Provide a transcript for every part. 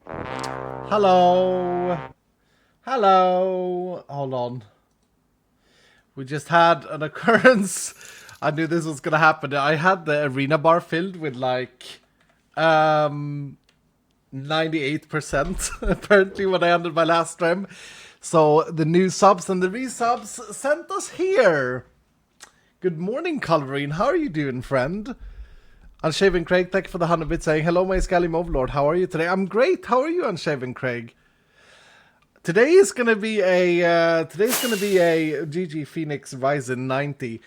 Hello. Hello. Hold on. We just had an occurrence. I knew this was gonna happen. I had the arena bar filled with like 98% apparently when I ended my last stream. So the new subs and the resubs sent us here. Good morning, Culverine. How are you doing, friend? Unshaven Craig, thank you for the 100 bits saying, hello, my Scally Overlord. How are you today? I'm great. How are you, Unshaven Craig? Today is gonna be a GG Phoenix Ryzen 90.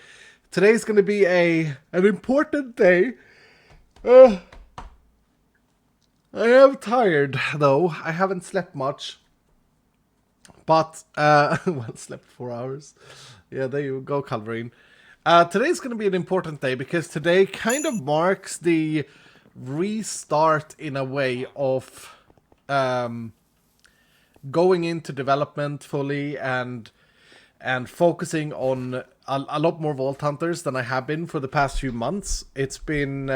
Today's gonna be an important day. I am tired though. I haven't slept much. But well, slept 4 hours. Yeah, there you go, Culverine. Today's going to be an important day because today kind of marks the restart in a way of going into development fully and focusing on a lot more Vault Hunters than I have been for the past few months. It's been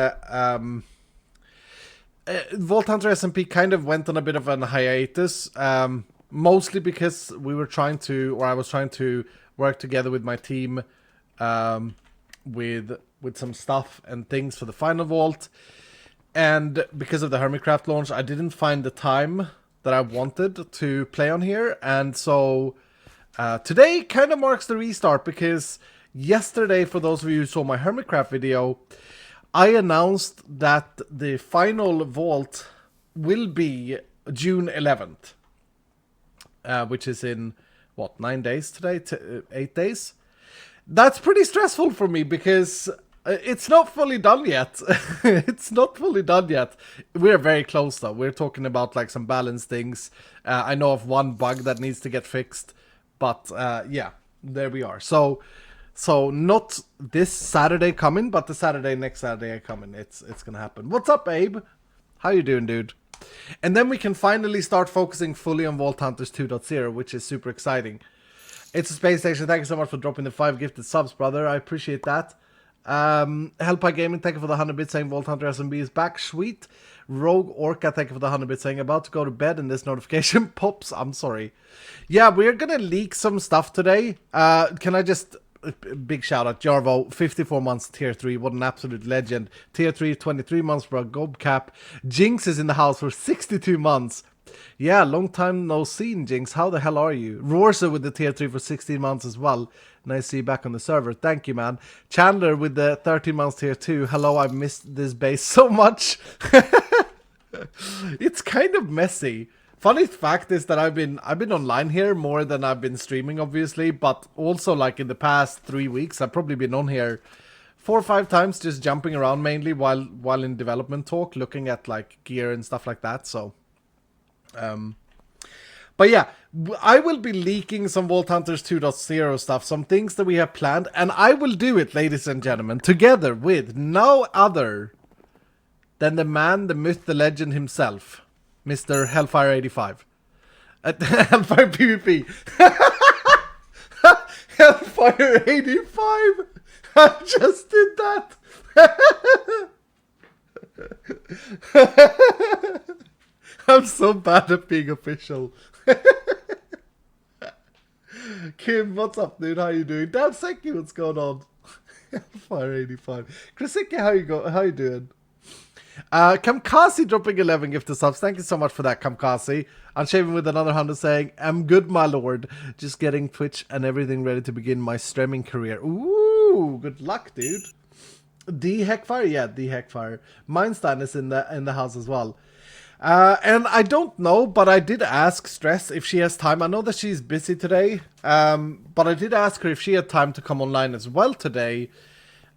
Vault Hunter SMP kind of went on a bit of an hiatus, mostly because we were trying to, or I was trying to work together with my team with some stuff and things for the final vault, and because of the Hermitcraft launch I didn't find the time that I wanted to play on here, and so today kind of marks the restart because yesterday, for those of you who saw my Hermitcraft video, I announced that the final vault will be June 11th, which is in what, 9 days today, 8 days. That's pretty stressful for me because it's not fully done yet. It's not fully done yet. We're very close though. We're talking about like some balance things. I know of one bug that needs to get fixed, but yeah, there we are. So not this Saturday coming, but the next Saturday coming. It's gonna happen. What's up, Abe? How you doing, dude? And then we can finally start focusing fully on Vault Hunters 2.0, which is super exciting. It's a Space Station. Thank you so much for dropping the 5 gifted subs, brother. I appreciate that. Hellpie Gaming, thank you for the 100 bits saying Vault Hunter SMB is back. Sweet. Rogue Orca, thank you for the 100 bits saying about to go to bed and this notification pops. I'm sorry. Yeah, we're gonna leak some stuff today. Can I just... Big shout out, Jarvo, 54 months tier 3, what an absolute legend. Tier 3, 23 months for a Gobcap. Jinx is in the house for 62 months. Yeah, long time no seen, Jinx. How the hell are you? Rorsa with the tier 3 for 16 months as well. Nice to see you back on the server. Thank you, man. Chandler with the 13 months tier 2. Hello, I've missed this base so much. It's kind of messy. Funny fact is that I've been online here more than I've been streaming, obviously, but also like in the past 3 weeks, I've probably been on here 4 or 5 times, just jumping around mainly while in development talk, looking at like gear and stuff like that. So, but yeah, I will be leaking some Vault Hunters 2.0 stuff, some things that we have planned, and I will do it, ladies and gentlemen, together with no other than the man, the myth, the legend himself. Mr. Hellfire85. Hellfire PvP. Hellfire85. I just did that. I'm so bad at being official. Kim, what's up, dude? How you doing? Damn, Seki, what's going on? Hellfire85. Chrisiki, how you doing? Kamkazi dropping 11 gifted subs. Thank you so much for that, Kamkazi. Unshaven with another 100 saying, I'm good, my lord. Just getting Twitch and everything ready to begin my streaming career. Ooh, good luck, dude. D Heckfire? Yeah, D Heckfire. Mindstein is in the house as well. And I don't know, but I did ask Stress if she has time. I know that she's busy today, but I did ask her if she had time to come online as well today.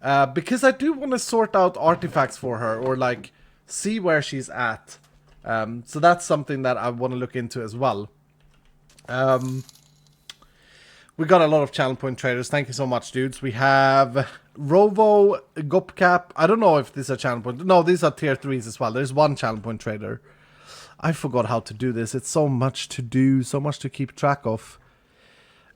Because I do want to sort out artifacts for her, or like see where she's at. So that's something that I want to look into as well. We got a lot of channel point traders. Thank you so much, dudes. We have Rovo, Gopcap. I don't know if these are channel point. No, these are tier 3s as well. There's one channel point trader. I forgot how to do this. It's so much to do, so much to keep track of.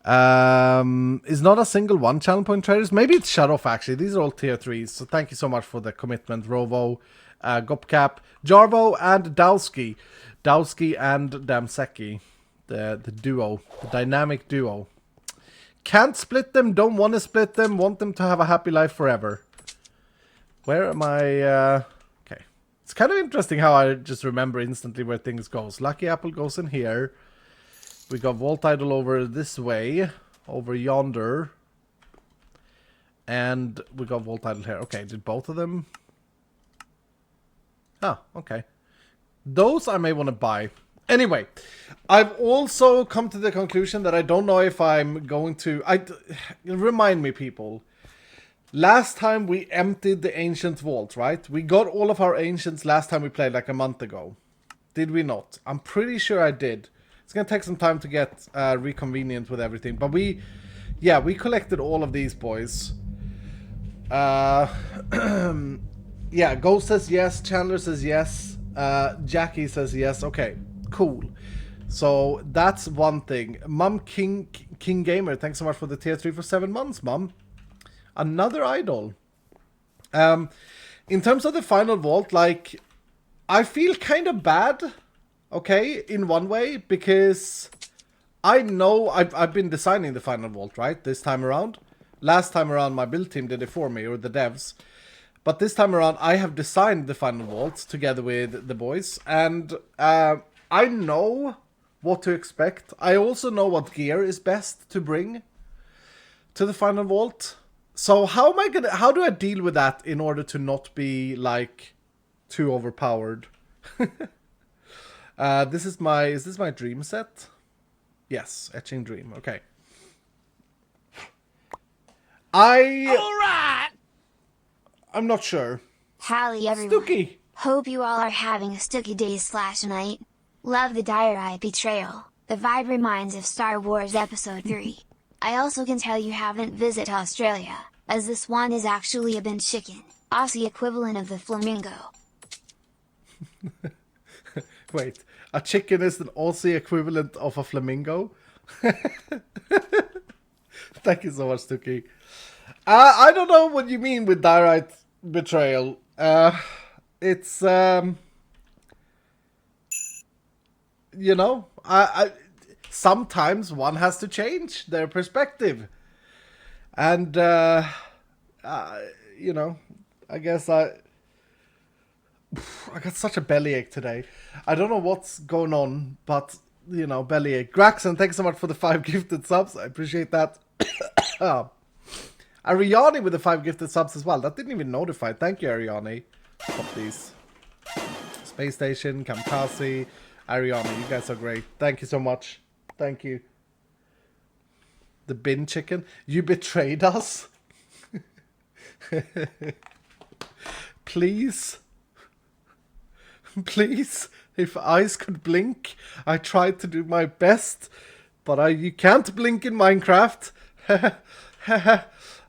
Is not a single one channel point traders. Maybe it's shut off actually. These are all tier 3s. So thank you so much for the commitment, Rovo, Gopcap, Jarvo, and Dowski. Dowski and Damseki. The duo. The dynamic duo. Can't split them, don't want to split them, want them to have a happy life forever. Where am I? Okay. It's kind of interesting how I just remember instantly where things goes. Lucky Apple goes in here. We got Vault Idol over this way. Over yonder. And we got Vault Idol here. Okay, did both of them? Oh, okay. Those I may want to buy. Anyway, I've also come to the conclusion that I don't know if I'm going to... Remind me, people. Last time we emptied the Ancient Vault, right? We got all of our Ancients last time we played, like a month ago. Did we not? I'm pretty sure I did. It's going to take some time to get reconvenient with everything. But we collected all of these boys. Yeah, Ghost says yes. Chandler says yes. Jackie says yes. Okay. Cool. So that's one thing. Mum King Gamer, thanks so much for the tier 3 for 7 months, Mum. Another idol. In terms of the final vault, like, I feel kind of bad, okay, in one way, because I know I've been designing the final vault, right, this time around. Last time around, my build team did it for me, or the devs. But this time around, I have designed the final vault together with the boys, and I know what to expect. I also know what gear is best to bring to the final vault. So how do I deal with that in order to not be like too overpowered? Is this my dream set? Yes, Etching Dream. Okay. Alright! I'm not sure. Howdy everyone. Stooky. Hope you all are having a stooky day/night. Love the dire-eyed betrayal. The vibe reminds of Star Wars Episode 3. I also can tell you haven't visited Australia, as this one is actually a bin chicken, Aussie equivalent of the flamingo. Wait, a chicken is an Aussie equivalent of a flamingo? Thank you so much, Stooky. I don't know what you mean with direct betrayal. It's you know, I sometimes one has to change their perspective, and you know, I guess I got such a bellyache today. I don't know what's going on, but you know, bellyache. Graxon, thanks so much for the 5 gifted subs. I appreciate that. Ariani with the 5 gifted subs as well. That didn't even notify. Thank you, Ariani. Pop these. Space Station, Kamikaze, Ariani. You guys are great. Thank you so much. Thank you. The bin chicken. You betrayed us. Please. Please. If eyes could blink, I tried to do my best. But you can't blink in Minecraft.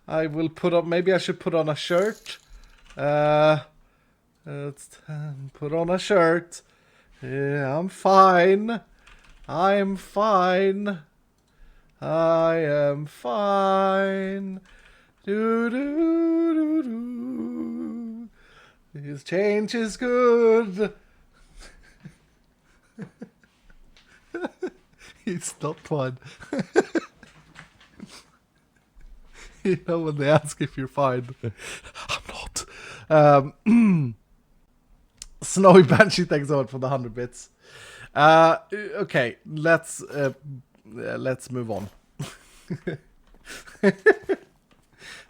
I will put on, maybe I should put on a shirt. Let's put on a shirt. Yeah, I'm fine. I'm fine. I am fine. Do do do do. This change is good. It's not fun. You know when they ask if you're fine. I'm not. Snowy Banshee, thanks so much for the 100 bits. Okay, let's move on.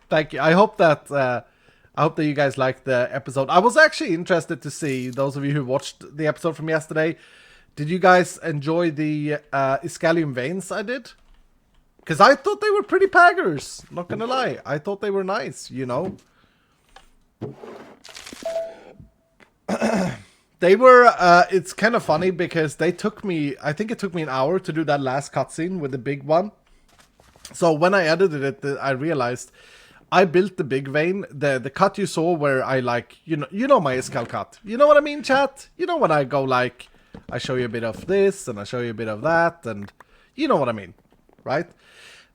Thank you. I hope that you guys liked the episode. I was actually interested to see, those of you who watched the episode from yesterday, did you guys enjoy the Iskall85 veins I did? Because I thought they were pretty paggers. Not gonna lie. I thought they were nice, you know. They were, it's kind of funny because they took me, I think it took me an hour to do that last cutscene with the big one. So when I edited it, I realized I built the big vein, the cut you saw where I like, you know my Iskall cut. You know what I mean, chat? You know when I go like, I show you a bit of this and I show you a bit of that and you know what I mean, right?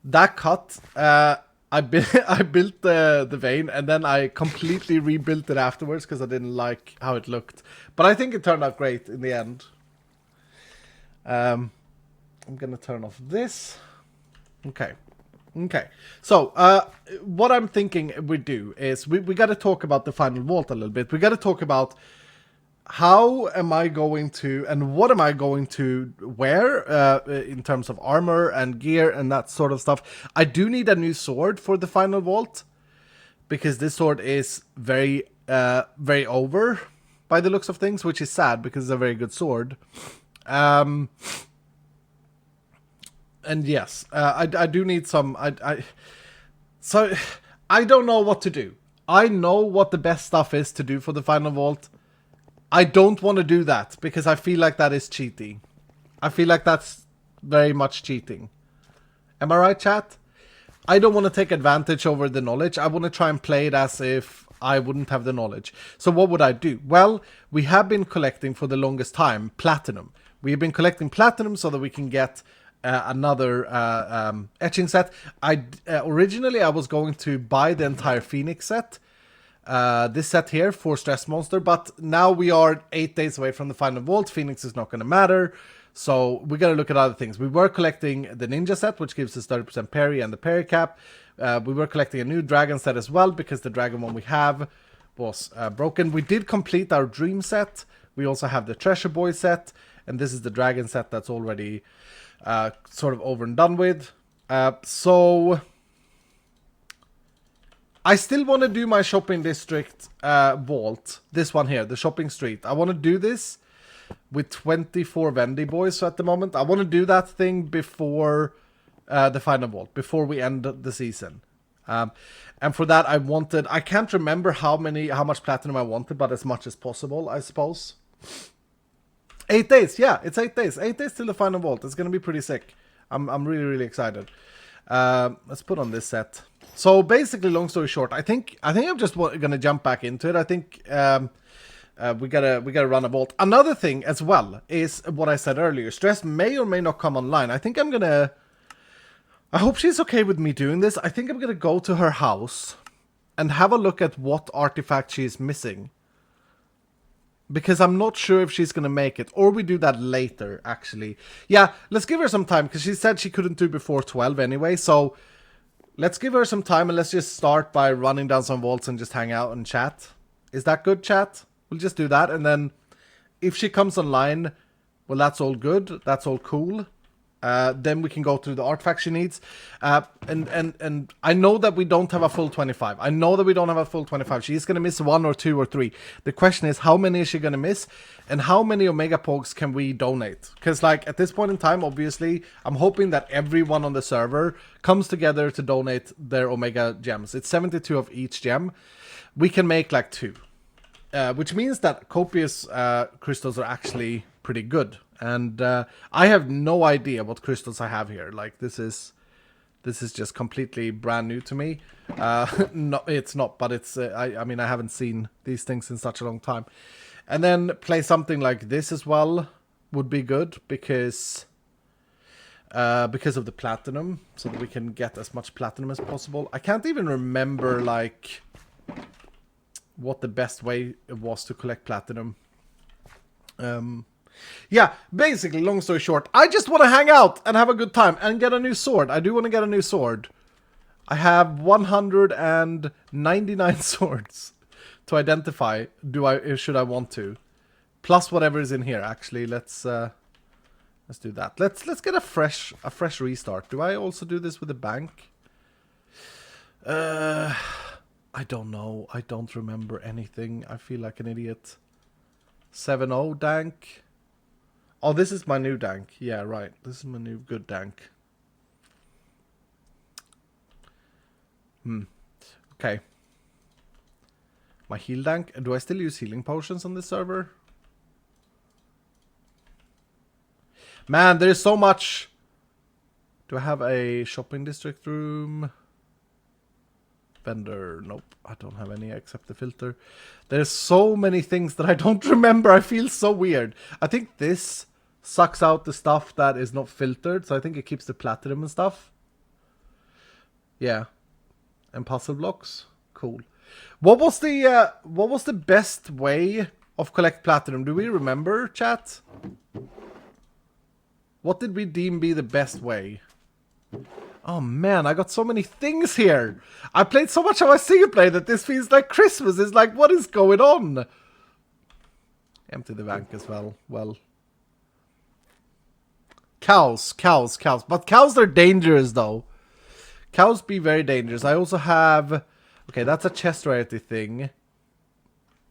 That cut, I built the vein and then I completely rebuilt it afterwards because I didn't like how it looked. But I think it turned out great in the end. I'm gonna turn off this. Okay. Okay. So, what I'm thinking we do is we got to talk about the final vault a little bit. We got to talk about how am I going to and what am I going to wear in terms of armor and gear and that sort of stuff. I do need a new sword for the final vault because this sword is very over by the looks of things, which is sad because it's a very good sword. And yes, I do need some. So I don't know what to do. I know what the best stuff is to do for the final vault. I don't want to do that because I feel like that is cheating. I feel like that's very much cheating. Am I right, chat? I don't want to take advantage over the knowledge. I want to try and play it as if I wouldn't have the knowledge. So what would I do? Well, we have been collecting for the longest time platinum. We have been collecting platinum so that we can get another etching set. Originally I was going to buy the entire Phoenix set. This set here for Stressmonster, but now we are 8 days away from the final vault. Phoenix is not going to matter, so we got to look at other things. We were collecting the ninja set, which gives us 30% parry and the parry cap. We were collecting a new dragon set as well, because the dragon one we have was broken. We did complete our dream set. We also have the treasure boy set, and this is the dragon set that's already sort of over and done with. So I still want to do my shopping district vault. This one here, the shopping street. I want to do this with 24 Vendy boys at the moment. I want to do that thing before the final vault, before we end the season. And for that, I can't remember how much platinum I wanted, but as much as possible, I suppose. 8 days, yeah, it's 8 days. 8 days till the final vault. It's going to be pretty sick. I'm really, really excited. Let's put on this set. So basically, long story short, I think I'm just gonna jump back into it. I think we gotta run a vault. Another thing as well is what I said earlier. Stress may or may not come online. I hope she's okay with me doing this. I think I'm gonna go to her house and have a look at what artifact she's missing, because I'm not sure if she's gonna make it, or we do that later. Actually, yeah, let's give her some time because she said she couldn't do before 12 anyway. So let's give her some time and let's just start by running down some vaults and just hang out and chat. Is that good, chat? We'll just do that, and then if she comes online, well, that's all good. That's all cool. Then we can go through the artifacts she needs. And I know that we don't have a full 25. I know that we don't have a full 25. She's going to miss 1 or 2 or 3. The question is, how many is she going to miss? And how many Omega Pogs can we donate? Because, like, at this point in time, obviously, I'm hoping that everyone on the server comes together to donate their Omega gems. It's 72 of each gem. We can make, like, 2. Which means that copious crystals are actually pretty good. And I have no idea what crystals I have here. Like, this is just completely brand new to me. No, it's not, but it's I mean, I haven't seen these things in such a long time. And then play something like this as well would be good, because of the platinum, so that we can get as much platinum as possible. I can't even remember, like, what the best way was to collect platinum. Yeah, basically, long story short, I just want to hang out and have a good time and get a new sword. I do want to get a new sword. I have 199 swords to identify. Should I want to? Plus whatever is in here. Actually, let's do that. Let's get a fresh restart. Do I also do this with the bank? I don't know. I don't remember anything. I feel like an idiot. 7-0 dank. Oh, this is my new dank. Yeah, right. This is my new good dank. Okay. My heal dank. Do I still use healing potions on this server? Man, there's so much. Do I have a shopping district room? Vendor. Nope. I don't have any except the filter. There's so many things that I don't remember. I feel so weird. I think this sucks out the stuff that is not filtered, so I think it keeps the platinum and stuff. Yeah. And puzzle blocks. Cool. What was the best way of collect platinum? Do we remember, chat? What did we deem be the best way? Oh man, I got so many things here. I played so much of my single play that this feels like Christmas. It's like, what is going on? Empty the bank as well. Well. Cows. But cows are dangerous though. Cows be very dangerous. I also have... Okay, that's a chest rarity thing.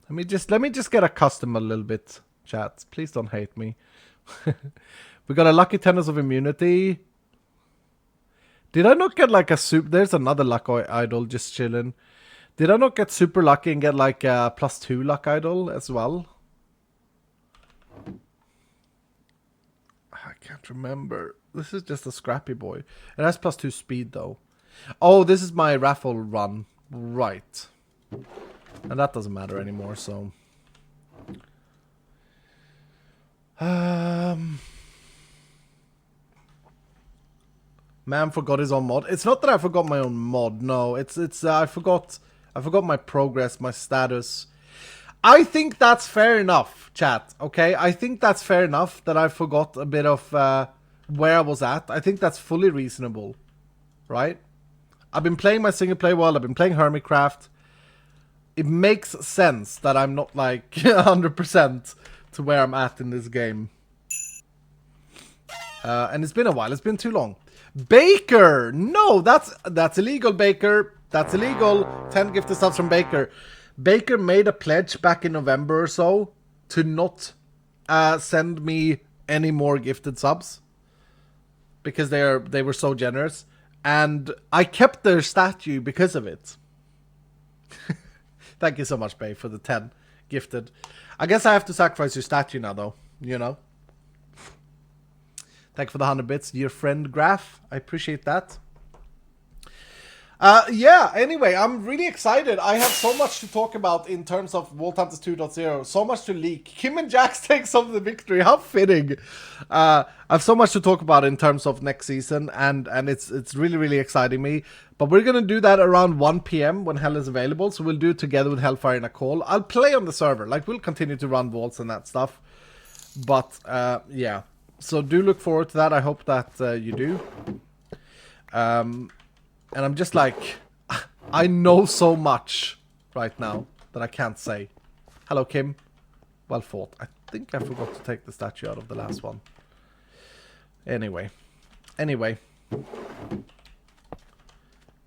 Let me just get accustomed a little bit, chat. Please don't hate me. We got a lucky tennis of immunity. Did I not get like a super... There's another luck idol just chilling. Did I not get super lucky and get like a +2 luck idol as well? I can't remember. This is just a scrappy boy. It has +2 speed though. Oh, this is my raffle run. Right. And that doesn't matter anymore, so... Man forgot his own mod. It's not that I forgot my own mod. No, it's I forgot my progress, my status. I think that's fair enough, chat. Okay, I think that's fair enough that I forgot a bit of where I was at. I think that's fully reasonable, right? I've been playing my single play world. I've been playing Hermitcraft. It makes sense that I'm not like 100% to where I'm at in this game. And it's been a while. It's been too long. Baker! No, that's illegal, Baker. That's illegal. 10 gifted subs from Baker. Baker made a pledge back in November or so to not send me any more gifted subs. Because they were so generous. And I kept their statue because of it. Thank you so much, Bay, for the 10 gifted. I guess I have to sacrifice your statue now, though. You know? Thank you for the 100 bits. Your friend Graph. I appreciate that. Yeah, anyway, I'm really excited. I have so much to talk about in terms of Vault Hunters 2.0. So much to leak. Kim and Jax take some of the victory. How fitting. I have so much to talk about in terms of next season. And it's really, really exciting me. But we're going to do that around 1 PM when Hell is available. So we'll do it together with Hellfire in a call. I'll play on the server. Like, we'll continue to run vaults and that stuff. But, yeah. So do look forward to that. I hope that you do. And I'm just like, I know so much right now that I can't say. Hello, Kim. Well fought. I think I forgot to take the statue out of the last one. Anyway.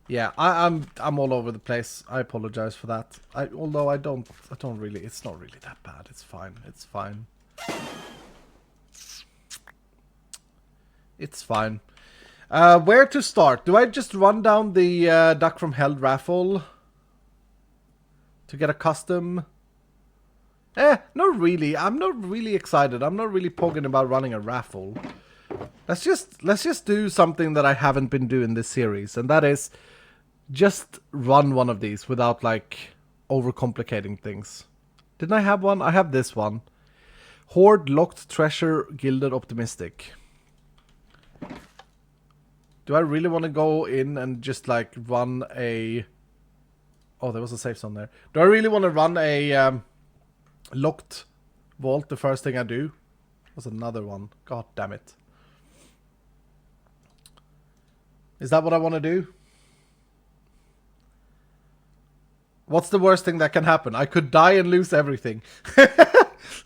Yeah, I'm all over the place. I apologize for that. Although I don't really, it's not really that bad. It's fine. It's fine. It's fine. Where to start? Do I just run down the Duck from Hell raffle to get a custom? Not really. I'm not really excited. I'm not really pogging about running a raffle. Let's just do something that I haven't been doing this series, and that is just run one of these without like overcomplicating things. Didn't I have one? I have this one. Horde Locked Treasure Gilded Optimistic. Do I really want to go in and just like run a... Oh, there was a safe zone there. Do I really want to run a locked vault the first thing I do? There's another one. God damn it. Is that what I want to do? What's the worst thing that can happen? I could die and lose everything.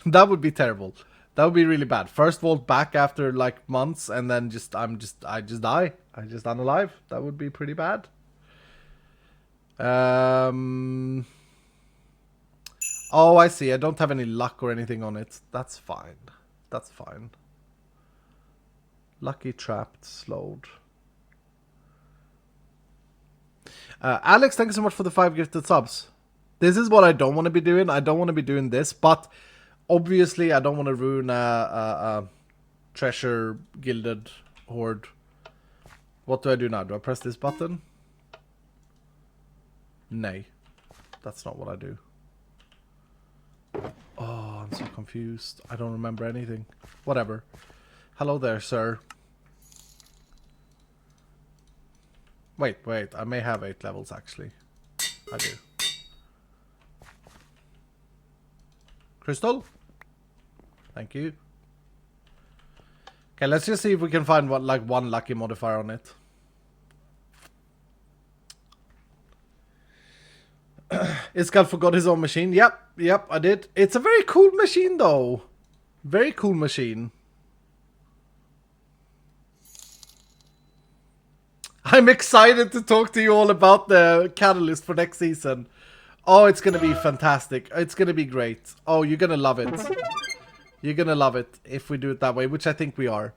That would be terrible. That would be really bad. First vault back after like months, and then I just die. I just unalive. That would be pretty bad. Oh, I see. I don't have any luck or anything on it. That's fine. That's fine. Lucky trapped, slowed. Alex, thank you so much for the 5 gifted subs. This is what I don't want to be doing. I don't want to be doing this, but obviously I don't want to ruin a treasure gilded horde. What do I do now? Do I press this button? Nay. That's not what I do. Oh, I'm so confused. I don't remember anything. Whatever. Hello there, sir. Wait. I may have 8 levels, actually. I do. Crystal? Thank you. Okay, let's just see if we can find one lucky modifier on it. Iskall forgot his own machine. Yep, I did. It's a very cool machine, though. Very cool machine. I'm excited to talk to you all about the catalyst for next season. Oh, it's gonna be fantastic. It's gonna be great. Oh, you're gonna love it. You're gonna love it if we do it that way, which I think we are.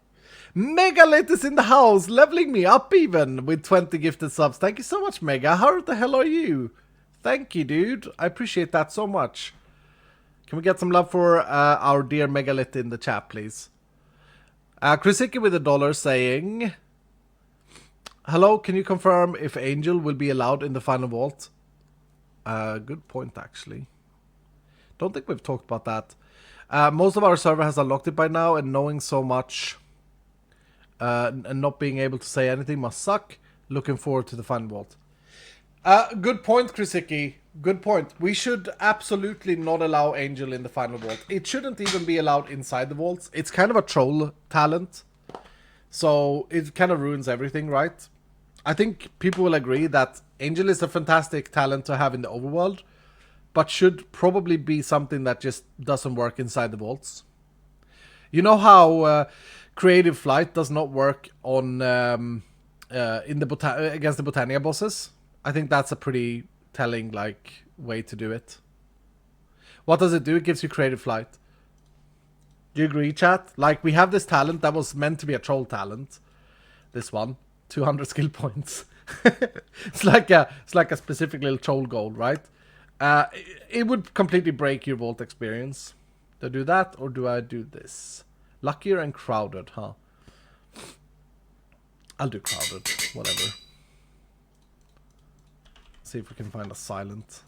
Megalith is in the house, leveling me up even with 20 gifted subs. Thank you so much, Mega. How the hell are you? Thank you, dude. I appreciate that so much. Can we get some love for our dear Megalith in the chat, please? Chrisiki with $1 saying... Hello, can you confirm if Angel will be allowed in the final vault? Good point, actually. Don't think we've talked about that. Most of our server has unlocked it by now, and knowing so much and not being able to say anything must suck. Looking forward to the final vault. Good point, Chrisiki. Good point. We should absolutely not allow Angel in the final vault. It shouldn't even be allowed inside the vaults. It's kind of a troll talent. So it kind of ruins everything, right? I think people will agree that Angel is a fantastic talent to have in the overworld, but should probably be something that just doesn't work inside the vaults. You know how creative flight does not work on against the Botania bosses? I think that's a pretty telling way to do it. What does it do? It gives you creative flight. Do you agree, chat? We have this talent that was meant to be a troll talent. This one, 200 skill points. It's like a specific little troll goal, right? It would completely break your vault experience. Do I do that or do I do this? Luckier and crowded, huh? I'll do crowded, whatever. See if we can find a silent.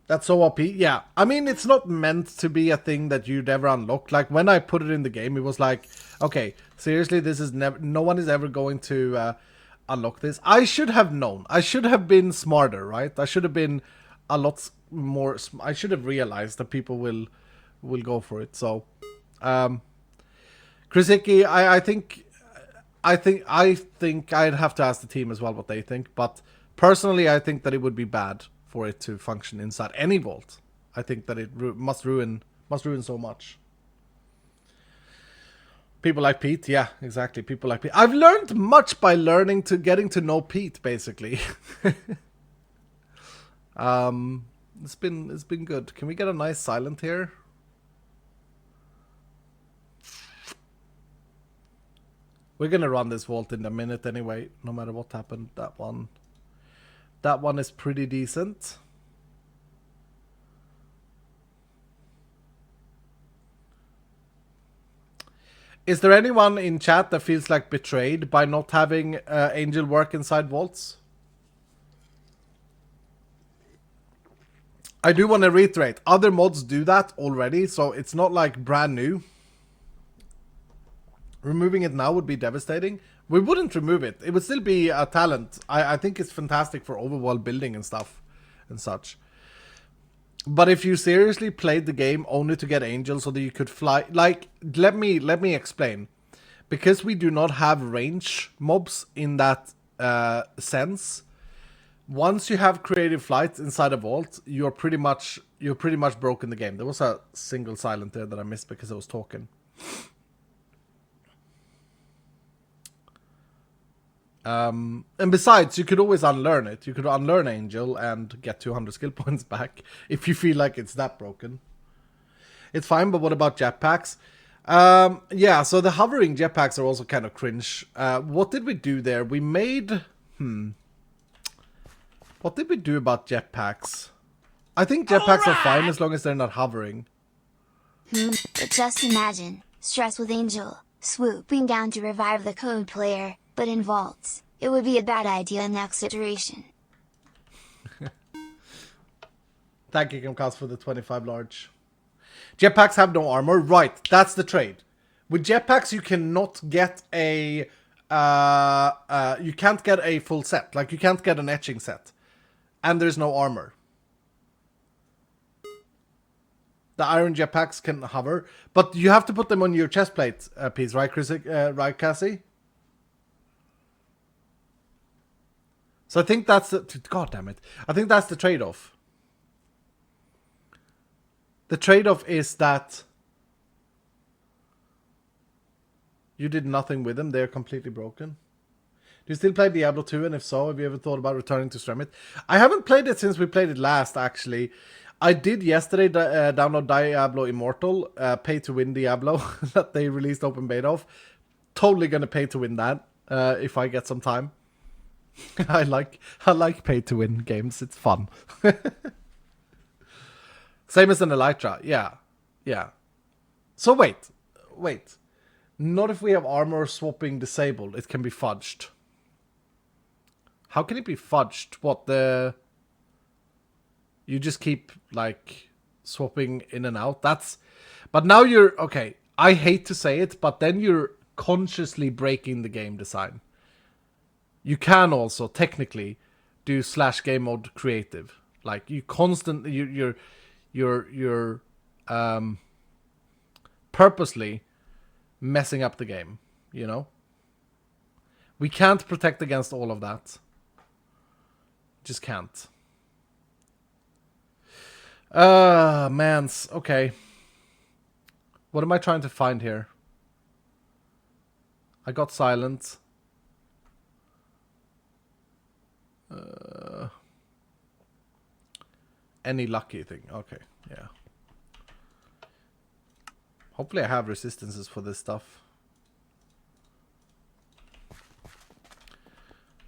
That's so OP. Yeah, I mean, it's not meant to be a thing that you'd ever unlock. When I put it in the game, it was like, okay, seriously, this is never. No one is ever going to unlock this. I should have known. I should have been smarter, right? I should have been a lot more. I should have realized that people will go for it. So, Chrisiki, I think I'd have to ask the team as well what they think. But personally, I think that it would be bad for it to function inside any vault. I think that it must ruin so much. People like Pete, yeah, exactly. People like Pete. I've learned much by getting to know Pete, basically. It's been good. Can we get a nice silent here? We're gonna run this vault in a minute anyway, no matter what happened. That one is pretty decent. Is there anyone in chat that feels like betrayed by not having Angel work inside vaults? I do want to reiterate, other mods do that already, so it's not brand new. Removing it now would be devastating. We wouldn't remove it. It would still be a talent. I think it's fantastic for overworld building and stuff and such. But if you seriously played the game only to get Angel so that you could fly... let me explain. Because we do not have range mobs in that sense, once you have creative flight inside a vault, you're pretty much broken the game. There was a single silent there that I missed because I was talking. And besides, you could always unlearn it. You could unlearn Angel and get 200 skill points back if you feel like it's that broken. It's fine, but what about jetpacks? Yeah, so the hovering jetpacks are also kind of cringe. What did we do there? We made... What did we do about jetpacks? I think jetpacks are fine as long as they're not hovering. But just imagine, Stress with Angel, swooping down to revive the code player, but in vaults. It would be a bad idea in next iteration. Thank you, Kamkaz, for the 25 large. Jetpacks have no armor. Right, that's the trade. With jetpacks, you cannot get a... you can't get a full set. You can't get an etching set. And there's no armor. The iron jetpacks can hover, but you have to put them on your chest plate piece, right, right, Cassie? So I think that's the... God damn it. I think that's the trade-off. The trade-off is that you did nothing with them. They're completely broken. Do you still play Diablo 2? And if so, have you ever thought about returning to stream it? I haven't played it since we played it last, actually. I did yesterday download Diablo Immortal, pay to win Diablo, that they released open beta of. Totally gonna pay to win that, if I get some time. I like pay to win games, it's fun. Same as an Elytra, yeah. So wait. Not if we have armor swapping disabled, it can be fudged. How can it be fudged? What, you just keep, like, swapping in and out? But now you're... Okay, I hate to say it, but then you're consciously breaking the game design. You can also, technically, do /game mode creative. Like, you constantly... You're purposely messing up the game, you know? We can't protect against all of that. Just can't. Mans. Okay. What am I trying to find here? I got silent. Any lucky thing. Okay, yeah. Hopefully I have resistances for this stuff.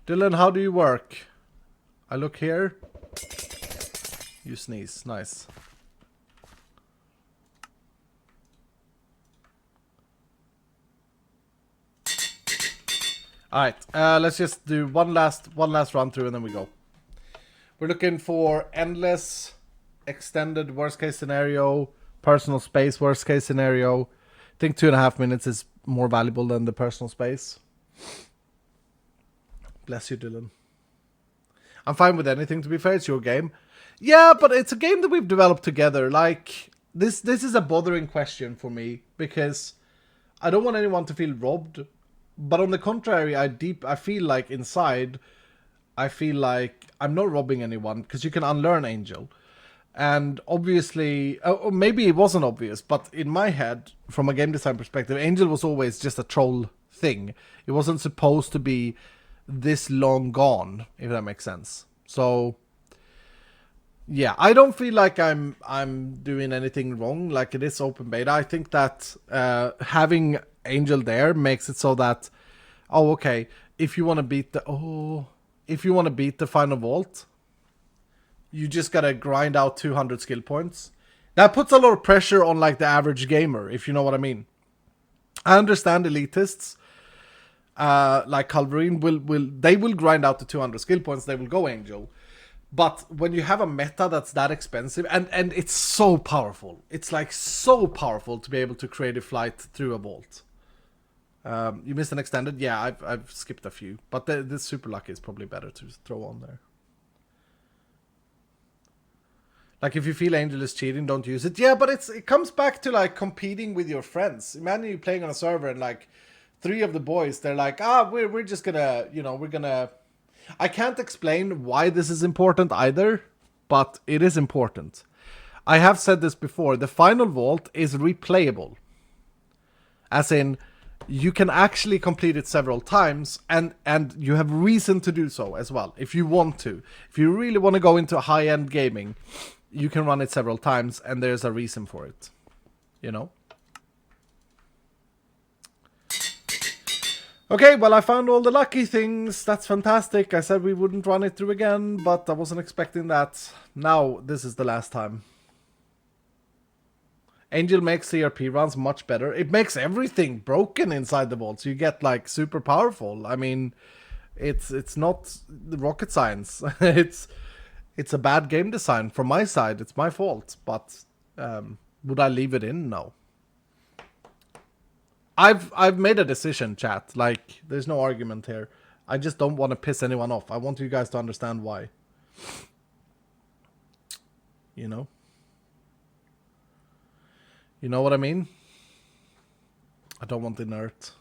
Dylan, how do you work? I look here. You sneeze. Nice. Alright, let's just do one last run through and then we go. We're looking for endless, extended worst case scenario, personal space worst case scenario. I think 2.5 minutes is more valuable than the personal space. Bless you, Dylan. I'm fine with anything, to be fair. It's your game. Yeah, but it's a game that we've developed together. Like, this is a bothering question for me because I don't want anyone to feel robbed. But on the contrary, I feel like inside, I feel like I'm not robbing anyone because you can unlearn Angel. And obviously, or maybe it wasn't obvious, but in my head, from a game design perspective, Angel was always just a troll thing. It wasn't supposed to be this long gone, if that makes sense. So, yeah, I don't feel like I'm doing anything wrong. Like, it is open beta. I think that having Angel there makes it so that, oh, okay, if you want to beat the final vault, you just gotta grind out 200 skill points. That puts a lot of pressure on, like, the average gamer, if you know what I mean. I understand elitists, like Culverine, will grind out the 200 skill points, they will go Angel. But when you have a meta that's that expensive, and it's so powerful, it's like so powerful to be able to create a flight through a vault. You missed an extended? Yeah, I've skipped a few. But the super lucky is probably better to throw on there. Like, if you feel Angel is cheating, don't use it. Yeah, but it comes back to, like, competing with your friends. Imagine you playing on a server and, like, 3 of the boys, they're like, we're just gonna, you know, we're gonna... I can't explain why this is important either, but it is important. I have said this before. The final vault is replayable. As in, you can actually complete it several times, and you have reason to do so as well, if you want to. If you really want to go into high-end gaming, you can run it several times, and there's a reason for it. You know? Okay, well, I found all the lucky things. That's fantastic. I said we wouldn't run it through again, but I wasn't expecting that. Now, this is the last time. Angel makes CRP runs much better. It makes everything broken inside the vault, so you get, like, super powerful. I mean, it's not rocket science. It's a bad game design from my side. It's my fault. But would I leave it in? No. I've made a decision, chat. Like, there's no argument here. I just don't want to piss anyone off. I want you guys to understand why. You know? You know what I mean? I don't want inert.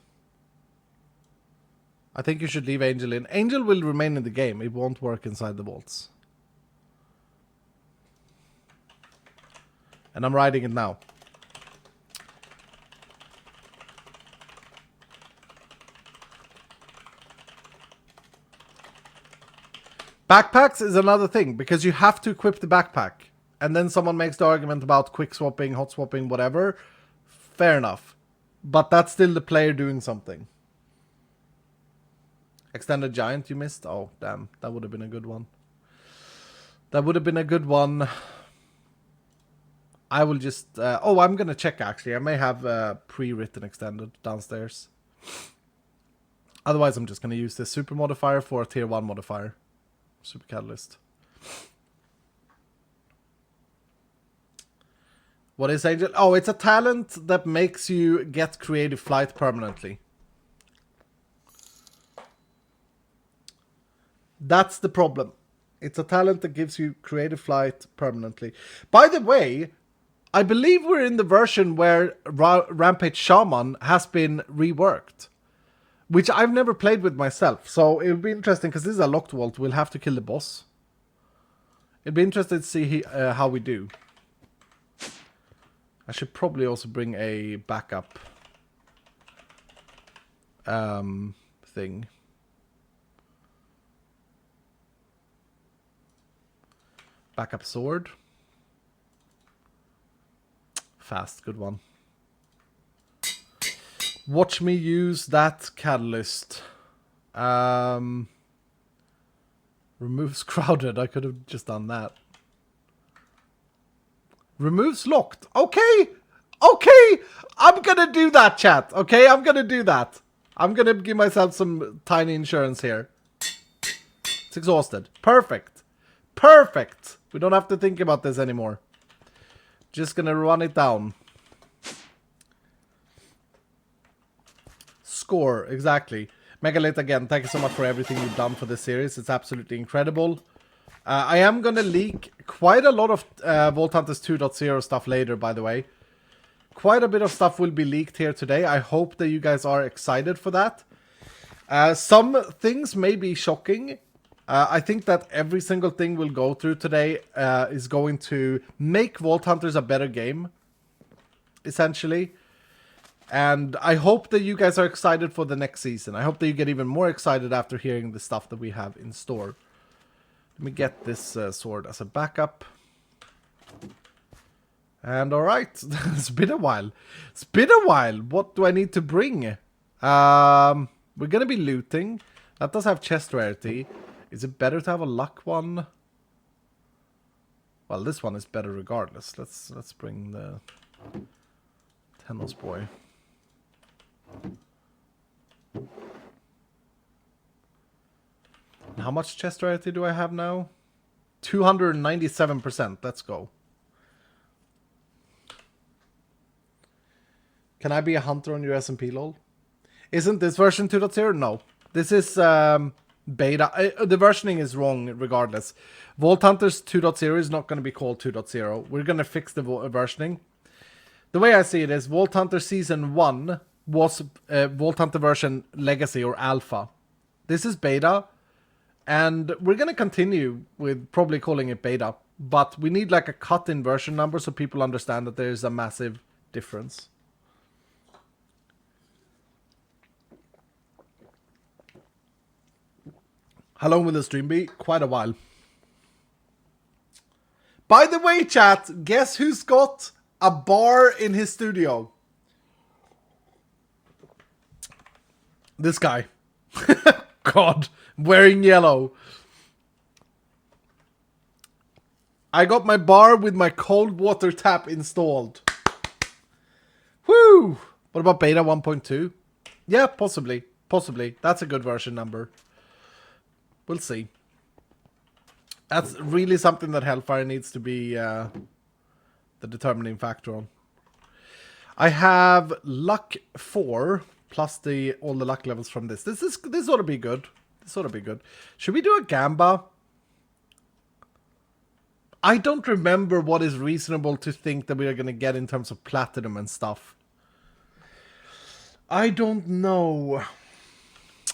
I think you should leave Angel in. Angel will remain in the game. It won't work inside the vaults. And I'm writing it now. Backpacks is another thing, because you have to equip the backpack. And then someone makes the argument about quick swapping, hot swapping, whatever. Fair enough. But that's still the player doing something. Extended Giant you missed? Oh, damn. That would have been a good one. That would have been a good one. I will just... I'm going to check, actually. I may have pre-written Extended downstairs. Otherwise, I'm just going to use this super modifier for a tier 1 modifier. Super Catalyst. What is Angel? Oh, it's a talent that makes you get creative flight permanently. That's the problem. It's a talent that gives you creative flight permanently. By the way, I believe we're in the version where Rampage Shaman has been reworked. Which I've never played with myself. So it'll be interesting, because this is a locked vault. We'll have to kill the boss. It'll be interesting to see how we do. I should probably also bring a backup thing. Backup sword. Fast, good one. Watch me use that catalyst. Removes crowded. I could have just done that. Removes locked. Okay. Okay. I'm going to do that, chat. Okay, I'm going to do that. I'm going to give myself some tiny insurance here. It's exhausted. Perfect. Perfect. We don't have to think about this anymore. Just going to run it down. Score, exactly. Megalith, again, thank you so much for everything you've done for this series. It's absolutely incredible. I am going to leak quite a lot of Vault Hunters 2.0 stuff later, by the way. Quite a bit of stuff will be leaked here today. I hope that you guys are excited for that. Some things may be shocking. I think that every single thing we'll go through today is going to make Vault Hunters a better game, essentially. And I hope that you guys are excited for the next season. I hope that you get even more excited after hearing the stuff that we have in store. Let me get this sword as a backup. And alright, it's been a while. It's been a while. What do I need to bring? We're going to be looting. That does have chest rarity. Is it better to have a luck one? Well, this one is better regardless. Let's bring the Tenos boy. And how much chest rarity do I have now? 297%. Let's go. Can I be a hunter on your SMP lol? Isn't this version 2.0? No. This is beta. The versioning is wrong regardless. Vault Hunters 2.0 is not going to be called 2.0. We're going to fix the versioning. The way I see it is Vault Hunter Season 1 was Vault Hunter version Legacy or Alpha. This is beta. And we're going to continue with probably calling it beta. But we need like a cut-in version number so people understand that there is a massive difference. How long will the stream be? Quite a while. By the way, chat, guess who's got a bar in his studio? This guy. God, wearing yellow. I got my bar with my cold water tap installed. Woo! What about beta 1.2? Yeah, possibly. Possibly. That's a good version number. We'll see. That's really something that Hellfire needs to be the determining factor on. I have luck 4 plus all the luck levels from this. This ought to be good. This ought to be good. Should we do a Gamba? I don't remember what is reasonable to think that we are going to get in terms of platinum and stuff. I don't know.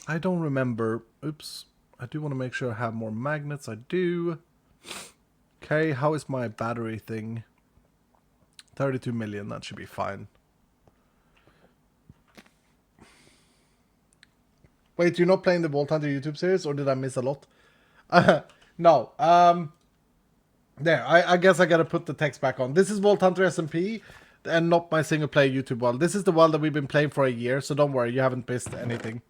I don't remember. Oops. I do want to make sure I have more magnets. I do. Okay, how is my battery thing? 32 million, that should be fine. Wait, you're not playing the Vault Hunter YouTube series, or did I miss a lot? No. There, I guess I gotta put the text back on. This is Vault Hunter SMP, and not my single player YouTube world. This is the world that we've been playing for a year, so don't worry, you haven't missed anything.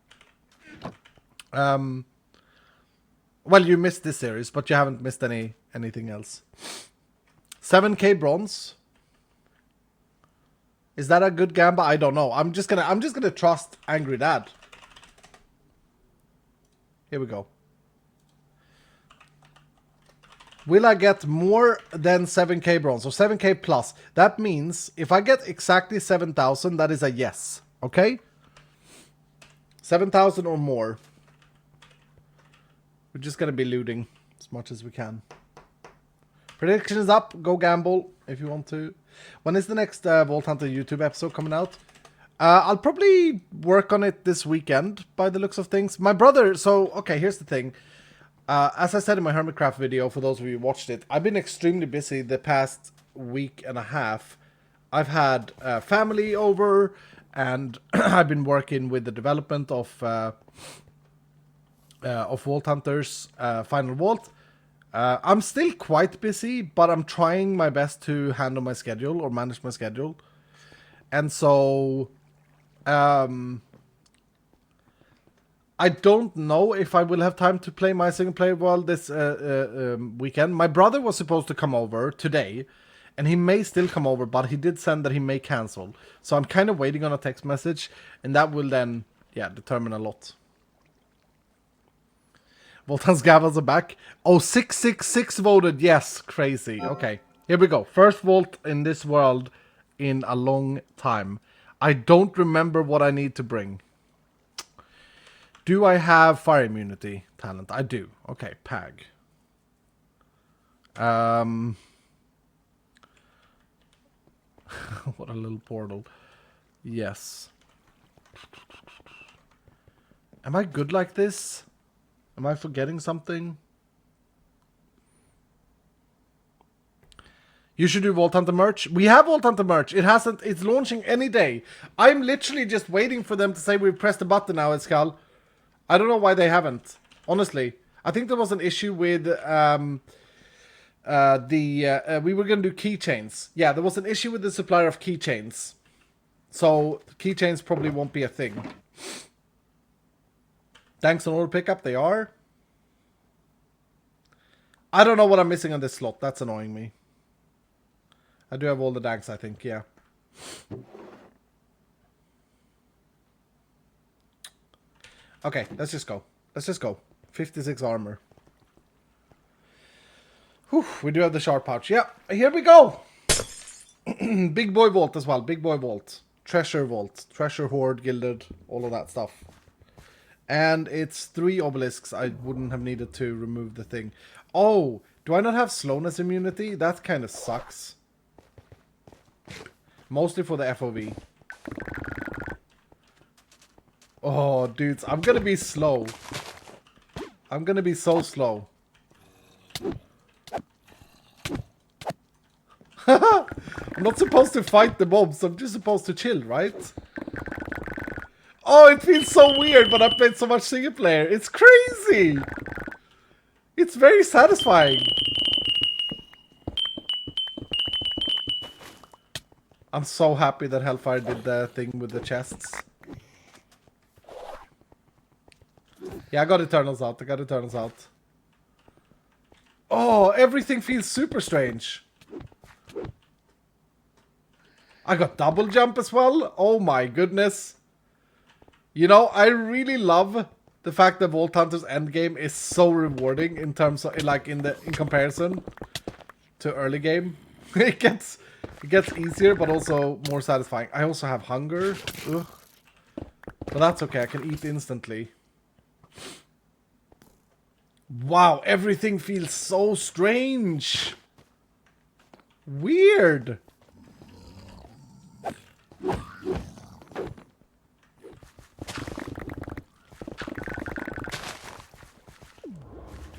Well, you missed this series, but you haven't missed anything else. 7k bronze. Is that a good gamble? I don't know. I'm just gonna trust Angry Dad. Here we go. Will I get more than 7k bronze? Or 7k plus. That means if I get exactly 7,000, that is a yes. Okay? 7,000 or more. We're just gonna be looting as much as we can. Prediction is up. Go gamble if you want to. When is the next Vault Hunter YouTube episode coming out? I'll probably work on it this weekend, by the looks of things. My brother, so, okay, here's the thing. As I said in my Hermitcraft video, for those of you who watched it, I've been extremely busy the past week and a half. I've had family over, and I've been working with the development of Vault Hunter's Final Vault. I'm still quite busy, but I'm trying my best to handle my schedule, or manage my schedule. And so... I don't know if I will have time to play my single player world this weekend. My brother was supposed to come over today, and he may still come over, but he did send that he may cancel. So I'm kind of waiting on a text message, and that will then, yeah, determine a lot. Voltan's Gavels are back. Oh, 666 voted yes. Crazy. Okay, here we go. First Volt in this world in a long time. I don't remember what I need to bring. Do I have fire immunity talent? I do. Okay, Pag. What a little portal. Yes. Am I good like this? Am I forgetting something? You should do Vault Hunter merch. We have Vault Hunter merch. It's launching any day. I'm literally just waiting for them to say we've pressed the button now, iskall. I don't know why they haven't. Honestly. I think there was an issue with we were going to do keychains. Yeah, there was an issue with the supplier of keychains. So keychains probably won't be a thing. Thanks on order pickup, they are. I don't know what I'm missing on this slot. That's annoying me. I do have all the dags, I think, yeah. Okay, let's just go. Let's just go. 56 armor. Whew, we do have the sharp pouch. Yeah, here we go. Big boy vault as well. Big boy vault. Treasure vault. Treasure hoard, gilded, all of that stuff. And it's 3 obelisks. I wouldn't have needed to remove the thing. Oh, do I not have slowness immunity? That kind of sucks. Mostly for the FOV. Oh, dudes, I'm gonna be slow. I'm gonna be so slow. I'm not supposed to fight the mobs, I'm just supposed to chill, right? Oh, it feels so weird when I played so much single player. It's crazy! It's very satisfying. I'm so happy that Hellfire did the thing with the chests. Yeah, I got Eternals out. Oh, everything feels super strange. I got double jump as well. Oh my goodness. You know, I really love the fact that Vault Hunter's endgame is so rewarding in terms of, like, in comparison to early game. It gets easier, but also more satisfying. I also have hunger. Ugh. But that's okay, I can eat instantly. Wow, everything feels so strange. Weird.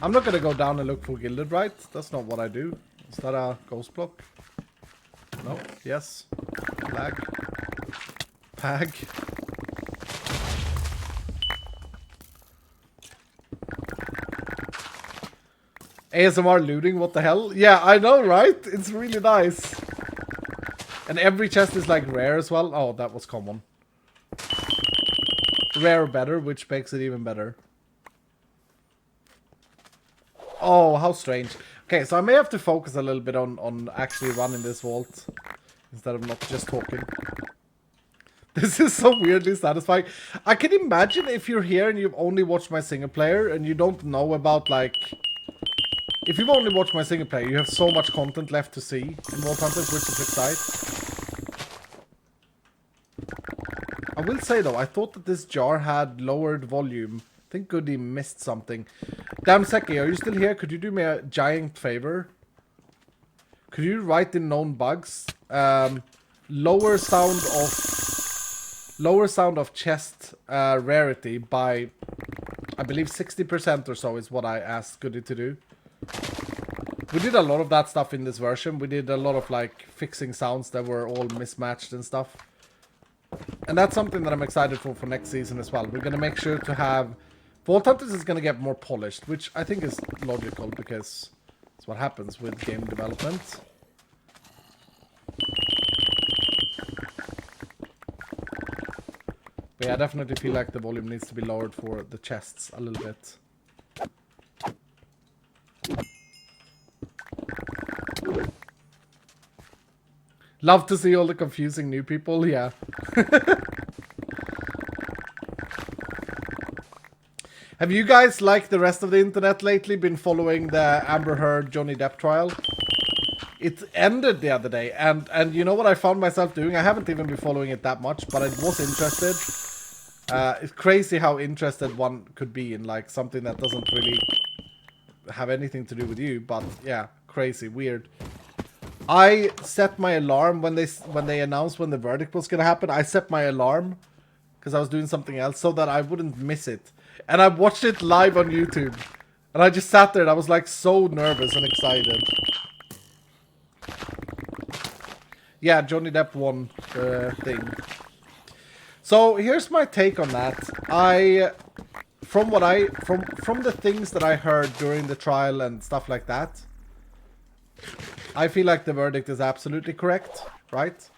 I'm not gonna go down and look for gilded, right? That's not what I do. Is that a ghost block? No. Yes. Lag. Pag. ASMR looting, what the hell? Yeah, I know, right? It's really nice. And every chest is like rare as well. Oh, that was common. Rare or better, which makes it even better. Oh, how strange. Okay, so I may have to focus a little bit on actually running this vault instead of not just talking. This is so weirdly satisfying. I can imagine if you're here and you've only watched my single player and you don't know about, like... If you've only watched my single player, you have so much content left to see in Vault Hunters, which is exciting. I will say though, I thought that this jar had lowered volume. I think Goody missed something. Damn Seki, are you still here? Could you do me a giant favor? Could you write in known bugs? Lower sound of chest rarity by, I believe 60% or so is what I asked Goody to do. We did a lot of that stuff in this version. We did a lot of like fixing sounds that were all mismatched and stuff. And that's something that I'm excited for next season as well. We're going to make sure to have... Vault Hunters is going to get more polished, which I think is logical because it's what happens with game development. But yeah, I definitely feel like the volume needs to be lowered for the chests a little bit. Love to see all the confusing new people, yeah. Have you guys, like the rest of the internet lately, been following the Amber Heard Johnny Depp trial? It ended the other day, and you know what I found myself doing? I haven't even been following it that much, but I was interested. It's crazy how interested one could be in like something that doesn't really have anything to do with you, but yeah, crazy, weird. I set my alarm when they announced when the verdict was gonna happen. I set my alarm because I was doing something else so that I wouldn't miss it. And I watched it live on YouTube. And I just sat there and I was like so nervous and excited. Yeah, Johnny Depp won the thing. So here's my take on that. From the things that I heard during the trial and stuff like that, I feel like the verdict is absolutely correct, right?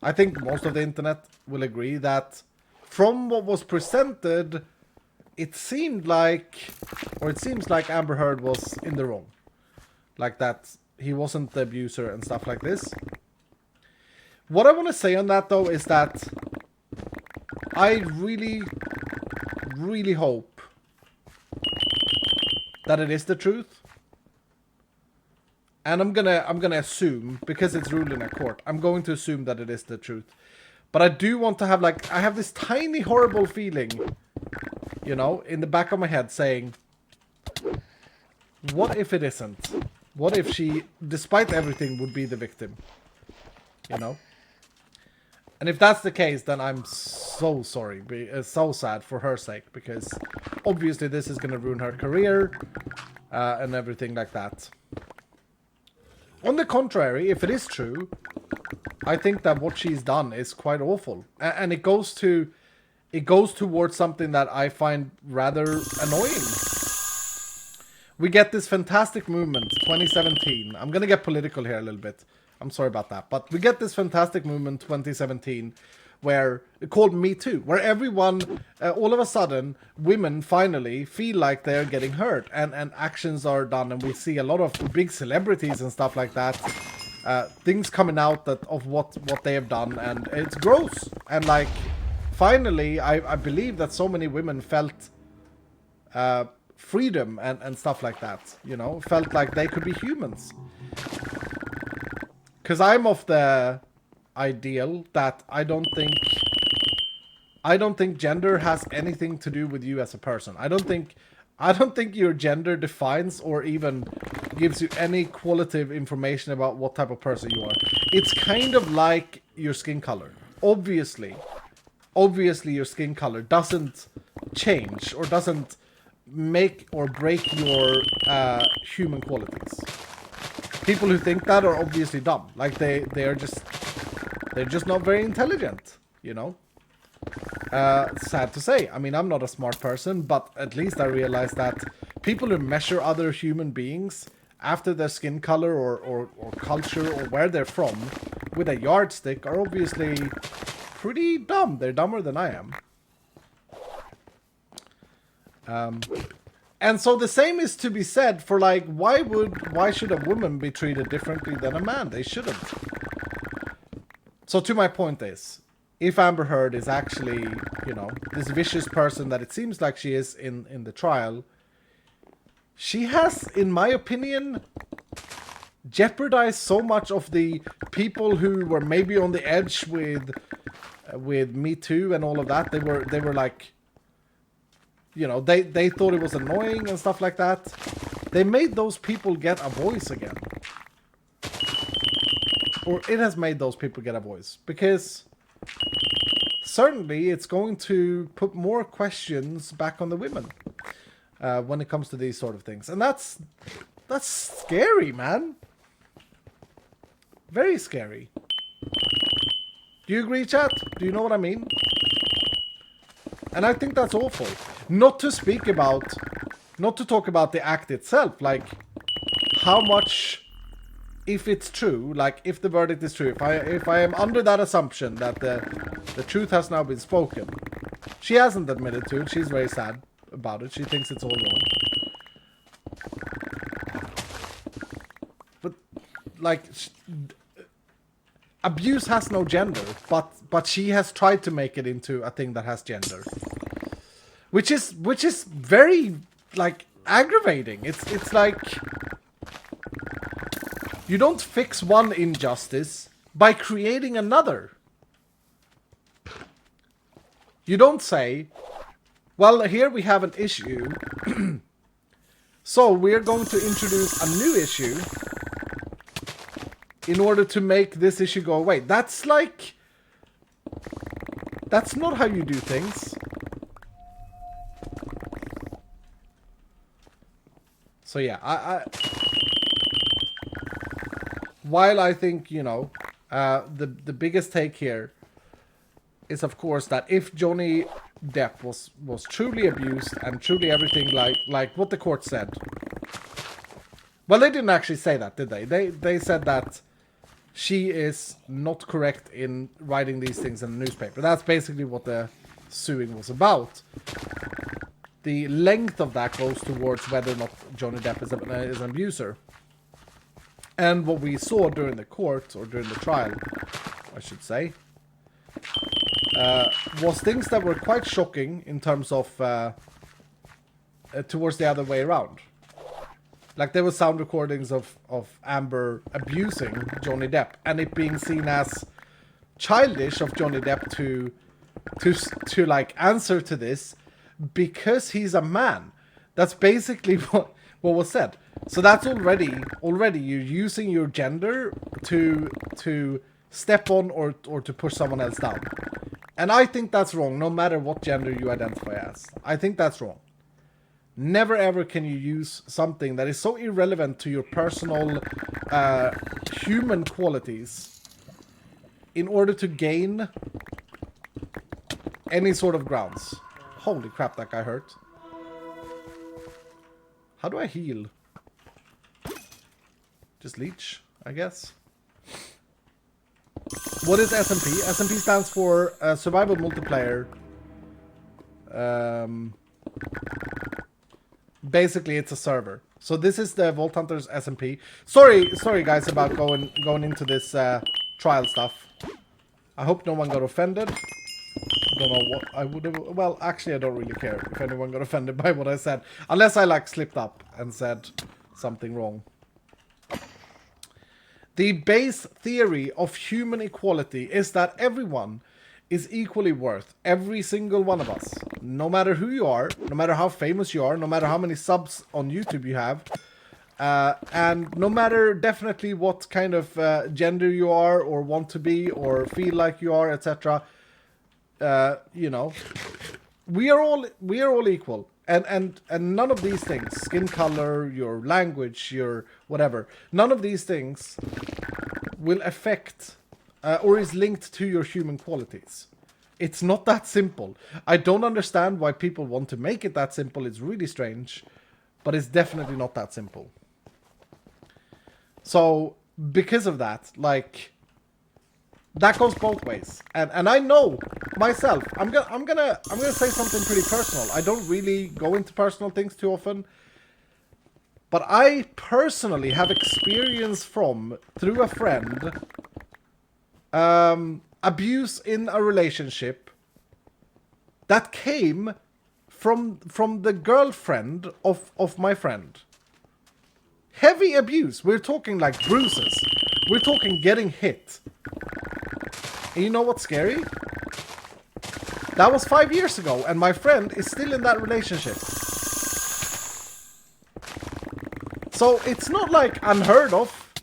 I think most of the internet will agree that from what was presented, it seems like Amber Heard was in the wrong. Like that he wasn't the abuser and stuff like this. What I want to say on that though is that I really, really hope that it is the truth. And I'm gonna assume, because it's ruled in a court, I'm going to assume that it is the truth. But I do want to have I have this tiny horrible feeling, you know, in the back of my head saying, what if it isn't? What if she, despite everything, would be the victim? You know? And if that's the case, then I'm so sorry, so sad for her sake, because obviously this is gonna ruin her career and everything like that. On the contrary, if it is true, I think that what she's done is quite awful. And it goes towards something that I find rather annoying. We get this fantastic movement, 2017. I'm going to get political here a little bit. I'm sorry about that. But we get this fantastic movement, 2017, where called Me Too, where everyone, all of a sudden, women finally feel like they're getting hurt, and actions are done, and we see a lot of big celebrities and stuff like that, things coming out of what they have done, and it's gross. And like, finally, I believe that so many women felt freedom and stuff like that, you know, felt like they could be humans. Because I'm of the ideal that I don't think gender has anything to do with you as a person. I don't think your gender defines or even gives you any qualitative information about what type of person you are. It's kind of like your skin color. Obviously your skin color doesn't change or doesn't make or break your human qualities. People who think that are obviously dumb. Like they're just not very intelligent, you know. Sad to say. I mean, I'm not a smart person, but at least I realize that people who measure other human beings after their skin color or culture or where they're from with a yardstick are obviously pretty dumb. They're dumber than I am. And so the same is to be said for, like, why should a woman be treated differently than a man? They shouldn't. So to my point is, if Amber Heard is actually, you know, this vicious person that it seems like she is in the trial, she has, in my opinion, jeopardized so much of the people who were maybe on the edge with Me Too and all of that. They were like, you know, they thought it was annoying and stuff like that. They made those people get a voice again. Or it has made those people get a voice. Because certainly it's going to put more questions back on the women when it comes to these sort of things. And that's scary, man. Very scary. Do you agree, chat? Do you know what I mean? And I think that's awful. Not to talk about the act itself, like how much, if it's true, like if the verdict is true, if I am under that assumption that the truth has now been spoken. She hasn't admitted to it. She's very sad about it. She thinks it's all wrong. But like, abuse has no gender, but she has tried to make it into a thing that has gender. Which is very, like, aggravating. It's like, you don't fix one injustice by creating another. You don't say, well, here we have an issue, so we're going to introduce a new issue in order to make this issue go away. That's like, that's not how you do things. So yeah, I while I think, you know, the biggest take here is, of course, that if Johnny Depp was truly abused and truly everything like what the court said. Well, they didn't actually say that, did they? They said that she is not correct in writing these things in the newspaper. That's basically what the suing was about. The length of that goes towards whether or not Johnny Depp is an abuser. And what we saw during the court, or during the trial, I should say, was things that were quite shocking in terms of towards the other way around. Like, there were sound recordings of Amber abusing Johnny Depp, and it being seen as childish of Johnny Depp to like answer to this because he's a man. That's basically what was said. So that's already you're using your gender to step on or to push someone else down. And I think that's wrong, no matter what gender you identify as. I think that's wrong. Never ever can you use something that is so irrelevant to your personal human qualities in order to gain any sort of grounds. Holy crap, that guy hurt. How do I heal? Just leech, I guess. What is SMP? SMP stands for Survival Multiplayer. Basically, it's a server. So this is the Vault Hunters SMP. Sorry guys about going into this trial stuff. I hope no one got offended. I don't know what I would have... Well, actually, I don't really care if anyone got offended by what I said. Unless I, like, slipped up and said something wrong. The base theory of human equality is that everyone is equally worth. Every single one of us. No matter who you are, no matter how famous you are, no matter how many subs on YouTube you have, And no matter definitely what kind of gender you are or want to be or feel like you are, etc., you know, we are all equal. And none of these things, skin color, your language, your whatever, none of these things will affect or is linked to your human qualities. It's not that simple. I don't understand why people want to make it that simple. It's really strange, but it's definitely not that simple. So because of that, like, that goes both ways. And I know myself, I'm gonna say something pretty personal. I don't really go into personal things too often, but I personally have experience through a friend, abuse in a relationship that came from the girlfriend of my friend. Heavy abuse. We're talking like bruises. We're talking getting hit. And you know what's scary? That was 5 years ago, and my friend is still in that relationship. So it's not like unheard of.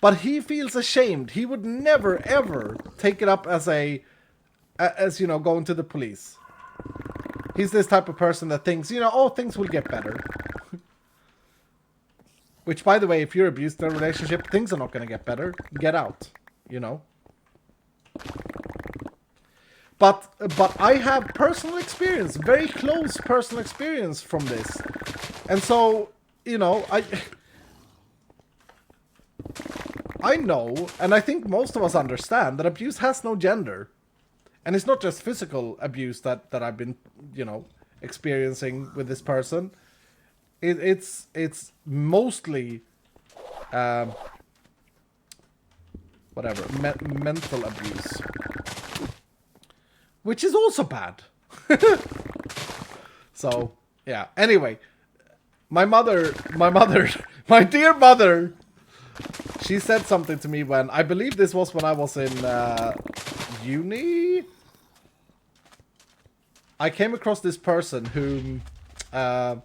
But he feels ashamed. He would never ever take it up as you know, going to the police. He's this type of person that thinks, you know, oh, things will get better. Which, by the way, if you're abused in a relationship, things are not going to get better. Get out, you know. But I have personal experience, very close personal experience from this. And so, you know, I know, and I think most of us understand, that abuse has no gender. And it's not just physical abuse that I've been, you know, experiencing with this person. It's mostly, whatever, mental abuse. Which is also bad. So, yeah. Anyway, my dear mother, she said something to me when, I believe this was when I was in uni. I came across this person who I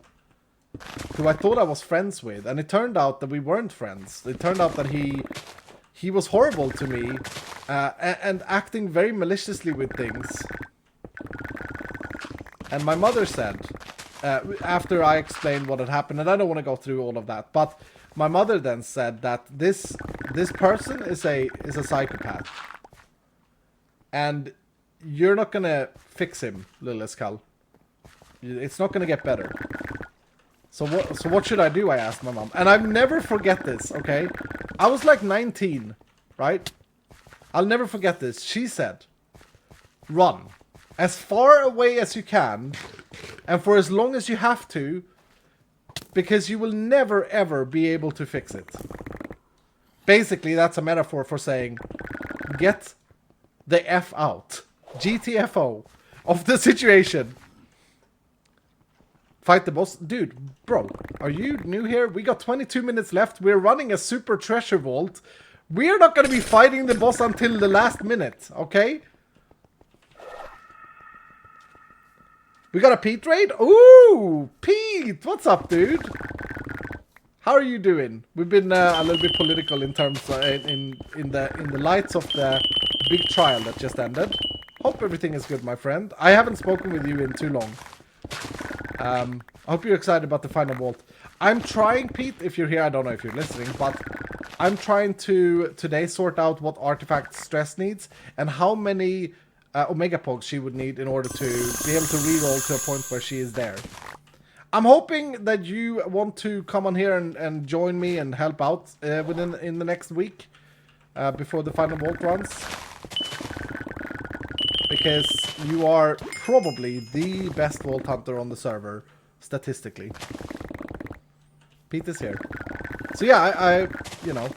thought I was friends with, and it turned out that we weren't friends. It turned out that he was horrible to me, and acting very maliciously with things. And my mother said, after I explained what had happened, and I don't want to go through all of that, but my mother then said that this person is a psychopath, and you're not gonna fix him, little iskall. It's not gonna get better. So what should I do? I asked my mom, and I'll never forget this. Okay, I was like 19, right? I'll never forget this. She said, "Run as far away as you can, and for as long as you have to, because you will never ever be able to fix it." Basically, that's a metaphor for saying, get the F out. GTFO of the situation. Fight the boss. Dude, bro, are you new here? We got 22 minutes left. We're running a super treasure vault. We're not going to be fighting the boss until the last minute, okay? We got a Pete raid? Ooh, Pete! What's up, dude? How are you doing? We've been a little bit political in terms in the lights of the big trial that just ended. Hope everything is good, my friend. I haven't spoken with you in too long. I hope you're excited about the final vault. I'm trying, Pete, if you're here, I don't know if you're listening, but I'm trying to today sort out what artifact Stress needs and how many Omega Pogs she would need in order to be able to reroll to a point where she is there. I'm hoping that you want to come on here and join me and help out in the next week before the final vault runs. Because you are probably the best vault hunter on the server, statistically. Pete is here. So yeah, I you know,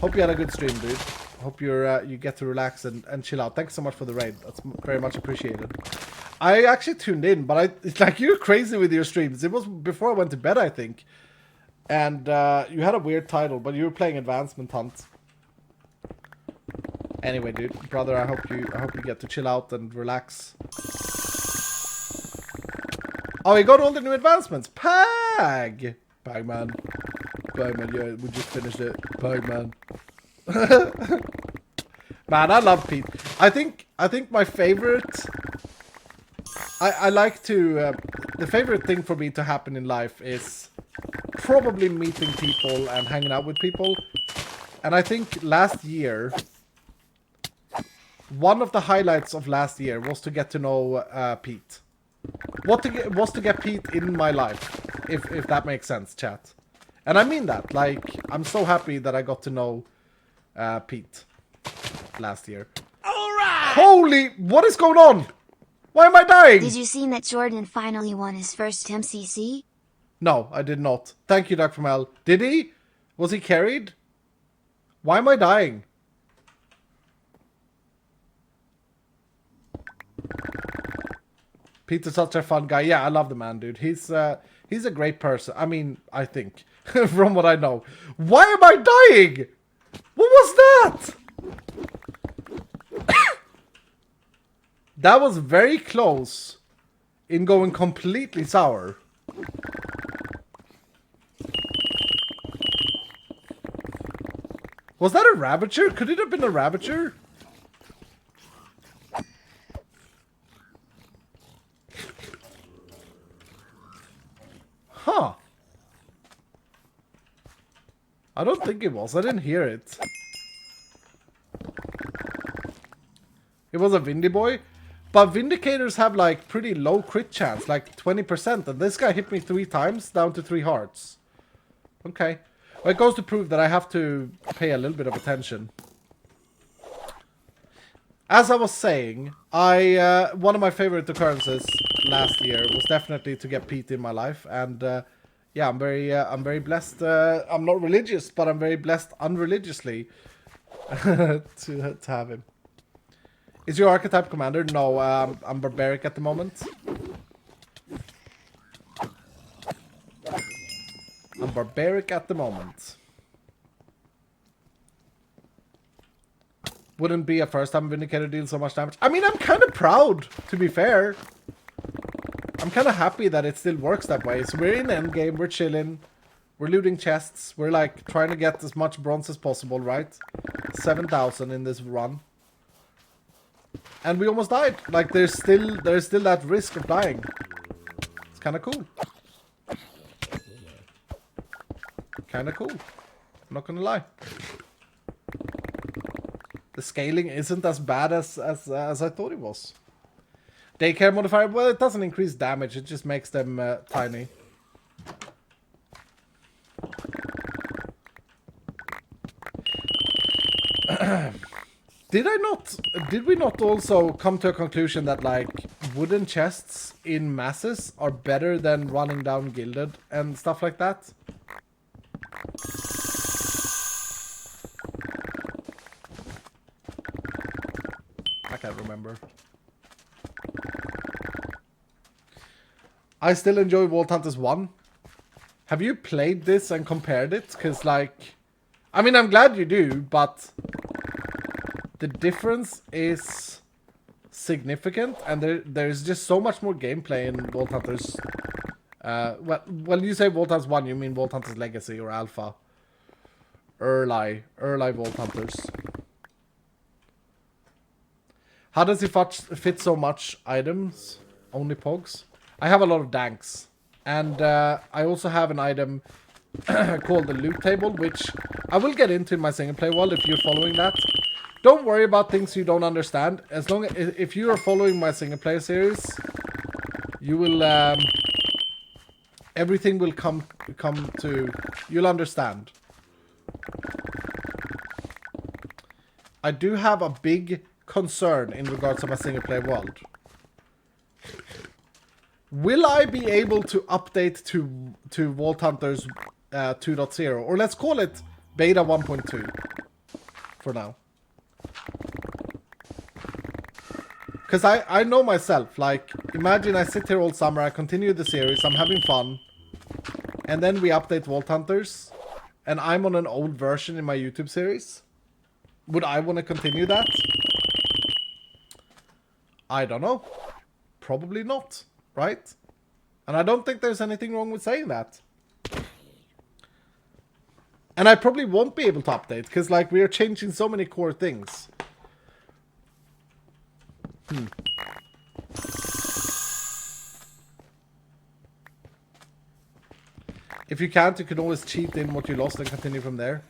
hope you had a good stream, dude. Hope you get to relax and chill out. Thanks so much for the raid. That's very much appreciated. I actually tuned in, but it's like, you're crazy with your streams. It was before I went to bed, I think. And you had a weird title, but you were playing Advancement Hunt. Anyway, dude, brother, I hope you get to chill out and relax. Oh, he got all the new advancements. Pag! Pagman. Pagman, yeah, we just finished it. Pagman. Man, I love Pete. I think my favorite... I like to... the favorite thing for me to happen in life is probably meeting people and hanging out with people. And I think last year... One of the highlights of last year was to get to know Pete. Was to get Pete in my life, if that makes sense, chat. And I mean that. Like, I'm so happy that I got to know Pete last year. Alright! Holy... What is going on? Why am I dying? Did you see that Jordan finally won his first MCC? No, I did not. Thank you, Dr. Mel. Did he? Was he carried? Why am I dying? Peter's such a fun guy. Yeah, I love the man, dude. He's a great person. I mean, I think. From what I know. Why am I dying? What was that? That was very close in going completely sour. Was that a Ravager? Could it have been a Ravager? Huh. I don't think it was. I didn't hear it. It was a Windy boy. But Vindicators have like pretty low crit chance. Like 20%. And this guy hit me 3 times down to 3 hearts. Okay. Well, it goes to prove that I have to pay a little bit of attention. As I was saying, one of my favorite occurrences last year was definitely to get Pete in my life, and yeah, I'm very blessed. I'm not religious, but I'm very blessed unreligiously to have him. Is your archetype commander? No, I'm barbaric at the moment. I'm barbaric at the moment. Wouldn't be a first time Vindicator deal so much damage. I mean, I'm kind of proud, to be fair. I'm kind of happy that it still works that way. So we're in endgame, we're chilling, we're looting chests, we're like trying to get as much bronze as possible, right? 7,000 in this run. And we almost died. Like there's still that risk of dying. It's kind of cool. Kind of cool. I'm not gonna lie. The scaling isn't as bad as I thought it was. Daycare modifier, well, it doesn't increase damage, it just makes them tiny. Did we not also come to a conclusion that like wooden chests in masses are better than running down gilded and stuff like that? I can't remember. I still enjoy Vault Hunters 1. Have you played this and compared it? Because, like... I mean, I'm glad you do, but... The difference is significant, and there's just so much more gameplay in Vault Hunters. Well, you say Vault Hunters 1, you mean Vault Hunters Legacy or Alpha. Early Vault Hunters. How does he fit so much items? Only pogs? I have a lot of danks. And I also have an item called the loot table, which I will get into in my single play world if you're following that. Don't worry about things you don't understand. As long as if you are following my single player series, you will everything will come to you'll understand. I do have a big concern in regards to my single player world. Will I be able to update to Vault Hunters 2.0, or let's call it Beta 1.2 for now? Because I know myself, like, imagine I sit here all summer, I continue the series, I'm having fun, and then we update Vault Hunters, and I'm on an old version in my YouTube series. Would I want to continue that? I don't know. Probably not, right? And I don't think there's anything wrong with saying that. And I probably won't be able to update, because like we are changing so many core things. If you can't, you can always cheat in what you lost and continue from there.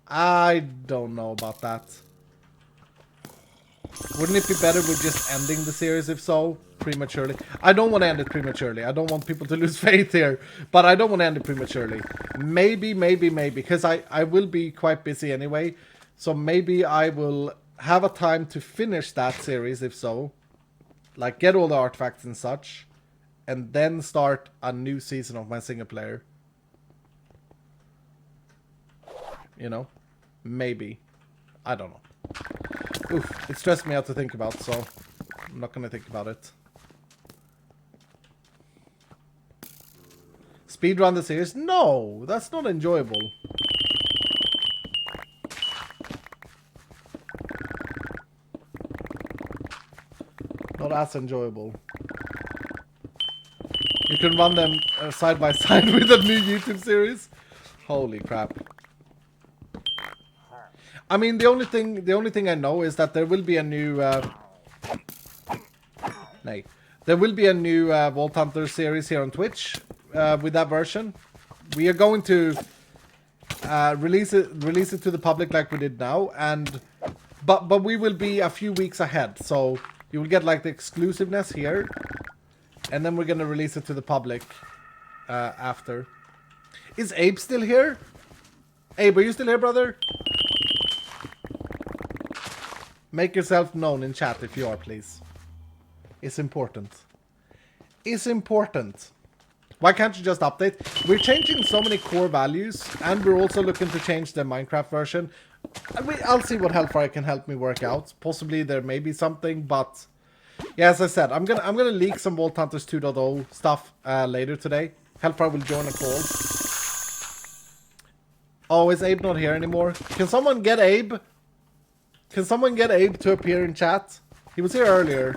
I don't know about that. Wouldn't it be better with just ending the series, if so, prematurely? I don't want to end it prematurely. I don't want people to lose faith here. But I don't want to end it prematurely. Maybe, because I will be quite busy anyway. So maybe I will have a time to finish that series, if so. Like, get all the artifacts and such. And then start a new season of my single player. You know? Maybe. I don't know. Oof, it stressed me out to think about, so I'm not gonna think about it. Speedrun the series? No, that's not enjoyable. Not as enjoyable. You can run them side by side with a new YouTube series. Holy crap. I mean, the only thing I know is that there will be a new there will be a new Vault Hunter series here on Twitch with that version. We are going to release it to the public like we did now, and but we will be a few weeks ahead, so you will get like the exclusiveness here, and then we're gonna release it to the public after. Is Abe still here? Abe, are you still here, brother? Make yourself known in chat if you are, please. It's important. It's important. Why can't you just update? We're changing so many core values, and we're also looking to change the Minecraft version. I'll see what Hellfire can help me work out. Possibly there may be something, but yeah, as I said, I'm gonna leak some Vault Hunters 2.0 stuff later today. Hellfire will join a call. Oh, is Abe not here anymore? Can someone get Abe? Can someone get Abe to appear in chat? He was here earlier.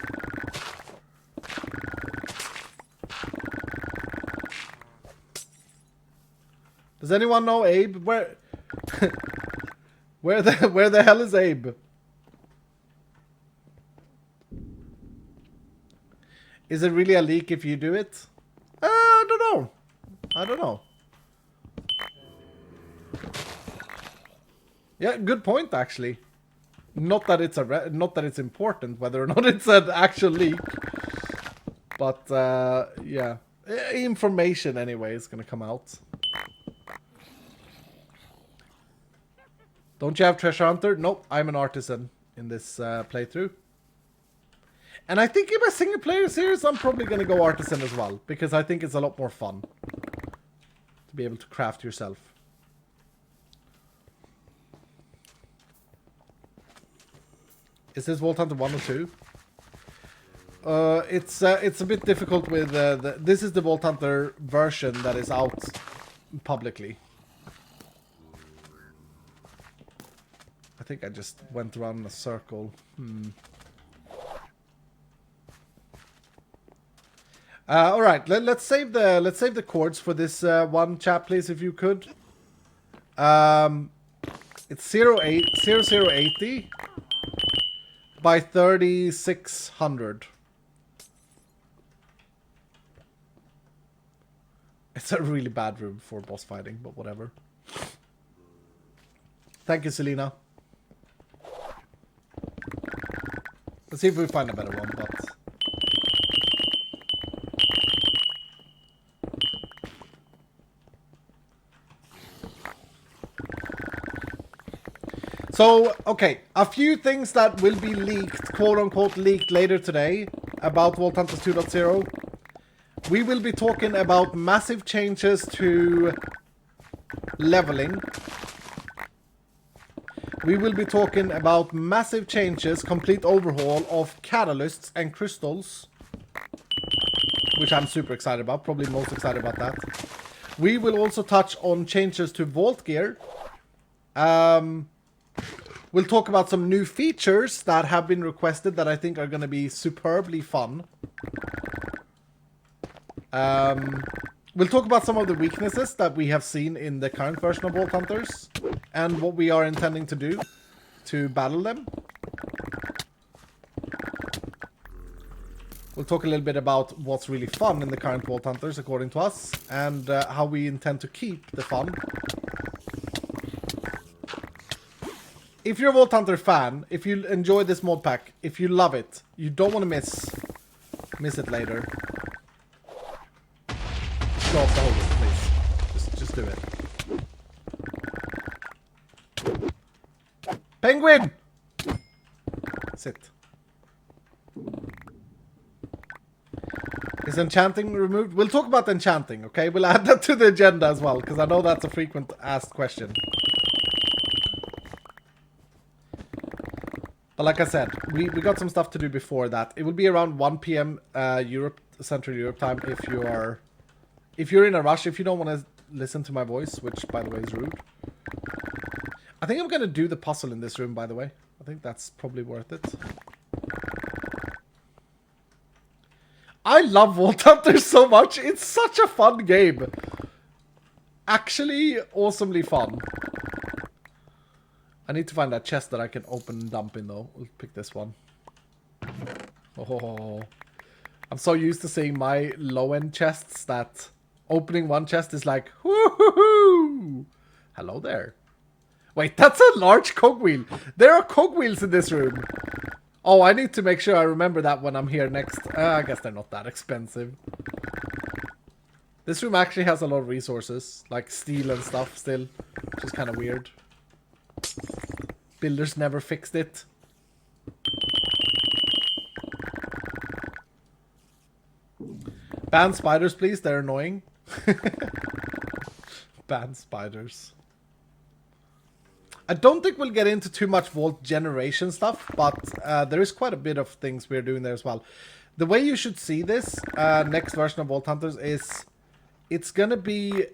Does anyone know Abe? Where where the hell is Abe? Is it really a leak if you do it? I don't know. I don't know. Yeah, good point actually. Not that it's important whether or not it's an actual leak, but yeah, information anyway is gonna come out. Don't you have Treasure Hunter? Nope, I'm an artisan in this playthrough. And I think in my single player series, I'm probably gonna go artisan as well, because I think it's a lot more fun to be able to craft yourself. Is this Vault Hunter 1 or 2? It's a bit difficult with this is the Vault Hunter version that is out publicly. I think I just went around in a circle. All right, let's save the chords for this one, chat, please, if you could. It's 0080 by 3600. It's a really bad room for boss fighting, but whatever. Thank you, Selena. Let's see if we find a better one, but... So, okay, a few things that will be leaked, quote-unquote leaked later today about Vault Hunters 2.0. We will be talking about massive changes to leveling. We will be talking about massive changes, complete overhaul of catalysts and crystals, which I'm super excited about, probably most excited about that. We will also touch on changes to Vault Gear. We'll talk about some new features that have been requested that I think are going to be superbly fun. We'll talk about some of the weaknesses that we have seen in the current version of Vault Hunters and what we are intending to do to battle them. We'll talk a little bit about what's really fun in the current Vault Hunters according to us and how we intend to keep the fun. If you're a Vault Hunter fan, if you enjoy this mod pack, if you love it, you don't want to miss it later. Go off the whole please. Just do it. Penguin! Sit. Is enchanting removed? We'll talk about enchanting, okay? We'll add that to the agenda as well, because I know that's a frequent asked question. But like I said, we got some stuff to do before that. It will be around 1 PM Central Europe time if you're in a rush, if you don't want to listen to my voice, which by the way is rude. I think I'm going to do the puzzle in this room, by the way. I think that's probably worth it. I love Vault Hunters so much. It's such a fun game. Actually, awesomely fun. I need to find that chest that I can open and dump in, though. We'll pick this one. Oh, I'm so used to seeing my low-end chests that opening one chest is like, whoo-hoo-hoo! Hello there. Wait, that's a large cogwheel. There are cogwheels in this room. Oh, I need to make sure I remember that when I'm here next. I guess they're not that expensive. This room actually has a lot of resources, like steel and stuff still, which is kind of weird. Builders never fixed it. Ban spiders, please. They're annoying. Ban spiders. I don't think we'll get into too much vault generation stuff, but there is quite a bit of things we're doing there as well. The way you should see this next version of Vault Hunters is it's gonna be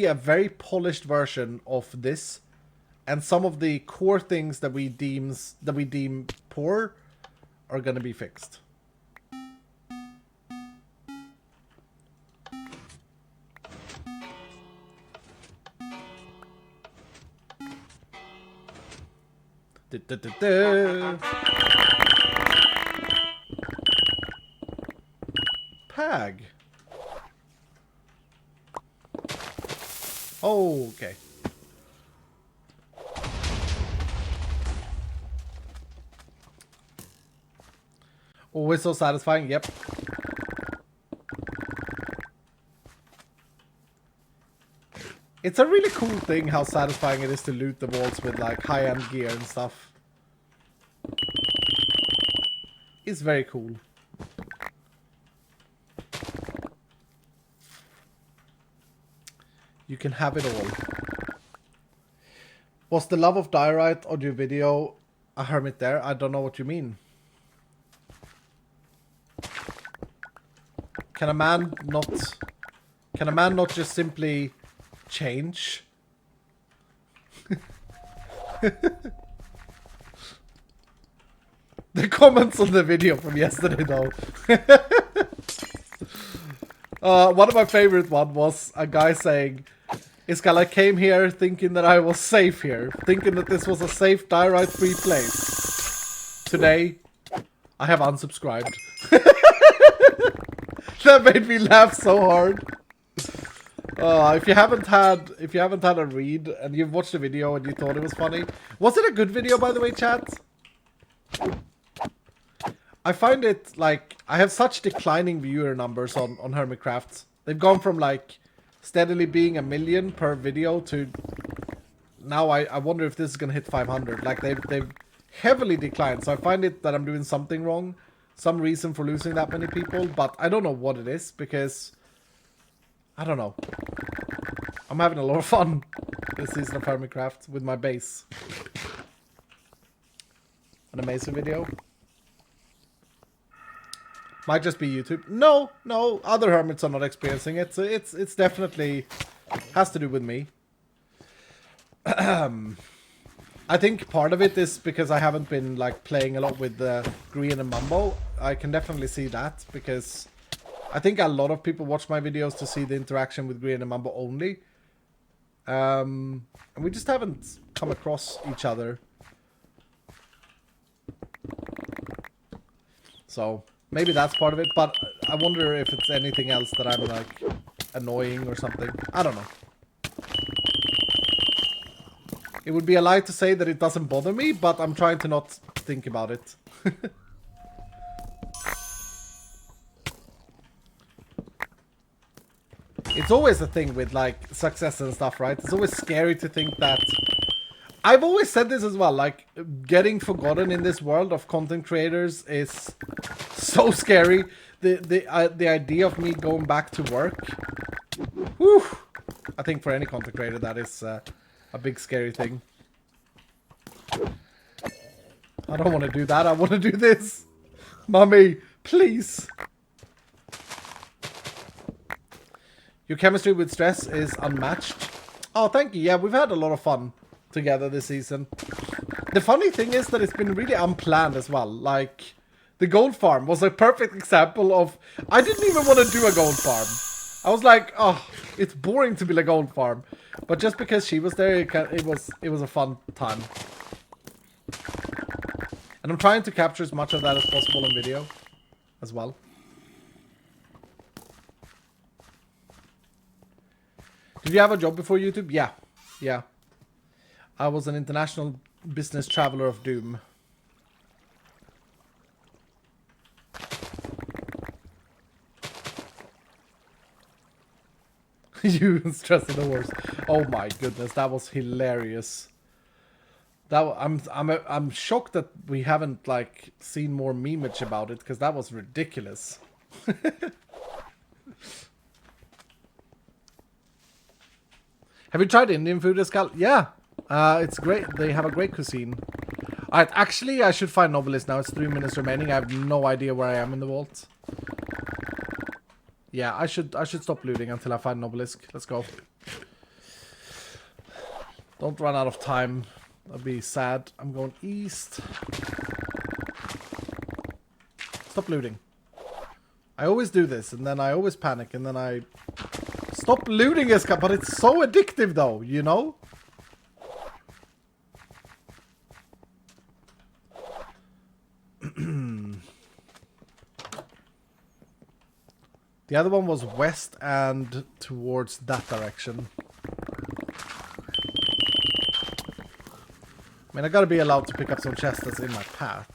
a very polished version of this, and some of the core things that we deem poor are gonna be fixed. Pag. Oh, okay. Always so satisfying. Yep. It's a really cool thing how satisfying it is to loot the vaults with like high-end gear and stuff. It's very cool. You can have it all. Was the love of diorite audio video a hermit there? I don't know what you mean. Can a man not just simply change? The comments on the video from yesterday though. One of my favorite one was a guy saying, Iskall, I came here thinking that I was safe here, thinking that this was a safe diorite free place. Today I have unsubscribed. That made me laugh so hard. If you haven't had a read and you've watched the video and you thought it was funny, was it a good video, by the way, chat? I find it like I have such declining viewer numbers on Hermitcraft. They've gone from like steadily being 1 million per video to now I wonder if this is gonna hit 500. Like they've heavily declined. So I find it that I'm doing something wrong, some reason for losing that many people, but I don't know what it is because I don't know. I'm having a lot of fun this season of Hermitcraft with my base. An amazing video. Might just be YouTube. No, other hermits are not experiencing it. So it's definitely has to do with me. I think part of it is because I haven't been like playing a lot with Green and Mumbo. I can definitely see that because I think a lot of people watch my videos to see the interaction with Green and Mambo only. And we just haven't come across each other. So, maybe that's part of it, but I wonder if it's anything else that I'm, like, annoying or something. I don't know. It would be a lie to say that it doesn't bother me, but I'm trying to not think about it. It's always a thing with, like, success and stuff, right? It's always scary to think that... I've always said this as well, like, getting forgotten in this world of content creators is so scary. The idea of me going back to work, whew, I think for any content creator that is a big scary thing. I don't want to do that, I want to do this. Mommy, please. Your chemistry with Stress is unmatched. Oh, thank you. Yeah, we've had a lot of fun together this season. The funny thing is that it's been really unplanned as well. Like, the gold farm was a perfect example of... I didn't even want to do a gold farm. I was like, oh, it's boring to build a gold farm. But just because she was there, it was a fun time. And I'm trying to capture as much of that as possible in video as well. Did you have a job before YouTube? Yeah. Yeah. I was an international business traveler of doom. You and Stress in the Wars. Oh my goodness, that was hilarious. I'm shocked that we haven't like seen more memeage about it, because that was ridiculous. Have you tried Indian food, Iskall? Yeah, it's great. They have a great cuisine. Alright, actually, I should find Novelist now. It's 3 minutes remaining. I have no idea where I am in the vault. Yeah, I should stop looting until I find Novelist. Let's go. Don't run out of time. That'll be sad. I'm going east. Stop looting. I always do this, and then I always panic, and then I... Stop looting, Iskall, but it's so addictive though, you know? The other one was west and towards that direction. I mean, I gotta be allowed to pick up some chests that's in my path.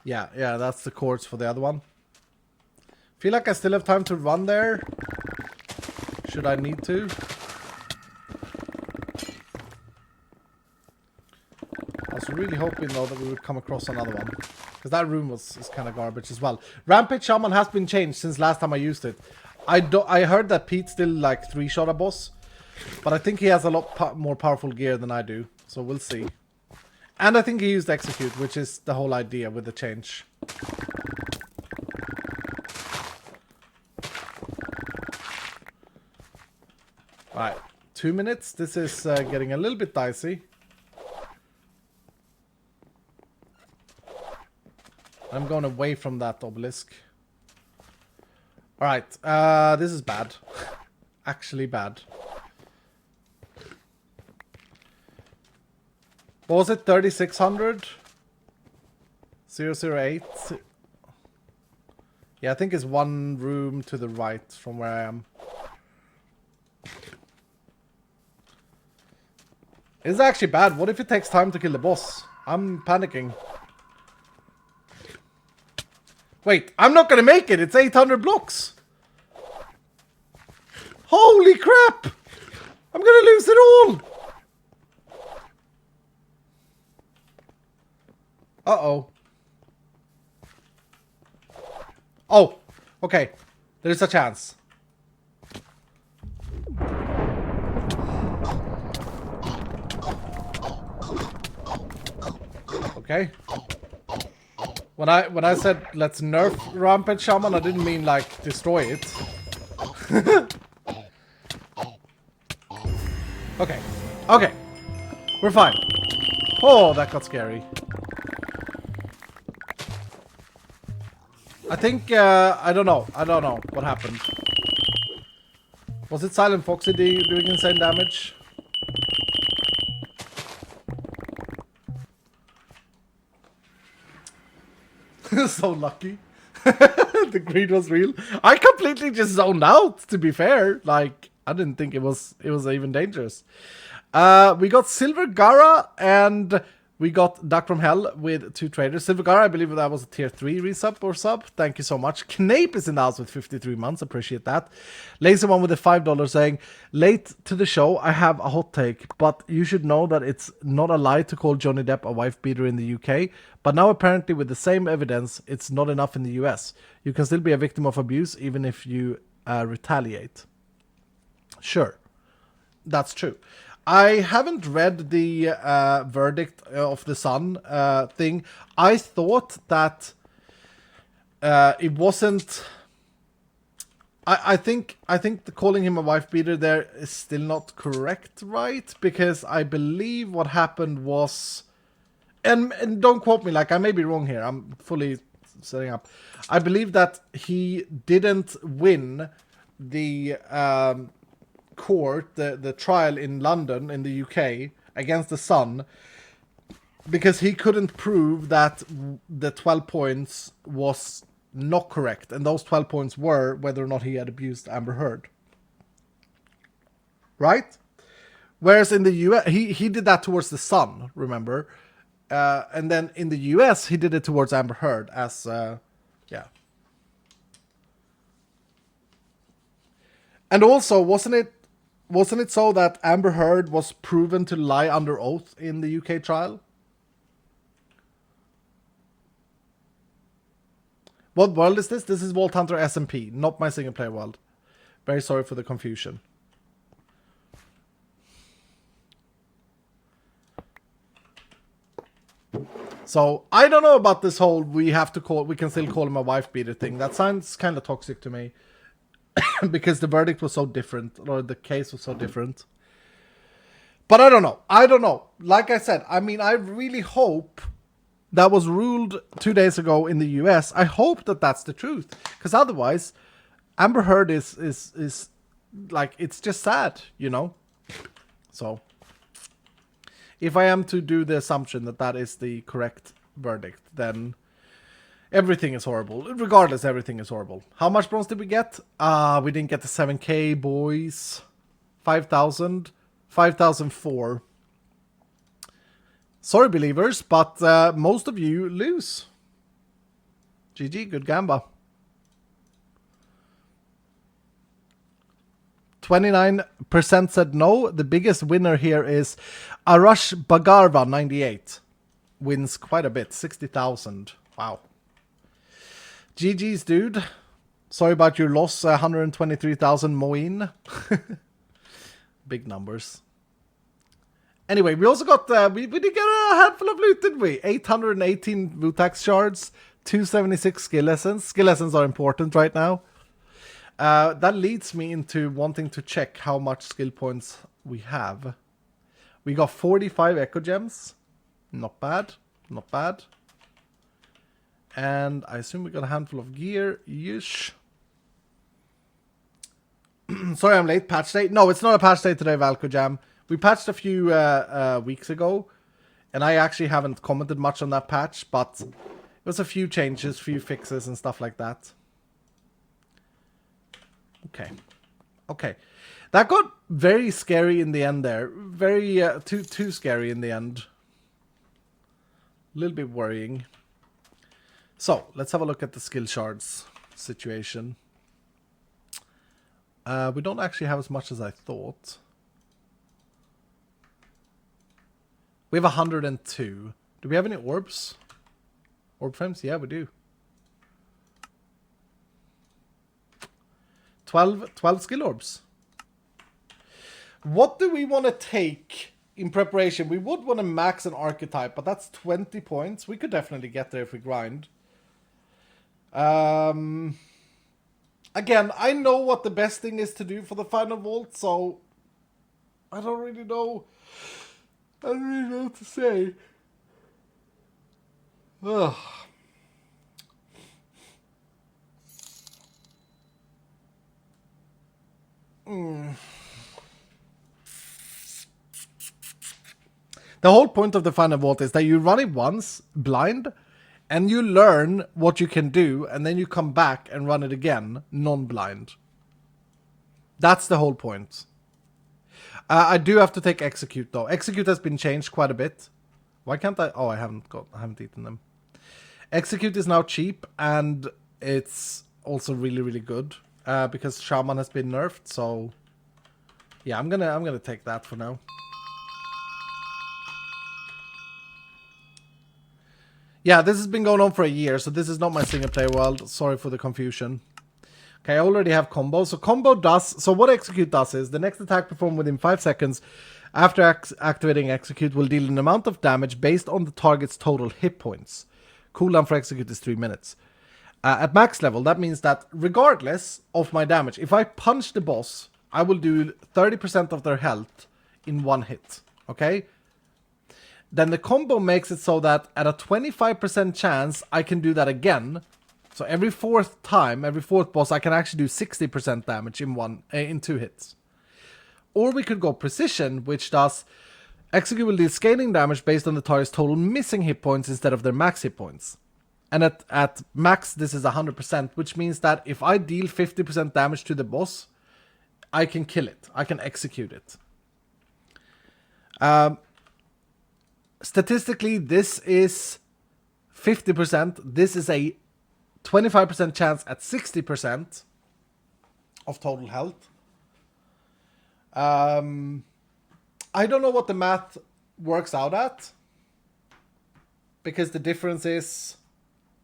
Yeah, that's the chords for the other one. Feel like I still have time to run there. Should I need to? I was really hoping though that we would come across another one. Because that room is kind of garbage as well. Rampage Shaman has been changed since last time I used it. I heard that Pete still like 3-shot a boss. But I think he has a lot more powerful gear than I do. So we'll see. And I think he used Execute, which is the whole idea with the change. Alright, 2 minutes. This is getting a little bit dicey. I'm going away from that obelisk. Alright, this is bad. Actually bad. What was it? 3600? 008? Yeah, I think it's one room to the right from where I am. It's actually bad. What if it takes time to kill the boss? I'm panicking. Wait, I'm not gonna make it! It's 800 blocks! Holy crap! I'm gonna lose it all! Uh-oh. Oh, okay. There's a chance. Okay. When I said let's nerf Rampage Shaman, I didn't mean like destroy it. Okay. Okay. We're fine. Oh, that got scary. I think, I don't know what happened. Was it Silent Foxy doing insane damage? So lucky. The greed was real. I completely just zoned out, to be fair. Like, I didn't think it was even dangerous. We got Silver Gara and we got Duck from Hell with 2 traders. Silver Gara, I believe that was a tier 3 resub or sub. Thank you so much. Knape is in the house with 53 months. Appreciate that. Lazy One with the $5 saying, late to the show, I have a hot take, but you should know that it's not a lie to call Johnny Depp a wife beater in the UK. But now apparently with the same evidence, it's not enough in the US. You can still be a victim of abuse even if you retaliate. Sure. That's true. I haven't read the verdict of the Sun thing. I thought that it wasn't. I think calling him a wife beater there is still not correct, right? Because I believe what happened was, and don't quote me, like I may be wrong here. I'm fully setting up. I believe that he didn't win the court, the trial in London in the UK against the Sun, because he couldn't prove that the 12 points was not correct, and those 12 points were whether or not he had abused Amber Heard, right? Whereas in the US he did that towards the Sun, remember, and then in the US he did it towards Amber Heard as yeah. And also, wasn't it so that Amber Heard was proven to lie under oath in the UK trial? What world is this? This is Vault Hunter SMP, not my single player world. Very sorry for the confusion. So, I don't know about this whole we can still call him a wife beater thing. That sounds kind of toxic to me. Because the verdict was so different, or the case was so different. But I don't know. Like I said, I mean, I really hope that was ruled 2 days ago in the US. I hope that that's the truth. Because otherwise, Amber Heard is like, it's just sad, you know? So, if I am to do the assumption that that is the correct verdict, then everything is horrible. Regardless, everything is horrible. How much bronze did we get? We didn't get the 7k, boys. 5,000. 5,004. Sorry, believers, but most of you lose. GG, good gamba. 29% said no. The biggest winner here is Arash Bagarva, 98. Wins quite a bit, 60,000. Wow. GG's, dude. Sorry about your loss, 123,000 Moin. Big numbers. Anyway, we also got, we did get a handful of loot, didn't we? 818 Vutax shards, 276 skill essence. Skill essence are important right now. That leads me into wanting to check how much skill points we have. We got 45 echo gems. Not bad. Not bad. And I assume we got a handful of gear. Yeesh. Sorry I'm late. Patch day? No, it's not a patch day today, Valko Jam. We patched a few weeks ago. And I actually haven't commented much on that patch. But it was a few changes, few fixes and stuff like that. Okay. Okay. That got very scary in the end there. Very, too scary in the end. A little bit worrying. So, let's have a look at the skill shards situation. We don't actually have as much as I thought. We have 102. Do we have any orbs? Orb frames? Yeah, we do. 12 skill orbs. What do we want to take in preparation? We would want to max an archetype, but that's 20 points. We could definitely get there if we grind. Again, I know what the best thing is to do for the final vault, so I don't really know. I don't really know what to say. Ugh. The whole point of the final vault is that you run it once, blind, and you learn what you can do, and then you come back and run it again, non-blind. That's the whole point. I do have to take execute though. Execute has been changed quite a bit. Why can't I? Oh, I haven't eaten them. Execute is now cheap, and it's also really, really good because Shaman has been nerfed. So yeah, I'm gonna take that for now. Yeah, this has been going on for a year, so this is not my single player world. Sorry for the confusion. Okay, I already have combo. So combo does... So what execute does is, the next attack performed within 5 seconds after activating execute will deal an amount of damage based on the target's total hit points. Cooldown for execute is 3 minutes. At max level, that means that regardless of my damage, if I punch the boss, I will do 30% of their health in one hit. Okay? Then the combo makes it so that at a 25% chance, I can do that again. So every fourth time, every fourth boss, I can actually do 60% damage in 2 hits. Or we could go precision, which does execute will deal scaling damage based on the target's total missing hit points instead of their max hit points. And at max, this is 100%, which means that if I deal 50% damage to the boss, I can kill it. I can execute it. Statistically, this is 50%. This is a 25% chance at 60% of total health. I don't know what the math works out at, because the difference is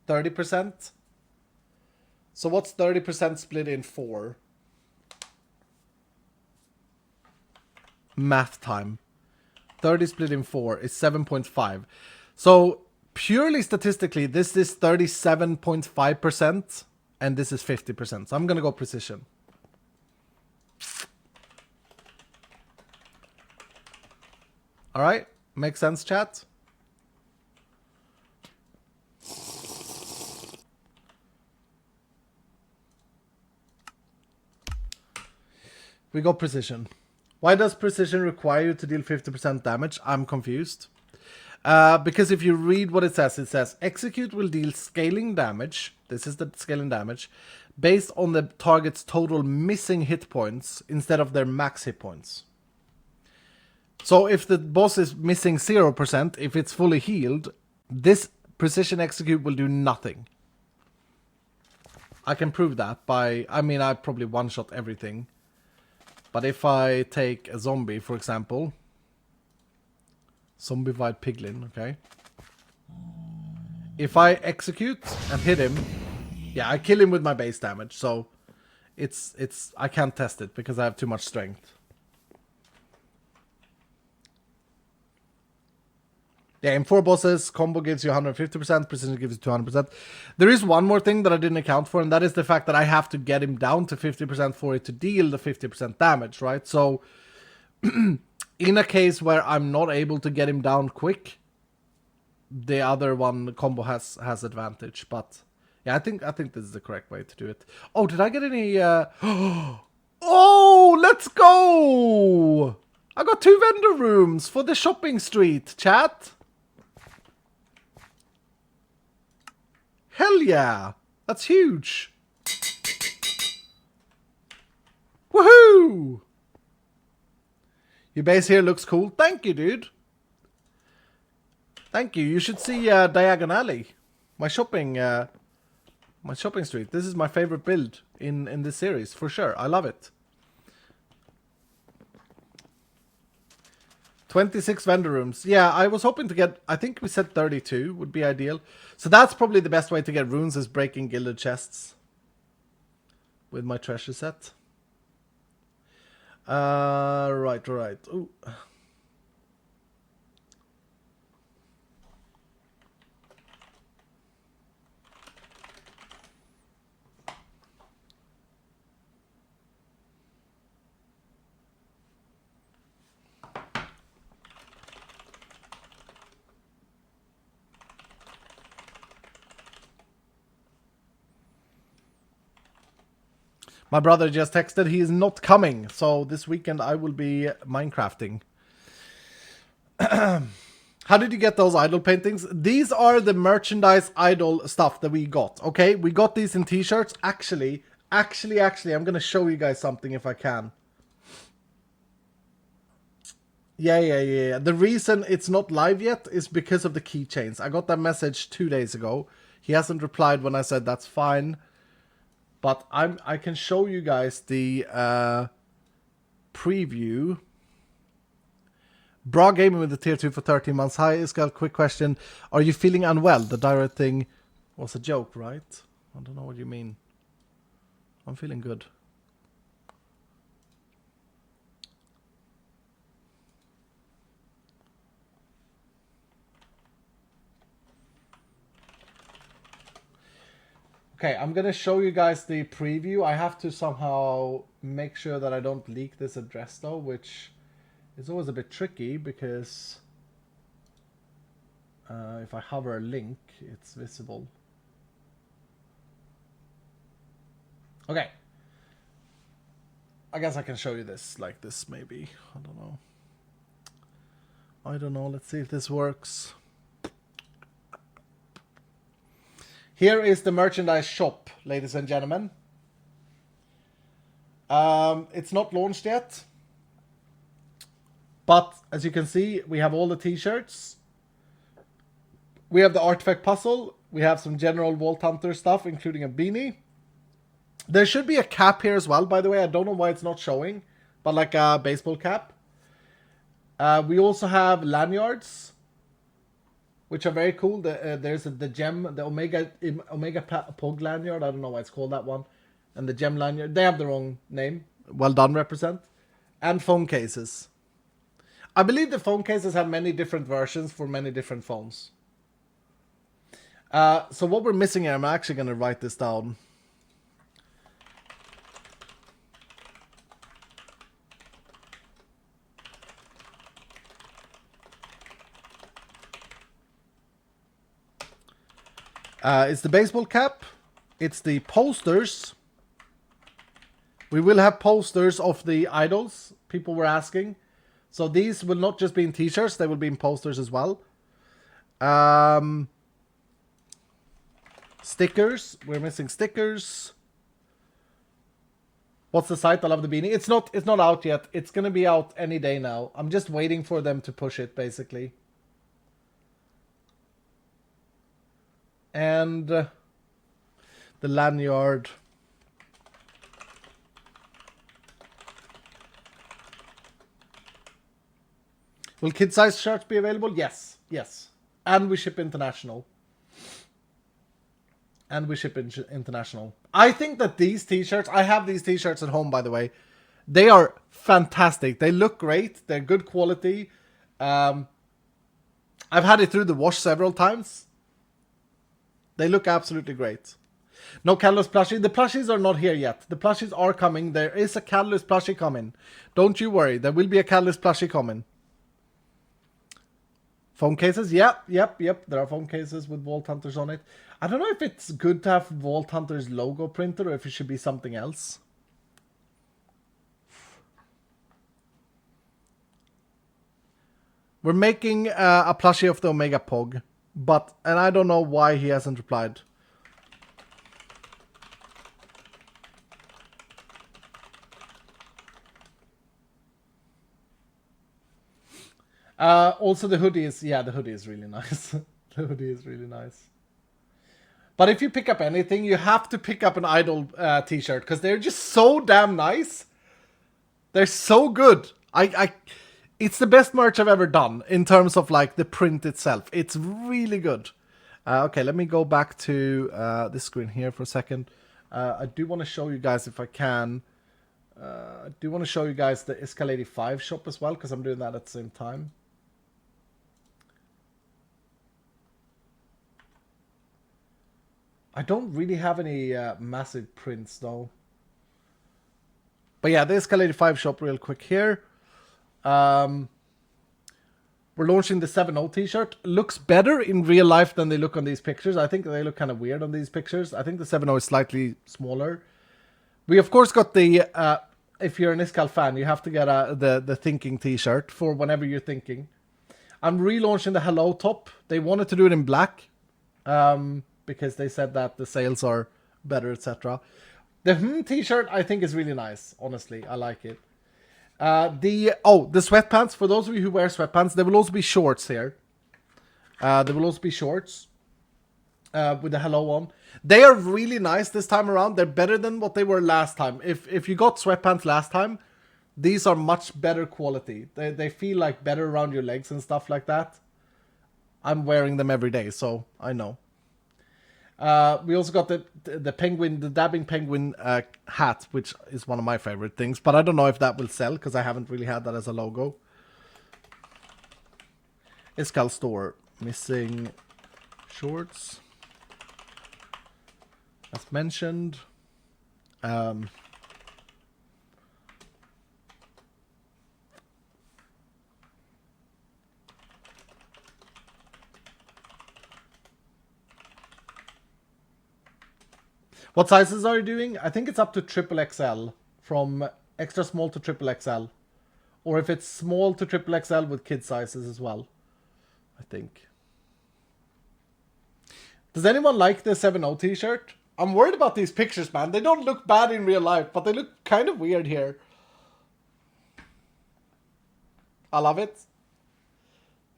30%. So what's 30% split in 4? Math time. 30 split in 4 is 7.5. So purely statistically, this is 37.5% and this is 50%. So I'm going to go precision. All right. Makes sense, chat? We go precision. Why does precision require you to deal 50% damage? I'm confused. Because if you read what it says execute will deal scaling damage. This is the scaling damage based on the target's total missing hit points instead of their max hit points. So if the boss is missing 0%, if it's fully healed, this precision execute will do nothing. I can prove that by, I mean, I probably one-shot everything. But if I take a zombie, for example, zombified piglin, okay? If I execute and hit him, yeah, I kill him with my base damage, so it's I can't test it because I have too much strength. Yeah, in 4 bosses, combo gives you 150%, precision gives you 200%. There is one more thing that I didn't account for, and that is the fact that I have to get him down to 50% for it to deal the 50% damage, right? So, in a case where I'm not able to get him down quick, the other one combo has advantage. But yeah, I think this is the correct way to do it. Oh, did I get any? Oh, let's go! I got 2 vendor rooms for the shopping street, chat. Hell yeah! That's huge! Woohoo! Your base here looks cool. Thank you, dude. Thank you. You should see Diagon Alley. My shopping street. This is my favorite build in this series, for sure. I love it. 26 vendor rooms. Yeah, I was hoping to get... I think we said 32 would be ideal. So that's probably the best way to get runes, is breaking gilded chests with my treasure set. Right. Ooh. My brother just texted he is not coming, so this weekend I will be Minecrafting. How did you get those idol paintings? These are the merchandise idol stuff that we got, okay? We got these in t-shirts. Actually, I'm gonna show you guys something if I can. Yeah. The reason it's not live yet is because of the keychains. I got that message 2 days ago. He hasn't replied when I said that's fine. But I can show you guys the preview. Bra Gaming with the tier 2 for 13 months. Hi, iskall, quick question. Are you feeling unwell? The direct thing was a joke, right? I don't know what you mean. I'm feeling good. Okay, I'm gonna show you guys the preview. I have to somehow make sure that I don't leak this address though, which is always a bit tricky because if I hover a link, it's visible. Okay. I guess I can show you this like this maybe. I don't know. Let's see if this works. Here is the merchandise shop, ladies and gentlemen. It's not launched yet. But as you can see, we have all the t-shirts. We have the artifact puzzle. We have some general Vault Hunter stuff, including a beanie. There should be a cap here as well, by the way. I don't know why it's not showing, but like a baseball cap. We also have lanyards, which are very cool. There's the gem, the Omega Pog lanyard. I don't know why it's called that one. And the gem lanyard. They have their own name. Well done, Represent. And phone cases. I believe the phone cases have many different versions for many different phones. So what we're missing here, I'm actually going to write this down. It's the baseball cap. It's the posters. We will have posters of the idols. People were asking. So these will not just be in t-shirts. They will be in posters as well. Stickers. We're missing stickers. What's the site? I love the beanie. It's not out yet. It's going to be out any day now. I'm just waiting for them to push it, basically. And the lanyard. Will kid-size shirts be available? Yes. And we ship international. International. I think that these t-shirts, I have these t-shirts at home, by the way. They are fantastic. They look great. They're good quality. I've had it through the wash several times. They look absolutely great. No Catalyst plushie. The plushies are not here yet. The plushies are coming. There is a Catalyst plushie coming. Don't you worry. There will be a Catalyst plushie coming. Phone cases. Yep. There are phone cases with Vault Hunters on it. I don't know if it's good to have Vault Hunters logo printed or if it should be something else. We're making a plushie of the Omega Pog. And I don't know why he hasn't replied. Also the hoodie is, the hoodie is really nice. The hoodie is really nice. But if you pick up anything, you have to pick up an Idol t-shirt because they're just so damn nice. They're so good. It's the best merch I've ever done in terms of like the print itself. It's really good. Okay, let me go back to this screen here for a second. I do want to show you guys if I can. I do want to show you guys the iskall85 shop as well because I'm doing that at the same time. I don't really have any massive prints though. But yeah, the iskall85 shop real quick here. We're launching the 7.0 t-shirt. Looks better in real life than they look on these pictures. I think they look kind of weird on these pictures. I think the 7.0 is slightly smaller. We of course got the if you're an Iskall fan, you have to get the thinking t-shirt for whenever you're thinking. I'm relaunching the hello top. They wanted to do it in black because they said that the sales are better, etc. The t-shirt I think is really nice. Honestly, I like it. The sweatpants, for those of you who wear sweatpants, there will also be shorts here. There will also be shorts with the hello on. They are really nice this time around. They're better than what they were last time. If you got sweatpants last time, these are much better quality. They feel like better around your legs and stuff like that. I'm wearing them every day, so I know. We also got the penguin, the dabbing penguin hat, which is one of my favorite things. But I don't know if that will sell because I haven't really had that as a logo. Iskall store missing shorts, as mentioned. What sizes are you doing? I think it's up to triple XL, from extra small to triple XL. Or if it's small to triple XL with kid sizes as well, I think. Does anyone like the 7-0 t-shirt? I'm worried about these pictures, man. They don't look bad in real life, but they look kind of weird here. I love it.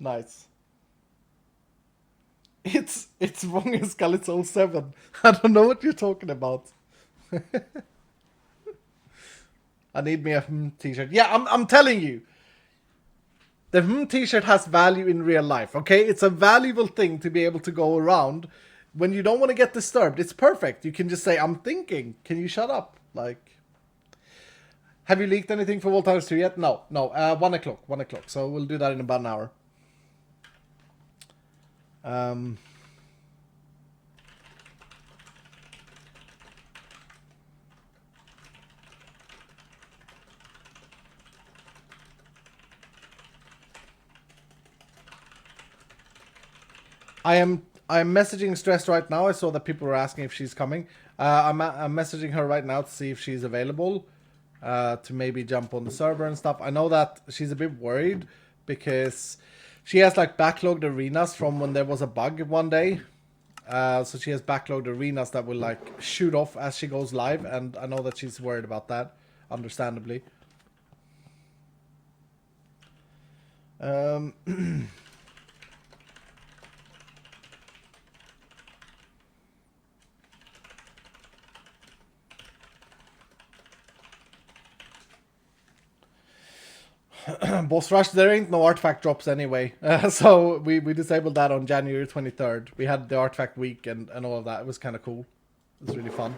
Nice. It's wrong Iskall, it's 07. I don't know what you're talking about. I need me a t-shirt. Yeah, I'm telling you. The t-shirt has value in real life, okay? It's a valuable thing to be able to go around when you don't want to get disturbed. It's perfect. You can just say, I'm thinking. Can you shut up? Like, have you leaked anything for World Times 2 yet? No. 1 o'clock. 1 o'clock. So we'll do that in about an hour. I'm messaging Stress right now. I saw that people were asking if she's coming. I'm messaging her right now to see if she's available to maybe jump on the server and stuff. I know that she's a bit worried because she has like backlogged arenas from when there was a bug one day. So she has backlogged arenas that will like shoot off as she goes live, and I know that she's worried about that, understandably. Boss Rush, there ain't no artifact drops anyway. So we disabled that on January 23rd. We had the artifact week and all of that. It was kind of cool. It was really fun.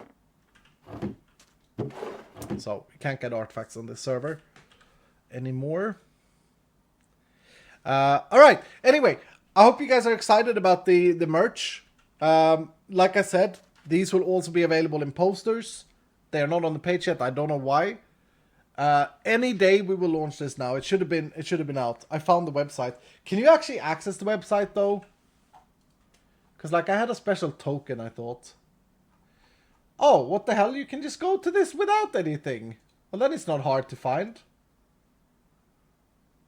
So we can't get artifacts on this server anymore. Alright, anyway, I hope you guys are excited about the merch. Like I said, these will also be available in posters. They are not on the page yet. I don't know why. Any day we will launch this now. It should have been out. I found the website. Can you actually access the website though? Because like I had a special token, I thought. Oh, what the hell? You can just go to this without anything. Well, then it's not hard to find.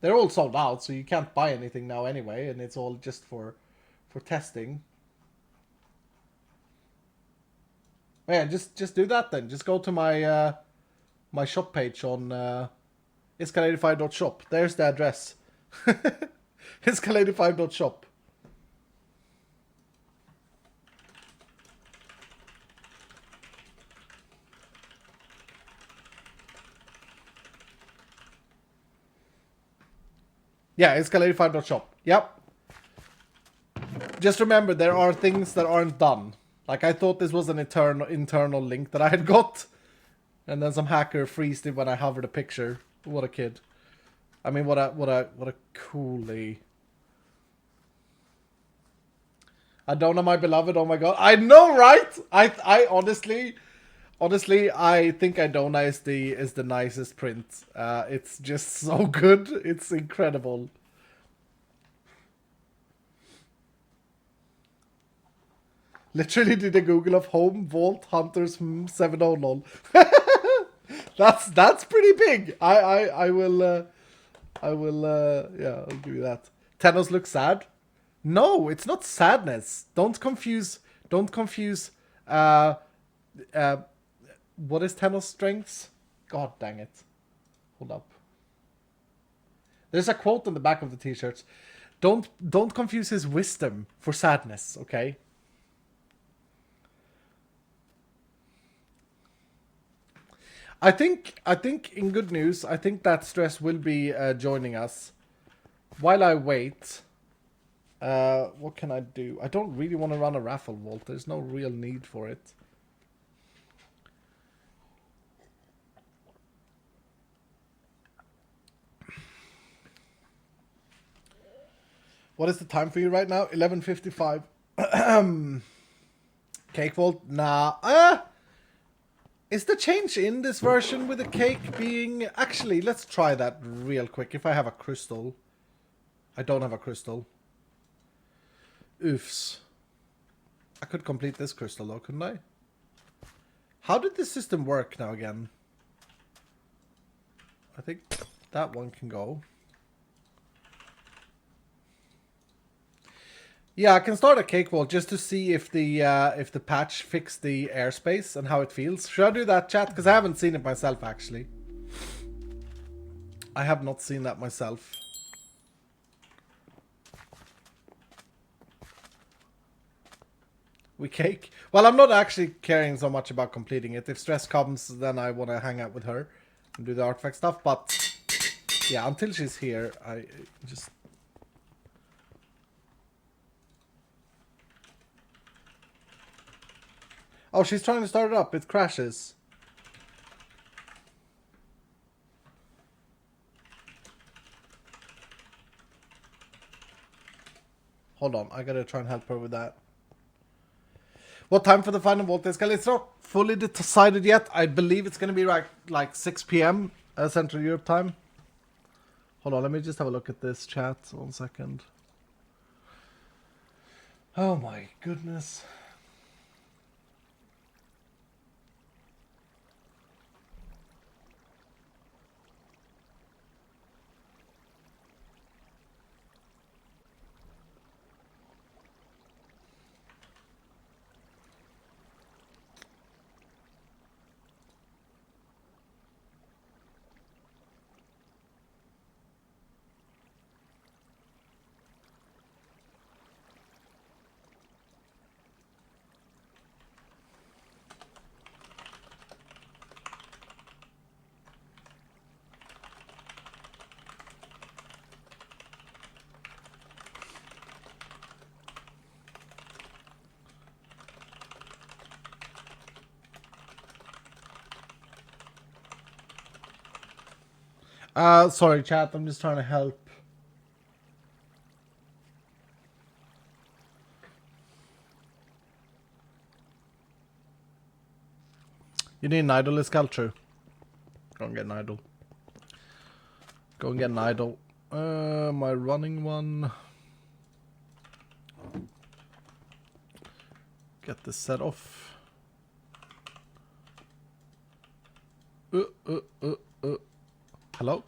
They're all sold out, so you can't buy anything now anyway, and it's all just for testing. Yeah, just do that then. Just go to my my shop page on iskall85.shop. There's the address. iskall85.shop. Yeah, iskall85.shop. Yep. Just remember, there are things that aren't done. Like, I thought this was an internal link that I had got. And then some hacker freezed it when I hovered a picture. What a kid. I mean, what a coolie. I don't know, my beloved. Oh my god. I know, right? I honestly, I think Idona is the nicest print. It's just so good. It's Literally did a Google of home vault hunters 700. That's pretty big. I will yeah, I'll give you that. Tenos looks sad. No, it's not sadness. Don't confuse what is Tenos' strengths? God dang it. Hold up. There's a quote on the back of the t-shirts. Don't confuse his wisdom for sadness, okay? I think in good news, I think that Stress will be joining us. While I wait, what can I do? I don't really want to run a raffle vault. There's no real need for it. What is the time for you right now? 11:55. Cake vault? Nah. Is the change in this version with the cake being... Actually, let's try that real quick. If I have a crystal. I don't have a crystal. Oofs. I could complete this crystal though, couldn't I? How did this system work now again? I think that one can go. Yeah, I can start a cake wall just to see if the patch fixed the airspace and how it feels. Should I do that, chat? Because I haven't seen it myself, actually. I have not seen that myself. We cake? Well, I'm not actually caring so much about completing it. If Stress comes, then I want to hang out with her and do the artifact stuff. But, yeah, until she's here, I just... Oh, she's trying to start it up. It crashes. Hold on. I gotta try and help her with that. What time for the final vault iskall? It's not fully decided yet. I believe it's gonna be like 6 p.m. Central Europe time. Hold on. Let me just have a look at this chat. 1 second. Oh my goodness. Sorry, chat. I'm just trying to help. You need an idol iskall, true. Go and get an idol. Go and get an idol. My running one. Get this set off. Hello?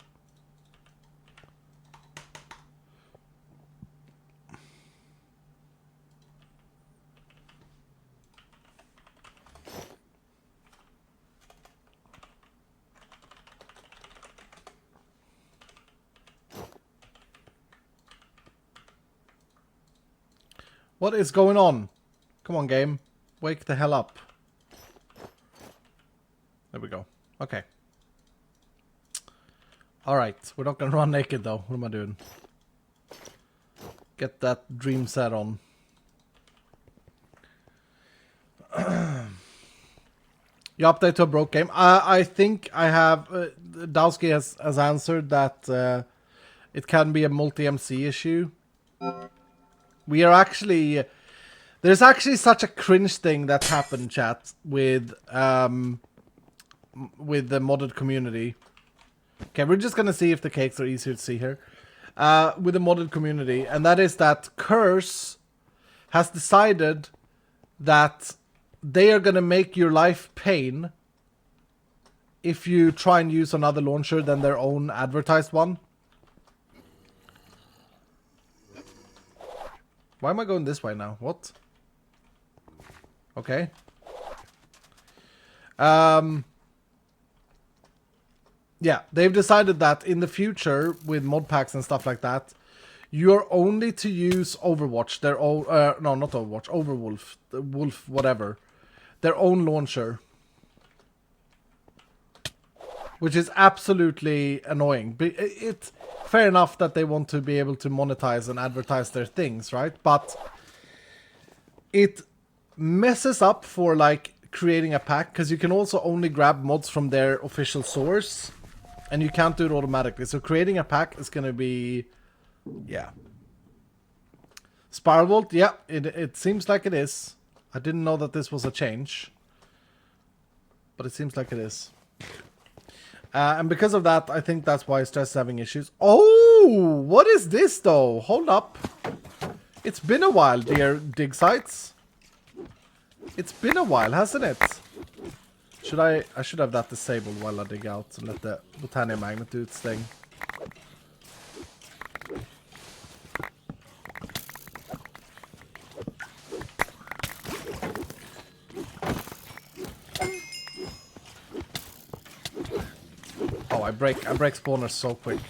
What is going on? Come on, game. Wake the hell up. There we go. Okay. Alright, we're not gonna run naked though. What am I doing? Get that dream set on. You update to a broke game. I think I have... Dowski has answered that it can be a multi-MC issue. We are actually... There's actually such a cringe thing that happened, chat, with the modded community. Okay, we're just gonna see if the cakes are easier to see here. With the modded community, and that is that Curse has decided that they are going to make your life pain if you try and use another launcher than their own advertised one. Why am I going this way now? What? Okay. Yeah, they've decided that in the future with mod packs and stuff like that, you're only to use Overwatch, their own, no, not Overwatch, Overwolf, Wolf, whatever, their own launcher. Which is absolutely annoying. It's fair enough that they want to be able to monetize and advertise their things, right? But it messes up for like creating a pack, because you can also only grab mods from their official source, and you can't do it automatically. So creating a pack is going to be, yeah. Spiral Vault, yeah, it seems like it is. I didn't know that this was a change, but it seems like it is. And because of that, I think that's why Stress is having issues. Oh, what is this though? Hold up. It's been a while, dear dig sites. It's been a while, hasn't it? I should have that disabled while I dig out and let the Botania Magnet do its thing. Oh, I break spawners so quick.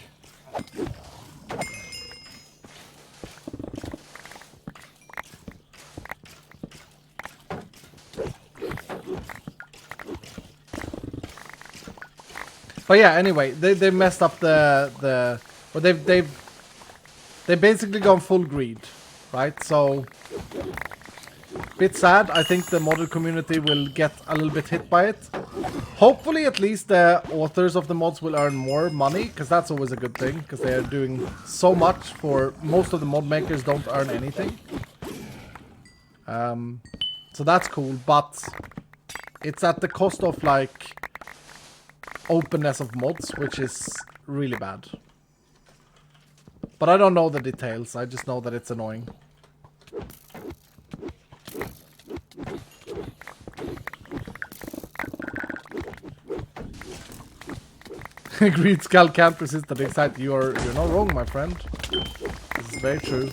But yeah, anyway, they messed up well, they've basically gone full greed, right? So bit sad. I think the modder community will get a little bit hit by it. Hopefully, at least the authors of the mods will earn more money, because that's always a good thing, because they are doing so much for most of the mod makers don't earn anything. So that's cool, but it's at the cost of like openness of mods, which is really bad. But I don't know the details. I just know that it's annoying. Greed Skull can't resist the dig site. You're not wrong, my friend. This is very true.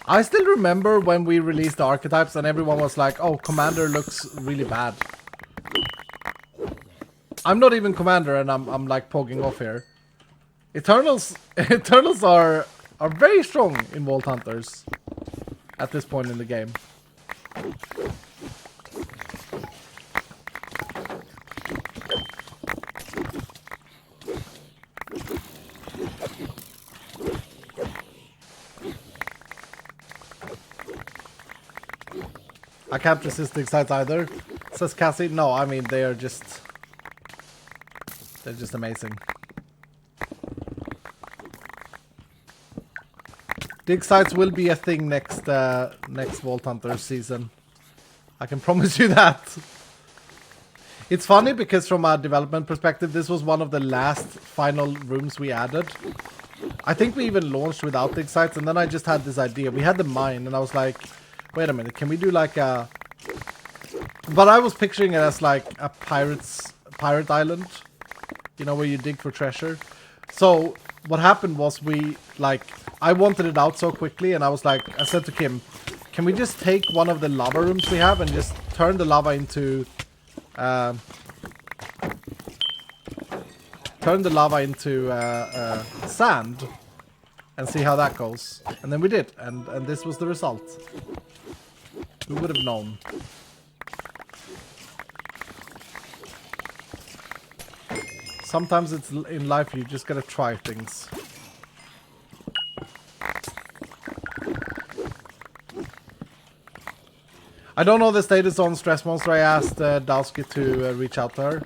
I still remember when we released the archetypes and everyone was like, oh, Commander looks really bad. I'm not even Commander and I'm like pogging off here. Eternals are very strong in Vault Hunters at this point in the game. I can't resist the sites either, says Cassie. No, I mean they're just amazing. Dig sites will be a thing next Vault Hunter season. I can promise you that. It's funny because from a development perspective, this was one of the last final rooms we added. I think we even launched without dig sites, and then I just had this idea. We had the mine, and I was like, wait a minute, can we do like a... But I was picturing it as like a pirate island, you know, where you dig for treasure. So what happened was I wanted it out so quickly, and I said to Kim, can we just take one of the lava rooms we have and just turn the lava into sand and see how that goes? And then we did, and this was the result. Who would have known? Sometimes it's in life you just gotta try things. I don't know the status on Stressmonster. I asked Dowski to reach out to her.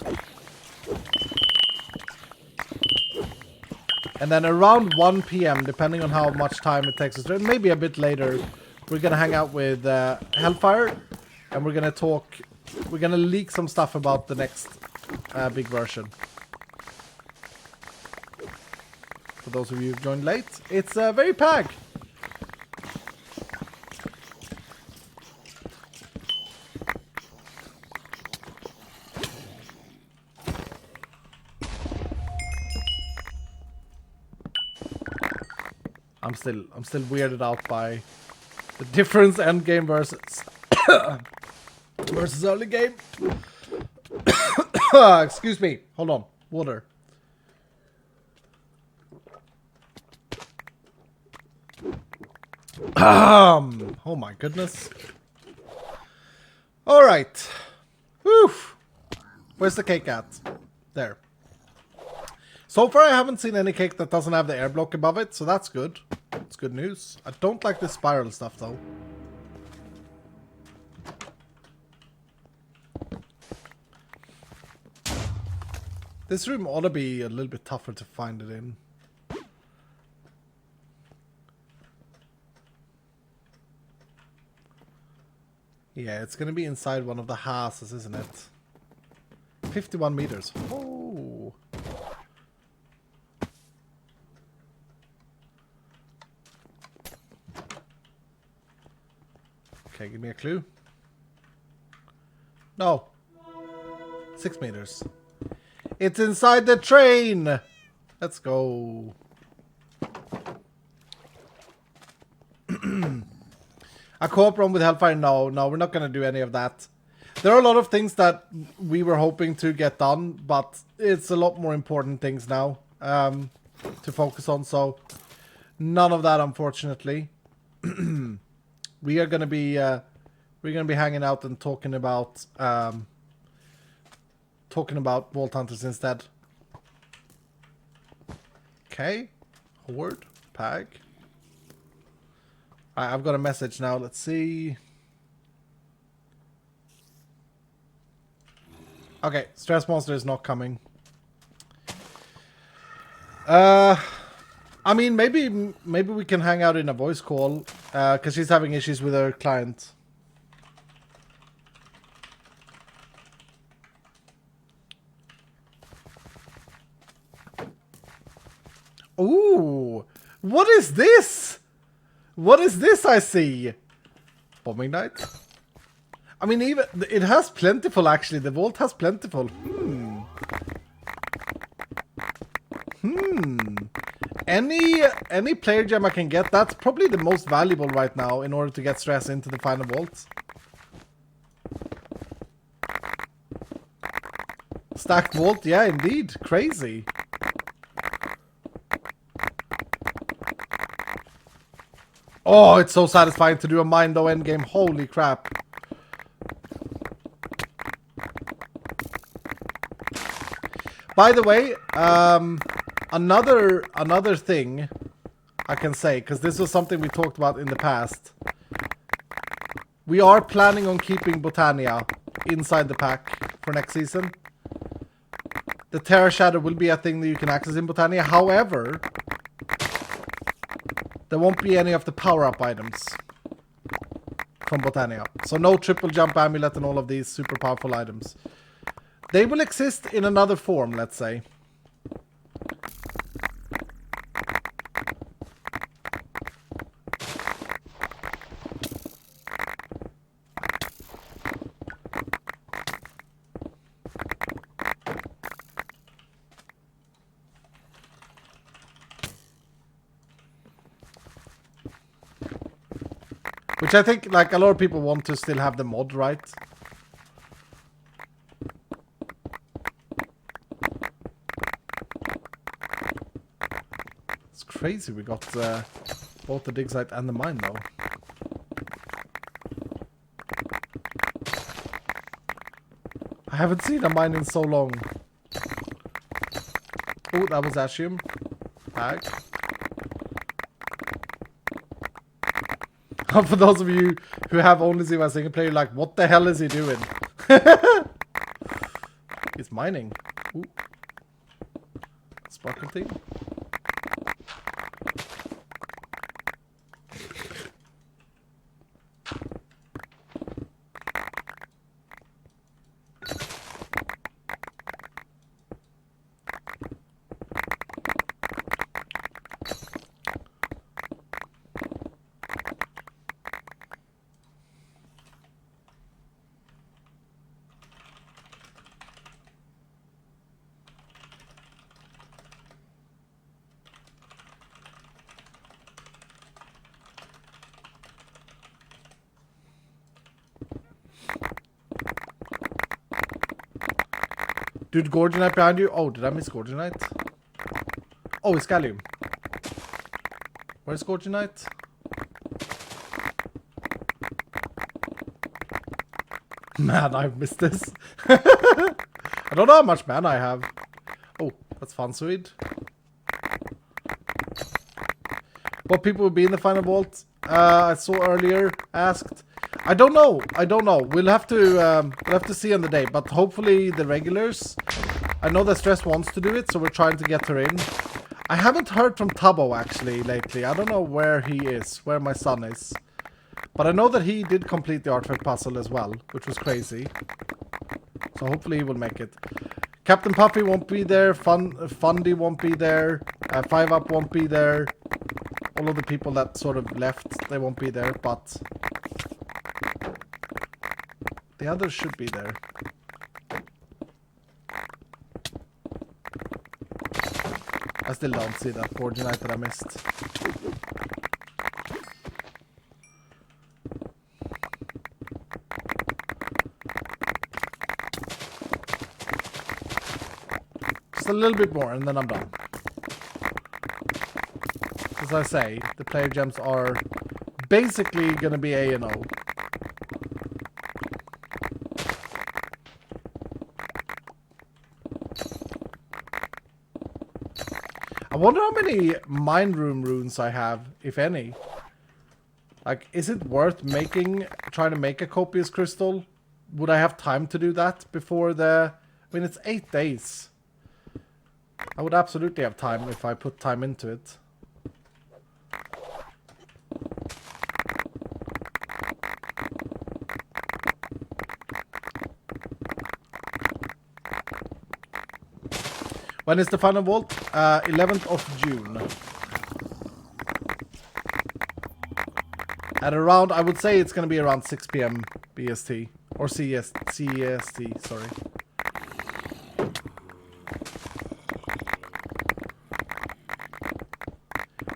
And then around 1 PM, depending on how much time it takes us, maybe a bit later, we're gonna hang out with Hellfire, and we're gonna leak some stuff about the next big version. for those of you who've joined late. It's very packed. I'm still weirded out by the difference end game versus versus early game. Excuse me. Hold on. Water. Oh my goodness. All right. Whew. Where's the cake at? There. So far, I haven't seen any cake that doesn't have the air block above it, so that's good. It's good news. I don't like the spiral stuff, though. This room ought to be a little bit tougher to find it in. Yeah, it's gonna be inside one of the houses, isn't it? 51 meters. Oh. Okay, give me a clue. No. 6 meters. It's inside the train! Let's go. A co-op run with Hellfire? No, we're not going to do any of that. There are a lot of things that we were hoping to get done, but it's a lot more important things now to focus on, so none of that, unfortunately. We are going to be hanging out and talking about Vault Hunters instead. Okay, Horde, Pag. I've got a message now. Let's see. Okay, Stressmonster is not coming. I mean, maybe we can hang out in a voice call because she's having issues with her client. Ooh, what is this? What is this I see? Bombing night? I mean, even it has plentiful actually. The vault has plentiful. Any player gem I can get, that's probably the most valuable right now in order to get Stress into the final vault. Stacked vault, yeah, indeed. Crazy. Oh, it's so satisfying to do a mine though endgame. Holy crap. By the way, another thing I can say, because this was something we talked about in the past. We are planning on keeping Botania inside the pack for next season. The Terra Shadow will be a thing that you can access in Botania. However, there won't be any of the power-up items from Botania. So no triple jump amulet and all of these super powerful items. They will exist in another form, let's say. Which I think, like, a lot of people want to still have the mod, right? It's crazy we got both the dig site and the mine, though. I haven't seen a mine in so long. Oh, that was Ashium. Bag. For those of you who have only seen my single player, like, what the hell is he doing? He's mining. Ooh. Sparkle team. Dude, Gorgonite behind you. Oh, did I miss Gorgonite? Oh, it's Gallium. Where's Gorgonite? Man, I've missed this. I don't know how much mana I have. Oh, that's fun, sweet. What people will be in the final vault? I saw earlier asked. I don't know. We'll have to see on the day. But hopefully the regulars. I know that Stress wants to do it, so we're trying to get her in. I haven't heard from Tubbo actually lately. I don't know where he is, where my son is. But I know that he did complete the artifact puzzle as well, which was crazy. So hopefully he will make it. CaptainPuffy won't be there. Fundy won't be there. 5up won't be there. All of the people that sort of left, they won't be there, but the others should be there. I still don't see that Gorgonite that I missed. Just a little bit more and then I'm done. As I say, the player gems are basically going to be A and O. I wonder how many Mind Room runes I have, if any. Like, is it worth trying to make a copious crystal? Would I have time to do that before I mean, it's 8 days. I would absolutely have time if I put time into it. When is the final vault? 11th of June. At around, I would say it's going to be around 6 PM BST. Or CEST, sorry.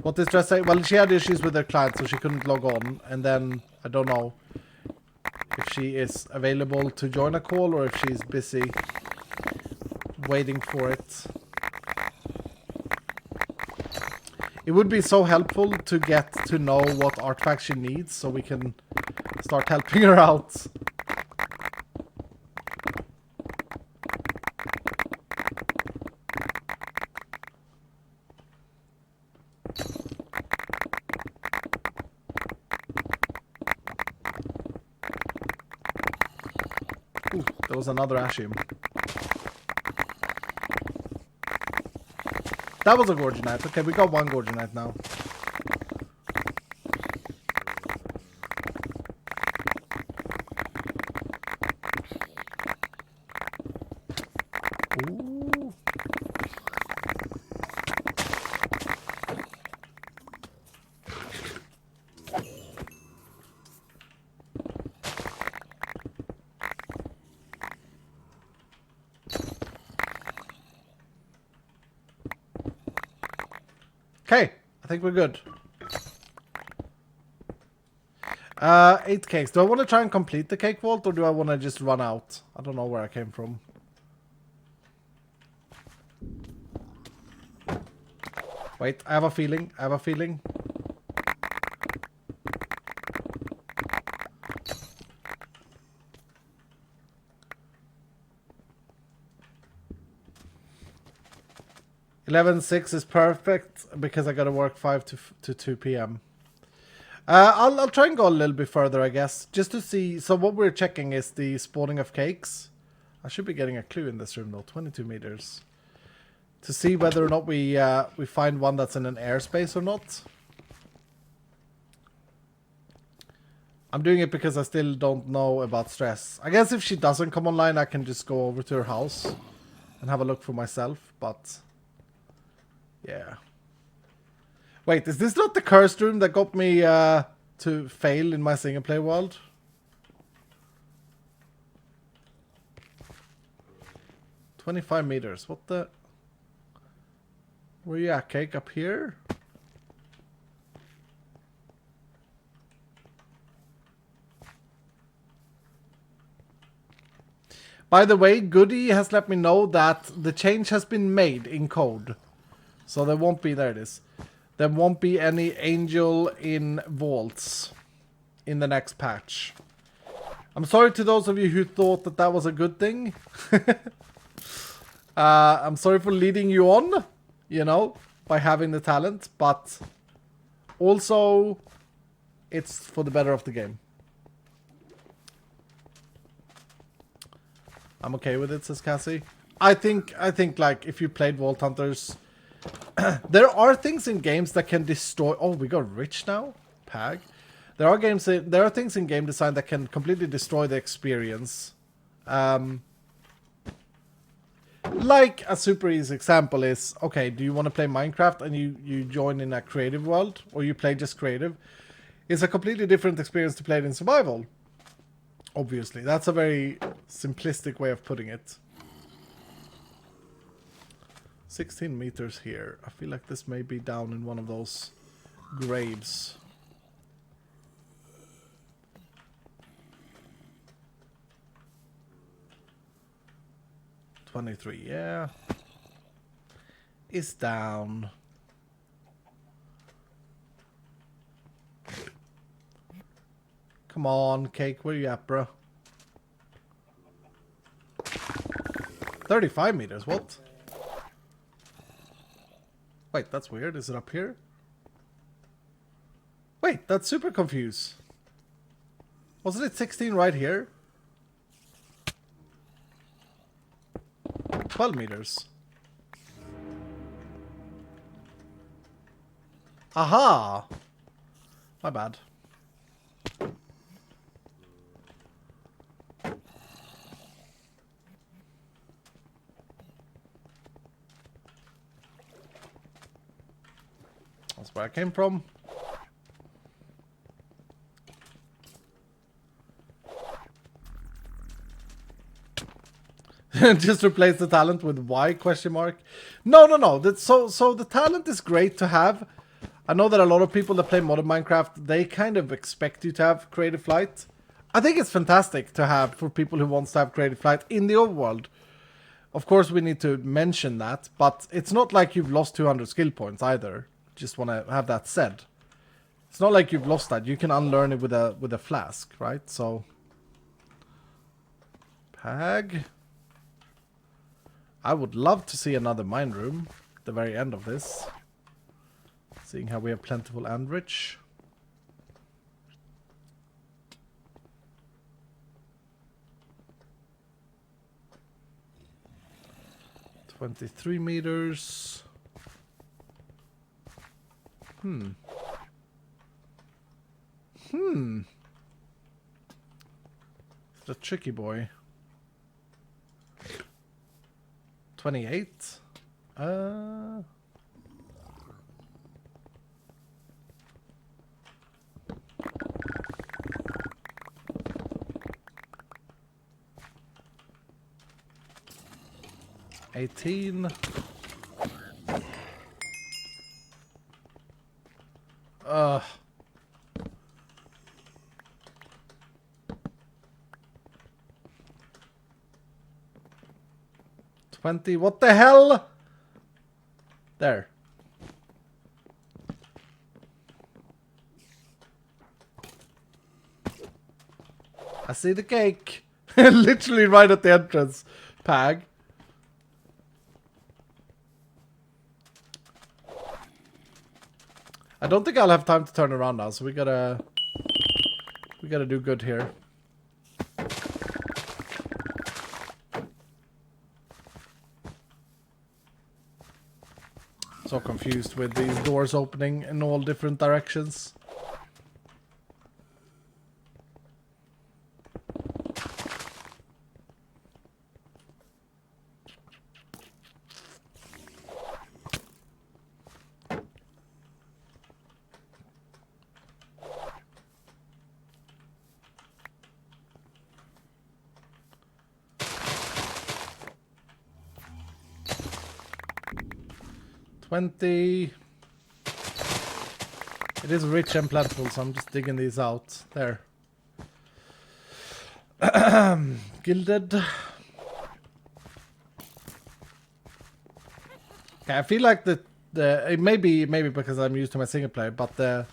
What did Stress say? Well, she had issues with her client, so she couldn't log on. And then, I don't know if she is available to join a call or if she's busy waiting for it. It would be so helpful to get to know what artifacts she needs so we can start helping her out. Ooh, there was another Ashim. That was a Gorgonite. Okay, we got one Gorgonite now. Ooh. Okay, I think we're good. 8 cakes. Do I want to try and complete the cake vault or do I want to just run out? I don't know where I came from. Wait, I have a feeling. 11:06 is perfect because I gotta work 5 to 2 PM. I'll try and go a little bit further, I guess, just to see. So what we're checking is the spawning of cakes. I should be getting a clue in this room though. 22 meters. To see whether or not we find one that's in an airspace or not. I'm doing it because I still don't know about Stress. I guess if she doesn't come online, I can just go over to her house and have a look for myself, but yeah. Wait, is this not the cursed room that got me to fail in my single player world? $25 meters. What the? Where you at, Cake? Up here? By the way, Goody has let me know that the change has been made in code. So there won't be, there it is. There won't be any angel in vaults in the next patch. I'm sorry to those of you who thought that that was a good thing. I'm sorry for leading you on, you know, by having the talent, but also it's for the better of the game. I'm okay with it, says Cassie. I think like if you played Vault Hunters, there are things in games that can destroy. Oh, we got rich now, Pag. There are things in game design that can completely destroy the experience. Like a super easy example is, okay, do you want to play Minecraft and you join in a creative world, or you play just creative? It's a completely different experience to play it in survival. Obviously, that's a very simplistic way of putting it. 16 meters here. I feel like this may be down in one of those graves. $23, yeah. It's down. Come on, Cake, where you at, bro? 35 meters, what? Wait, that's weird. Is it up here? Wait, that's super confused. Wasn't it 16 right here? 12 meters. Aha! My bad. That's where I came from. Just replace the talent with Y question mark. No. So the talent is great to have. I know that a lot of people that play modern Minecraft, they kind of expect you to have creative flight. I think it's fantastic to have for people who wants to have creative flight in the overworld. Of course, we need to mention that, but it's not like you've lost 200 skill points either. Just want to have that said. It's not like you've lost that. You can unlearn it with a flask, right? So, Pag. I would love to see another mine room at the very end of this. Seeing how we have plentiful and rich. $23 meters. It's a tricky boy. 28. 18. $20. What the hell? There. I see the cake. Literally right at the entrance. Pag. I don't think I'll have time to turn around now, so we gotta do good here. So confused with these doors opening in all different directions. It is rich and plentiful, so I'm just digging these out. There. Gilded. Okay, I feel like it maybe because I'm used to my single player, but the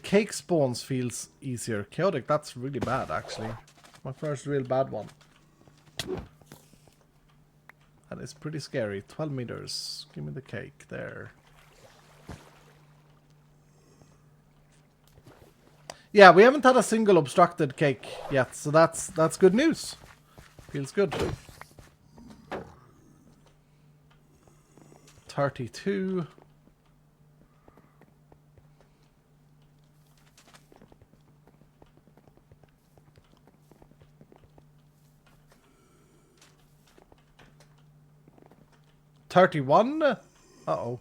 cake spawns feels easier. Chaotic, that's really bad actually. My first real bad one. That is pretty scary. 12 meters. Give me the cake there. Yeah, we haven't had a single obstructed cake yet, so that's good news. Feels good. 32. $31. Uh-oh.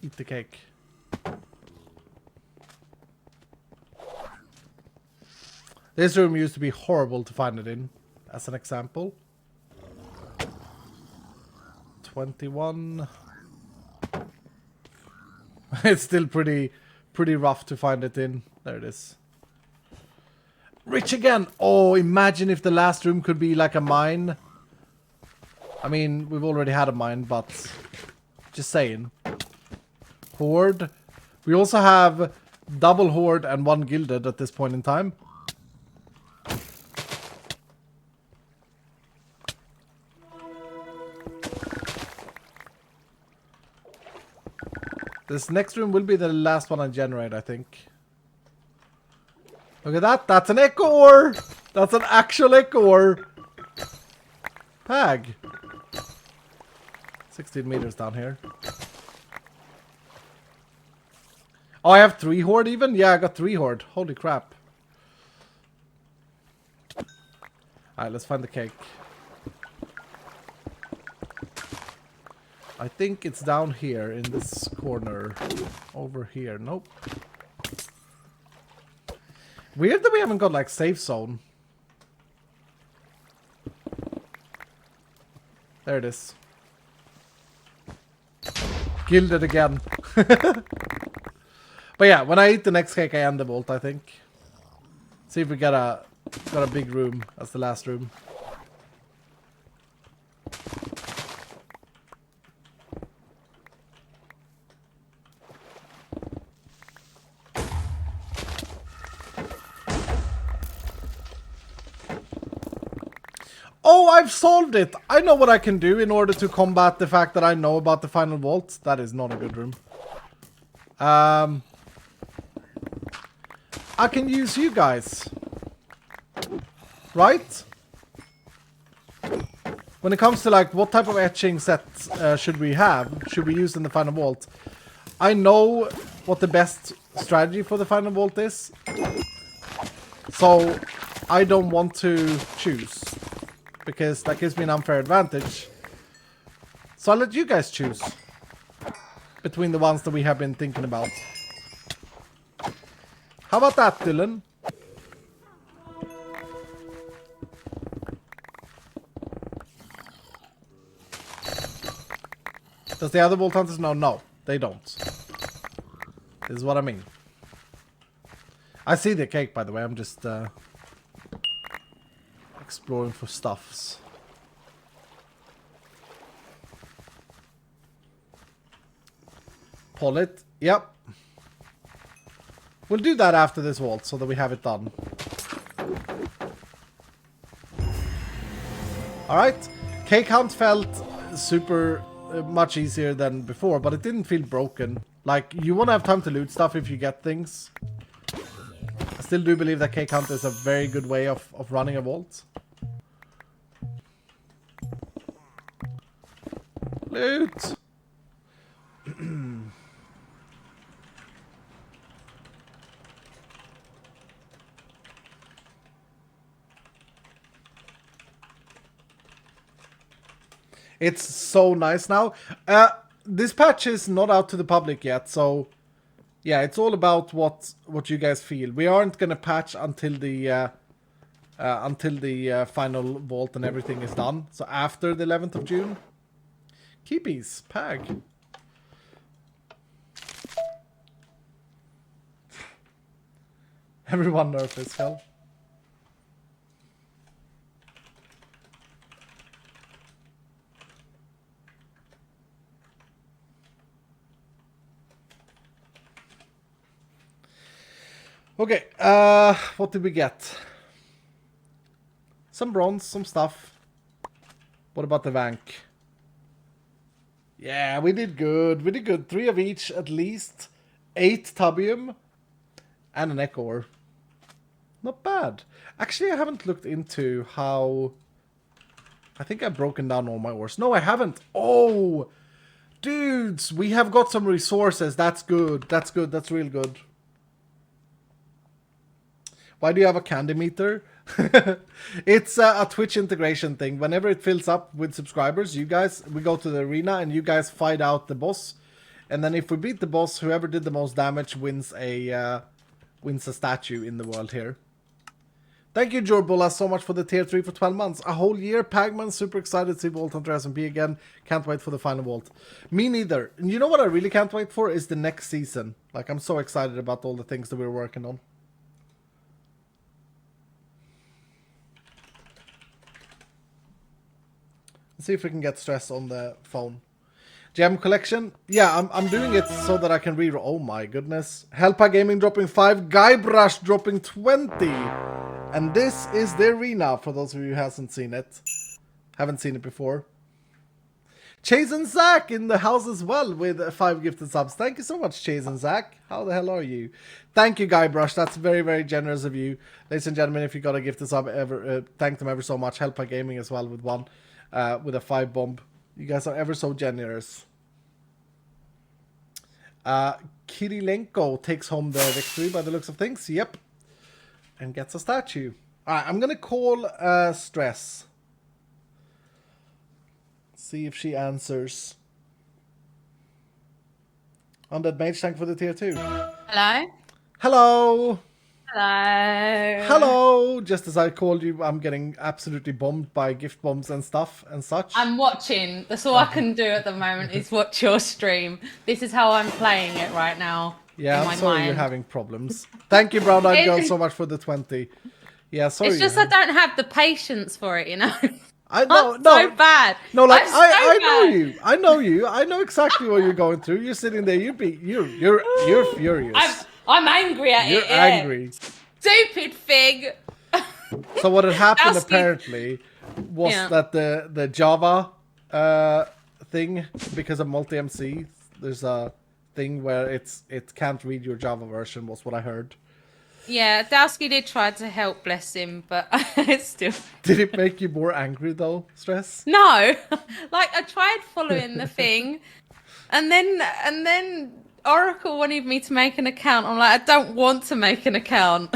Eat the cake. This room used to be horrible to find it in, as an example. 21. It's still pretty rough to find it in. There it is. Rich again! Oh, imagine if the last room could be like a mine. I mean, we've already had a mine, but just saying. Horde. We also have double horde and one gilded at this point in time. This next room will be the last one I generate, I think. Look at that. That's an echo ore. That's an actual echo ore. Pag. 16 meters down here. Oh, I have 3 horde even? Yeah, I got 3 horde. Holy crap. Alright, let's find the cake. I think it's down here in this corner. Over here. Nope. Weird that we haven't got like safe zone. There it is. Gilded again. But yeah, when I eat the next cake I end the vault, I think. See if we got a big room as the last room. Oh, I've solved it! I know what I can do in order to combat the fact that I know about the final vault. That is not a good room. I can use you guys. Right? When it comes to like what type of etching set should we have? Should we use in the final vault? I know what the best strategy for the final vault is. So I don't want to choose. Because that gives me an unfair advantage. So I'll let you guys choose. Between the ones that we have been thinking about. How about that, Dylan? Does the other Vault Hunters know? No, they don't. This is what I mean. I see the cake, by the way. I'm just exploring for stuffs. Pull it. Yep. We'll do that after this vault so that we have it done. Alright. Cake hunt felt super much easier than before, but it didn't feel broken. Like, you won't have time to loot stuff if you get things. I still do believe that cake hunt is a very good way of running a vault. Loot! It's so nice now. This patch is not out to the public yet, so yeah, it's all about what you guys feel. We aren't gonna patch until the final vault and everything is done. So after the 11th of June. Keepies, Pag. Everyone nerf iskall. Okay, what did we get? Some bronze, some stuff. What about the Vank? Yeah, we did good. We did good. 3 of each at least. 8 Tubium. And an Echo Ore. Not bad. Actually, I haven't looked into how... I think I've broken down all my ores. No, I haven't. Oh! Dudes, we have got some resources. That's good. That's good. That's real good. Why do you have a candy meter? It's a Twitch integration thing. Whenever it fills up with subscribers, we go to the arena and you guys fight out the boss. And then if we beat the boss, whoever did the most damage wins a statue in the world here. Thank you, Jorbula, so much for the tier 3 for 12 months. A whole year, Pagman. Super excited to see Vault Hunter SMP again. Can't wait for the final Vault. Me neither. And you know what I really can't wait for is the next season. Like, I'm so excited about all the things that we're working on. Let's see if we can get Stress on the phone. Gem collection? Yeah, I'm doing it so that I can reroll. Oh my goodness. Helpa Gaming dropping 5. Guybrush dropping 20. And this is the arena, for those of you who haven't seen it. Haven't seen it before. Chase and Zach in the house as well with 5 gifted subs. Thank you so much, Chase and Zach. How the hell are you? Thank you, Guybrush. That's very, very generous of you. Ladies and gentlemen, if you got a gifted sub, thank them ever so much. Helpa Gaming as well with 1. With a 5 bomb. You guys are ever so generous. Kirilenko takes home the victory by the looks of things. Yep. And gets a statue. Alright, I'm gonna call Stress. See if she answers. Undead Mage, thank you for the tier 2. Hello? Hello! Hello. Hello! Just as I called you, I'm getting absolutely bombed by gift bombs and stuff and such. I'm watching. That's all I can do at the moment is watch your stream. This is how I'm playing it right now. Yeah, I'm sorry you're having problems. Thank you, Brown Eyed Girl, so much for the 20. Yeah, sorry. It's just I don't have the patience for it, you know? I know, I'm so bad. No, like I know bad. you. I know you. I know exactly what you're going through. You're sitting there. You're furious. I'm angry at it. You're angry. Stupid fig. So what had happened apparently was that the Java thing, because of multi-MC, there's a thing where it can't read your Java version, was what I heard. Yeah, Dowski did try to help, bless him, but it's still... Did it make you more angry though, Stress? No. Like, I tried following the thing, and then Oracle wanted me to make an account. I'm like, I don't want to make an account.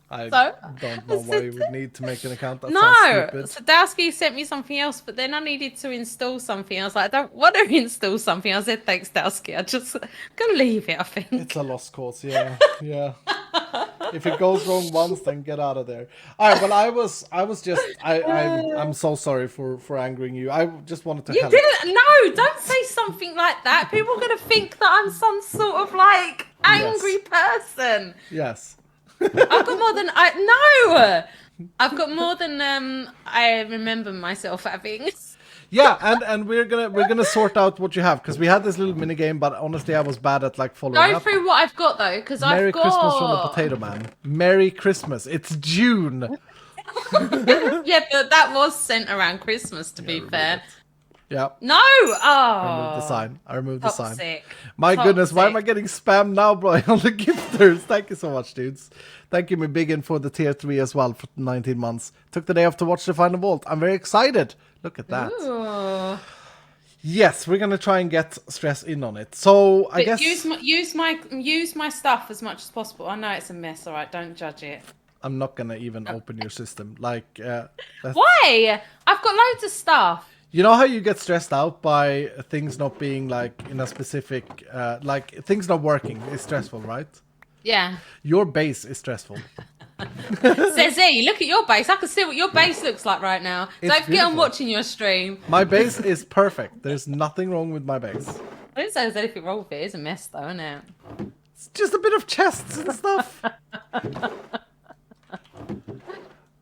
I don't know why you would need to make an account. That sounds stupid. Sadowski sent me something else, but then I needed to install something. I was like, I don't want to install something. I said, thanks, Dowski. I just gonna leave it, I think. It's a lost cause, yeah. Yeah. If it goes wrong once, then get out of there. Alright, well I'm so sorry for angering you. I just wanted to help. No, don't say something like that. People are gonna think that I'm some sort of like angry person. Yes. I've got more than I've got more than I remember myself having. Yeah, and we're gonna sort out what you have, because we had this little mini game, but honestly I was bad at like following Go up. through what I've got though, because I've got... Merry Christmas from the Potato Man. Merry Christmas. It's June. Yeah, but that was sent around Christmas, to be fair. Yeah. No! Oh! I removed the sign. I removed the sign. Toxic. My goodness, why am I getting spammed now, bro? On the gifters. Thank you so much, dudes. Thank you, Biggin, for the tier 3 as well for 19 months. Took the day off to watch the final vault. I'm very excited. Look at that. Ooh. Yes, we're gonna try and get Stress in on it. So I guess use my stuff as much as possible. I know it's a mess. All right, don't judge it. I'm not gonna even open your system. Like, why? I've got loads of stuff. You know how you get stressed out by things not being like in a specific, like things not working is stressful, right? Yeah. Your base is stressful. Says he, look at your base. I can see what your base looks like right now. Don't forget I'm watching your stream. My base is perfect. There's nothing wrong with my base. I didn't say there's anything wrong with it. It's a mess though, isn't it? It's just a bit of chests and stuff.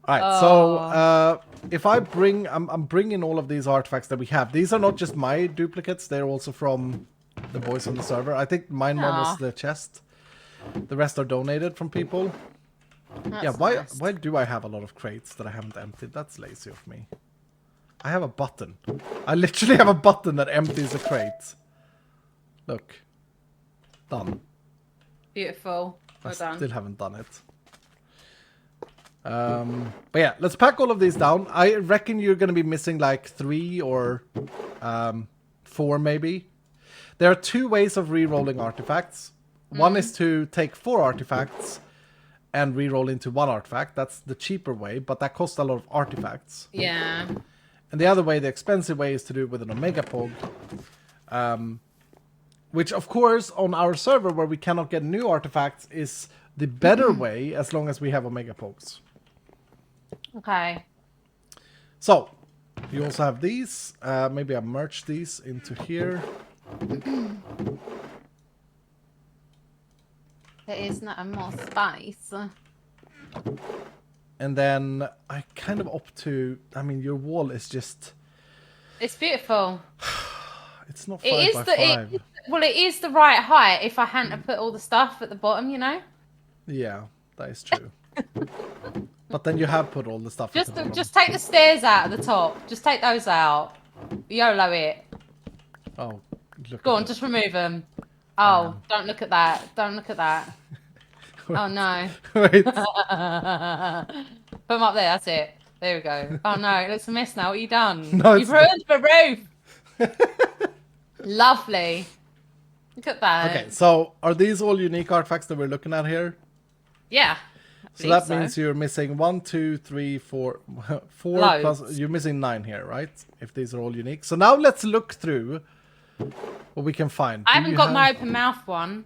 Alright, so if I bring, I'm bringing all of these artifacts that we have. These are not just my duplicates, they're also from the boys on the server. I think mine one was the chest. The rest are donated from people. That's Yeah, nice. why do I have a lot of crates that I haven't emptied? That's lazy of me. I have a button. I literally have a button that empties a crate. Look. Done. Beautiful. Well I done. still haven't done it. But yeah, let's pack all of these down. I reckon you're going to be missing like 3 or 4 maybe. There are 2 ways of re-rolling artifacts. One is to take 4 artifacts and re-roll into 1 artifact. That's the cheaper way, but that costs a lot of artifacts. Yeah. And the other way, the expensive way, is to do it with an Omega Pog. Which, of course, on our server where we cannot get new artifacts is the better way as long as we have Omega Pogs. Okay. So, you also have these. Maybe I merge these into here. There is not more space. And then I kind of opt to... I mean, your wall is just... It's beautiful. It's not 5 It is by the 5. it is the right height if I hadn't put all the stuff at the bottom, you know. Yeah, that is true. But then you have put all the stuff at the bottom. Just take the stairs out at the top. Just take those out. YOLO it. Oh, look Go at on, it. just remove them. Oh, don't look at that. Don't look at that. Oh no. Wait. Put them up there. That's it. There we go. Oh no, it looks a mess now. What have you done? No, You've ruined the roof. Lovely. Look at that. Okay, so are these all unique artifacts that we're looking at here? Yeah. So that means you're missing 1, 2, 3, 4, 4 Loads. plus. You're missing 9 here, right? If these are all unique. So now let's look through what we can find. I haven't got my open mouth one.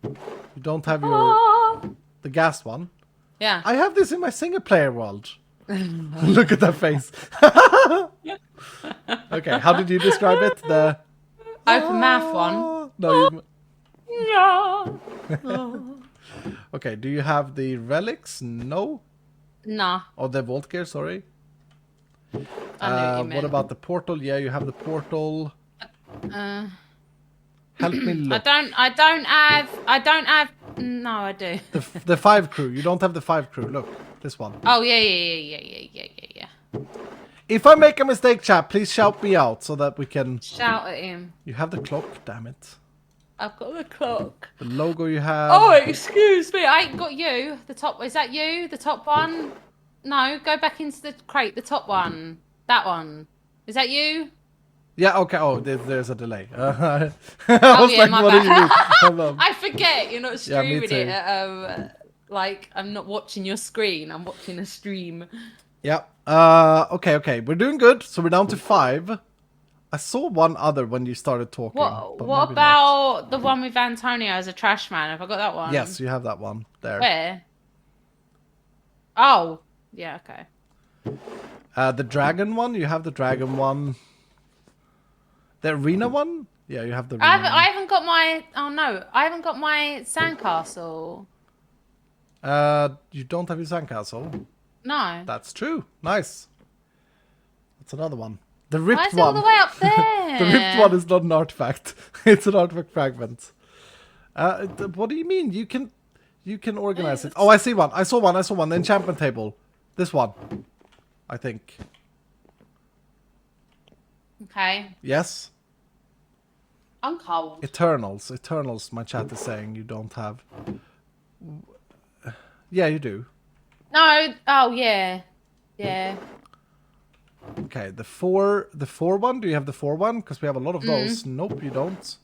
You don't have your Oh. the gas one. Yeah. I have this in my single player world. Look at that face. Okay, how did you describe it? The Open mouth one. No. No. Okay, do you have the relics? No. Nah. Or the vault gear? Sorry. I knew what you meant. What about the portal? Yeah, you have the portal. Help me look. I don't have. No, I do. The 5 crew. You don't have the 5 crew. Look, this one. Oh yeah. If I make a mistake, chat, please shout me out so that we can. Shout at him. You have the clock. Damn it. I've got the clock. The logo you have. Oh, excuse me. I ain't got you. The top. Is that you? The top one? No. Go back into the crate. The top one. That one. Is that you? Yeah. Okay. Oh, there's a delay. I Oh was yeah, like, my what bad. do you mean? Hold on. I forget you're not Yeah, me streaming too. it. Like I'm not watching your screen. I'm watching a stream. Yeah. Okay. We're doing good. So we're down to 5. I saw one other when you started talking. What but What maybe about the one with Antonio as a trash man? Have I got that one? not. Yes, you have that one there. Where? Oh, yeah. Okay. The dragon one. You have the dragon one. The arena one. Yeah, you have the arena. I haven't got my. Oh no, I haven't got my sandcastle. You don't have your sandcastle. No. That's true. Nice. That's another one. The Why ripped is it all one. the way up there? The ripped one is not an artifact. It's an artifact fragment. What do you mean? You can organize it. Oh, I see one. I saw one. The enchantment table. This one. I think. Okay. Yes. I'm cold. Eternals. My chat is saying you don't have. Yeah, you do. No. Oh yeah. Yeah. Okay, the four one. Do you have the 4 one? Because we have a lot of those. Nope, you don't.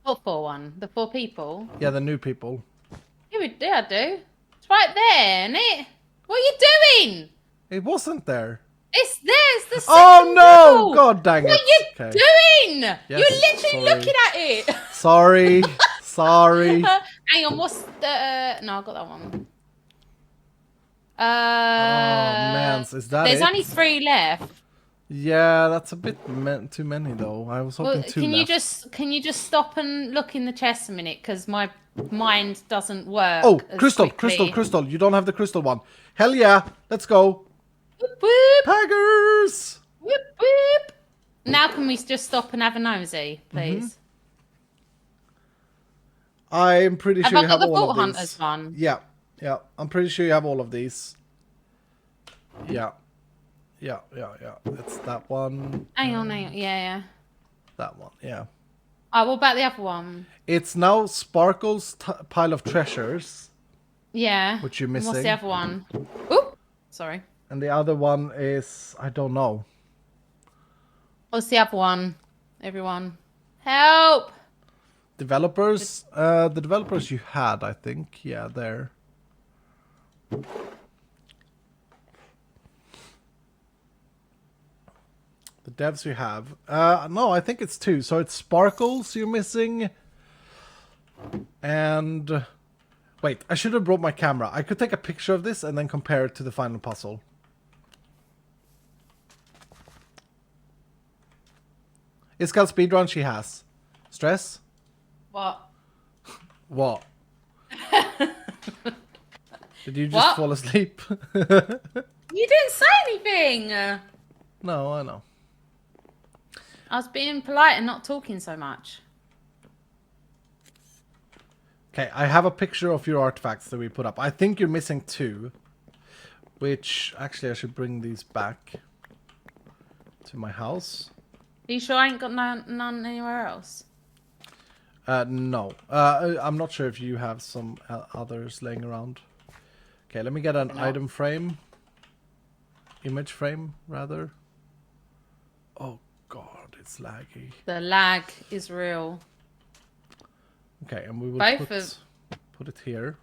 What for one? The 4 people. Yeah, the new people. Yeah, I do. It's right there, isn't it? What are you doing? It wasn't there. It's there. It's the Oh second no! level. God dang it! What are you Okay. doing? Yes, You're literally sorry. looking at it. Sorry. Hang on, what's the... No, I got that one. Oh man, is that There's it? only 3 left. Yeah, that's a bit too many though. I was hoping Well, 2 left. can you just stop and look in the chest a minute? Because my mind doesn't work. Oh, as crystal. quickly. You don't have the crystal one. Hell yeah! Let's go. Whoop, whoop, Paggers! whoop, whoop. Now can we just stop and have a nosy, please? I'm pretty sure I you got have the all Vault of Hunters these. one? Yeah. I'm pretty sure you have all of these. Yeah. It's that one. Hang on. Yeah. That one, yeah. Oh, what about the other one? It's now Sparkle's pile of treasures. Yeah. Which you're And missing. what's the other one? Oop! Sorry. And the other one is, I don't know. What's the other one? Everyone. Help! Developers, the developers you had, I think. Yeah, there. The devs you have. No, I think it's 2. So it's Sparkles you're missing. And... Wait, I should have brought my camera. I could take a picture of this and then compare it to the final puzzle. Iskall speedrun she has. Stress? What? What? Did you just fall asleep? You didn't say anything! No, I know. I was being polite and not talking so much. Okay, I have a picture of your artifacts that we put up. I think you're missing 2. Which, actually, I should bring these back to my house. Are you sure I ain't got none anywhere else? No. I'm not sure if you have some others laying around. Okay, let me get an item frame. Image frame, rather. Oh, God, it's laggy. The lag is real. Okay, and we will put it here.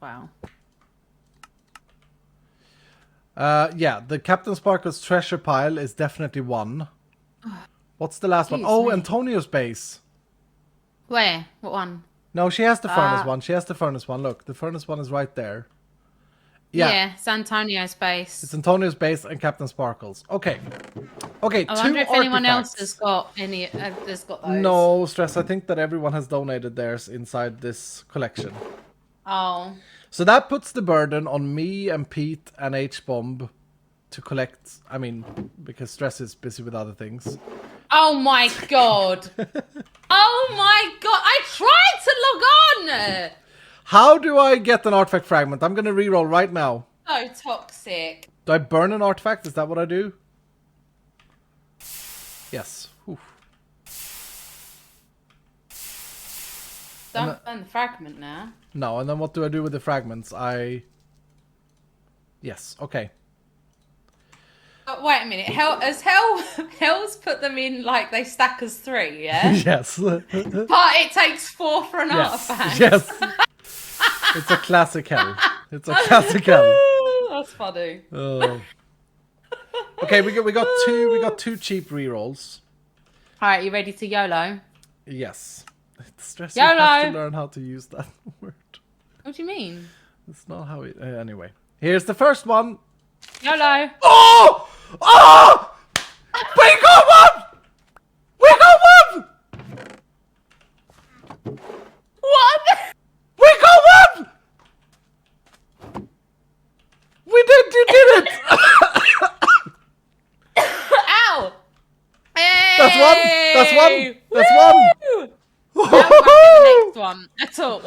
Wow. Yeah, the CaptainSparklez treasure pile is definitely 1. What's the last one? Oh, Antonio's base. Where? What one? No, she has the furnace one. She has the furnace one. Look, the furnace one is right there. Yeah, it's Antonio's base. It's Antonio's base and CaptainSparklez. Okay. Okay, I 2 wonder if anyone else artifacts. has got any. Has got those. No, Stress. I think that everyone has donated theirs inside this collection. Oh. So that puts the burden on me and Pete and H-Bomb to collect. I mean, because Stress is busy with other things. Oh my god. Oh my god. I tried to log on. How do I get an artifact fragment? I'm going to reroll right now. So toxic. Do I burn an artifact? Is that what I do? Yes. Oof. Don't burn the fragment now. No, and then what do I do with the fragments? Yes, okay. But wait a minute. Hell's put them in like they stack as 3, yeah? Yes. But it takes 4 for an artifact. Yes. It's a classic Hell. It's a classic Hell. That's funny. Okay, we got 2 cheap rerolls. Alright, you ready to YOLO? Yes. It's stressful. You have to learn how to use that word. What do you mean? It's not how it... anyway. Here's the first one. YOLO. Oh! Oh! We got one! We got one! What? We got one! We did! You did it! Ow! Hey! That's one! That's one! That's one! The next one. At all.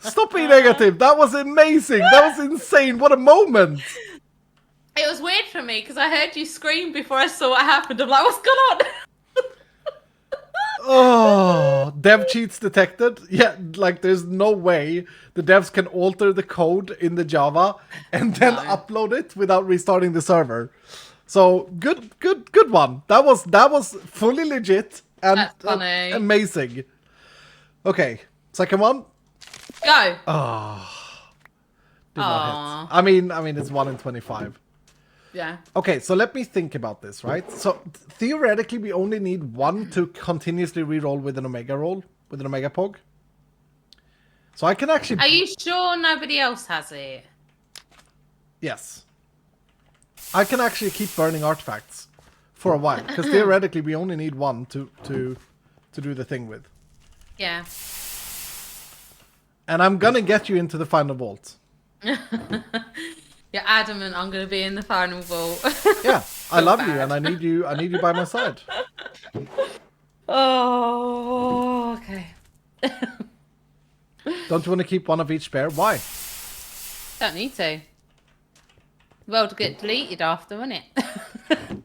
Stop being negative. That was amazing. That was insane. What a moment. It was weird for me because I heard you scream before I saw what happened. I'm like, what's going on? Oh, dev cheats detected. Yeah, like there's no way the devs can alter the code in the Java and then upload it without restarting the server. So good one. That was fully legit and funny. Amazing. Okay, second one. Go. Oh, did not hit. I mean, it's 1 in 25. Yeah. Okay, so let me think about this, right? So theoretically, we only need 1 to continuously reroll with an Omega roll, with an Omega Pog. So I can actually... Are you sure nobody else has it? Yes. I can actually keep burning artifacts for a while, because theoretically we only need 1 to do the thing with. Yeah. And I'm gonna get you into the final vault. You're adamant I'm going to be in the final vault. Yeah, I love you, bad. and I need you by my side. Oh, okay. Don't you want to keep one of each pair? Why? Don't need to. Well, to get deleted after, wouldn't it?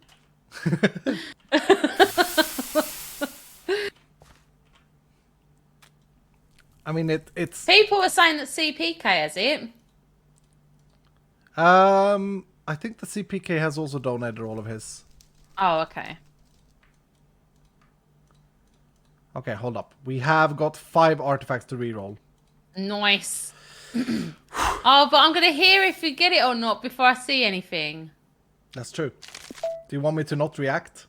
I mean, it's. People are saying that CPK has it. I think the CPK has also donated all of his. Oh, okay. Okay, hold up. We have got 5 artifacts to reroll. Nice. Oh, but I'm going to hear if you get it or not before I see anything. That's true. Do you want me to not react?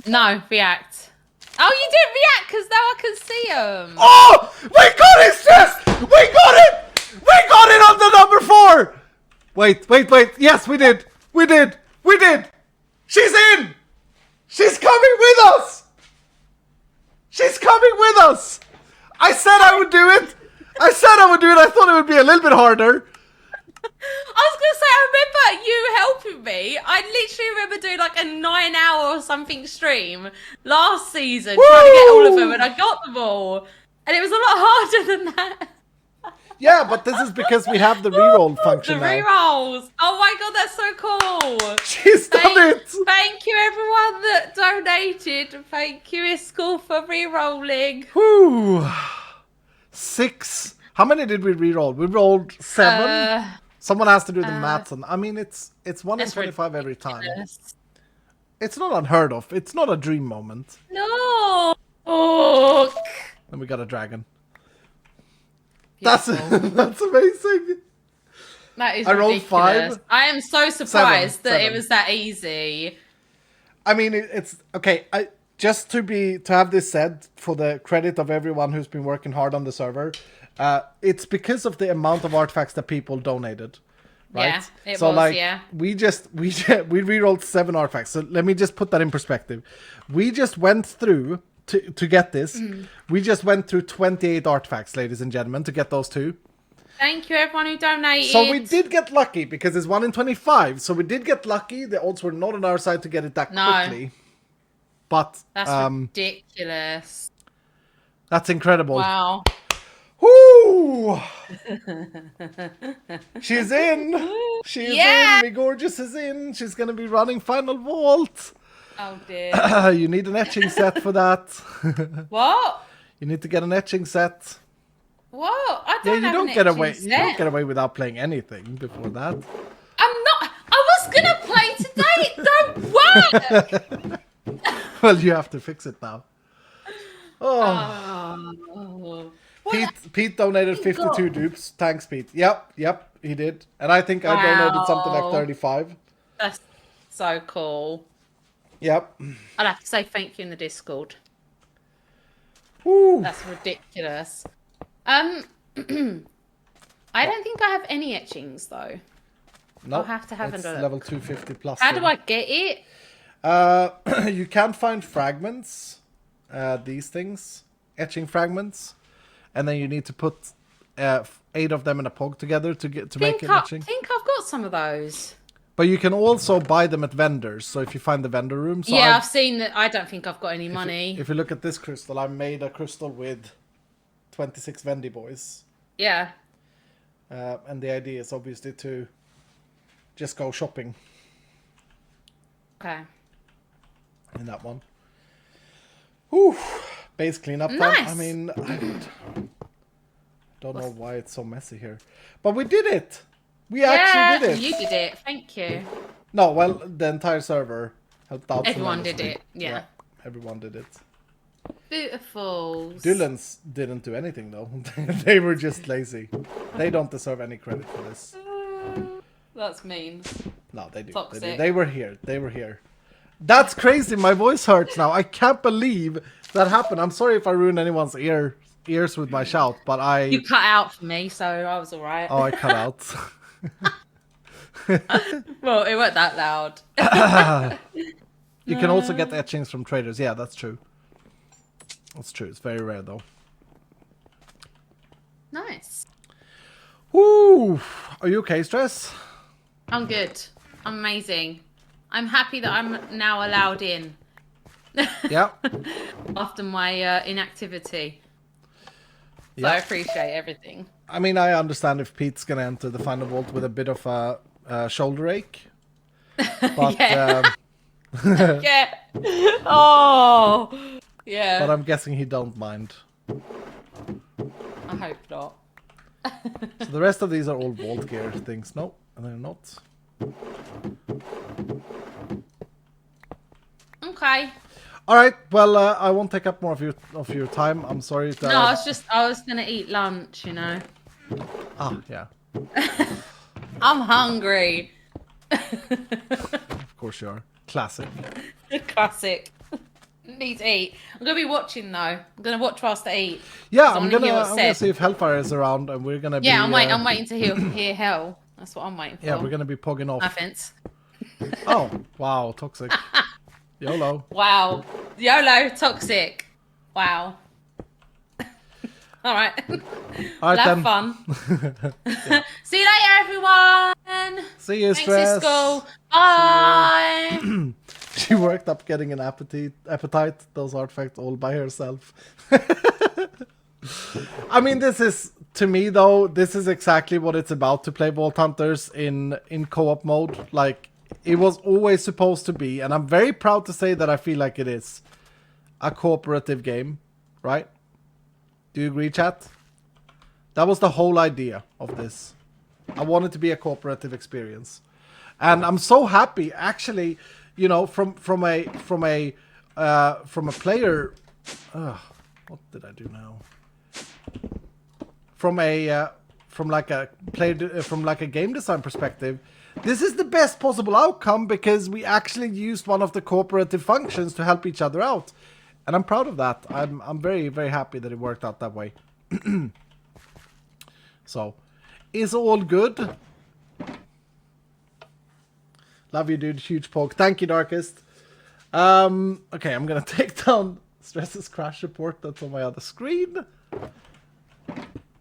No, react. Oh, you didn't react because now I can see them. Oh! We got it, Stress! We got it! We got it on the number 4! Wait. Yes, we did. We did. She's in! She's coming with us! She's coming with us! I said I would do it! I thought it would be a little bit harder. I was going to say, I remember you helping me. I literally remember doing like a 9-hour or something stream last season trying to get all of them, and I got them all. And it was a lot harder than that. Yeah, but this is because we have the reroll function The now. rerolls. Oh my god, that's so cool. She's done it! Thank you everyone that donated. Thank you iskall for rerolling. Whew. 6. How many did we reroll? We rolled 7. Someone has to do the maths on. I mean, it's 1 in 25 every time. It's not unheard of. It's not a dream moment. No. Oh. Then we got a dragon. Beautiful. That's amazing. That is I rolled ridiculous. 5. I am so surprised that 7. it was that easy. I mean, it's okay. Just to have this said, for the credit of everyone who's been working hard on the server, it's because of the amount of artifacts that people donated, right? Yeah, it so was, like, yeah. we rerolled 7 artifacts. So let me just put that in perspective. We just went through to get this. We just went through 28 artifacts, ladies and gentlemen, to get those 2. Thank you everyone who donated. So we did get lucky because it's 1 in 25. So we did get lucky. The odds were not on our side to get it that quickly. But that's ridiculous. That's incredible. Wow. Woo! She's in. She's in. Me gorgeous is in. She's gonna be running final vault. Oh dear. You need an etching set for that. What? You need to get an etching set. What? I don't You have don't an get etching away. set. You don't get away without playing anything before that. I'm not. I was gonna play today. It don't work. Well, you have to fix it now. Oh. Pete donated 52 dupes. Thanks, Pete. Yep, he did. And I think I donated something like 35. That's so cool. Yep. I'll have to say thank you in the Discord. Woo. That's ridiculous. I don't think I have any etchings though. No, I'll have to have it's a look. level 250 plus. How do I get it? You can find fragments, these things, etching fragments, and then you need to put 8 of them in a pog together to make an etching. I think I've got some of those. But you can also buy them at vendors. So if you find the vendor room, so I've seen that. I don't think I've got any money. If you look at this crystal, I made a crystal with 26 Vendy boys. Yeah. And the idea is obviously to just go shopping. Okay. In that one. Whew. Base cleanup time. Nice. I mean, I don't know why it's so messy here. But we did it! We actually did it! You did it. Thank you. No, well, the entire server helped out. Everyone did tremendously. it. Yeah. Everyone did it. Beautiful. Dylan's didn't do anything though. They were just lazy. They don't deserve any credit for this. That's mean. No, they do. Toxic. They do. They were here. They were here. That's crazy. My voice hurts now. I can't believe that happened. I'm sorry if I ruined anyone's ears with my shout, but You cut out for me, so I was alright. Oh, I cut out. Well, it wasn't that loud. You can also get etchings from traders. Yeah, that's true. That's true. It's very rare though. Nice. Woo! Are you okay, Stress? I'm good. I'm amazing. I'm happy that I'm now allowed in. Yeah. After my inactivity. So I appreciate everything. I mean, I understand if Pete's gonna enter the final vault with a bit of a shoulder ache. But, yeah. Yeah. Oh. Yeah. But I'm guessing he don't mind. I hope not. So the rest of these are all vault gear things. No, they're not. Okay. All right. Well, I won't take up more of your time. I'm sorry. That No, I was gonna eat lunch. You know. Ah, yeah. I'm hungry. Of course you are. Classic. Classic. Need to eat. I'm gonna be watching though. I'm gonna watch whilst I eat. Yeah, I'm gonna see if Hellfire is around, and we're gonna. Yeah, be, I'm waiting to hear Hell. That's what I'm waiting for. Yeah, we're gonna be pogging off. Offense. Oh wow, toxic. YOLO. Wow. YOLO, toxic. Wow. All right. All right, have then. fun. See you later, everyone. See you, Thanks, Stress. Iskall. Bye. She worked up getting an appetite, those artifacts all by herself. I mean, this is, to me though, this is exactly what it's about to play Vault Hunters in co-op mode. Like, it was always supposed to be, and I'm very proud to say that I feel like it is a cooperative game, right? Do you agree, chat? That was the whole idea of this. I want it to be a cooperative experience. And I'm so happy, actually, you know, from a player. What did I do now? From like a game design perspective, this is the best possible outcome because we actually used one of the cooperative functions to help each other out, and I'm proud of that. I'm very, very happy that it worked out that way. So, it's all good. Love you, dude. Huge poke. Thank you, Darkest. Okay, I'm gonna take down Stress's crash report that's on my other screen.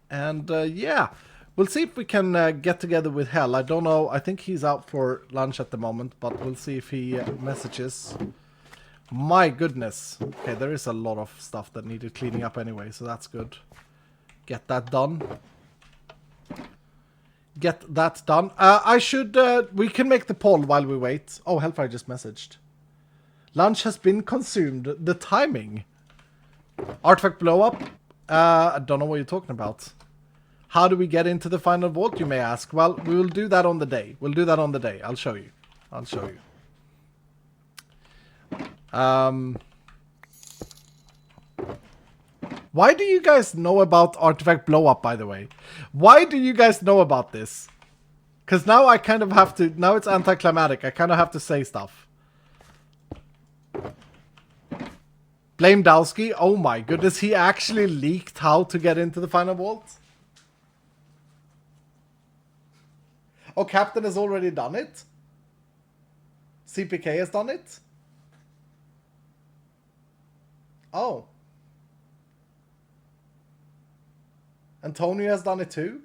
And yeah, we'll see if we can get together with Hell. I don't know. I think he's out for lunch at the moment, but we'll see if he messages. My goodness. Okay, there is a lot of stuff that needed cleaning up anyway, so that's good. Get that done. Get that done. I should... we can make the poll while we wait. Oh, Hellfire just messaged. Lunch has been consumed. The timing. Artifact blow up. I don't know what you're talking about. How do we get into the final vault, you may ask? Well, we will do that on the day. We'll do that on the day. I'll show you. I'll show you. Why do you guys know about artifact blow up, by the way? Why do you guys know about this? Because now I kind of have to... Now it's anticlimactic. I kind of have to say stuff. Blame Dowski. Oh my goodness, he actually leaked how to get into the final vault? Oh, Captain has already done it? Seapeekay has done it? Oh. Antonio has done it too?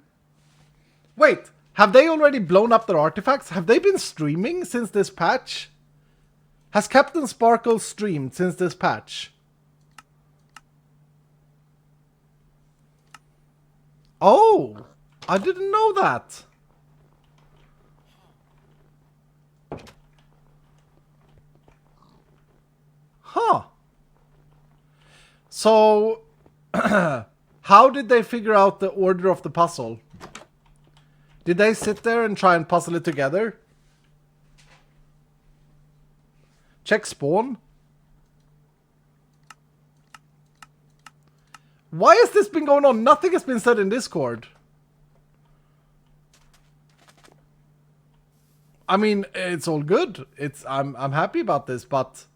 Wait, have they already blown up their artifacts? Have they been streaming since this patch? Has CaptainSparklez streamed since this patch? Oh, I didn't know that. Huh. So, how did they figure out the order of the puzzle? Did they sit there and try and puzzle it together? Check spawn. Why has this been going on? Nothing has been said in Discord. I mean, it's all good. I'm happy about this, but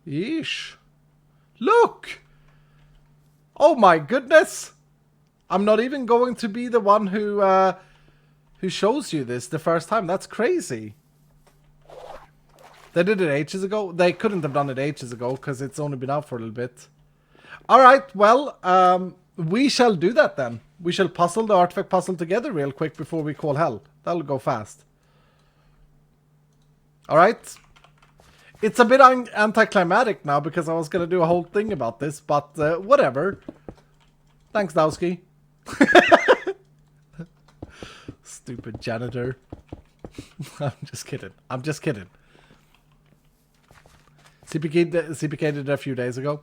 yeesh. Look! Oh my goodness! I'm not even going to be the one who shows you this the first time. That's crazy. They did it ages ago. They couldn't have done it ages ago because it's only been out for a little bit. Alright, well, we shall do that then. We shall puzzle the artifact puzzle together real quick before we call hell. That'll go fast. Alright. It's a bit anticlimactic now because I was going to do a whole thing about this, but whatever. Thanks, Dowski. Stupid janitor. I'm just kidding. I'm just kidding. CPK did it a few days ago.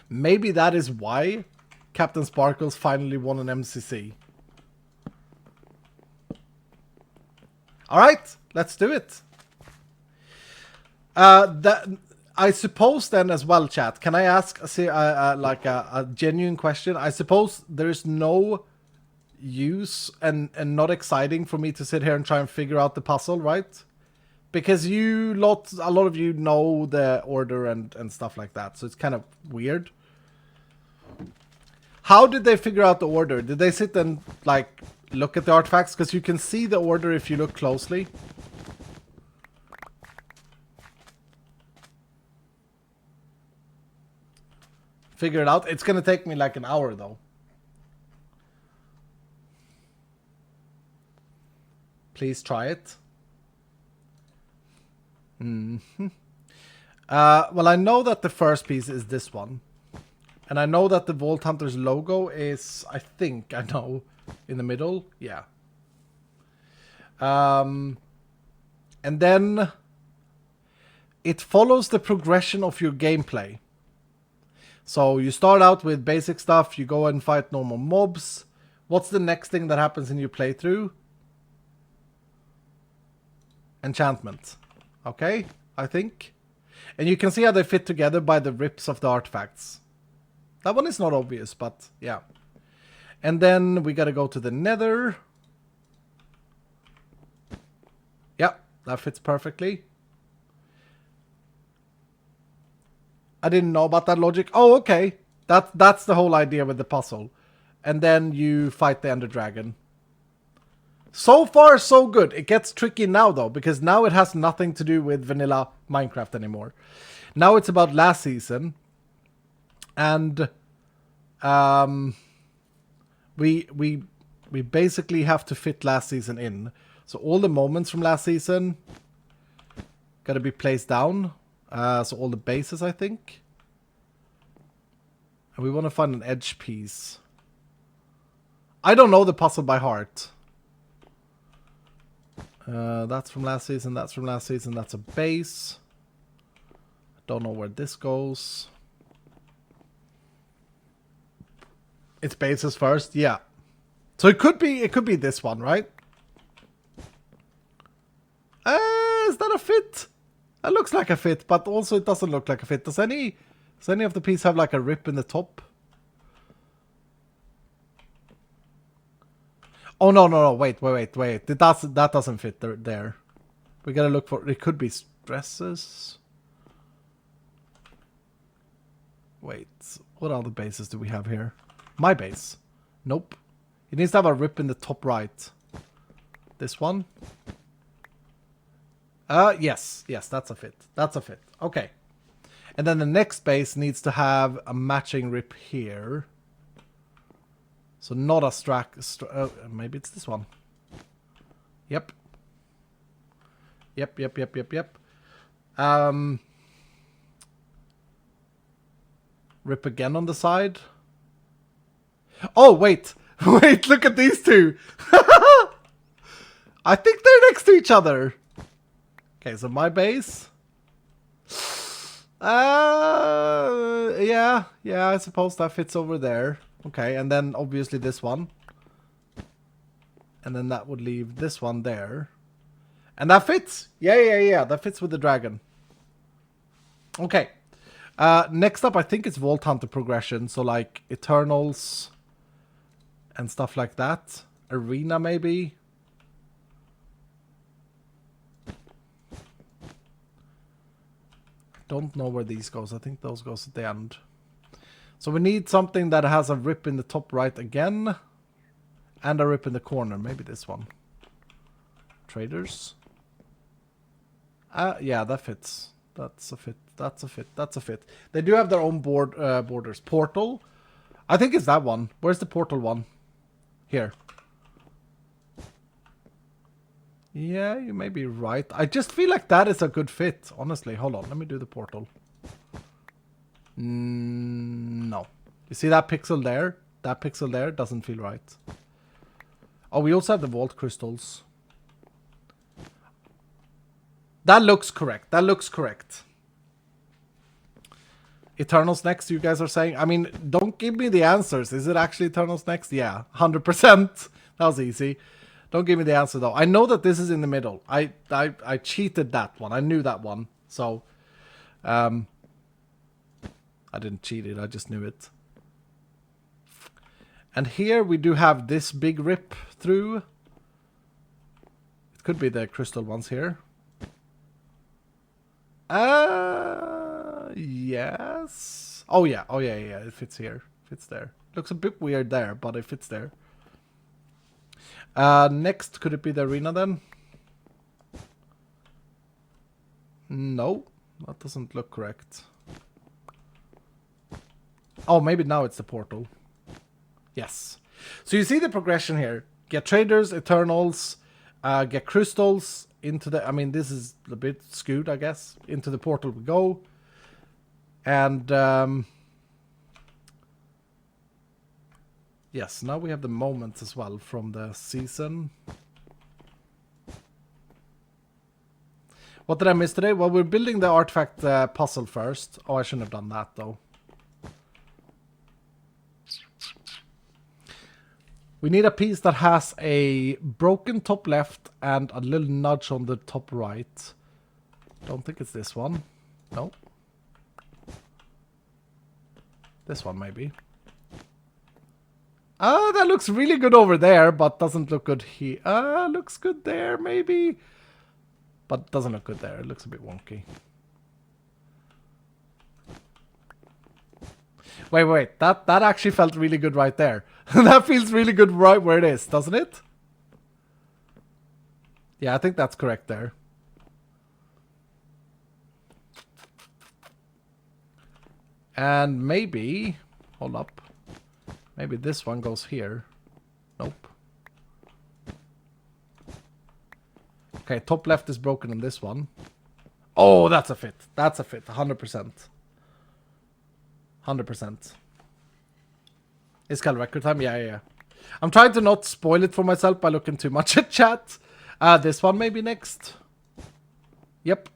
Maybe that is why CaptainSparklez finally won an MCC. Alright, let's do it. I suppose then as well, chat, can I ask like a genuine question? I suppose there is no use and not exciting for me to sit here and try and figure out the puzzle, right? Because a lot of you know the order and stuff like that, so it's kind of weird. How did they figure out the order? Did they sit and like look at the artifacts? Because you can see the order if you look closely. Figure it out. It's gonna take me like an hour though. Please try it. Well, I know that the first piece is this one. And I know that the Vault Hunter's logo is, I think, I know, in the middle. Yeah. And then it follows the progression of your gameplay. So you start out with basic stuff, you go and fight normal mobs. What's the next thing that happens in your playthrough? Enchantment. Okay, I think. And you can see how they fit together by the rips of the artifacts. That one is not obvious, but yeah. And then we gotta go to the Nether. Yeah, that fits perfectly. I didn't know about that logic. Oh, okay. That's the whole idea with the puzzle. And then you fight the Ender Dragon. So far, so good. It gets tricky now, though, because now it has nothing to do with vanilla Minecraft anymore. Now it's about last season. And we basically have to fit last season in. So all the moments from last season gotta be placed down. So all the bases, I think. And we want to find an edge piece. I don't know the puzzle by heart. That's from last season, that's from last season, that's a base. Don't know where this goes. It's bases first, yeah. So it could be this one, right? Is that a fit? It looks like a fit, but also it doesn't look like a fit. Does any of the pieces have like a rip in the top? Oh, no, wait. That doesn't fit there. We gotta look for, it could be stresses. Wait, what other bases do we have here? My base. Nope. It needs to have a rip in the top right. This one? Yes, that's a fit. That's a fit. Okay. And then the next base needs to have a matching rip here. So not a maybe it's this one. Yep. Yep. Rip again on the side. Oh, wait. Wait, look at these two. I think they're next to each other. Okay, so my base. Yeah, I suppose that fits over there. Okay, and then obviously this one. And then that would leave this one there. And that fits. Yeah. That fits with the dragon. Okay. Next up, I think it's Vault Hunter progression. So like Eternals and stuff like that. Arena maybe. Don't know where these goes. I think those goes at the end. So we need something that has a rip in the top right again. And a rip in the corner. Maybe this one. Traders. Yeah, that fits. That's a fit. That's a fit. They do have their own borders. Portal. I think it's that one. Where's the portal one? Here. Yeah, you may be right. I just feel like that is a good fit, honestly. Hold on, let me do the portal. No. You see that pixel there? That pixel there doesn't feel right. Oh, we also have the vault crystals. That looks correct. That looks correct. Eternals next, you guys are saying? I mean, don't give me the answers. Is it actually Eternals next? Yeah, 100%. That was easy. Don't give me the answer, though. I know that this is in the middle. I cheated that one. I knew that one. So, I didn't cheat it. I just knew it. And here we do have this big rip through. It could be the crystal ones here. Yes. Oh yeah. It fits here. Fits there. Looks a bit weird there, but it fits there. Next, could it be the arena then? No, that doesn't look correct. Oh, maybe now it's the portal. Yes. So you see the progression here. Get traders, Eternals, get crystals into the... I mean, this is a bit skewed, I guess. Into the portal we go. And... yes, now we have the moments as well from the season. What did I miss today? Well, we're building the artifact puzzle first. Oh, I shouldn't have done that, though. We need a piece that has a broken top left and a little nudge on the top right. Don't think it's this one. No. This one, maybe. Oh, that looks really good over there, but doesn't look good here. Looks good there, maybe. But doesn't look good there. It looks a bit wonky. Wait. That actually felt really good right there. That feels really good right where it is, doesn't it? Yeah, I think that's correct there. And maybe... hold up. Maybe this one goes here. Nope. Okay, top left is broken on this one. Oh, that's a fit. That's a fit. 100%. 100%. Iskall record time? Yeah. I'm trying to not spoil it for myself by looking too much at chat. This one maybe next. Yep.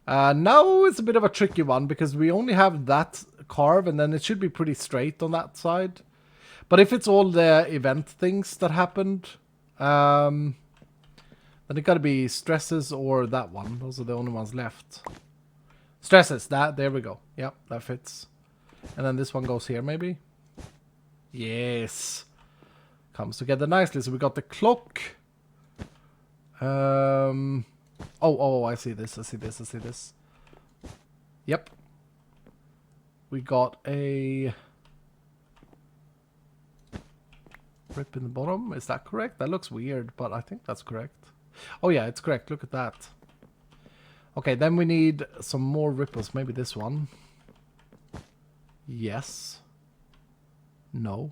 Now it's a bit of a tricky one because we only have that carve and then it should be pretty straight on that side. But if it's all the event things that happened, then it gotta be stresses or that one. Those are the only ones left. Stresses, there we go. Yep, that fits. And then this one goes here maybe. Yes. Comes together nicely. So we got the clock. Oh, I see this. I see this. Yep. We got a rip in the bottom. Is that correct? That looks weird, but I think that's correct. Oh yeah, it's correct. Look at that. Okay, then we need some more ripples. Maybe this one. Yes. No.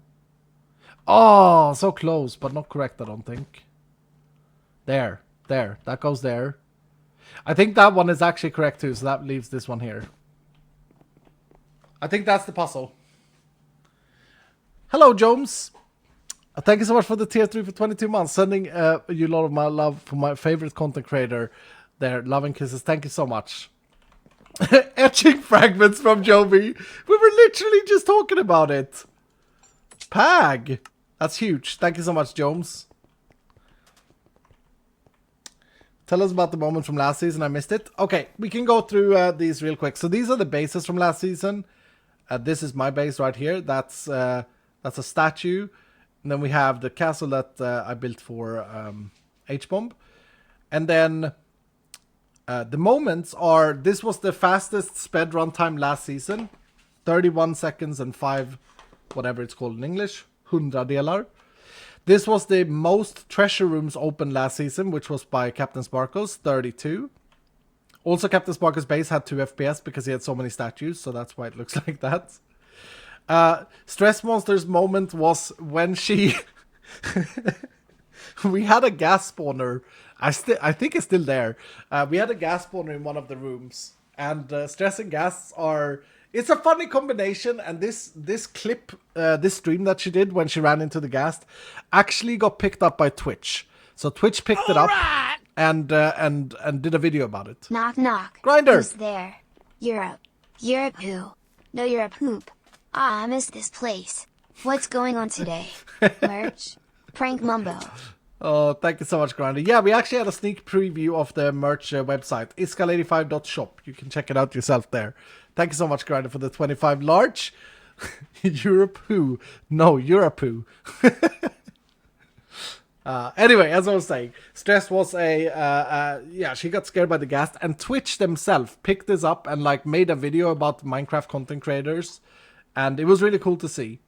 Oh, so close, but not correct, I don't think. There. That goes there. I think that one is actually correct too, so that leaves this one here. I think that's the puzzle. Hello, Jones. Thank you so much for the tier 3 for 22 months. Sending you a lot of my love for my favorite content creator there. Love and kisses. Thank you so much. Etching fragments from Joby. We were literally just talking about it. Pag. That's huge. Thank you so much, Jones. Tell us about the moment from last season. I missed it. Okay, we can go through these real quick. So these are the bases from last season. This is my base right here. That's a statue. And then we have the castle that I built for H-Bomb. And then the moments are... This was the fastest sped runtime last season. 31 seconds and 5... whatever it's called in English. 100 delar. This was the most treasure rooms open last season, which was by CaptainSparklez, 32. Also, CaptainSparklez base had 2 FPS because he had so many statues, so that's why it looks like that. Stressmonster's moment was when she... we had a gas spawner. I think it's still there. We had a gas spawner in one of the rooms. And stress and gas are... It's a funny combination, and this clip, this stream that she did when she ran into the gas, actually got picked up by Twitch. So Twitch picked it up and did a video about it. Knock knock. Grinder. Who's there? Europe. Europe who? No, you're a poop. Ah, I miss this place. What's going on today? Merch? Prank Mumbo. Oh, thank you so much, Grinder. Yeah, we actually had a sneak preview of the merch website, iskall85.shop. You can check it out yourself there. Thank you so much, Grinder, for the 25 large. Europe who? No, Europe who. Anyway, as I was saying, Stress was she got scared by the gas, and Twitch themselves picked this up and like made a video about Minecraft content creators, and it was really cool to see.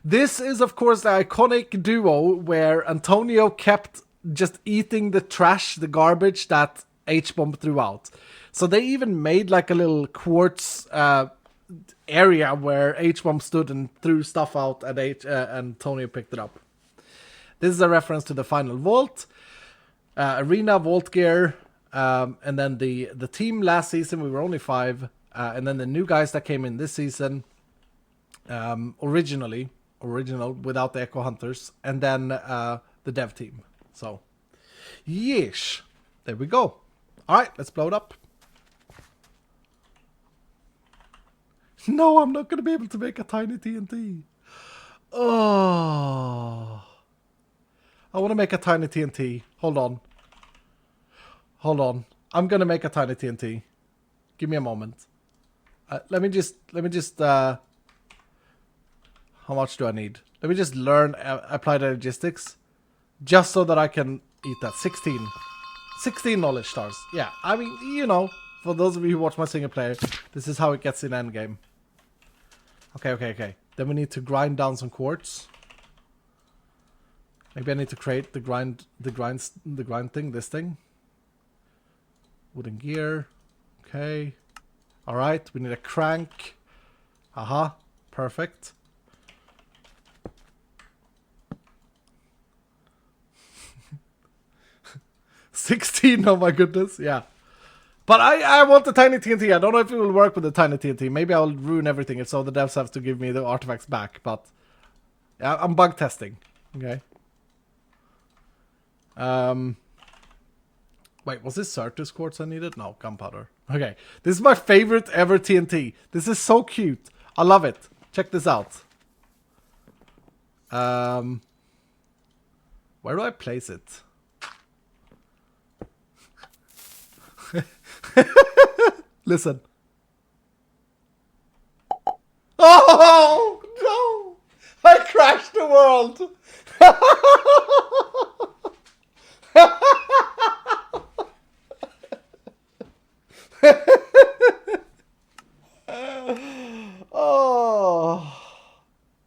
This is, of course, the iconic duo where Antonio kept just eating the trash, the garbage that H-Bomb threw out. So they even made like a little quartz area where H-Bomb stood and threw stuff out, and Antonio picked it up. This is a reference to the final vault, arena, vault gear, and then the team last season, we were only 5, and then the new guys that came in this season, original without the Echo Hunters, and then the dev team. So, yeesh. There we go. Alright, let's blow it up. No, I'm not going to be able to make a tiny TNT. Oh. I want to make a tiny TNT. Hold on. I'm going to make a tiny TNT. Give me a moment. Let me just, how much do I need? Let me just learn applied logistics. Just so that I can eat that. 16 knowledge stars. Yeah, I mean, you know, for those of you who watch my single player, this is how it gets in endgame. Okay. Then we need to grind down some quartz. Maybe I need to create the grind thing, this thing. Wooden gear. Okay. Alright, we need a crank. Aha, perfect. $16, oh my goodness, yeah. But I want the tiny TNT. I don't know if it will work with the tiny TNT. Maybe I'll ruin everything, so the devs have to give me the artifacts back. But yeah, I'm bug testing. Okay. Wait, was this Certus quartz I needed? No, gunpowder. Okay, this is my favorite ever TNT. This is so cute. I love it. Check this out. Where do I place it? Listen. Oh no! I crashed the world. Oh,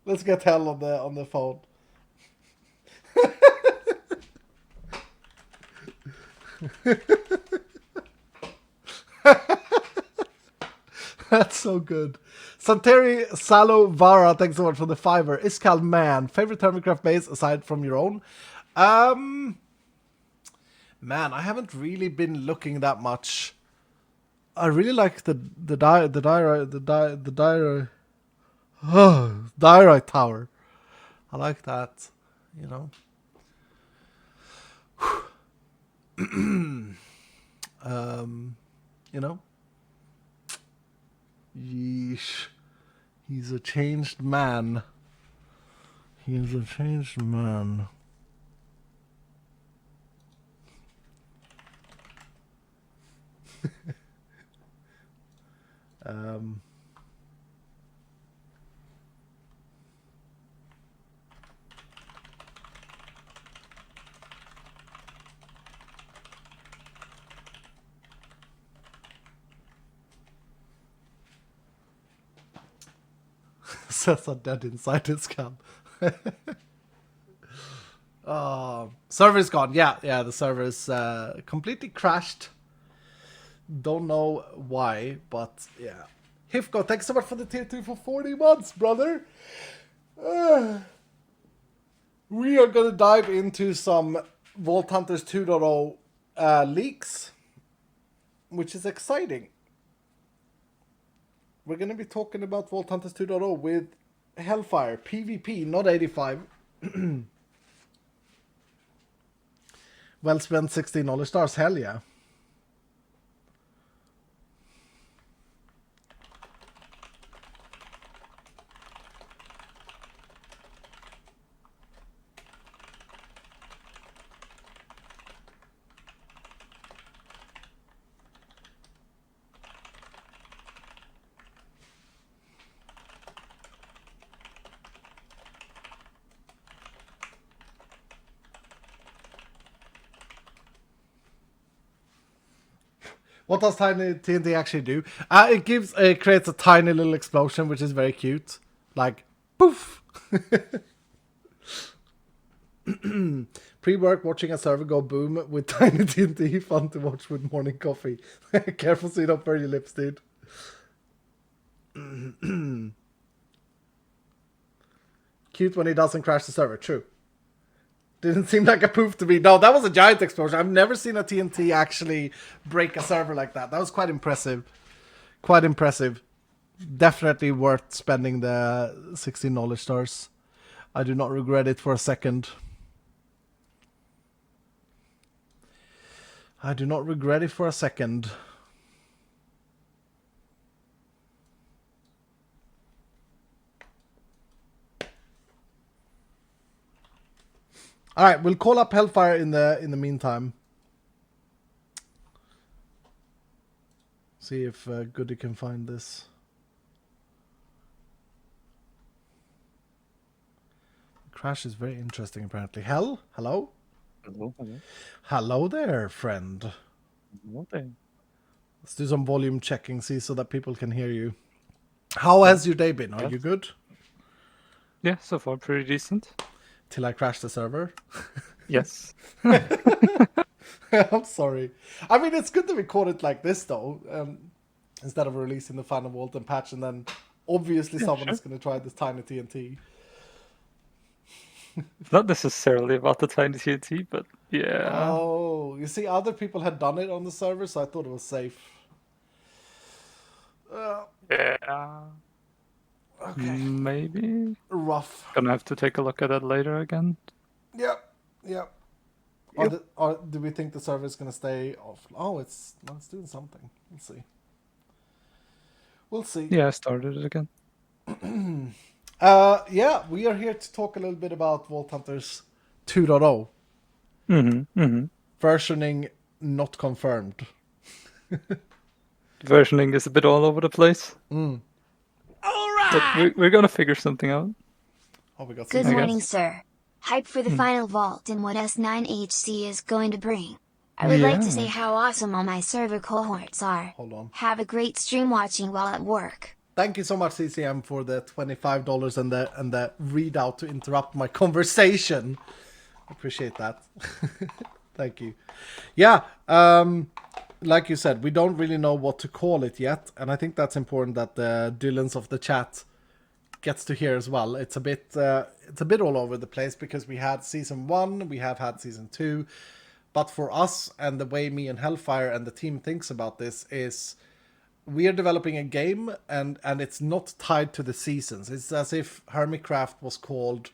let's get hell on the phone. That's so good. Santeri Salovara, thanks so much for the $5. Iskall man, favorite Hermitcraft base aside from your own? Man, I haven't really been looking that much. I really like the diorite tower. I like that, you know. You know. Yeesh. He's a changed man. He's a changed man. Sets are dead inside his camp. Server's gone. Yeah, the server's completely crashed. Don't know why, but yeah. Hifko, thanks so much for the tier 2 for 40 months, brother. We are going to dive into some Vault Hunters 2.0 leaks, which is exciting. We're going to be talking about Vault Hunters 2.0 with Hellfire, PvP, not 85. Well spent 16 knowledge stars, hell yeah. What does tiny TNT actually do? It creates a tiny little explosion, which is very cute. Like, poof! Pre-work watching a server go boom with tiny TNT. Fun to watch with morning coffee. Careful so you don't burn your lips, dude. Cute when he doesn't crash the server. True. Didn't seem like a poof to me. No, that was a giant explosion. I've never seen a TNT actually break a server like that. That was quite impressive. Quite impressive. Definitely worth spending the 16 knowledge stars. I do not regret it for a second. I do not regret it for a second. All right, we'll call up Hellfire in the meantime. See if Goody can find this. Crash is very interesting, apparently. Hello? Hello. Hello there, friend. Hello there. Let's do some volume checking, see, so that people can hear you. How has your day been? Are you good? Yeah, so far pretty decent. Till I crash the server? Yes. I'm sorry. I mean, it's good to record it like this, though. Instead of releasing the final Vault and patch, and then obviously someone is going to try this tiny TNT. Not necessarily about the tiny TNT, but yeah. Oh, you see, other people had done it on the server, so I thought it was safe. Yeah. Okay. Maybe. Rough. Gonna have to take a look at it later again. Yeah. Yeah. Yep. Or do we think the server is going to stay off? Oh, it's doing something. Let's see. We'll see. Yeah, I started it again. Yeah, we are here to talk a little bit about Vault Hunters 2.0. Versioning not confirmed. Versioning is a bit all over the place. Mm. All right. But we're gonna figure something out. Oh, we got Good some. morning, sir. Hype for the final vault and what S9HC is going to bring. I would like to say how awesome all my server cohorts are. Hold on. Have a great stream watching while at work. Thank you so much, CCM, for the $25 and the readout to interrupt my conversation. Appreciate that. Thank you. Yeah, like you said, we don't really know what to call it yet, and I think that's important that the Dylans of the chat gets to hear as well. It's a bit all over the place because we had season 1, we have had season 2, but for us and the way me and Hellfire and the team thinks about this is we are developing a game and it's not tied to the seasons. It's as if Hermitcraft was called,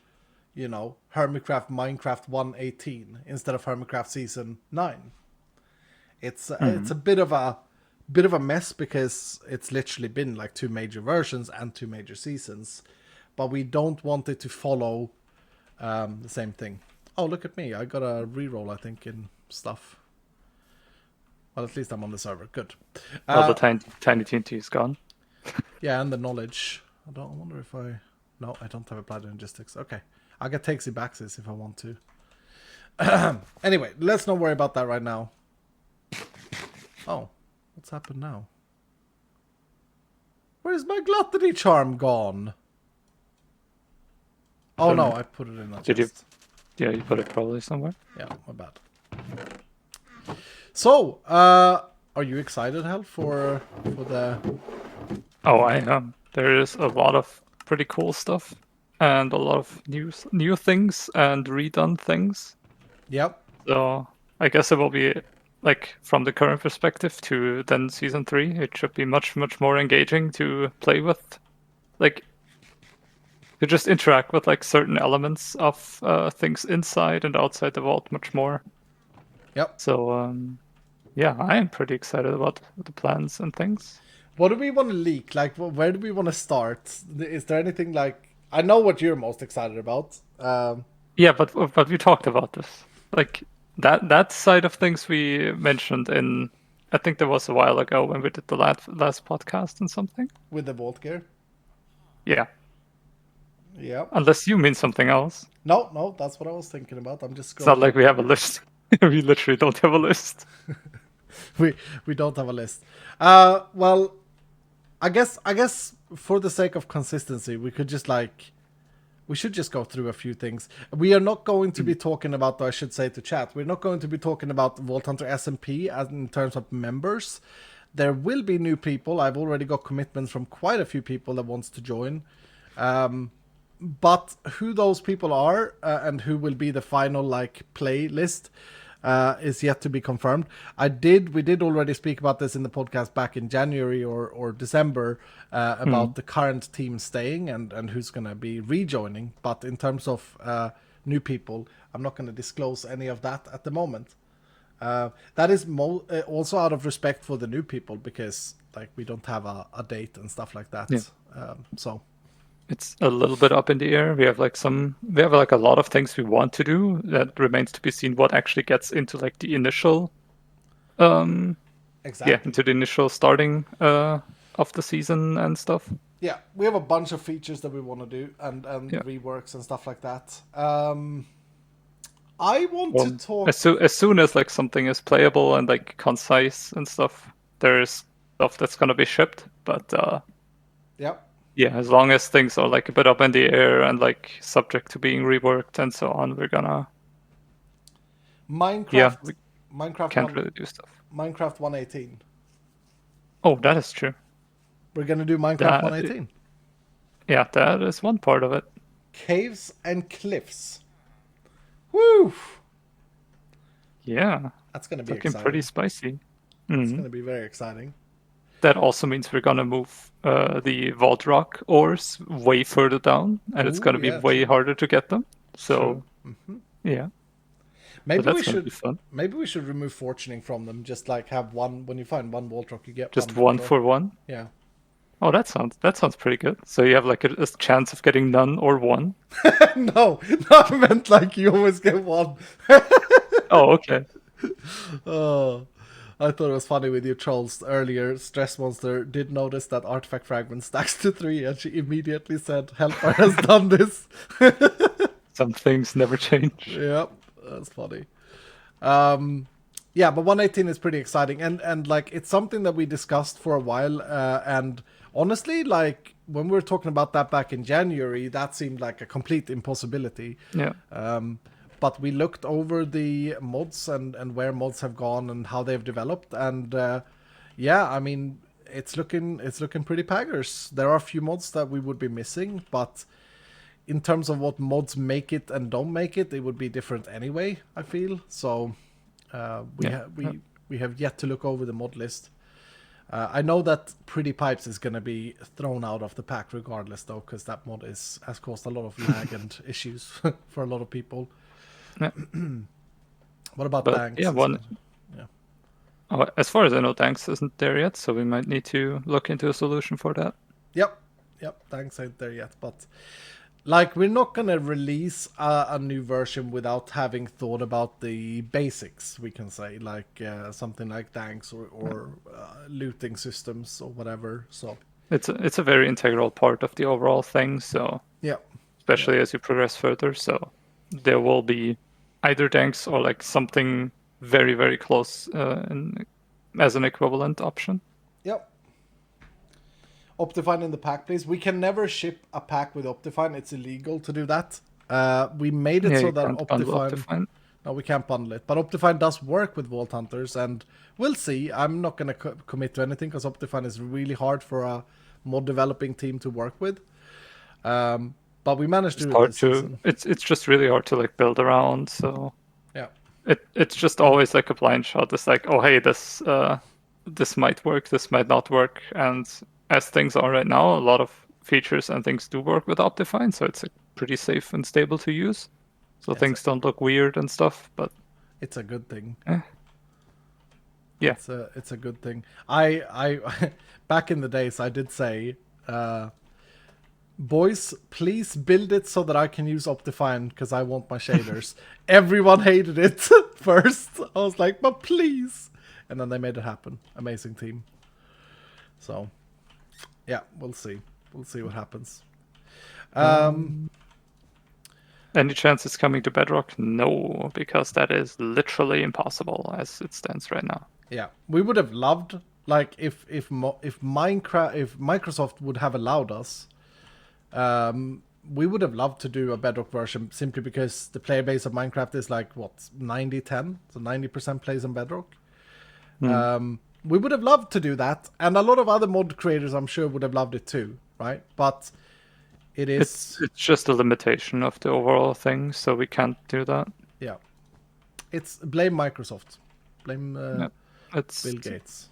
you know, Hermitcraft Minecraft 1.18 instead of Hermitcraft Season 9. It's a bit of a mess because it's literally been like 2 major versions and 2 major seasons, but we don't want it to follow the same thing. Oh, look at me! I got a reroll, I think, in stuff. Well, at least I'm on the server. Good. The tiny TNT is gone. Yeah, and the knowledge. I wonder if no, I don't have applied logistics. Okay, I'll get takesy backsies if I want to. Anyway, let's not worry about that right now. Oh, what's happened now? Where's my gluttony charm gone? Oh no, I put it in that chest. Yeah, you put it probably somewhere. Yeah, my bad. So, Are you excited, Hal, for the? Oh, I am. There is a lot of pretty cool stuff and a lot of new things and redone things. Yep. So I guess it will be like from the current perspective to then season 3. It should be much more engaging to play with, like to just interact with like certain elements of things inside and outside the vault much more. Yep. So yeah, I am pretty excited about the plans and things. What do we want to leak? Like, where do we want to start? Is there anything like? I know what you're most excited about. Yeah, but we talked about this. Like that side of things we mentioned in, I think there was a while ago when we did the last podcast and something. With the vault gear. Yeah. Yeah. Unless you mean something else. No, that's what I was thinking about. I'm just. It's not like we have a list. We literally don't have a list. we don't have a list. Well, I guess for the sake of consistency, we could just we should just go through a few things. We are not going to be talking about, though I should say to chat, we're not going to be talking about Vault Hunter SMP as in terms of members. There will be new people. I've already got commitments from quite a few people that wants to join. But who those people are and who will be the final playlist is yet to be confirmed. We did already speak about this in the podcast back in January or December about the current team staying and who's going to be rejoining. But in terms of new people, I'm not going to disclose any of that at the moment. That is also out of respect for the new people because we don't have a date and stuff like that. Yeah. So it's a little bit up in the air. We have a lot of things we want to do. That remains to be seen what actually gets into the initial exactly. into the initial starting of the season and stuff. Yeah, we have a bunch of features that we want to do and reworks and stuff like that. I want to talk as soon as something is playable and concise and stuff. There's stuff that's gonna be shipped, but yeah, as long as things are a bit up in the air and subject to being reworked and so on, we're gonna Minecraft can't really do stuff. Minecraft 118. Oh, that is true. We're gonna do Minecraft 118. Yeah, that is one part of it. Caves and cliffs. Woo! Yeah. That's gonna be looking exciting. Pretty spicy. It's gonna be very exciting. That also means we're gonna move the Vault Rock ores way further down, and it's gonna be way harder to get them. So, yeah. Maybe we should remove fortuning from them. Just have one. When you find one Vault Rock, you get just one for one. Yeah. Oh, that sounds pretty good. So you have a chance of getting none or one. No, I meant you always get one. Oh, okay. Oh, I thought it was funny with your trolls earlier. Stressmonster did notice that artifact fragment stacks to 3, and she immediately said, "Helper has done this." Some things never change. Yep, that's funny. Yeah, but 118 is pretty exciting, and it's something that we discussed for a while, and honestly, when we were talking about that back in January, that seemed like a complete impossibility. Yeah. But we looked over the mods and where mods have gone and how they've developed, and I mean, it's looking pretty paggers. There are a few mods that we would be missing, but in terms of what mods make it and don't make it, it would be different anyway, I feel. So we have yet to look over the mod list. I know that Pretty Pipes is going to be thrown out of the pack regardless, though, because that mod has caused a lot of lag and issues for a lot of people. Yeah. What about Danks? Yeah. Oh, as far as I know, Danks isn't there yet, so we might need to look into a solution for that. Yep, Danks ain't there yet, but we're not gonna release a new version without having thought about the basics. We can say something like Danks or looting systems or whatever. So it's a very integral part of the overall thing. So especially as you progress further, so there will be either Danks or something very, very close as an equivalent option. Yep. Optifine in the pack, please. We can never ship a pack with Optifine. It's illegal to do that. We made it so that Optifine No, we can't bundle it. But Optifine does work with Vault Hunters, and we'll see. I'm not going to commit to anything because Optifine is really hard for a mod developing team to work with. But we managed to do it this season. It's just really hard to like build around. So yeah, it's just always like a blind shot. It's like, oh hey, this might work, this might not work, and as things are right now, a lot of features and things do work with Optifine, so it's like, pretty safe and stable to use. So things don't look weird and stuff, but it's a good thing. Yeah, it's a good thing. I back in the days I did say, boys, please build it so that I can use Optifine because I want my shaders. Everyone hated it first. I was like, but please, and then they made it happen. Amazing team. So yeah, we'll see. We'll see what happens. Any chance it's coming to Bedrock? No, because that is literally impossible as it stands right now. Yeah, we would have loved, like, if Microsoft would have allowed us, we would have loved to do a Bedrock version simply because the player base of Minecraft is like what 90-10, so 90% plays on Bedrock. We would have loved to do that, and a lot of other mod creators, I'm sure, would have loved it too, right? But it's just a limitation of the overall thing, so we can't do that. Yeah, it's blame Microsoft, blame Bill Gates,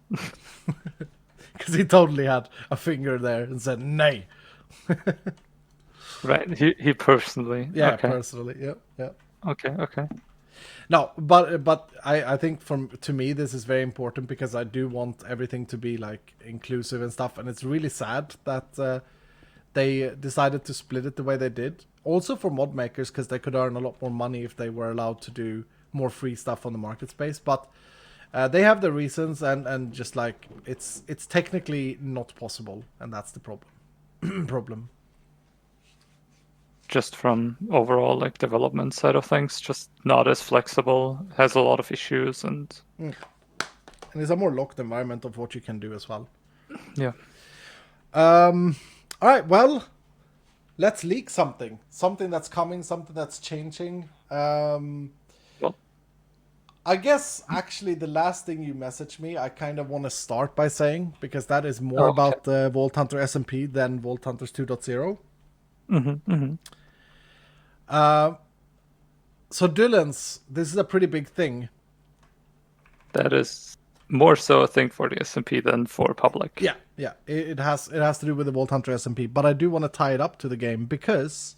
because he totally had a finger there and said nay. Right, he personally. Yeah, okay. Personally, yeah. Okay. No, but I think to me this is very important because I do want everything to be like inclusive and stuff, and it's really sad that they decided to split it the way they did. Also for mod makers, because they could earn a lot more money if they were allowed to do more free stuff on the market space. But they have their reasons, and just like it's technically not possible, and that's the problem. Just from overall like development side of things, just not as flexible, has a lot of issues, and it's a more locked environment of what you can do as well. Yeah. All right, well, let's leak something that's coming, something that's changing. Well, I guess actually the last thing you messaged me, I kind of want to start by saying, because that is more about the Vault Hunter SMP than Vault Hunters 2.0. So Dylan's, this is a pretty big thing. That is more so a thing for the SMP than for public. Yeah. It has to do with the Vault Hunter SMP, but I do want to tie it up to the game because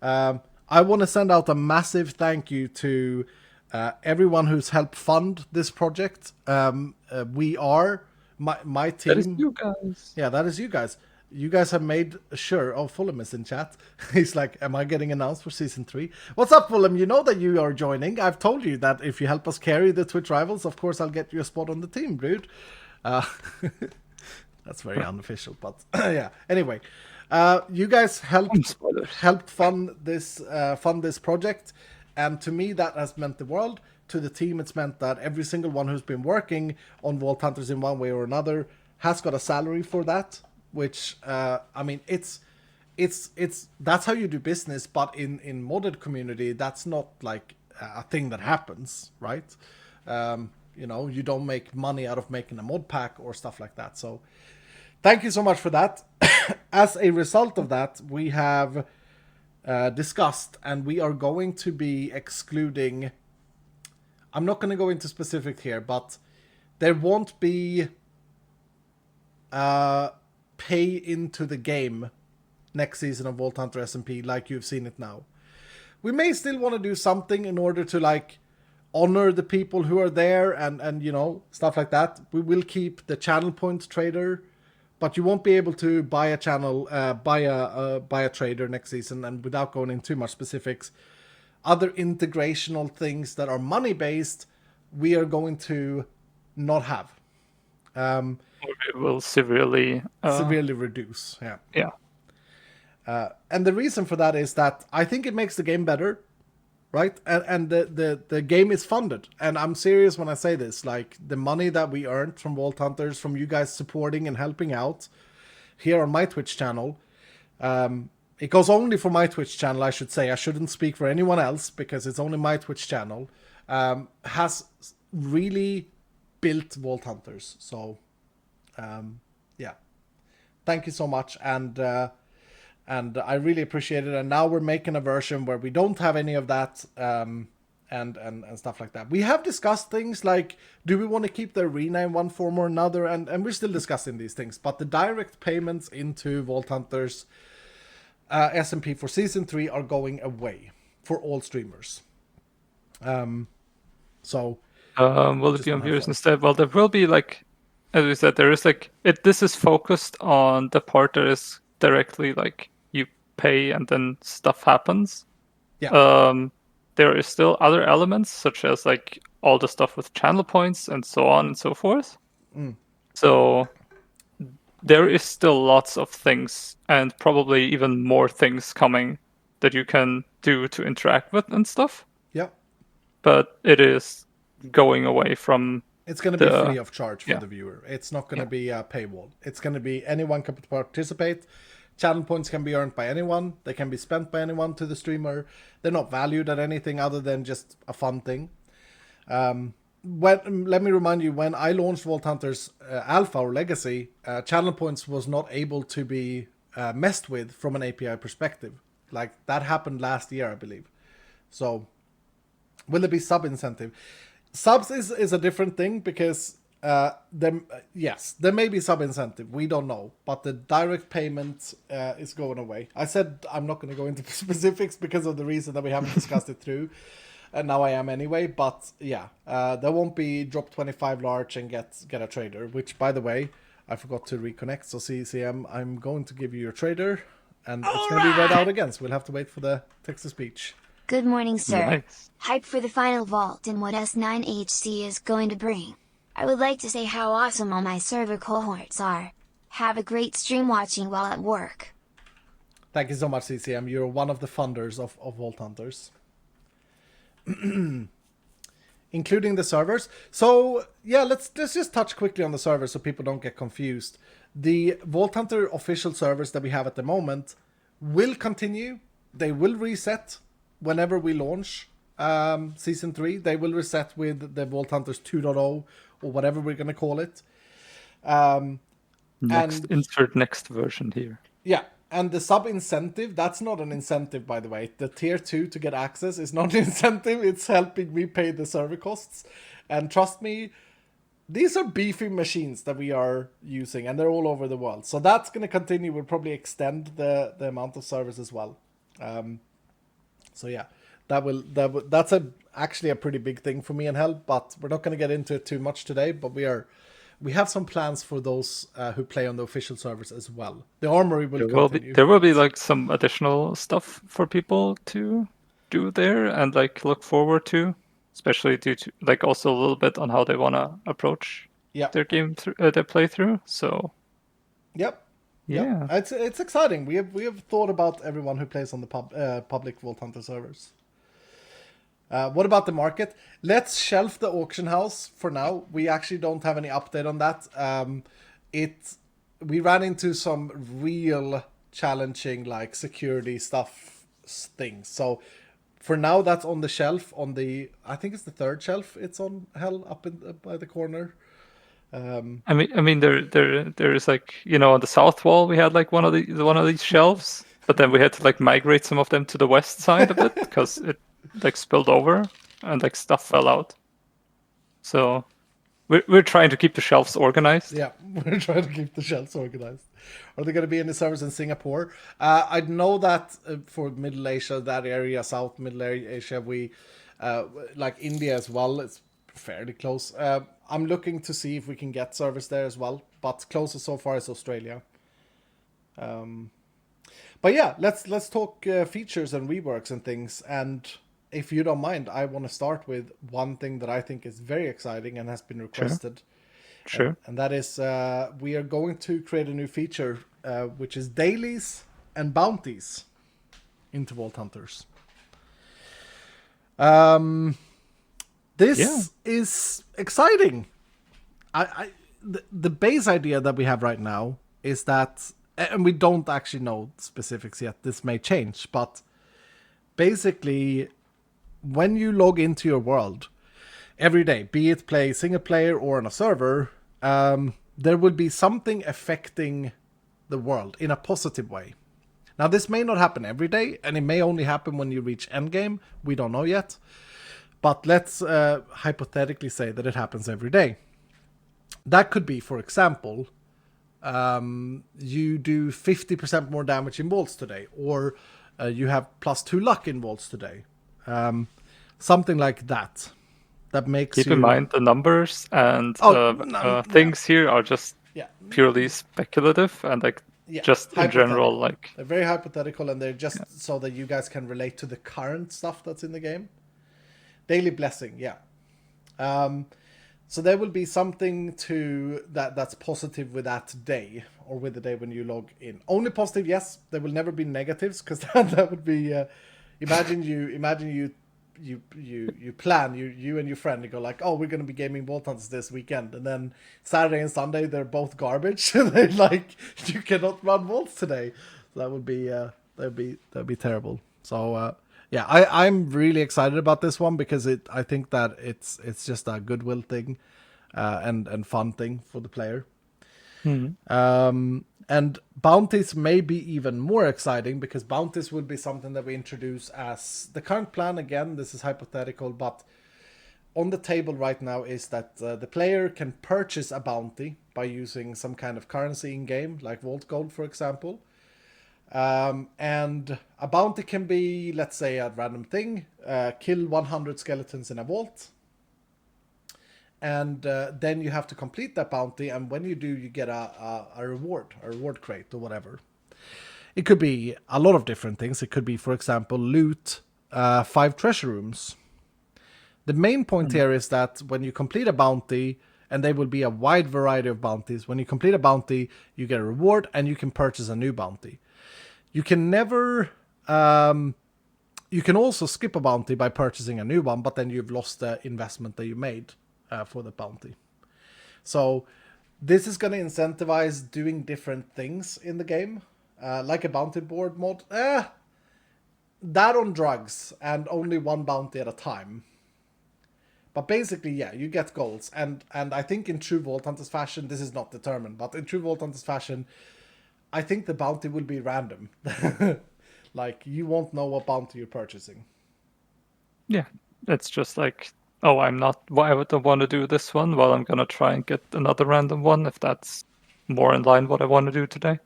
I want to send out a massive thank you to everyone who's helped fund this project. We are my team. That is you guys. Yeah, that is you guys. You guys have made sure. Oh, Fulham is in chat. He's like, am I getting announced for season 3? What's up, Fulham? You know that you are joining. I've told you that if you help us carry the Twitch rivals, of course I'll get you a spot on the team, dude. That's very unofficial, but yeah. Anyway, you guys helped fund this project, and to me that has meant the world. To the team, it's meant that every single one who's been working on Vault Hunters in one way or another has got a salary for that. Which I mean, it's that's how you do business, but in modded community, that's not like a thing that happens, right? You know, you don't make money out of making a mod pack or stuff like that. So thank you so much for that. As a result of that, we have discussed, and we are going to be excluding, I'm not going to go into specific here, but there won't be pay into the game next season of Vault Hunter SMP like you've seen it now. We may still want to do something in order to like honor the people who are there and you know, stuff like that. We will keep the channel point trader, but you won't be able to buy a channel, buy a trader next season. And without going into too much specifics, other integrational things that are money based, we are going to not have. It will severely reduce. Yeah. And the reason for that is that I think it makes the game better, right? And the game is funded. And I'm serious when I say this. Like, the money that we earned from Vault Hunters, from you guys supporting and helping out here on my Twitch channel, it goes only for my Twitch channel, I should say. I shouldn't speak for anyone else because it's only my Twitch channel. Has really built Vault Hunters. So, yeah. Thank you so much. And I really appreciate it. And now we're making a version where we don't have any of that and stuff like that. We have discussed things like, do we want to keep the arena in one form or another? And we're still discussing these things. But the direct payments into Vault Hunters SMP for Season 3 are going away for all streamers. So... will it be on viewers instead? Well, there will be, like, as we said, there is, like, this is focused on the part that is directly, like, you pay and then stuff happens. Yeah. There is still other elements, such as, like, all the stuff with channel points and so on and so forth. So there is still lots of things, and probably even more things coming that you can do to interact with and stuff. Yeah. But it is going away from... It's going to be free of charge for the viewer. It's not going to be a paywall. It's going to be anyone can participate. Channel points can be earned by anyone. They can be spent by anyone to the streamer. They're not valued at anything other than just a fun thing. Let me remind you, when I launched Vault Hunters Alpha or Legacy, channel points was not able to be messed with from an API perspective. Like, that happened last year, I believe. So, will there be sub incentive? Subs is a different thing because there may be sub incentive. We don't know, but the direct payment is going away. I said I'm not going to go into specifics because of the reason that we haven't discussed it through, and now I am anyway. But yeah, there won't be drop 25 large and get a trader. Which, by the way, I forgot to reconnect. So CCM, I'm going to give you your trader, and it's going to be read out again. So we'll have to wait for the text to speech. Good morning, sir. Nice. Hype for the final vault and what S09HC is going to bring. I would like to say how awesome all my server cohorts are. Have a great stream watching while at work. Thank you so much, CCM. You're one of the funders of Vault Hunters. Including the servers. So, yeah, let's just touch quickly on the servers so people don't get confused. The Vault Hunter official servers that we have at the moment will continue. They will reset whenever we launch Season 3. They will reset with the Vault Hunters 2.0 or whatever we're going to call it. Insert next version here. Yeah, and the sub incentive, that's not an incentive, by the way. The tier 2 to get access is not an incentive. It's helping me pay the server costs. And trust me, these are beefy machines that we are using, and they're all over the world. So that's going to continue. We'll probably extend the amount of servers as well. So yeah, that's actually a pretty big thing for me and Hell, but we're not going to get into it too much today. But we have some plans for those who play on the official servers as well. The armory will continue. There will be like some additional stuff for people to do there and like look forward to, especially due to like also a little bit on how they want to approach their game their playthrough. So yep. Yeah, it's exciting. We have thought about everyone who plays on the public Vault Hunter servers. What about the market? Let's shelf the auction house for now. We actually don't have any update on that. We ran into some real challenging like security things. So for now, that's on the shelf. I think it's the third shelf. It's on Hell up by the corner. I mean, there is like, you know, on the south wall we had like one of these shelves, but then we had to like migrate some of them to the west side of it because it like spilled over and like stuff fell out. So we're trying to keep the shelves organized. Yeah, we're trying to keep the shelves organized. Are they going to be any servers in Singapore? I know that for Middle Asia, that area, South Middle Asia, we like India as well. It's fairly close. I'm looking to see if we can get servers there as well, but closest so far is Australia. But yeah, let's talk features and reworks and things. And if you don't mind, I want to start with one thing that I think is very exciting and has been requested. Sure. And that is we are going to create a new feature, which is dailies and bounties into Vault Hunters. This is exciting. The base idea that we have right now is that and we don't actually know specifics yet. This may change, but basically, when you log into your world every day, be it play single player or on a server, there will be something affecting the world in a positive way. Now, this may not happen every day, and it may only happen when you reach endgame. We don't know yet. But let's hypothetically say that it happens every day. That could be, for example, you do 50% more damage in vaults today, or you have +2 luck in vaults today. Something like that. That makes Keep in mind the numbers and things here are just purely speculative and like just in general, like they're very hypothetical, and they're just so that you guys can relate to the current stuff that's in the game. Daily blessing, yeah. So there will be something to that's positive with that day, or with the day when you log in. Only positive, yes. There will never be negatives, because that would be. Imagine you plan, you and your friend, you go like, oh, we're gonna be gaming Vault Hunters this weekend, and then Saturday and Sunday they're both garbage. They're like, you cannot run vaults today. So that would be terrible. So. Yeah, I'm really excited about this one, because I think that it's just a goodwill thing, and fun thing for the player. And bounties may be even more exciting, because bounties will be something that we introduce as the current plan. Again, this is hypothetical, but on the table right now is that the player can purchase a bounty by using some kind of currency in game, like Vault Gold, for example. And a bounty can be, let's say, a random thing, kill 100 skeletons in a vault, and then you have to complete that bounty, and when you do, you get a reward crate or whatever. It could be a lot of different things. It could be, for example, loot 5 treasure rooms. The main point here is that when you complete a bounty, and there will be a wide variety of bounties, when you complete a bounty, you get a reward, and you can purchase a new bounty. You can never... you can also skip a bounty by purchasing a new one, but then you've lost the investment that you made for the bounty. So this is going to incentivize doing different things in the game, like a bounty board mod. That on drugs, and only one bounty at a time. But basically, yeah, you get goals. And I think in true Vault Hunters fashion, this is not determined, but in true Vault Hunters fashion, I think the bounty will be random. Like, you won't know what bounty you're purchasing. Yeah, it's just like, oh, I don't want to do this one, well, I'm going to try and get another random one if that's more in line what I want to do today.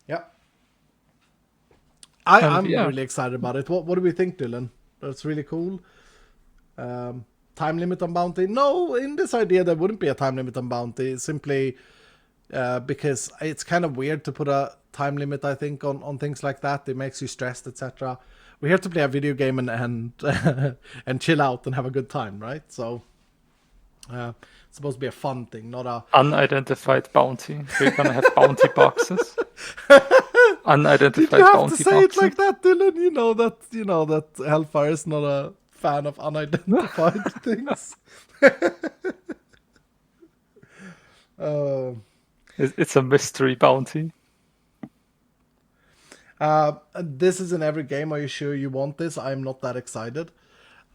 Yeah. I'm really excited about it. What do we think, Dylan? That's really cool. Time limit on bounty? No, in this idea, there wouldn't be a time limit on bounty. Simply... because it's kind of weird to put a time limit, I think, on things like that. It makes you stressed, etc. We're here to play a video game and and chill out and have a good time, right? So it's supposed to be a fun thing, not a unidentified bounty. We're gonna have bounty boxes. Unidentified Did you have bounty to say boxes. It like that, Dylan? You know that Hellfire is not a fan of unidentified things. It's a mystery bounty. This is in every game. Are you sure you want this? I'm not that excited.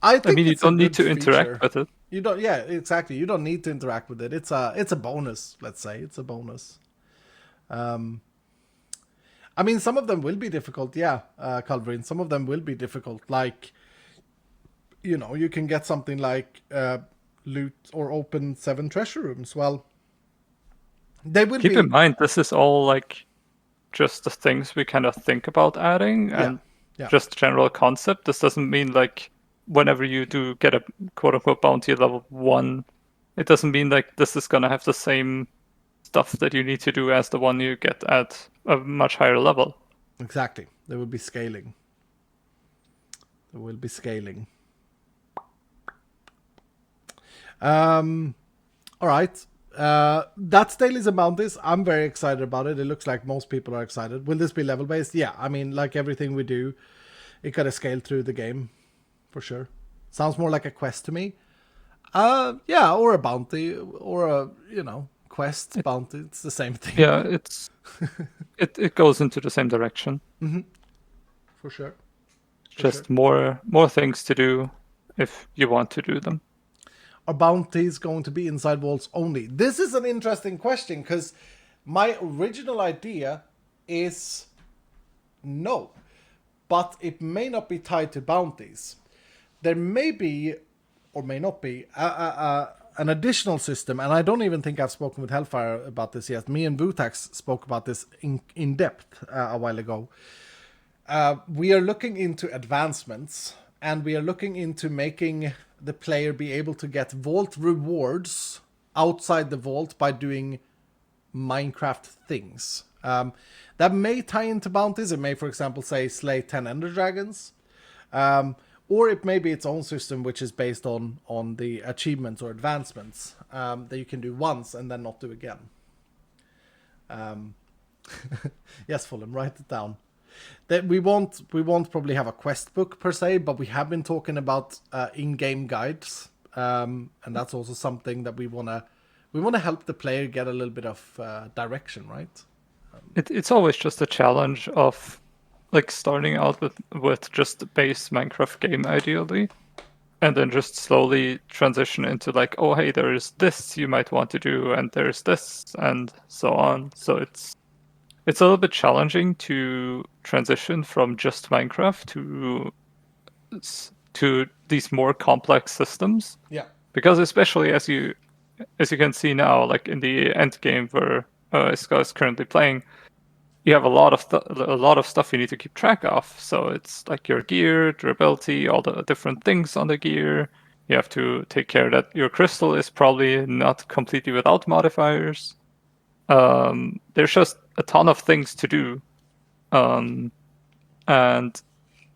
I mean, you don't need to interact with it. You don't. Yeah, exactly. You don't need to interact with it. It's a bonus. Let's say it's a bonus. I mean, some of them will be difficult. Yeah, Calvin. Some of them will be difficult. Like, you can get something like loot or open 7 treasure rooms. Well, they will Keep in mind, this is all like just the things we kind of think about adding and just general concept. This doesn't mean like whenever you do get a quote unquote bounty at level 1, it doesn't mean like this is going to have the same stuff that you need to do as the one you get at a much higher level. Exactly. There will be scaling. All right. That's Dailies and Bounties. I'm very excited about it. It looks like most people are excited. Will this be level based? Yeah, I mean, like everything we do, it gotta scale through the game, for sure. Sounds more like a quest to me. Yeah, or a bounty, or a, quest, bounty, it's the same thing. Yeah, it goes into the same direction. For sure. Just more things to do if you want to do them. Are bounties going to be inside vaults only? This is an interesting question, because my original idea is no, but it may not be tied to bounties. There may be, or may not be, an additional system, and I don't even think I've spoken with Hellfire about this yet. Me and Vutax spoke about this in depth a while ago. We are looking into advancements, and we are looking into making the player be able to get vault rewards outside the vault by doing Minecraft things. That may tie into bounties. It may, for example, say slay 10 Ender Dragons. Or it may be its own system, which is based on the achievements or advancements that you can do once and then not do again. Yes, Fulham, write it down. That we won't probably have a quest book per se, but we have been talking about in-game guides, and that's also something that we wanna help the player get a little bit of direction, right? It's always just a challenge of like starting out with just the base Minecraft game ideally, and then just slowly transition into like, oh hey, there is this you might want to do, and there's this, and so on. So it's a little bit challenging to transition from just Minecraft to these more complex systems. Yeah. Because especially as you can see now, like in the end game where iskall is currently playing, you have a lot of stuff you need to keep track of. So it's like your gear, durability, all the different things on the gear. You have to take care that your crystal is probably not completely without modifiers. There's just a ton of things to do. And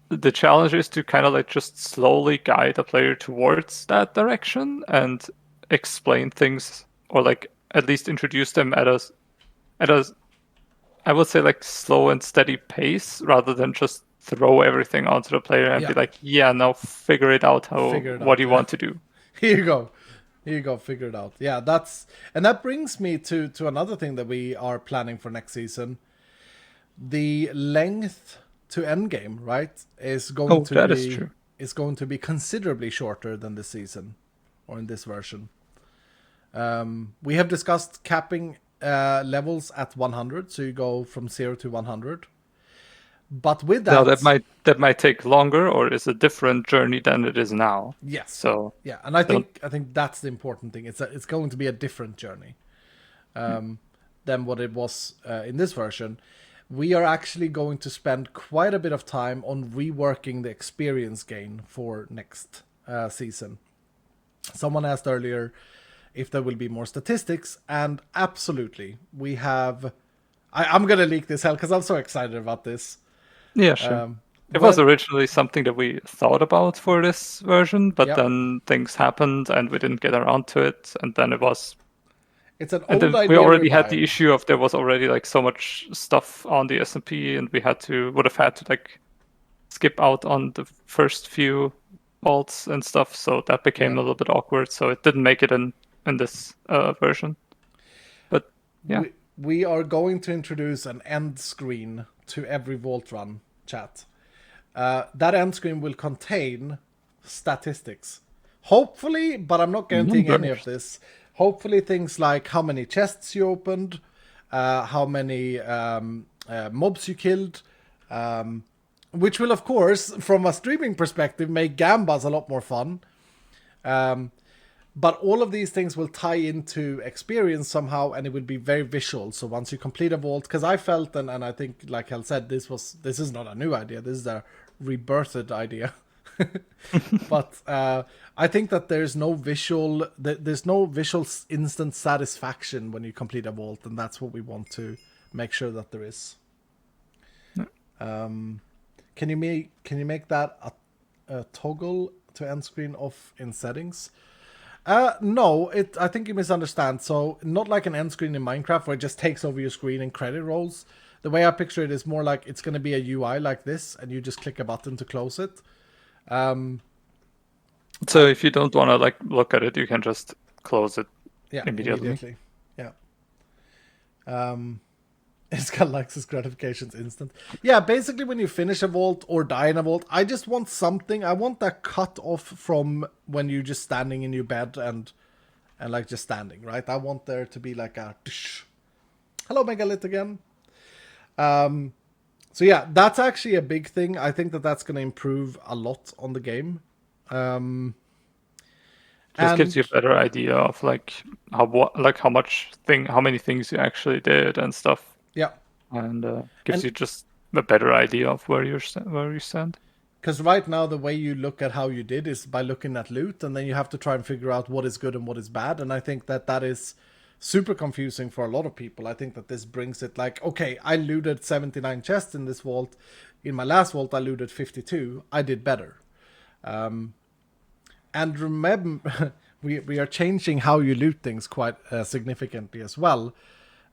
the challenge is to kind of like just slowly guide a player towards that direction and explain things, or like at least introduce them at a I would say like slow and steady pace, rather than just throw everything onto the player and be like, yeah, now figure it out what you want to do. Here you go, figure it out. Yeah, that brings me to another thing that we are planning for next season. The length to endgame, right, is going to be considerably shorter than this season, or in this version. We have discussed capping levels at 100, so you go from 0 to 100. But with that, now that might take longer, or is a different journey than it is now. Yes. So yeah, and I think that's the important thing. It's going to be a different journey than what it was in this version. We are actually going to spend quite a bit of time on reworking the experience gain for next season. Someone asked earlier if there will be more statistics, and absolutely, we have. I'm gonna leak this hell because I'm so excited about this. Yeah, sure. It was originally something that we thought about for this version, but then things happened and we didn't get around to it, and then it was. It's an old idea. We already had the issue of there was already like so much stuff on the SMP, and we would have had to like skip out on the first few vaults and stuff, so that became a little bit awkward. So it didn't make it in this version. But yeah, we are going to introduce an end screen to every vault run, chat. That end screen will contain statistics, hopefully, but I'm not guaranteeing any of this. Hopefully things like how many chests you opened, how many mobs you killed, which will, of course, from a streaming perspective, make Gambas a lot more fun. But all of these things will tie into experience somehow, and it will be very visual. So once you complete a vault, because I felt, and I think, like Hel said, this is not a new idea. This is a rebirthed idea. But I think that there's no visual instant satisfaction when you complete a vault, and that's what we want to make sure that there is. Can you make that a toggle to end screen off in settings? No, I think you misunderstand. So not like an end screen in Minecraft where it just takes over your screen and credit rolls. The way I picture it is more like it's going to be a UI like this, and you just click a button to close it. So if you don't want to like look at it, you can just close it immediately. Yeah. Iskall likes his gratifications instant. Yeah, basically when you finish a vault or die in a vault, I just want something. I want that cut off from when you're just standing in your bed and like just standing, right? I want there to be like a hello Megalith again. So yeah, that's actually a big thing. I think that that's going to improve a lot on the game. Just gives you a better idea of how many things you actually did and stuff. Yeah, and gives you just a better idea of where you stand. Because right now the way you look at how you did is by looking at loot, and then you have to try and figure out what is good and what is bad. And I think that is super confusing for a lot of people. I think that this brings it like, okay, I looted 79 chests in this vault. In my last vault, I looted 52. I did better. And remember, we are changing how you loot things quite significantly as well.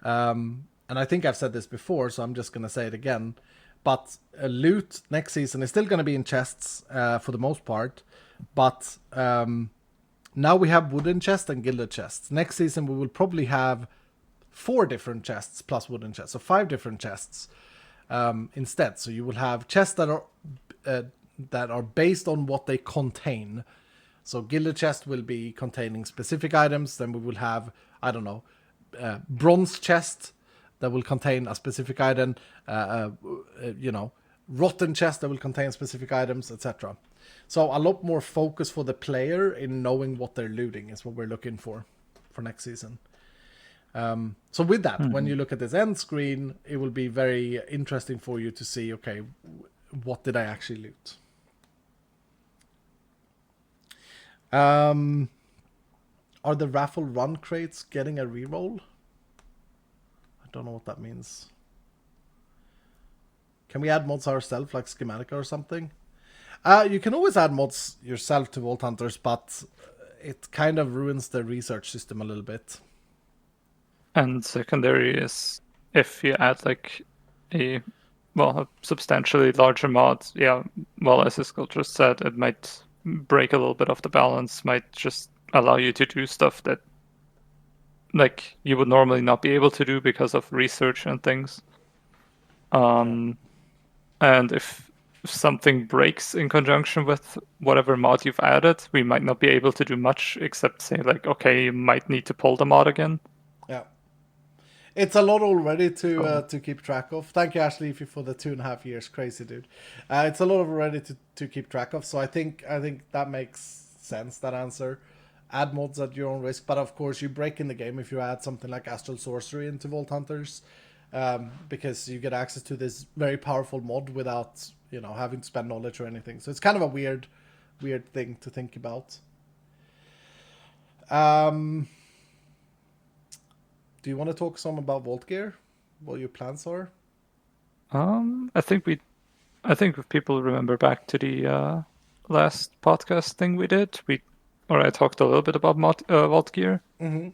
And I think I've said this before, so I'm just going to say it again. But loot next season is still going to be in chests for the most part. But now we have wooden chests and gilded chests. Next season we will probably have 4 different chests plus wooden chests. So 5 different chests instead. So you will have chests that are based on what they contain. So gilded chest will be containing specific items. Then we will have, I don't know, bronze chest that will contain a specific item. Rotten chest that will contain specific items, etc. So a lot more focus for the player in knowing what they're looting is what we're looking for next season. So with that, when you look at this end screen, it will be very interesting for you to see, okay, what did I actually loot? Are the raffle run crates getting a reroll? I don't know what that means. Can we add mods ourselves, like Schematica or something? You can always add mods yourself to Vault Hunters, but it kind of ruins the research system a little bit. And secondary is if you add a substantially larger mod, as Iskall just said, it might break a little bit of the balance, might just allow you to do stuff that you would normally not be able to do because of research and things. And if something breaks in conjunction with whatever mod you've added, we might not be able to do much except say okay, you might need to pull the mod again. Yeah. It's a lot already to keep track of. Thank you, Ashley, for the 2.5 years. Crazy, dude. It's a lot already to keep track of. So I think that makes sense, that answer. Add mods at your own risk. But of course, you break in the game if you add something like Astral Sorcery into Vault Hunters. Because you get access to this very powerful mod without, having to spend knowledge or anything. So it's kind of a weird thing to think about. Do you want to talk some about Vault Gear? What your plans are? I think if people remember back to the last podcast thing we did, I talked a little bit about Vault Gear. Mm-hmm.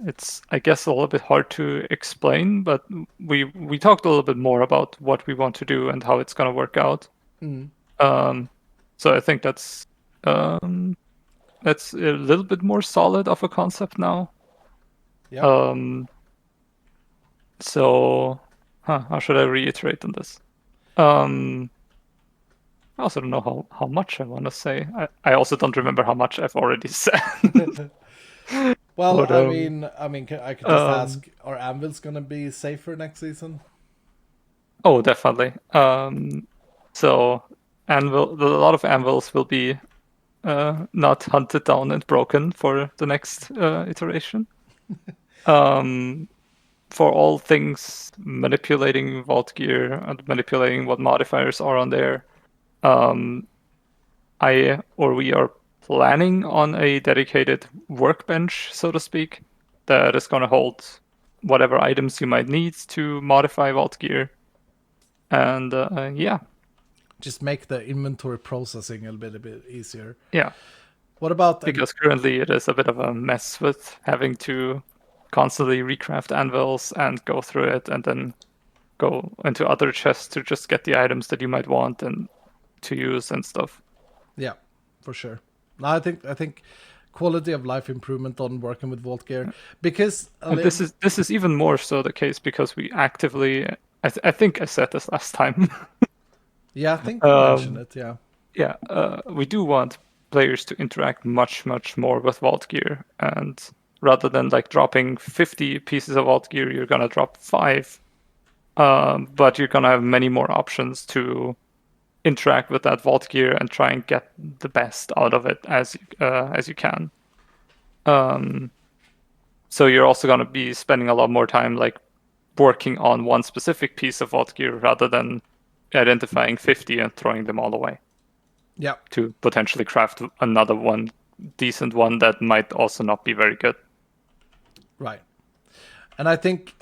It's, I guess, a little bit hard to explain, but we talked a little bit more about what we want to do and how it's going to work out. Mm-hmm. So I think that's a little bit more solid of a concept now. Yeah. So, how should I reiterate on this? I also don't know how much I want to say. I also don't remember how much I've already said. Well, but, I mean, I could just ask: are anvils gonna be safer next season? Oh, definitely. So a lot of anvils will be not hunted down and broken for the next iteration. For all things manipulating Vault Gear and manipulating what modifiers are on there, we are planning on a dedicated workbench, so to speak, that is going to hold whatever items you might need to modify Vault Gear. And just make the inventory processing a bit easier. Yeah. What about because currently it is a bit of a mess with having to constantly recraft anvils and go through it and then go into other chests to just get the items that you might want and to use and stuff. Yeah, for sure. No, I think quality of life improvement on working with Vault Gear, because And this is even more so the case because we actively. I think I said this last time. yeah, I think you mentioned it. Yeah, Yeah, we do want players to interact much more with Vault Gear, and rather than like dropping 50 pieces of Vault Gear, you're gonna drop 5, but you're gonna have many more options to interact with that Vault Gear and try and get the best out of it as you can. So you're also gonna be spending a lot more time like working on one specific piece of Vault Gear rather than identifying 50 and throwing them all away. yeah, To potentially craft another one, decent one that might also not be very good. right. And I think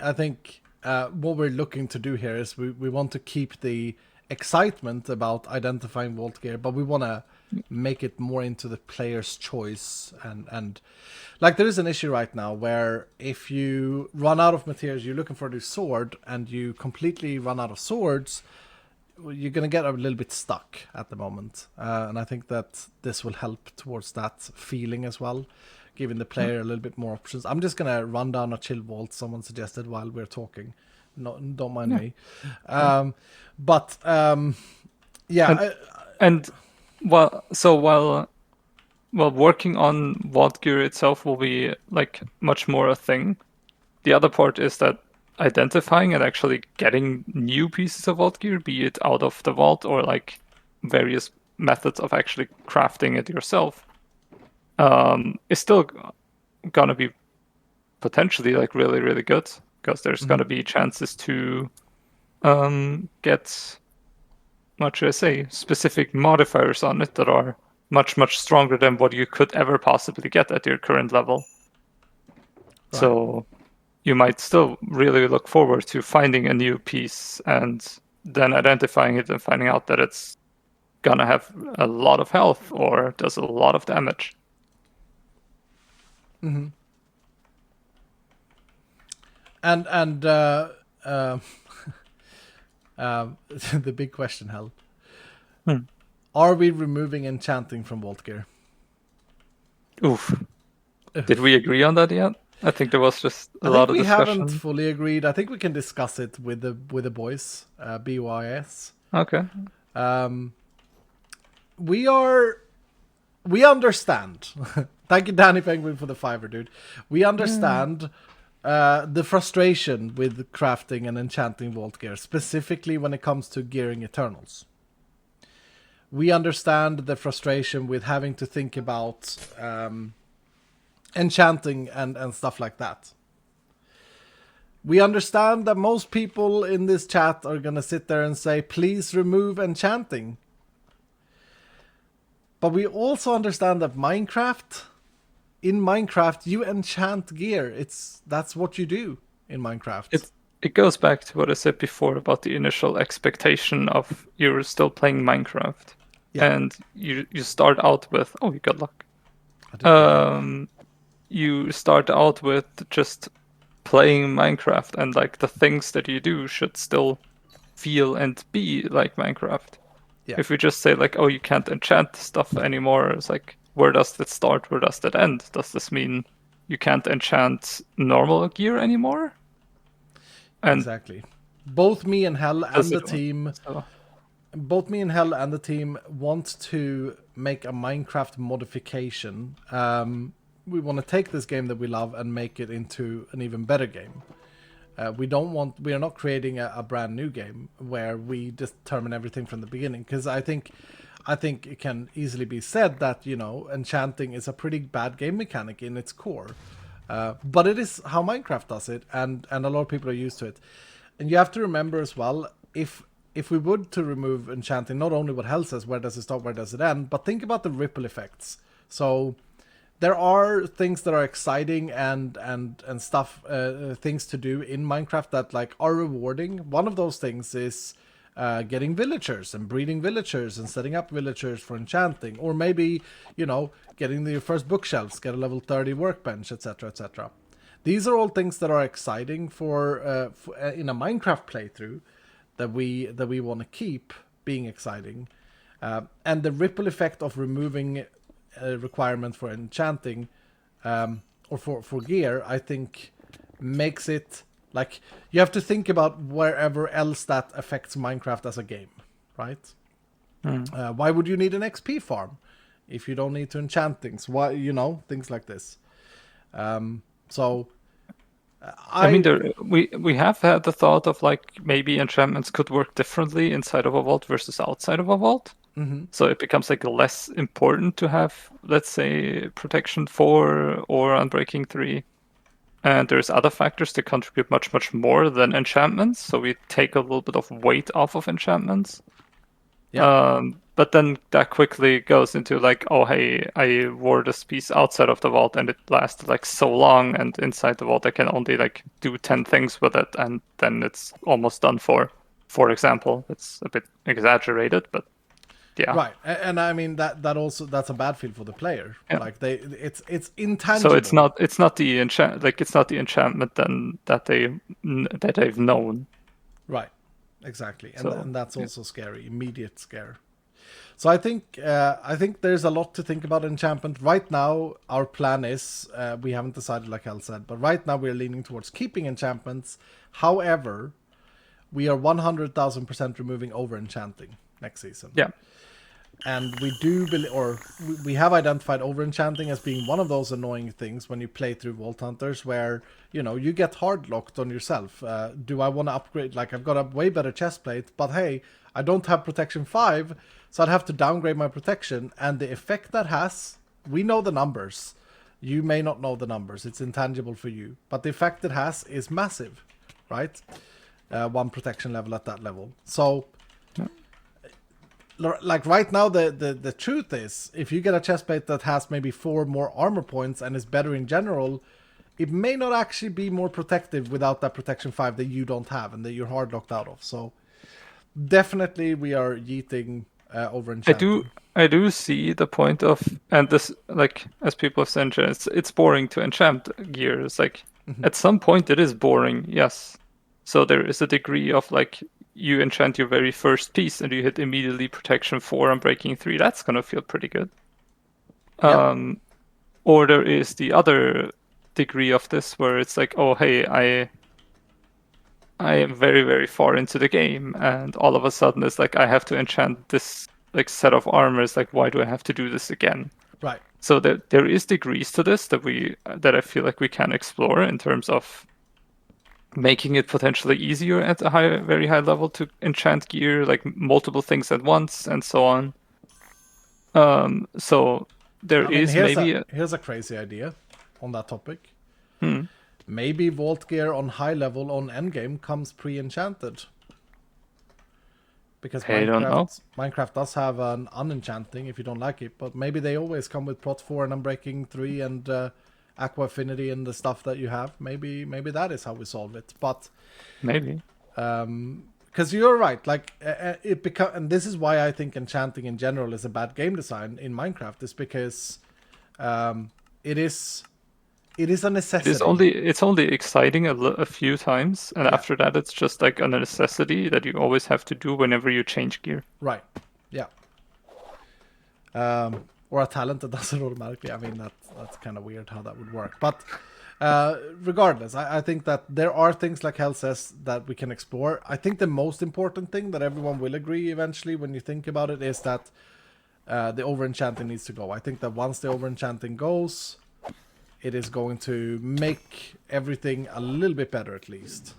what we're looking to do here is we want to keep the excitement about identifying Vault Gear, but we want to make it more into the player's choice. And like there is an issue right now where if you run out of materials, you're looking for a new sword, and you completely run out of swords, you're going to get a little bit stuck at the moment. And I think that this will help towards that feeling as well, giving the player a little bit more options. I'm just going to run down a chill vault someone suggested while we're talking. No, don't mind me. Yeah. And while working on Vault Gear itself will be like much more a thing, the other part is that identifying and actually getting new pieces of Vault Gear, be it out of the vault or like various methods of actually crafting it yourself, is still gonna be potentially like really good, because there's gonna be chances to get, what should I say, specific modifiers on it that are much stronger than what you could ever possibly get at your current level. Right. So you might still really look forward to finding a new piece and then identifying it and finding out that it's gonna have a lot of health or does a lot of damage. Mm-hmm. And the big question, Hal. Are we removing enchanting from Vault Gear? Oof. Did we agree on that yet? I think there was just a lot of discussion. I think we haven't fully agreed. I think we can discuss it with the boys, BYS. Okay. We understand. Thank you, Danny Penguin, for the $5, dude. We understand the frustration with crafting and enchanting Vault Gear, specifically when it comes to gearing Eternals. We understand the frustration with having to think about enchanting and stuff like that. We understand that most people in this chat are going to sit there and say, please remove enchanting. But we also understand that in Minecraft, you enchant gear. That's what you do in Minecraft. It goes back to what I said before about the initial expectation of you're still playing Minecraft. Yeah. And you start out with, oh, you got luck. You start out with just playing Minecraft, and like the things that you do should still feel and be like Minecraft. Yeah. If we just say like, oh, you can't enchant stuff anymore, it's like, where does that start? Where does that end? Does this mean you can't enchant normal gear anymore? And exactly. Both me and Hell and the team want to make a Minecraft modification. We want to take this game that we love and make it into an even better game. We are not creating a brand new game where we determine everything from the beginning, because I think it can easily be said that, enchanting is a pretty bad game mechanic in its core. But it is how Minecraft does it, and a lot of people are used to it. And you have to remember as well, if we would to remove enchanting, not only what Hell says, where does it start, where does it end, but think about the ripple effects. So there are things that are exciting and stuff, things to do in Minecraft that like are rewarding. One of those things is getting villagers and breeding villagers and setting up villagers for enchanting, or maybe getting your first bookshelves, get a level 30 workbench, etc., etc. These are all things that are exciting for in a Minecraft playthrough that we want to keep being exciting, and the ripple effect of removing requirement for enchanting or for gear, I think makes it like you have to think about wherever else that affects Minecraft as a game, right? Why would you need an XP farm if you don't need to enchant things? Why, things like this. I mean, we have had the thought of like maybe enchantments could work differently inside of a vault versus outside of a vault. So it becomes like less important to have, let's say, protection 4 or unbreaking 3. And there's other factors that contribute much, much more than enchantments. So we take a little bit of weight off of enchantments. Yeah. But then that quickly goes into like, oh, hey, I wore this piece outside of the vault and it lasted like so long, and inside the vault I can only like do 10 things with it, and then it's almost done for example. It's a bit exaggerated, but yeah. Right, and I mean that also that's a bad feel for the player. Yeah. Like it's intangible. So it's not the enchantment then that they've known. Right, exactly, and, So, and that's also scary, immediate scare. So I think there's a lot to think about enchantment. Right now, our plan is we haven't decided, like Hal said, but right now we're leaning towards keeping enchantments. However, we are 100,000% removing over enchanting next season. Yeah. And we do believe, or we have identified over enchanting as being one of those annoying things when you play through Vault Hunters, where you get hard locked on yourself. Do I want to upgrade? Like, I've got a way better chest plate, but hey, I don't have protection 5, so I'd have to downgrade my protection. And the effect that has, we know the numbers. You may not know the numbers; it's intangible for you, but the effect it has is massive, right? 1 protection level at that level. So. Like right now, the truth is, if you get a chestplate that has maybe 4 more armor points and is better in general, it may not actually be more protective without that protection 5 that you don't have and that you're hard locked out of. So definitely we are yeeting over enchanting. I do see the point of, and this, like, as people have said, it's boring to enchant gear. It's like, at some point it is boring, yes. So there is a degree of like, you enchant your very first piece and you hit immediately protection 4 and breaking 3. That's gonna feel pretty good. Yep. Or there is the other degree of this where it's like, oh hey, I am very, very far into the game, and all of a sudden it's like I have to enchant this like set of armor. It's like, why do I have to do this again? Right. So there is degrees to this that I feel like we can explore in terms of making it potentially easier at a very high level to enchant gear, like multiple things at once and so on. So here's a crazy idea on that topic. Maybe Vault gear on high level on endgame comes pre-enchanted. Because Minecraft does have an unenchanting if you don't like it, but maybe they always come with Prot 4 and Unbreaking 3 and Aqua Affinity and the stuff that you have. Maybe that is how we solve it. But maybe because you're right, like and this is why I think enchanting in general is a bad game design in Minecraft, is because it is a necessity. It's only exciting a few times, and after that it's just like a necessity that you always have to do whenever you change gear. Right. Yeah. Or a talent that does it automatically. I mean, that's kind of weird how that would work. But regardless, I think that there are things, like Hell says, that we can explore. I think the most important thing that everyone will agree eventually when you think about it is that the over-enchanting needs to go. I think that once the over-enchanting goes, it is going to make everything a little bit better, at least.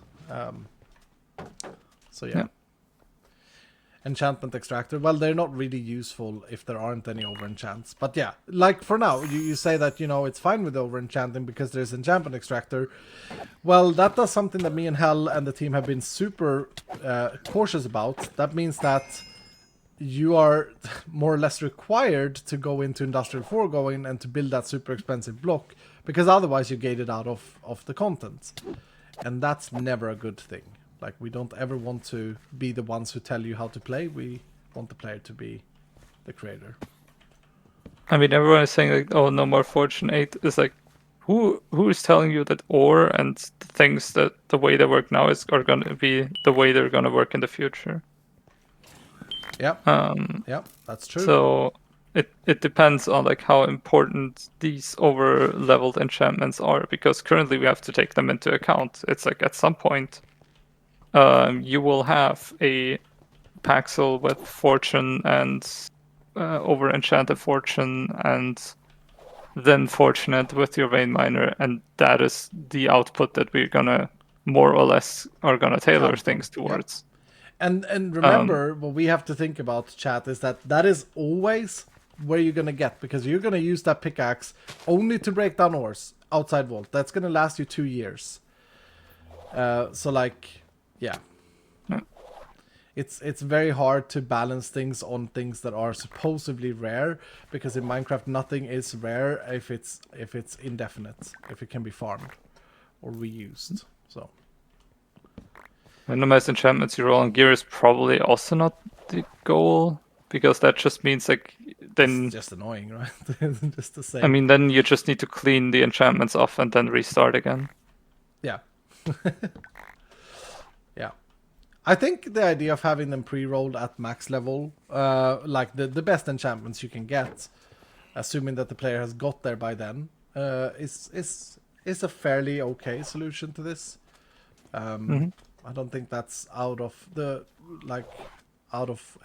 So yeah. Enchantment extractor. Well, they're not really useful if there aren't any over-enchants. But yeah, like for now, you say that, it's fine with over-enchanting because there's enchantment extractor. Well, that does something that me and Hell and the team have been super cautious about. That means that you are more or less required to go into Industrial Foregoing and to build that super expensive block, because otherwise you gate it out of the content. And that's never a good thing. Like, we don't ever want to be the ones who tell you how to play. We want the player to be the creator. I mean, everyone is saying like, oh, no more Fortune 8. It's like, who is telling you that ore and things that the way they work now are going to be the way they're going to work in the future? Yeah. Yeah, that's true. So it depends on like how important these over leveled enchantments are, because currently we have to take them into account. It's like at some point you will have a Paxel with Fortune and over enchanted Fortune and then Fortunate with your Vein Miner, and that is the output that we're gonna more or less are gonna tailor things towards. And remember, what we have to think about, chat, is that is always where you're going to get, because you're going to use that pickaxe only to break down ores outside vault. That's going to last you 2 years. So, like, yeah. It's very hard to balance things on things that are supposedly rare, because in Minecraft nothing is rare if it's indefinite, if it can be farmed or reused. So randomized enchantments you roll on gear is probably also not the goal, because that just means like then it's just annoying, right? Just the same. I mean, then you just need to clean the enchantments off and then restart again. Yeah. Yeah. I think the idea of having them pre-rolled at max level, like the best enchantments you can get, assuming that the player has got there by then, is a fairly okay solution to this. I don't think that's out of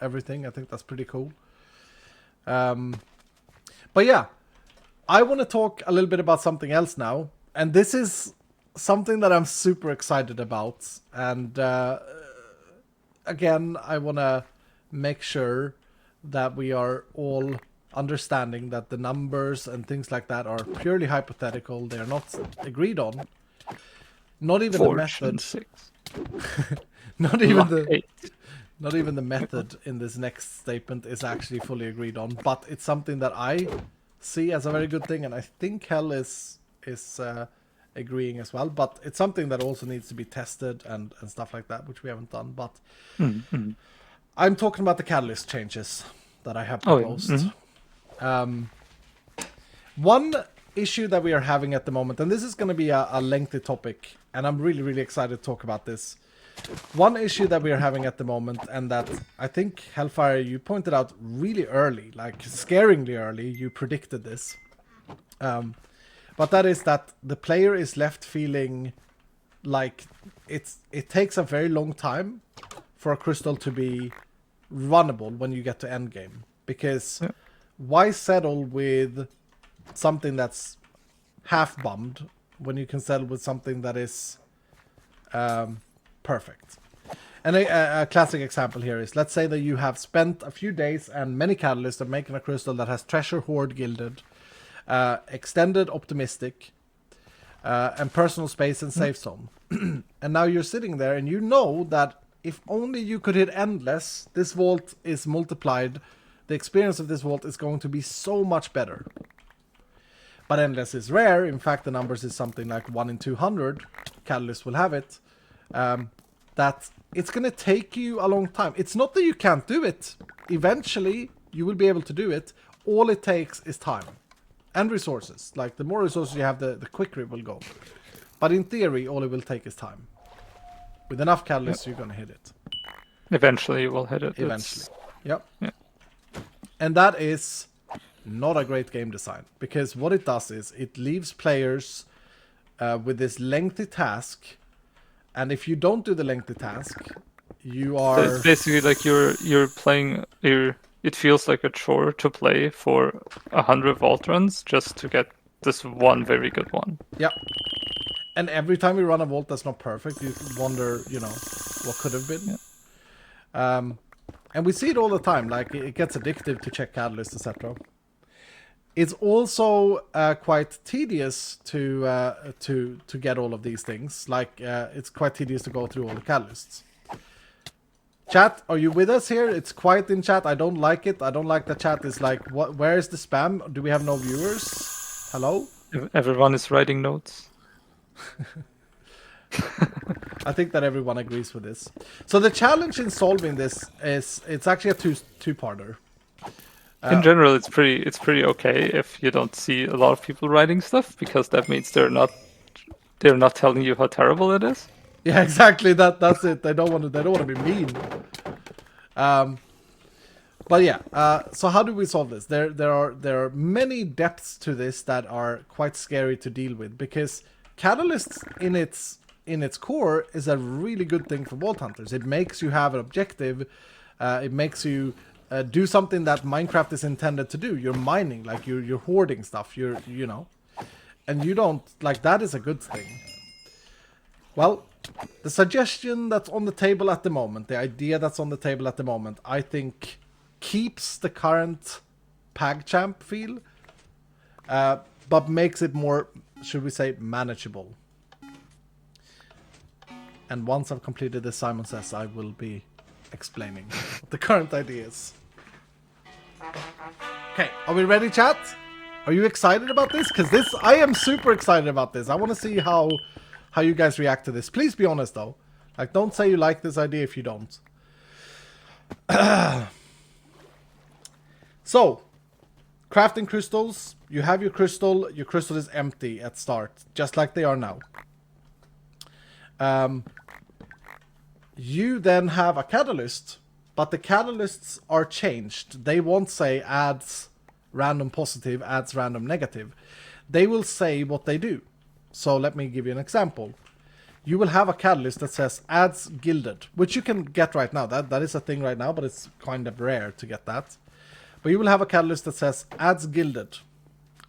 everything. I think that's pretty cool. But yeah, I want to talk a little bit about something else now, and this is something that I'm super excited about. And again, I want to make sure that we are all understanding that the numbers and things like that are purely hypothetical. They are not agreed on. Not even the method. Not even the method in this next statement is actually fully agreed on, but it's something that I see as a very good thing, and I think Hell is agreeing as well. But it's something that also needs to be tested and stuff like that, which we haven't done. But I'm talking about the catalyst changes that I have proposed. One issue that we are having at the moment, and this is going to be a lengthy topic, and I'm really, really excited to talk about this. One issue that we are having at the moment, and that I think, Hellfire, you pointed out really early, like scaringly early, you predicted this. But that is that the player is left feeling like it takes a very long time for a crystal to be runnable when you get to endgame. Because why settle with something that's half bummed when you can settle with something that is perfect? And a classic example here is, let's say that you have spent a few days and many catalysts of making a crystal that has treasure hoard gilded, extended optimistic, and personal space and safe zone. And now you're sitting there and you know that if only you could hit endless, this vault is multiplied. The experience of this vault is going to be so much better. But endless is rare. In fact, the numbers is something like 1 in 200. Catalyst will have it. That it's going to take you a long time. It's not that you can't do it. Eventually, you will be able to do it. All it takes is time and resources. Like, the more resources you have, the quicker it will go. But in theory, all it will take is time. With enough catalysts, you're going to hit it. Eventually, you will hit it. Eventually. Yep. Yeah. And that is not a great game design. Because what it does is, it leaves players with this lengthy task. And if you don't do the lengthy task, you are... It's basically like you're playing... It feels like a chore to play for 100 vault runs just to get this one very good one. Yeah. And every time you run a vault that's not perfect, you wonder, what could have been. Yeah. And we see it all the time. Like, it gets addictive to check catalysts, etc. It's also quite tedious to get all of these things. Like, it's quite tedious to go through all the catalysts. Chat, are you with us here? It's quiet in chat. I don't like it. I don't like the chat is like, what? Where is the spam? Do we have no viewers? Hello? Everyone is writing notes. I think that everyone agrees with this. So the challenge in solving this is, it's actually a two-parter. In general, it's pretty okay if you don't see a lot of people writing stuff, because that means they're not telling you how terrible it is. Yeah, exactly. That's it. They don't want to be mean. But yeah, so how do we solve this? There are many depths to this that are quite scary to deal with, because Catalyst in its core is a really good thing for Vault Hunters. It makes you have an objective. It makes you do something that Minecraft is intended to do. You're mining, like you're hoarding stuff. You know, and you don't like that is a good thing. Well, the suggestion that's on the table at the moment, the idea that's on the table at the moment, I think keeps the current PagChamp feel, but makes it more, should we say, manageable. And once I've completed this, Simon says, I will be explaining what the current idea is. Okay, are we ready, chat? Are you excited about this? Because I am super excited about this. I want to see how you guys react to this. Please be honest, though. Like, don't say you like this idea if you don't. So, crafting crystals. You have your crystal. Your crystal is empty at start, just like they are now. You then have a catalyst, but the catalysts are changed. They won't say adds random positive, adds random negative. They will say what they do. So let me give you an example. You will have a catalyst that says adds gilded, which you can get right now. That is a thing right now, but it's kind of rare to get that. But you will have a catalyst that says adds gilded.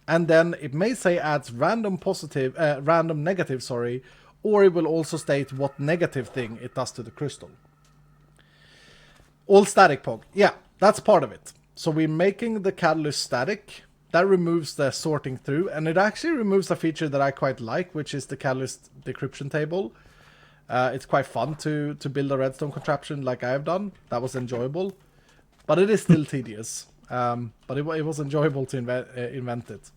And then it may say adds random positive, random negative, sorry, or it will also state what negative thing it does to the crystal. All static pog. Yeah, that's part of it. So we're making the catalyst static. That removes the sorting through, and it actually removes a feature that I quite like, which is the catalyst decryption table. It's quite fun to build a redstone contraption like I have done. That was enjoyable, but it is still tedious. But it was enjoyable to invent it.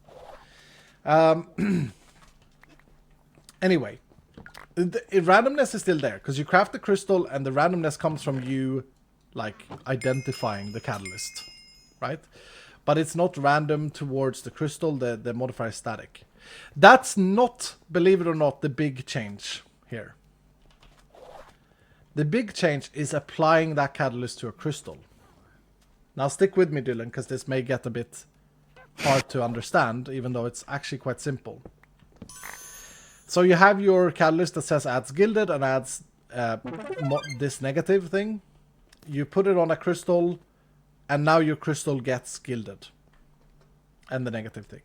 Anyway, the randomness is still there, because you craft the crystal, and the randomness comes from you, like, identifying the catalyst, right? But it's not random towards the crystal, the modifier is static. That's not, believe it or not, the big change here. The big change is applying that catalyst to a crystal. Now stick with me, Dylan, because this may get a bit hard to understand, even though it's actually quite simple. So you have your catalyst that says adds gilded and adds this negative thing. You put it on a crystal, and now your crystal gets gilded. And the negative thing.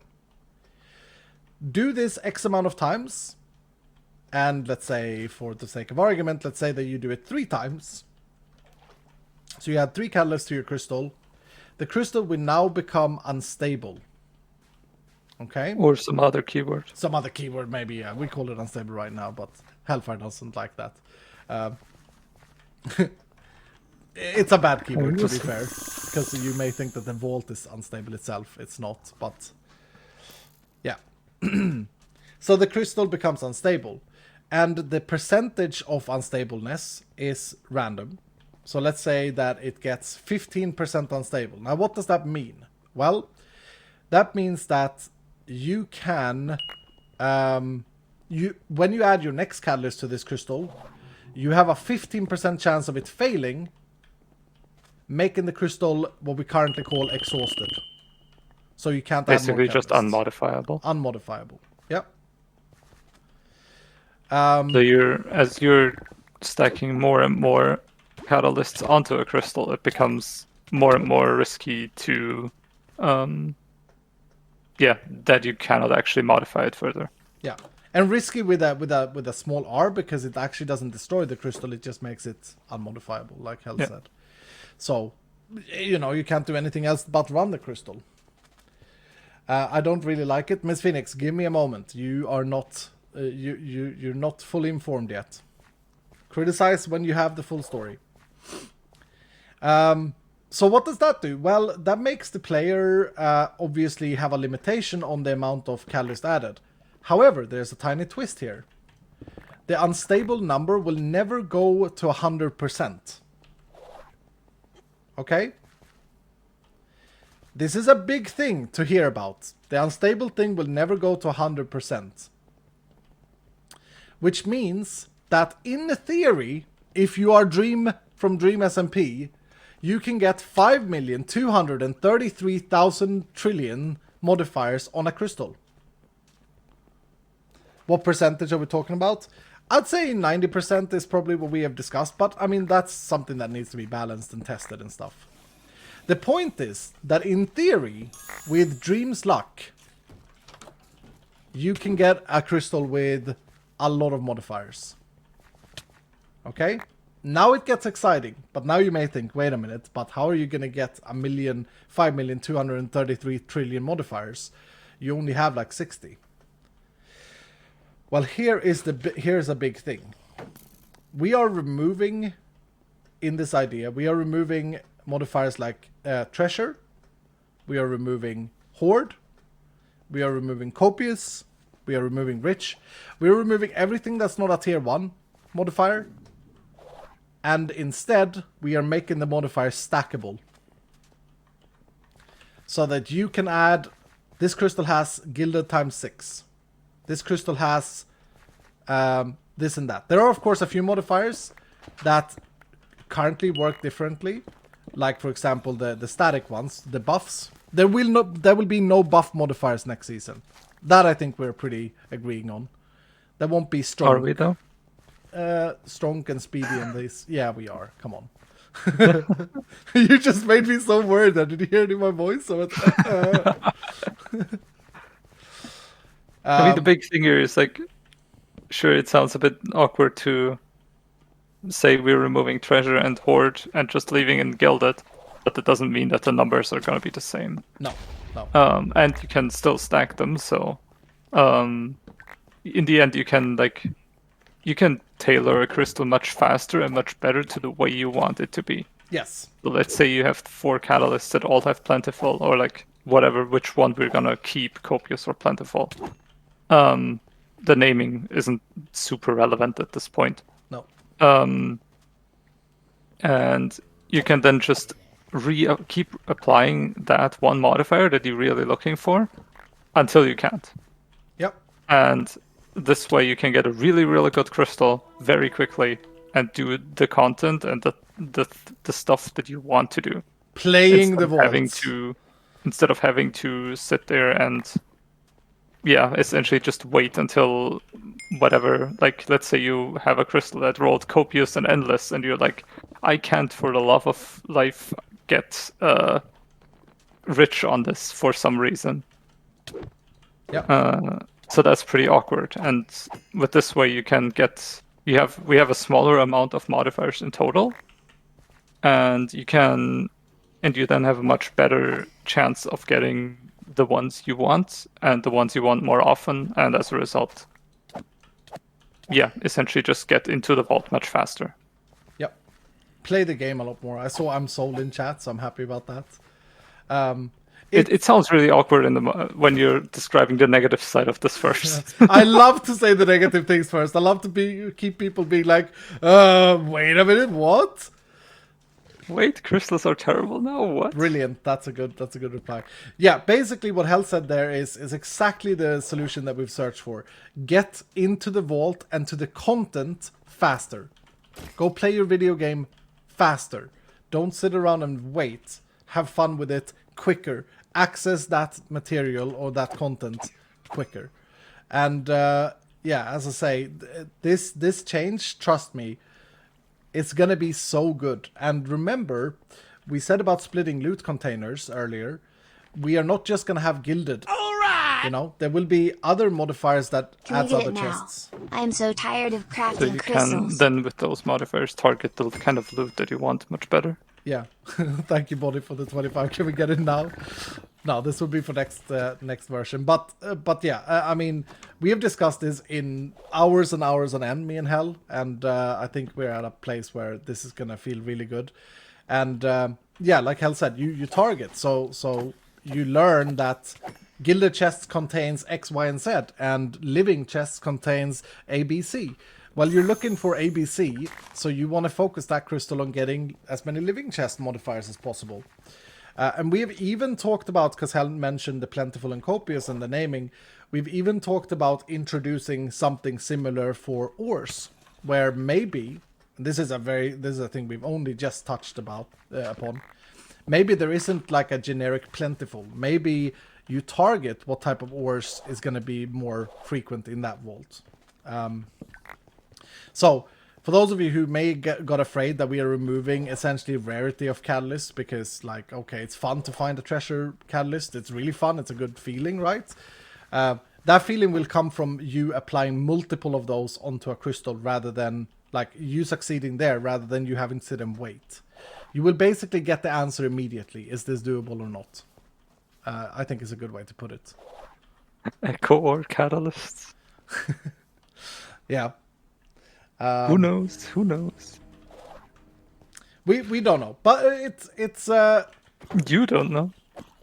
Do this X amount of times. And let's say, for the sake of argument, let's say that you do it 3 times. So you add 3 catalysts to your crystal. The crystal will now become unstable. Okay? Or some other keyword. Some other keyword, maybe, yeah. We call it unstable right now, but Hellfire doesn't like that. It's a bad keyword, to be fair. Because you may think that the vault is unstable itself. It's not, but... yeah. So the crystal becomes unstable. And the percentage of unstableness is random. So let's say that it gets 15% unstable. Now, what does that mean? Well, that means that you can... when you add your next catalyst to this crystal, you have a 15% chance of it failing, making the crystal what we currently call exhausted. So you can't add more basically just catalysts. unmodifiable. Unmodifiable. Yep. So as you're stacking more and more catalysts onto a crystal, it becomes more and more risky to, that you cannot actually modify it further. Yeah, and risky with a small r, because it actually doesn't destroy the crystal; it just makes it unmodifiable, like Hell said. So, you can't do anything else but run the crystal. I don't really like it, Miss Phoenix. Give me a moment. You are not you're not fully informed yet. Criticize when you have the full story. So what does that do? Well, that makes the player obviously have a limitation on the amount of catalyst added. However, there's a tiny twist here. The unstable number will never go to 100%. Okay? This is a big thing to hear about. The unstable thing will never go to 100%. Which means that in theory, if you are from Dream SMP, you can get 5,233,000 trillion modifiers on a crystal. What percentage are we talking about? I'd say 90% is probably what we have discussed, but I mean, that's something that needs to be balanced and tested and stuff. The point is that in theory, with Dream's luck, you can get a crystal with a lot of modifiers. Okay? Now it gets exciting, but now you may think, wait a minute, but how are you going to get 5,233 trillion modifiers? You only have like 60. Well, here's a big thing. We are removing, in this idea, we are removing modifiers like treasure, we are removing hoard, we are removing copious, we are removing rich, we are removing everything that's not a tier 1 modifier, and instead we are making the modifier stackable. So that you can add, this crystal has gilded times 6. This crystal has this and that. There are, of course, a few modifiers that currently work differently. Like, for example, the static ones, the buffs. There will be no buff modifiers next season. That I think we're pretty agreeing on. There won't be strong. Are we though? Strong and speedy in these. Yeah, we are. Come on. You just made me so worried. Did you hear it in my voice? So I mean, the big thing here is like, sure, it sounds a bit awkward to say we're removing treasure and hoard and just leaving in gilded, but that doesn't mean that the numbers are going to be the same. No. And you can still stack them. So, in the end, you can tailor a crystal much faster and much better to the way you want it to be. Yes. So let's say you have 4 catalysts that all have plentiful, or like whatever, which one we're gonna keep, copious or plentiful. The naming isn't super relevant at this point. No. And you can then just keep applying that one modifier that you're really looking for until you can't. Yep. And this way you can get a really, really good crystal very quickly and do the content and the stuff that you want to do. Playing the vault. Instead of having to sit there and essentially just wait until whatever, like let's say you have a crystal that rolled copious and endless and you're like, I can't for the love of life get rich on this for some reason. Yeah. So that's pretty awkward. And with this way you can get, we have a smaller amount of modifiers in total, and you then have a much better chance of getting the ones you want and the ones you want more often, and as a result, essentially just get into the vault much faster. Yep. Play the game a lot more. I saw I'm sold in chat, so I'm happy about that. It sounds really awkward when you're describing the negative side of this first. I love to say the negative things first. I love to keep people being like, wait a minute, what? Wait, crystals are terrible now? What? Brilliant. That's a good reply. Yeah, basically what Hell said there is exactly the solution that we've searched for. Get into the vault and to the content faster. Go play your video game faster. Don't sit around and wait. Have fun with it quicker. Access that material or that content quicker. And as I say, this change, trust me, it's going to be so good. And remember, we said about splitting loot containers earlier. We are not just going to have gilded. All right. You know, there will be other modifiers that adds other chests. I am so tired of crafting so you crystals. can then, with those modifiers, target the kind of loot that you want much better. Yeah. Thank you, Body, for the 25. Can we get it now? No, this will be for next version. But yeah, I mean, we have discussed this in hours and hours on end, me and Hell, and I think we're at a place where this is gonna feel really good. And like Hell said, you target, so you learn that gilded chests contains X, Y, and Z, and living chests contains A, B, C. Well, you're looking for ABC, so you want to focus that crystal on getting as many living chest modifiers as possible. And we have even talked about, because Helen mentioned the plentiful and copious and the naming, we've even talked about introducing something similar for ores, where maybe this is a thing we've only just touched upon. Maybe there isn't like a generic plentiful. Maybe you target what type of ores is going to be more frequent in that vault. So, for those of you who may got afraid that we are removing essentially rarity of catalyst because, like, okay, it's fun to find a treasure catalyst. It's really fun. It's a good feeling, right? That feeling will come from you applying multiple of those onto a crystal rather than, like, you succeeding there rather than you having to sit and wait. You will basically get the answer immediately. Is this doable or not? I think is a good way to put it. Echo or catalysts? Yeah. Who knows? Who knows? We don't know, but it's You don't know.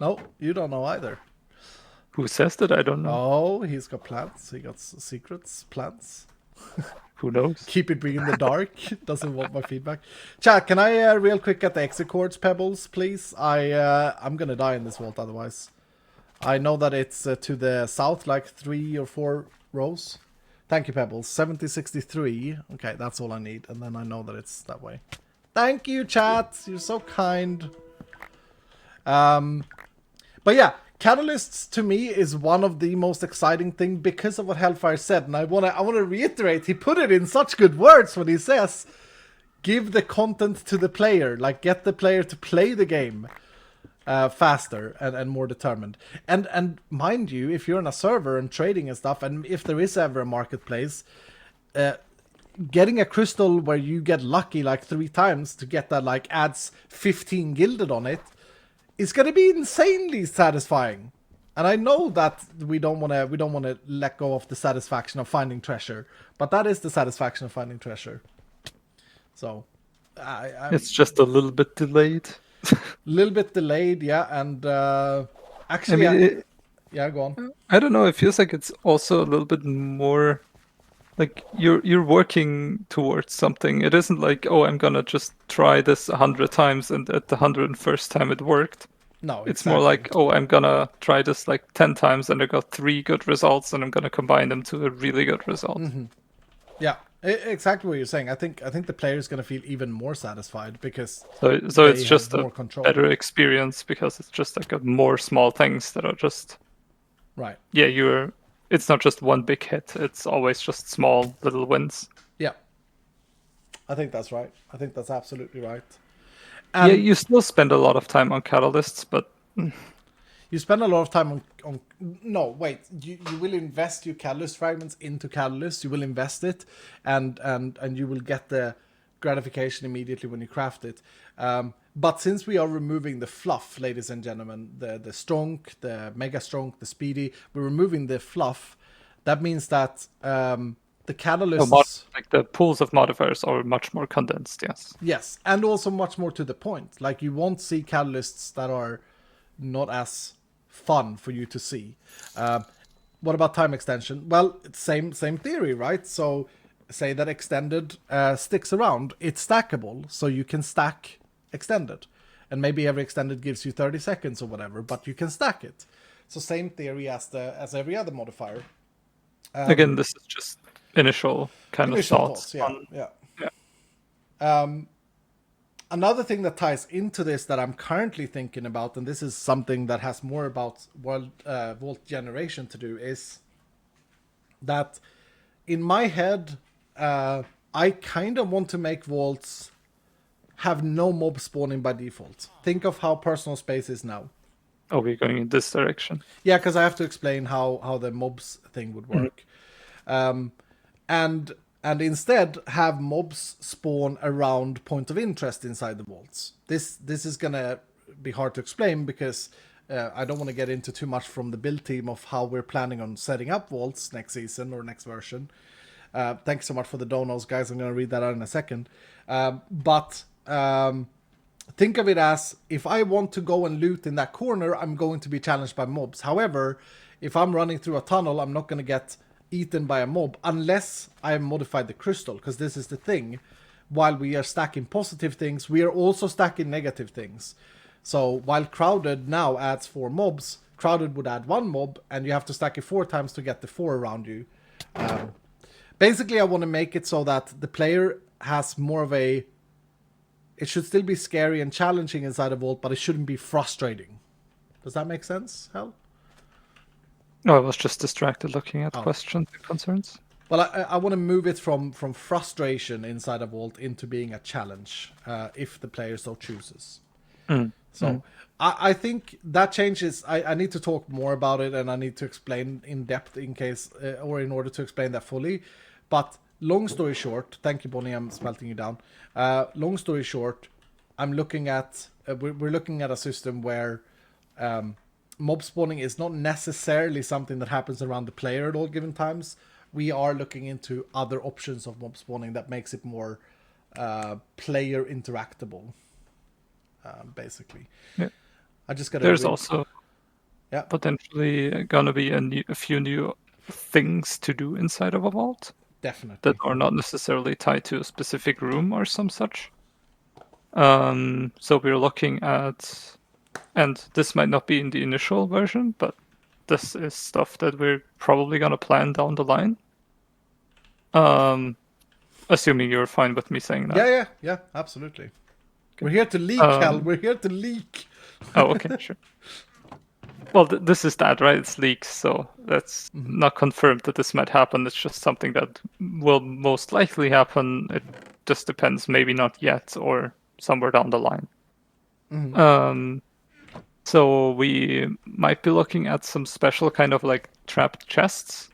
no, you don't know either. Who says that? I don't know. Oh, he's got plans. He got secrets, plans. Who knows? Keep it in the dark. Doesn't want my feedback. Chat, can I real quick get the exit chords, Pebbles, please? I'm gonna die in this vault otherwise. I know that it's to the south, like 3 or 4 rows. Thank you, Pebbles. 7063. Okay, that's all I need, and then I know that it's that way. Thank you, chat. You're so kind. But yeah, catalysts to me is one of the most exciting thing because of what Hellfire said, and I wanna reiterate. He put it in such good words when he says, "Give the content to the player, like get the player to play the game faster and more determined." And mind you, if you're on a server and trading and stuff, and if there is ever a marketplace, getting a crystal where you get lucky like 3 times to get that like adds 15 gilded on it. It's going to be insanely satisfying. And I know that we don't want to let go of the satisfaction of finding treasure, but that is the satisfaction of finding treasure. So it's just a little bit delayed. Little bit delayed, yeah, and actually, I mean, yeah, go on. I don't know. It feels like it's also a little bit more like you're working towards something. It isn't like, oh, I'm gonna just try this 100 times and at the 101st time it worked. No, it's more like, oh, I'm gonna try this like 10 times and I got 3 good results and I'm gonna combine them to a really good result. Mm-hmm. Yeah, exactly what you're saying. I think the player is gonna feel even more satisfied because so it's just a control. Better experience because it's just like more small things that are just right. Yeah, it's not just one big hit. It's always just small little wins. Yeah, I think that's right. I think that's absolutely right. Yeah, you still spend a lot of time on catalysts, but you spend a lot of time on no, wait. You will invest your catalyst fragments into catalysts. You will invest it, and you will get the gratification immediately when you craft it. But since we are removing the fluff, ladies and gentlemen, the strong, the mega strong, the speedy, we're removing the fluff. That means that the catalysts, like the pools of modifiers, are much more condensed. Yes, and also much more to the point. Like you won't see catalysts that are not as fun for you to see. What about time extension? Well, it's same theory, right? So say that extended sticks around. It's stackable, so you can stack extended, and maybe every extended gives you 30 seconds or whatever, but you can stack it. So same theory as every other modifier. Again, this is just initial thoughts. Yeah. Another thing that ties into this that I'm currently thinking about, and this is something that has more about vault generation to do, is that in my head, I kind of want to make vaults have no mob spawning by default. Think of how personal space is now. Oh, we're going in this direction. Yeah, because I have to explain how the mobs thing would work. And instead have mobs spawn around point of interest inside the vaults. This is gonna be hard to explain because I don't want to get into too much from the build team of how we're planning on setting up vaults next season or next version. Thanks so much for the donos, guys. I'm gonna read that out in a second. But think of it as, if I want to go and loot in that corner, I'm going to be challenged by mobs. However, if I'm running through a tunnel, I'm not going to get eaten by a mob unless I have modified the crystal, because this is the thing. While we are stacking positive things, we are also stacking negative things. So while crowded now adds 4 mobs, crowded would add 1 mob, and you have to stack it 4 times to get the 4 around you. Basically, I want to make it so that the player has more of a... It should still be scary and challenging inside a vault, but it shouldn't be frustrating. Does that make sense, Hal? No, I was just distracted looking at questions and concerns. Well, I want to move it from frustration inside a vault into being a challenge, if the player so chooses. I think that changes. I need to talk more about it, and I need to explain in depth in case, or in order to explain that fully. But long story short, thank you, Bonnie, I'm smelting you down. Long story short, I'm looking at, we're looking at a system where mob spawning is not necessarily something that happens around the player at all given times. We are looking into other options of mob spawning that makes it more player interactable, basically. Yeah. I just gotta. There's also potentially gonna be a few new things to do inside of a vault. Definitely. That are not necessarily tied to a specific room or some such. So we're looking at, and this might not be in the initial version, but this is stuff that we're probably gonna plan down the line. Assuming you're fine with me saying that. Yeah, absolutely. We're here to leak, Hal. We're here to leak. Oh, okay, sure. Well, this is that, right? It's leaks, so that's not confirmed that this might happen. It's just something that will most likely happen. It just depends, maybe not yet, or somewhere down the line. So we might be looking at some special kind of like trapped chests.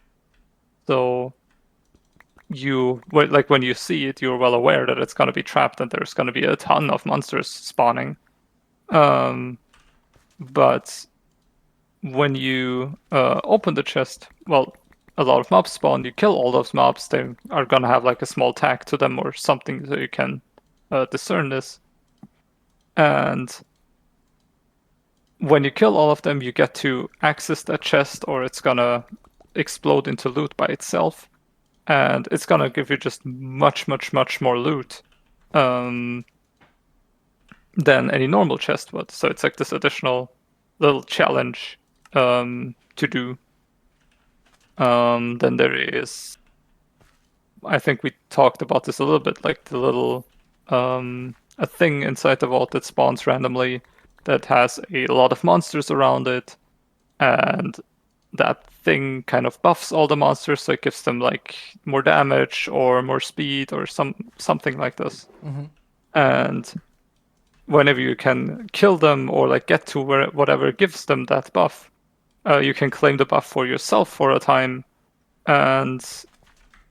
So like when you see it, you're well aware that it's going to be trapped and there's going to be a ton of monsters spawning. But when you open the chest, well, a lot of mobs spawn. You kill all those mobs. They are going to have like a small tag to them or something so you can discern this. And when you kill all of them, you get to access that chest, or it's going to explode into loot by itself. And it's going to give you just much, much, much more loot than any normal chest would. So it's like this additional little challenge to do. Then there is, I think we talked about this a little bit, like the little a thing inside the vault that spawns randomly that has a lot of monsters around it, and that thing kind of buffs all the monsters, so it gives them like more damage or more speed or something like this. And whenever you can kill them or like get to whatever gives them that buff, you can claim the buff for yourself for a time, and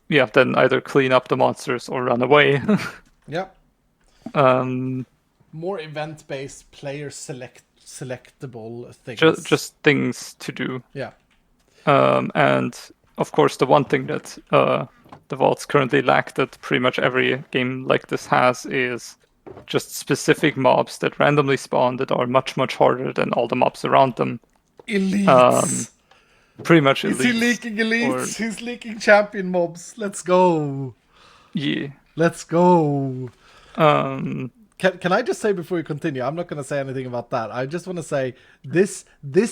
then either clean up the monsters or run away. More event-based, player selectable things. Just things to do. Yeah. And of course, the one thing that the vaults currently lack that pretty much every game like this has is just specific mobs that randomly spawn that are much, much harder than all the mobs around them. Elites. Pretty much elites. Is he leaking elites? He's leaking champion mobs. Let's go. Yeah. Let's go. Can I just say before we continue, I'm not going to say anything about that. I just want to say this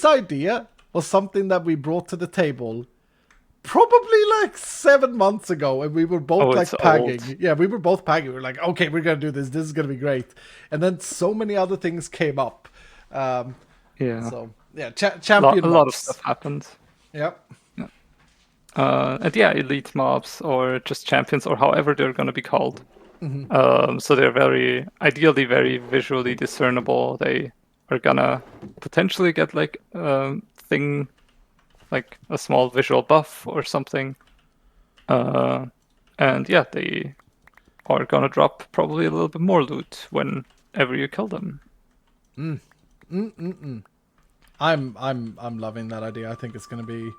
idea was something that we brought to the table probably like 7 months ago, and we were both pagging. Old. Yeah, we were both pagging. We were like, okay, we're going to do this. This is going to be great. And then so many other things came up. So, yeah, champion A lot of stuff happened. Yep. And elite mobs or just champions or however they're going to be called. So they're ideally very visually discernible. They are gonna potentially get like thing, like a small visual buff or something. And they are gonna drop probably a little bit more loot whenever you kill them. I'm loving that idea. I think it's gonna be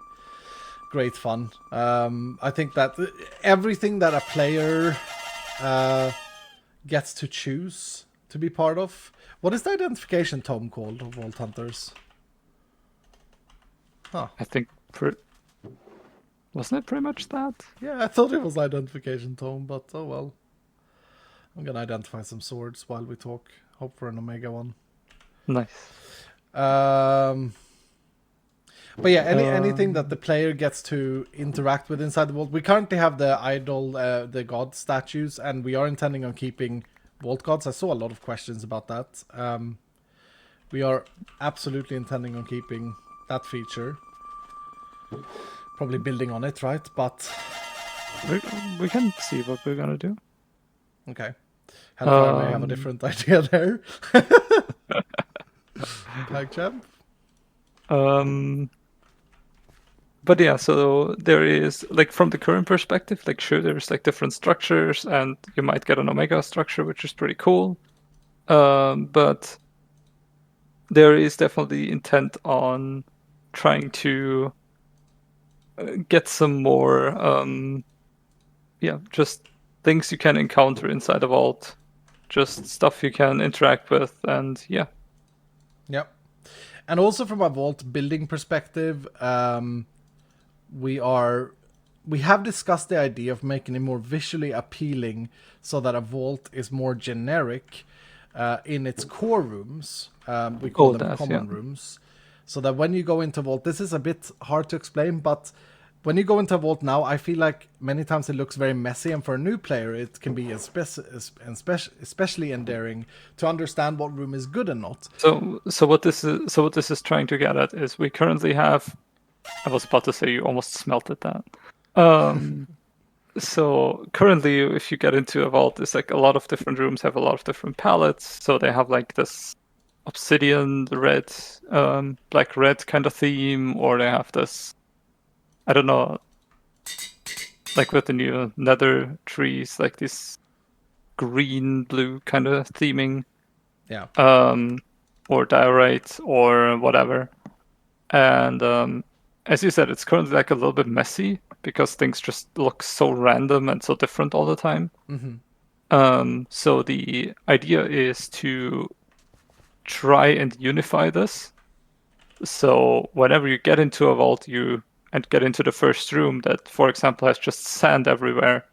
great fun. I think that everything that a player gets to choose to be part of. What is the identification tome called of Vault Hunters? I think wasn't it pretty much that? Yeah, I thought it was identification tome, but oh well. I'm gonna identify some swords while we talk. Hope for an Omega one. Nice. But yeah, anything that the player gets to interact with inside the vault. We currently have the idol, the god statues, and we are intending on keeping vault gods. I saw a lot of questions about that. We are absolutely intending on keeping that feature. Probably building on it, right? But we can see what we're gonna do. okay. Hellfire may have a different idea there. Like champ. But yeah, so there is, like, from the current perspective, like, sure, there's like different structures, and you might get an Omega structure, which is pretty cool. But there is definitely intent on trying to get some more, just things you can encounter inside a vault, just stuff you can interact with, and yeah. Yep. And also from a vault building perspective, we have discussed the idea of making it more visually appealing so that a vault is more generic in its core rooms. We call them common rooms. So that when you go into vault, this is a bit hard to explain, but when you go into a vault now, I feel like many times it looks very messy, and for a new player, it can be especially endearing to understand what room is good and not. So what this is trying to get at is we currently have. I was about to say you almost smelted that. So currently, if you get into a vault, it's like a lot of different rooms have a lot of different palettes. So they have like this obsidian red, black red kind of theme, or they have this, I don't know, like with the new nether trees, like this green blue kind of theming. Yeah. Or diorite or whatever. And as you said, it's currently like a little bit messy because things just look so random and so different all the time. Mm-hmm. So the idea is to try and unify this. So whenever you get into a vault, and get into the first room that, for example, has just sand everywhere,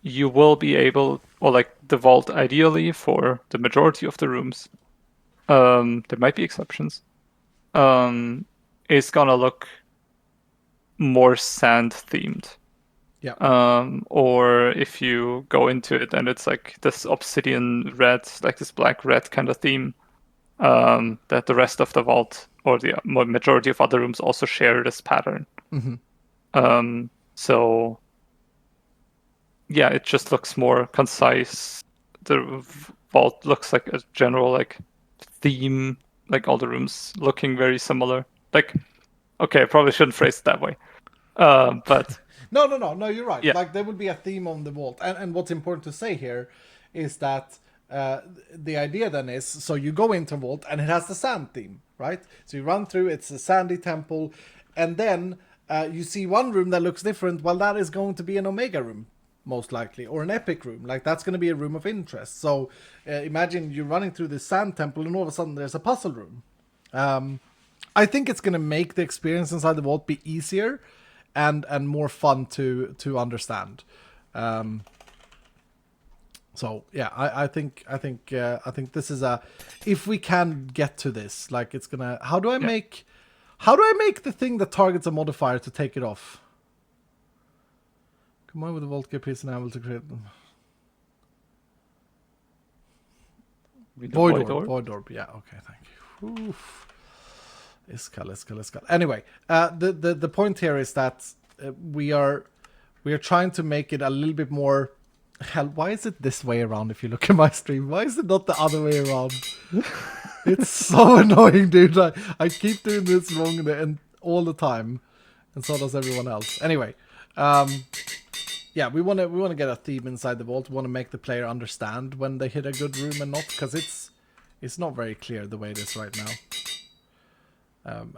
you will be able, or like the vault ideally for the majority of the rooms, there might be exceptions, is gonna look more sand themed. Yeah. Or if you go into it and it's like this obsidian red, like this black red kind of theme, that the rest of the vault or the majority of other rooms also share this pattern. Mm-hmm. So yeah, it just looks more concise. The vault looks like a general like theme, like all the rooms looking very similar. Like, okay, I probably shouldn't phrase it that way. But No, you're right. Yeah. Like there will be a theme on the vault, and what's important to say here is that the idea then is, so you go into vault and it has the sand theme, right? So you run through, it's a sandy temple, and then you see one room that looks different. Well, that is going to be an Omega room, most likely, or an epic room. Like that's going to be a room of interest. So imagine you're running through this sand temple and all of a sudden there's a puzzle room. I think it's going to make the experience inside the vault be easier and more fun to understand. So yeah, I think this is a, if we can get to this, like it's gonna, how do I make the thing that targets a modifier to take it off? Come on with the vault gear piece and able to create them. Void orb. Yeah, okay, thank you. Oof. Iskall. Anyway, the point here is that we are trying to make it a little bit more. Hell, why is it this way around? If you look at my stream, why is it not the other way around? It's so annoying, dude. I keep doing this wrong and all the time, and so does everyone else. Anyway, yeah, we want to get a theme inside the vault. We want to make the player understand when they hit a good room and not, because it's not very clear the way it is right now.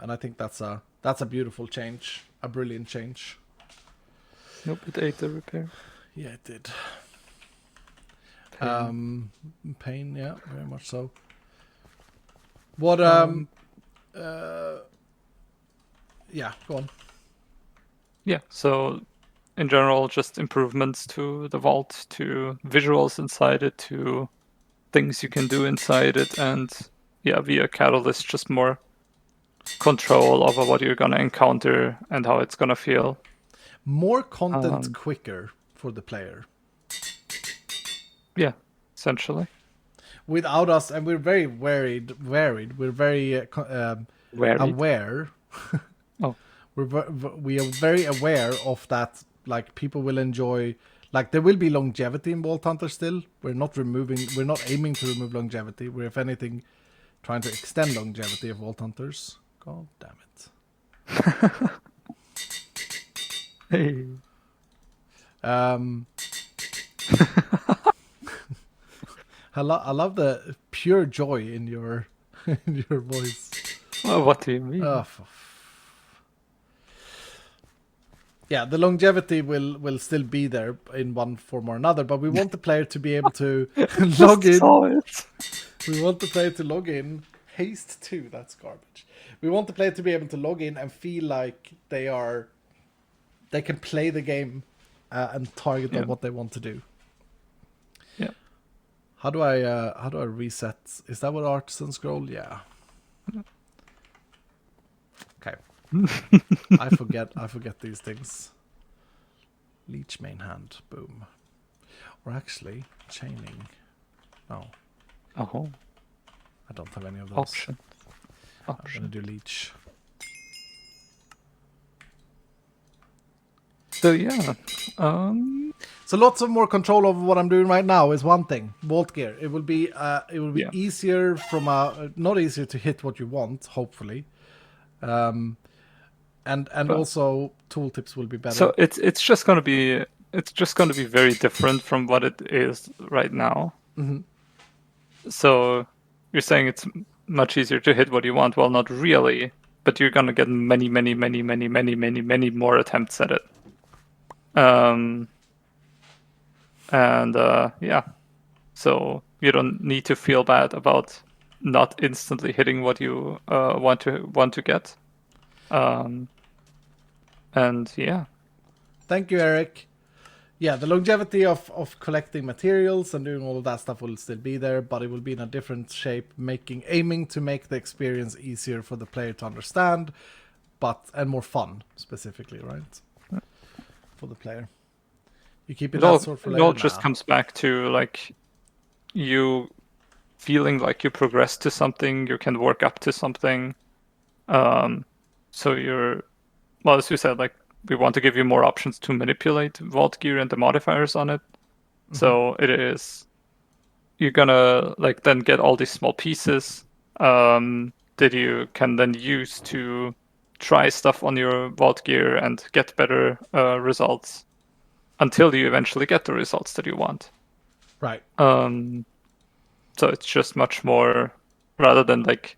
And I think that's a beautiful change, a brilliant change. Nope, it ate the repair. Yeah, it did. Pain, yeah, very much so. What yeah, go on. Yeah, so in general, just improvements to the vault, to visuals inside it, to things you can do inside it, and yeah, via Catalyst, just more control over what you're gonna encounter and how it's gonna feel. More content quicker for the player. Yeah, essentially. Without us, and we're very varied. We're very aware. Oh. We are very aware of that. Like, people will enjoy. Like, there will be longevity in Vault Hunter still. We're not aiming to remove longevity. We're, if anything, trying to extend longevity of Vault Hunters. God damn it. Hey. I love the pure joy in your in your voice. Well, what do you mean? Yeah, the longevity will still be there in one form or another, but we want the player to be able to log in. We want the player to log in. Haste 2, that's garbage. We want the player to be able to log in and feel like they can play the game and target on what they want to do. Yeah. How do I reset? Is that what Artisan Scroll? Yeah. Okay. I forget these things. Leech main hand, boom. Or actually, chaining. No. Oh. I don't have any of those. Option. I'm gonna do leech. So yeah. So lots of more control over what I'm doing right now is one thing. Vault gear. It will be easier from not easier to hit what you want, hopefully. And also tooltips will be better. So it's just gonna be very different from what it is right now. Mm-hmm. So you're saying it's much easier to hit what you want. Well, not really, but you're gonna get many more attempts at it. So you don't need to feel bad about not instantly hitting what you want to get. And yeah. Thank you, Eric. Yeah, the longevity of collecting materials and doing all of that stuff will still be there, but it will be in a different shape, aiming to make the experience easier for the player to understand, and more fun, specifically, right? For the player. You keep it that sort for later. It all just comes back to like you feeling like you progress to something, you can work up to something. So as you said, like we want to give you more options to manipulate vault gear and the modifiers on it. Mm-hmm. So you're gonna like then get all these small pieces that you can then use to try stuff on your vault gear and get better results until you eventually get the results that you want. Right. So it's just much more rather than like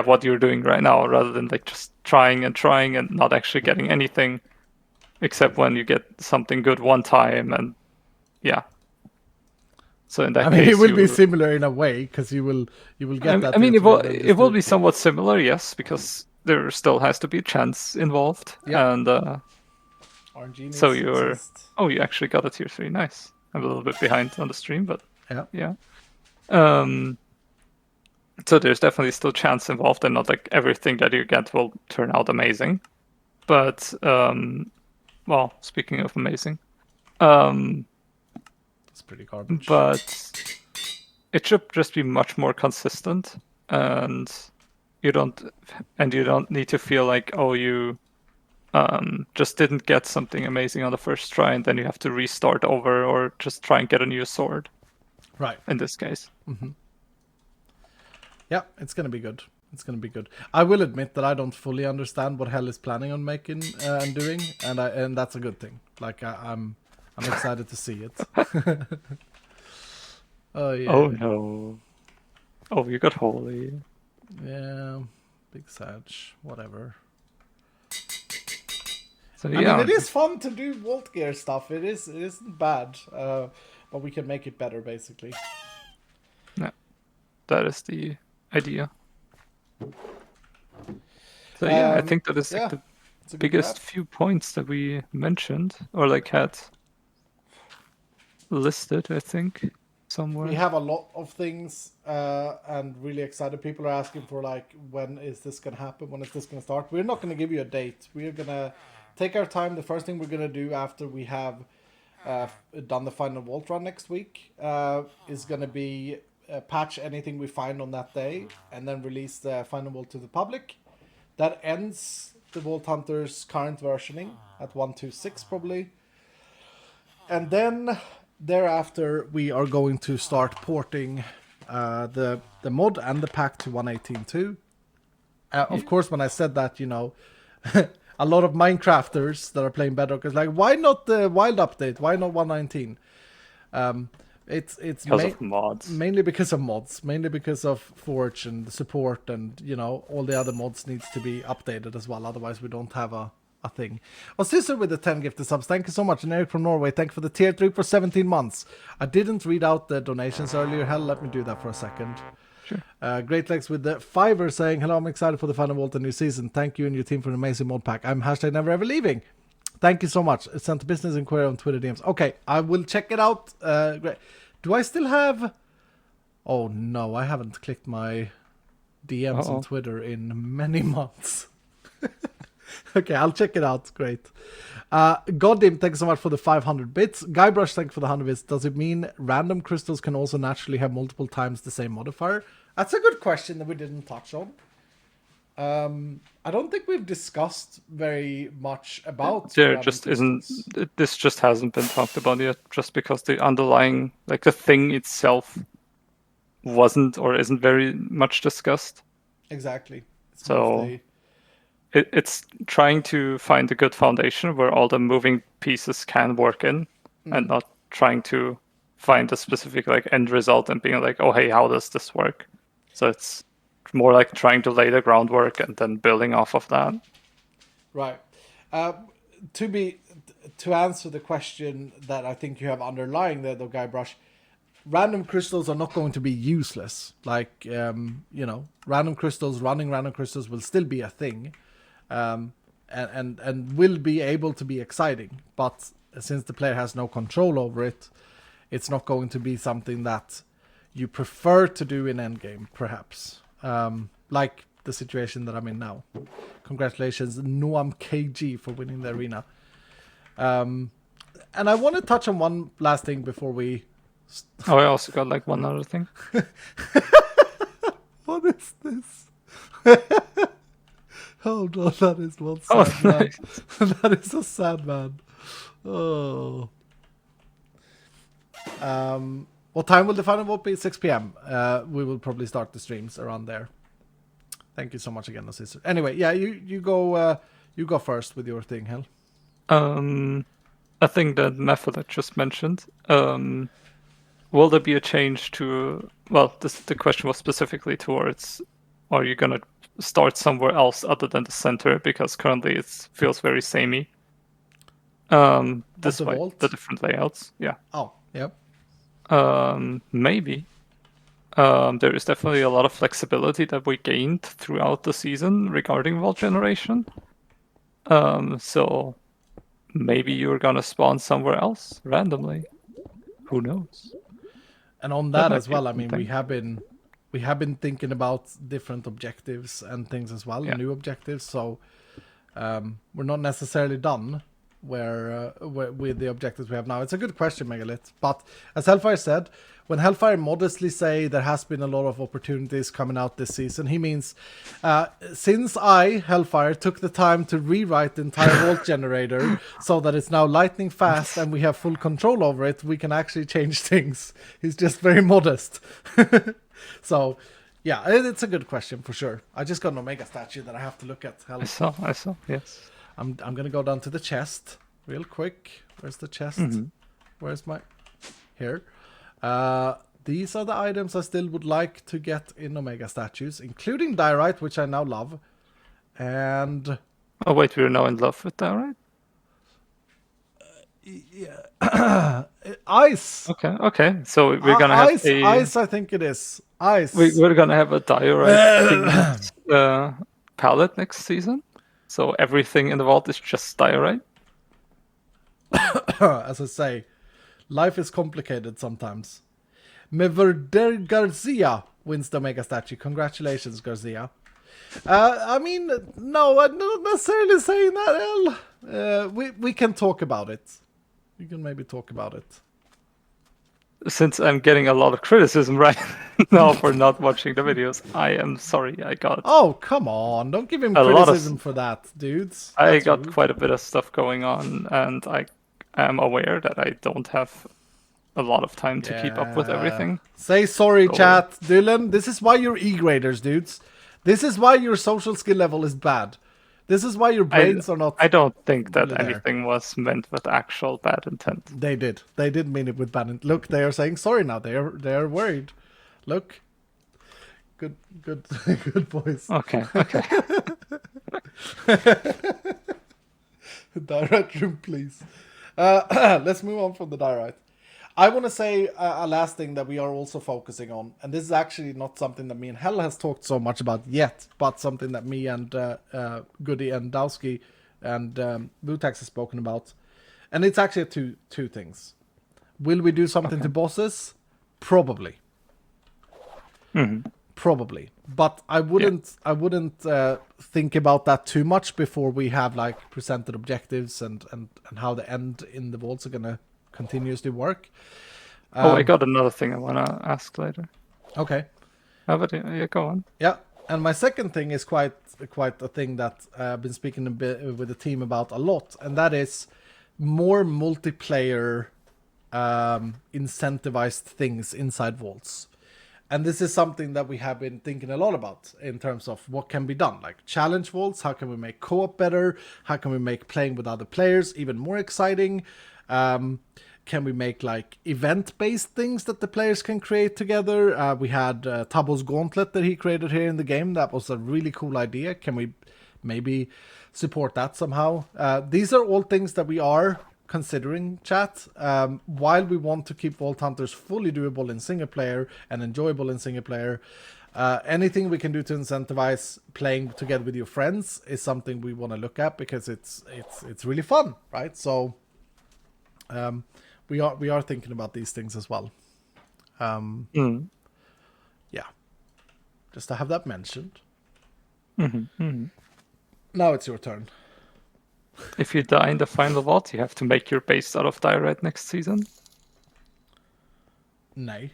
what you're doing right now, rather than like just trying and not actually getting anything, except when you get something good one time, and So in that case, it will be similar in a way because you will get that. I mean, it will be somewhat similar, yes, because there still has to be a chance involved, and so you actually got a tier 3, nice. I'm a little bit behind on the stream, but yeah. So there's definitely still chance involved, and not like everything that you get will turn out amazing. But well, speaking of amazing, it's pretty garbage. But it should just be much more consistent, and you don't need to feel like you just didn't get something amazing on the first try, and then you have to restart over or just try and get a new sword. Right. In this case. Mm-hmm. Yeah, it's gonna be good. It's gonna be good. I will admit that I don't fully understand what Hell is planning on making and doing, and that's a good thing. Like I'm excited to see it. Oh yeah. Oh no. Oh, you got holy. Yeah, big Sag, whatever. So I mean, it is fun to do Vault Gear stuff. It isn't bad, but we can make it better, basically. Yeah, that is the idea. So yeah, I think that is like the biggest few points that we mentioned or like had listed, I think. somewhere. We have a lot of things, and really excited. People are asking for like, when is this gonna happen? When is this gonna start? We're not gonna give you a date. We're gonna take our time. The first thing we're gonna do after we have done the final vault run next week is gonna be patch anything we find on that day, and then release the final vault to the public. That ends the Vault Hunter's current versioning at 1.26 probably, and then thereafter we are going to start porting the mod and the pack to 1.18.2. Of course, when I said that, you know, a lot of Minecrafters that are playing Bedrock is like, why not the wild update? Why not 1.19? It's because of mods. Mainly because of mods, mainly because of Forge and the support, and you know, all the other mods needs to be updated as well. Otherwise, we don't have a thing. Oh, Sister with the 10 gifted subs, thank you so much. And Eric from Norway, thank you for the tier 3 for 17 months. I didn't read out the donations earlier. Hell, let me do that for a second. Sure. Great Legs with the Fiverr saying, hello, I'm excited for the final Vault and new season. Thank you and your team for an amazing mod pack. I'm hashtag never ever leaving. Thank you so much. It's sent to business inquiry on Twitter DMs. Okay, I will check it out. Great. Do I still have... Oh no, I haven't clicked my DMs on Twitter in many months. Okay, I'll check it out. Great. Godim, thanks so much for the 500 bits. Guybrush, thank you for the 100 bits. Does it mean random crystals can also naturally have multiple times the same modifier? That's a good question that we didn't touch on. I don't think we've discussed very much about... There just isn't... This just hasn't been talked about yet, just because the underlying... Like, the thing itself wasn't or isn't very much discussed. Exactly. So... It's trying to find a good foundation where all the moving pieces can work in, and not trying to find a specific like end result and being like, oh hey, how does this work? So it's more like trying to lay the groundwork and then building off of that. Right. To answer the question that I think you have underlying there, though, Guybrush, random crystals are not going to be useless. Like, you know, running random crystals will still be a thing. And will be able to be exciting, but since the player has no control over it, it's not going to be something that you prefer to do in endgame, perhaps. Like the situation that I'm in now. Congratulations, Noam KG, for winning the arena. And I want to touch on one last thing before we... Oh, I also got like one other thing. What is this? Oh no, that is one sad man. Nice. That is a sad man. Oh. What time will the final vote be? 6 p.m. We will probably start the streams around there. Thank you so much again, sister. Anyway, yeah, you go first with your thing, Hel. I think that method I just mentioned. Will there be a change to? Well, the question was specifically towards: are you gonna start somewhere else other than the center, because currently it feels very samey. Despite the different layouts, yeah. Oh, yep. Maybe. There is definitely a lot of flexibility that we gained throughout the season regarding vault generation. So maybe you're gonna spawn somewhere else randomly. Who knows? And on that as well, I mean, we have been thinking about different objectives and things as well, new objectives. So we're not necessarily done with the objectives we have now. It's a good question, Megalith. But as Hellfire said, when Hellfire modestly say there has been a lot of opportunities coming out this season, he means since I, Hellfire, took the time to rewrite the entire vault generator so that it's now lightning fast and we have full control over it, we can actually change things. He's just very modest. So, yeah, it's a good question for sure. I just got an Omega statue that I have to look at. I saw, yes. I'm going to go down to the chest real quick. Where's the chest? Where's my... Here. These are the items I still would like to get in Omega statues, including diorite, which I now love. And... Oh, wait, we're now in love with diorite? Yeah. Ice. Okay. So we're gonna have ice. I think it is ice. We're gonna have a diorite palette next season. So everything in the vault is just diorite. As I say, life is complicated sometimes. Meverder Garcia wins the Omega statue. Congratulations, Garcia. I mean, no, I'm not necessarily saying that, El. We can talk about it. We can maybe talk about it. Since I'm getting a lot of criticism right now for not watching the videos, I am sorry. I got Oh, come on. Don't give him A lot of criticism for that, dudes. I That's got rude. quite a bit of stuff going on, and I am aware that I don't have a lot of time to keep up with everything. Say sorry, So- chat. Dylan, this is why you're E-graders, dudes. This is why your social skill level is bad. This is why your brains are not... I don't think that really there. anything was meant with actual bad intent. They did. They did mean it with bad intent. Look, they are saying sorry now. They are worried. Look. Good good voice. Okay. Direct room, please. Let's move on from the direct. I want to say a last thing that we are also focusing on, and this is actually not something that me and Hell has talked so much about yet, but something that me and Goody and Dowski and Butax has spoken about, and it's actually two things. Will we do something to bosses? Probably. Probably, but I wouldn't think about that too much before we have like presented objectives and how the end in the vaults are gonna continuously work. I got another thing I wanna ask later. Okay. But yeah, go on. Yeah, and my second thing is quite a thing that I've been speaking a bit with the team about a lot, and that is more multiplayer incentivized things inside vaults. And this is something that we have been thinking a lot about in terms of what can be done. Like challenge vaults, how can we make co-op better? How can we make playing with other players even more exciting? Can we make like event-based things that the players can create together? We had Tubbo's Gauntlet that he created here in the game. That was a really cool idea. Can we maybe support that somehow? These are all things that we are considering, chat. While we want to keep Vault Hunters fully doable in single player and enjoyable in single player, anything we can do to incentivize playing together with your friends is something we want to look at, because it's really fun, right? So we are thinking about these things as well. Yeah, just to have that mentioned. Now it's your turn. If you die in the final vault, you have to make your base out of diorite next season. Nay.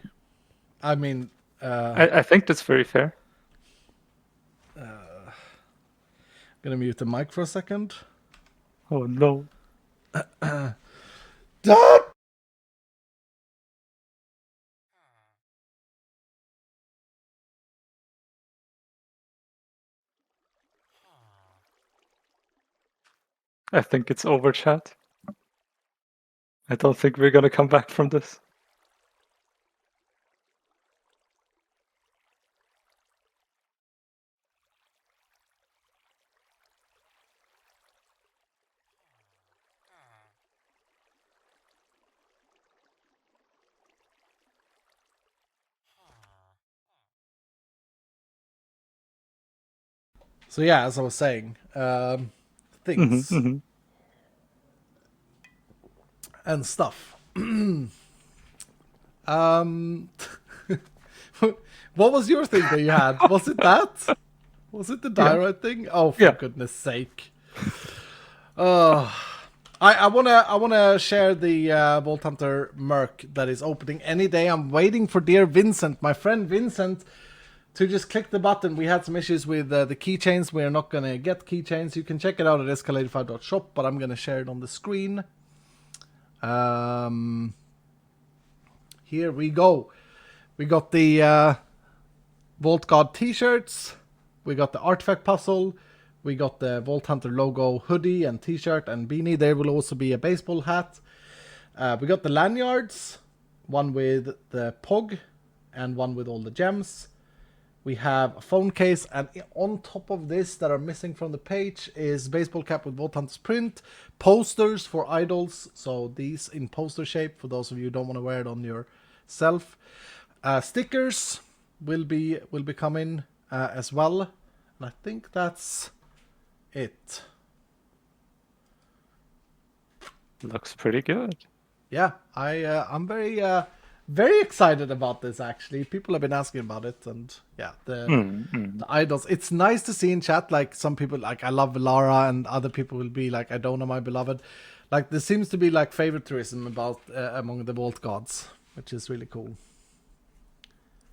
I mean... I think that's very fair. Gonna mute the mic for a second. Oh no. Dad! I think it's over, chat. I don't think we're gonna come back from this. So yeah, as I was saying, things and stuff. What was your thing that you had? Was it that? Was it the diorite thing? Oh, for goodness sake! I wanna share the Vault Hunter Merc that is opening any day. I'm waiting for dear Vincent, my friend Vincent, to just click the button. We had some issues with the keychains. We are not going to get keychains. You can check it out at iskall85.shop, but I'm going to share it on the screen. Here we go. We got the Vault God t-shirts. We got the artifact puzzle. We got the Vault Hunter logo hoodie and t-shirt and beanie. There will also be a baseball hat. We got the lanyards. One with the POG and one with all the gems. We have a phone case, and on top of this that are missing from the page is baseball cap with Vault Hunters print, posters for idols, so these in poster shape for those of you who don't want to wear it on yourself. Stickers will be coming as well, and I think that's it. Looks pretty good. Yeah, I'm very very excited about this, actually. People have been asking about it, and yeah, the idols. It's nice to see in chat, like, some people, like, I love Valara, and other people will be like, I don't know my beloved. Like, there seems to be, like, favoritism about among the Vault gods, which is really cool.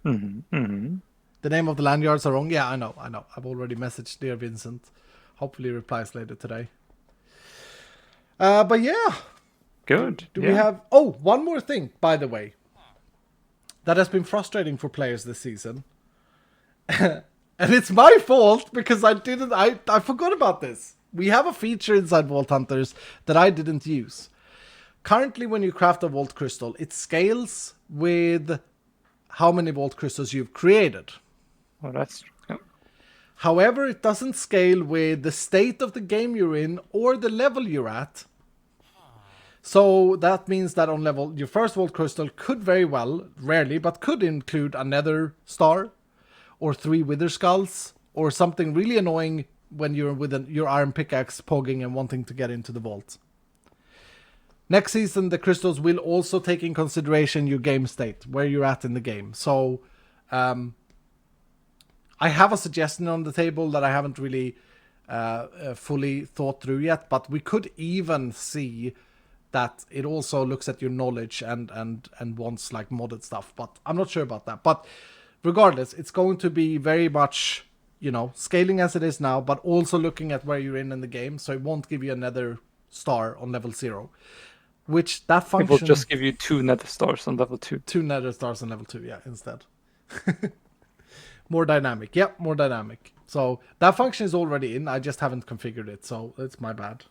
The name of the lanyards are wrong. Yeah, I know. I've already messaged dear Vincent. Hopefully he replies later today. But yeah. Good. Do we have... Oh, one more thing, by the way. That has been frustrating for players this season. And it's my fault because I forgot about this. We have a feature inside Vault Hunters that I didn't use. Currently, when you craft a Vault Crystal, it scales with how many Vault Crystals you've created. Oh, that's... Yeah. However, it doesn't scale with the state of the game you're in or the level you're at. So that means that on level, your first Vault Crystal could very well, rarely, but could include a Nether Star or 3 Wither Skulls or something really annoying when you're with your Iron Pickaxe pogging and wanting to get into the vault. Next season, the crystals will also take in consideration your game state, where you're at in the game. So, I have a suggestion on the table that I haven't really fully thought through yet, but we could even see that it also looks at your knowledge and wants like modded stuff, but I'm not sure about that. But regardless, it's going to be very much, you know, scaling as it is now, but also looking at where you're in the game, so it won't give you another star on level 0. Which that function... It will just give you 2 Nether Stars on level 2. 2 Nether Stars on level 2, yeah, instead. More dynamic. Yep, more dynamic. So that function is already in, I just haven't configured it, so it's my bad.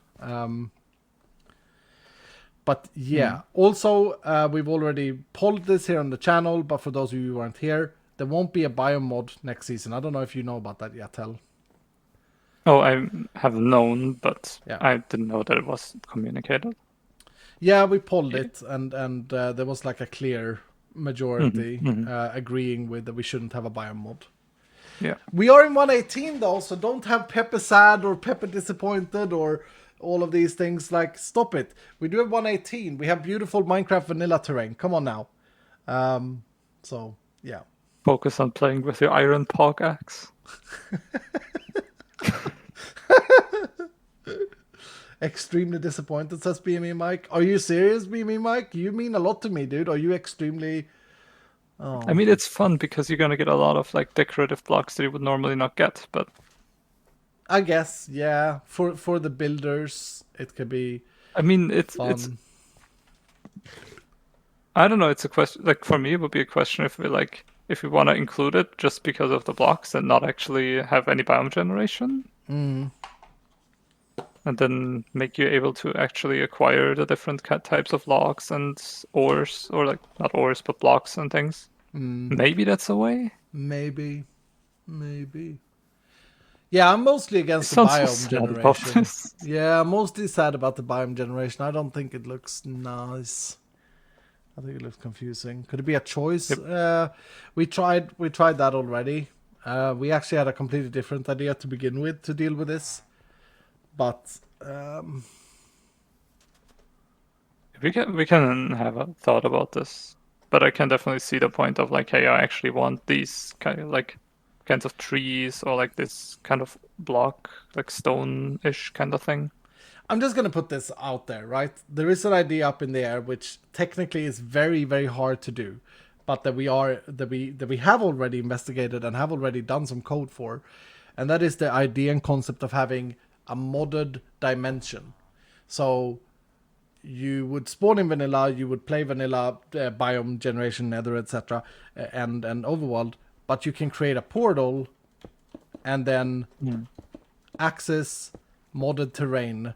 But yeah, also we've already polled this here on the channel, but for those of you who weren't here, there won't be a biome mod next season. I don't know if you know about that yet, Tel. Oh, I have known, but yeah. I didn't know that it was communicated. Yeah, we polled it, and there was like a clear majority agreeing with that we shouldn't have a biome mod. Yeah. We are in 118 though, so don't have Pepper sad or Pepper disappointed or all of these things. Like, stop it. We do have 118. We have beautiful Minecraft vanilla terrain. Come on now. So, yeah. Focus on playing with your iron pog axe. Extremely disappointed, says BME Mike. Are you serious, BME Mike? You mean a lot to me, dude. Are you extremely... Oh. I mean, it's fun because you're going to get a lot of like decorative blocks that you would normally not get, but... I guess, yeah. For the builders, it could be. I mean, it's I don't know. It's a question. Like for me, it would be a question if we want to include it just because of the blocks and not actually have any biome generation, and then make you able to actually acquire the different types of logs and ores, or like not ores but blocks and things. Maybe that's a way. Maybe. Yeah, I'm mostly against the biome generation. Yeah, I'm mostly sad about the biome generation. I don't think it looks nice. I think it looks confusing. Could it be a choice? Yep. We tried that already. We actually had a completely different idea to begin with to deal with this. But we can have a thought about this. But I can definitely see the point of like, hey, I actually want these kinds of trees or like this kind of block, like stone-ish kind of thing. I'm just going to put this out there, right? There is an idea up in the air which technically is very, very hard to do, but that we have already investigated and have already done some code for, and that is the idea and concept of having a modded dimension. So you would spawn in vanilla, you would play vanilla, biome generation, nether, etc., and overworld, but you can create a portal and then access modded terrain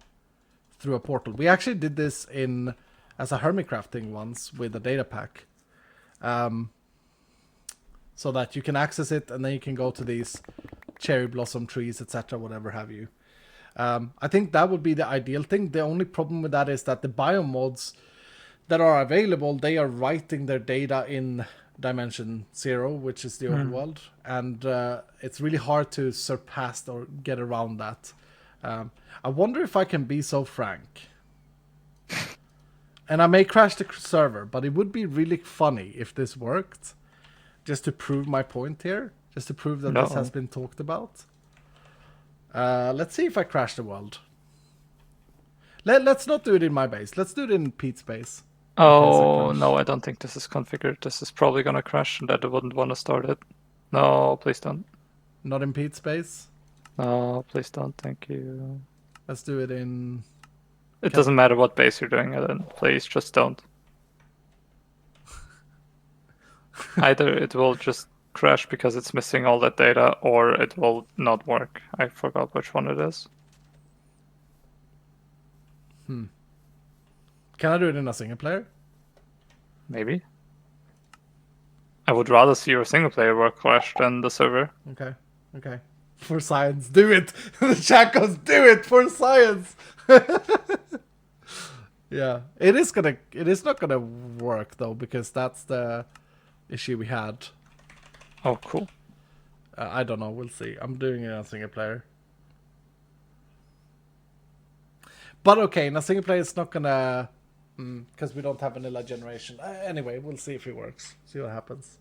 through a portal. We actually did this as a Hermitcraft thing once with a data pack. So that you can access it and then you can go to these cherry blossom trees, etc., whatever have you. I think that would be the ideal thing. The only problem with that is that the biome mods that are available, they are writing their data in Dimension 0, which is the overworld, and it's really hard to surpass or get around that. I wonder if I can be so frank And I may crash the server, but it would be really funny if this worked. Just to prove my point here. Just to prove that this has been talked about. Let's see if I crash the world. Let's not do it in my base. Let's do it in Pete's base. Oh, no, I don't think this is configured. This is probably gonna crash and I wouldn't want to start it. No, please don't. Not in Pete's base? No, please don't. Thank you. Let's do it in... It doesn't matter what base you're doing it in. Please, just don't. Either it will just crash because it's missing all that data, or it will not work. I forgot which one it is. Can I do it in a single player? Maybe. I would rather see your single player work crash than the server. Okay. For science, do it! The chat goes, do it for science! Yeah, it is not gonna work though, because that's the issue we had. Oh, cool. I don't know, we'll see. I'm doing it in a single player. But okay, in a single player it's not gonna... because we don't have vanilla generation. Anyway, we'll see if it works. See what happens.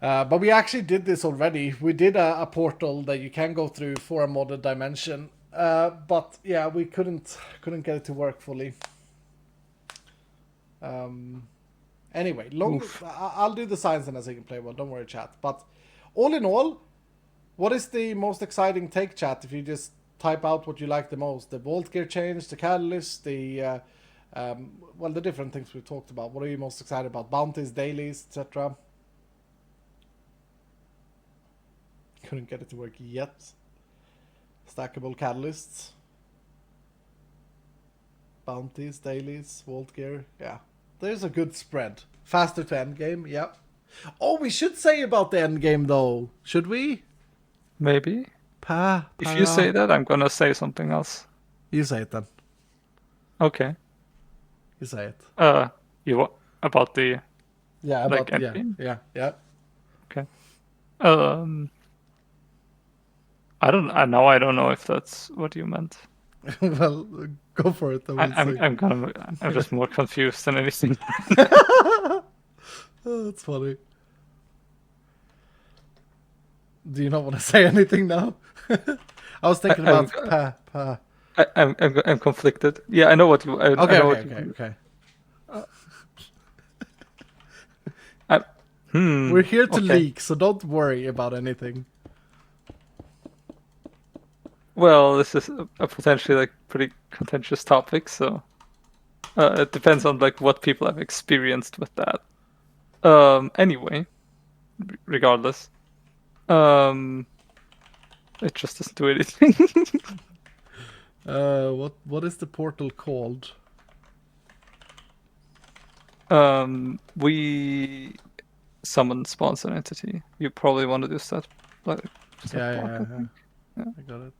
But we actually did this already. We did a portal that you can go through for a modded dimension. But yeah, we couldn't get it to work fully. Anyway, I'll do the science in a single player. Well, don't worry, chat. But all in all, what is the most exciting take, chat? If you just type out what you like the most, the vault gear change, the catalyst, the the different things we talked about. What are you most excited about? Bounties, dailies, etc. Couldn't get it to work yet. Stackable catalysts, bounties, dailies, vault gear. Yeah, there's a good spread. Faster to end game. Yeah. Oh, we should say about the end game though. Should we? Maybe. If you say that, I'm gonna say something else. You say it then. Okay. You say it. About the about end game? Yeah. Okay. I don't know if that's what you meant. Well, go for it. I'm just more confused than anything. Oh, that's funny. Do you not want to say anything now? I was thinking about I'm conflicted. Yeah, I know what you. Okay. We're here to leak, so don't worry about anything. Well, this is a potentially pretty contentious topic, so it depends on what people have experienced with that. Anyway, regardless, it just doesn't do anything. What is the portal called? We summon sponsor entity. You probably want to do that. Yeah. I got it.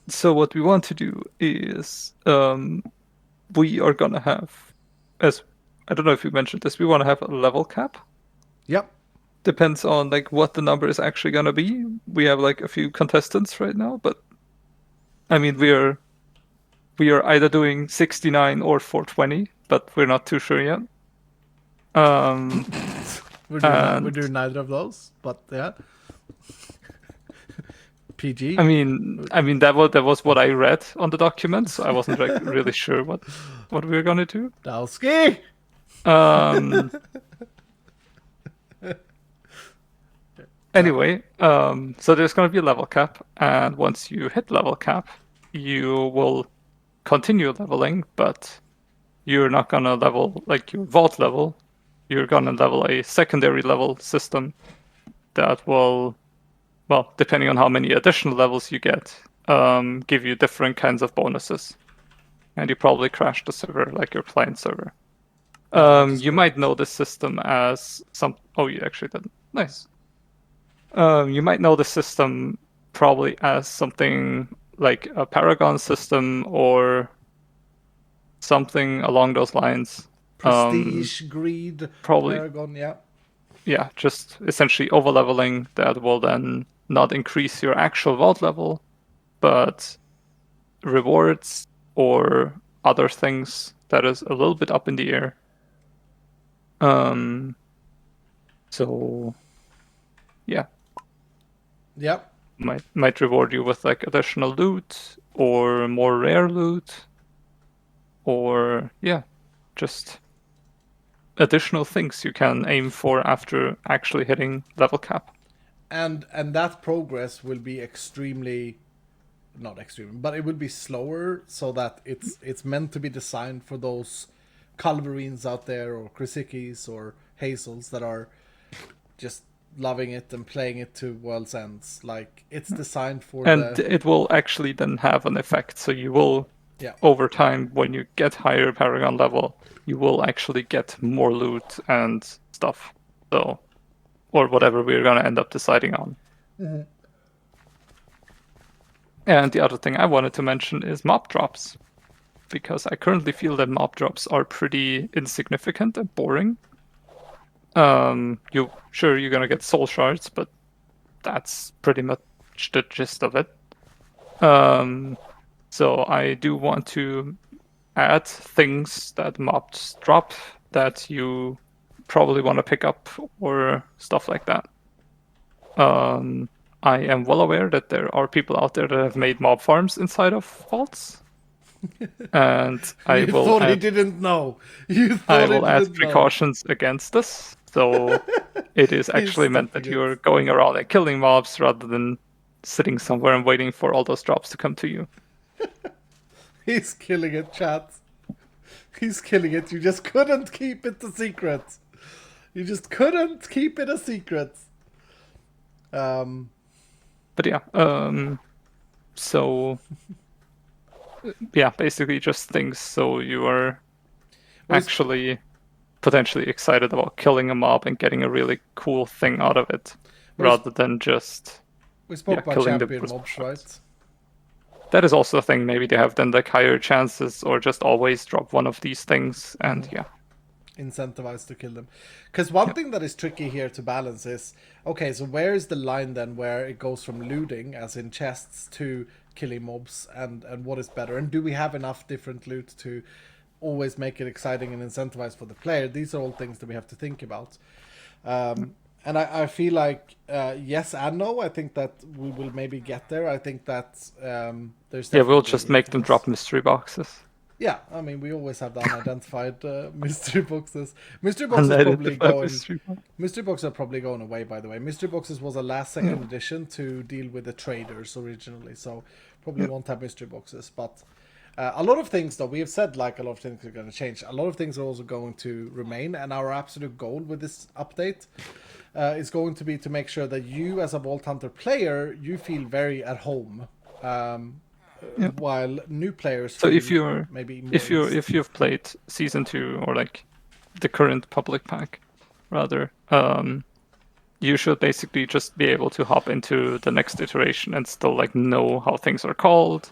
So what we want to do is we are gonna have, as I don't know if you mentioned this, we want to have a level cap. Yep. Depends on what the number is actually gonna be. We have a few contestants right now, but I mean we are either doing 69 or 420, but we're not too sure yet. We're doing neither of those, but yeah. PG. I mean that was what I read on the document, so I wasn't really sure what we were gonna do. Dalski. Anyway, so there's gonna be a level cap, and once you hit level cap, you will continue leveling, but you're not gonna level your vault level. You're gonna level a secondary level system that will, well, depending on how many additional levels you get, give you different kinds of bonuses. And you probably crash the server, like your client server. You might know this system as Oh, you actually didn't. Nice. You might know the system probably as something like a Paragon system or something along those lines. Prestige, greed, probably. Paragon, yeah. Yeah, just essentially overleveling that will then not increase your actual vault level, but rewards or other things that is a little bit up in the air. So yeah. Yep. Might reward you with like additional loot or more rare loot, or just additional things you can aim for after actually hitting level cap. And that progress will be not extreme, but it will be slower, so that it's meant to be designed for those Culverines out there, or Krisikis or Hazels that are just loving it and playing it to world's ends. Like, it's designed for it will actually then have an effect. So you will, over time, when you get higher Paragon level, you will actually get more loot and stuff. So, or whatever we're gonna end up deciding on. Mm-hmm. And the other thing I wanted to mention is mob drops, because I currently feel that mob drops are pretty insignificant and boring. You're gonna get soul shards, but that's pretty much the gist of it. So I do want to add things that mobs drop that you probably want to pick up, or stuff like that. I am well aware that there are people out there that have made mob farms inside of vaults. And I will thought he didn't know. I will add precautions against this. So it is actually meant that you're going around and killing mobs rather than sitting somewhere and waiting for all those drops to come to you. He's killing it, chat. He's killing it. You just couldn't keep it a secret. You just couldn't keep it a secret. But yeah, so yeah, basically just things so you are actually potentially excited about killing a mob and getting a really cool thing out of it, rather than just we spoke about killing champion the mobs, right? That is also a thing. Maybe they have then like higher chances, or just always drop one of these things, and incentivized to kill them. Because one thing that is tricky here to balance is, okay, so where is the line then where it goes from looting, as in chests, to killing mobs, and what is better? And do we have enough different loot to always make it exciting and incentivized for the player? These are all things that we have to think about. And I feel like yes and no. I think that we will maybe get there. I think that there's we'll just make them drop mystery boxes. Yeah, I mean, we always have the unidentified mystery boxes. Mystery boxes probably going. Mystery boxes are probably going away. By the way, mystery boxes was a last second addition to deal with the traders originally, so probably won't have mystery boxes. But a lot of things, though, we have said like a lot of things are going to change. A lot of things are also going to remain, and our absolute goal with this update is going to be to make sure that you, as a Vault Hunter player, you feel very at home. While new players, so if you've played season 2, or like the current public pack rather, you should basically just be able to hop into the next iteration and still like know how things are called,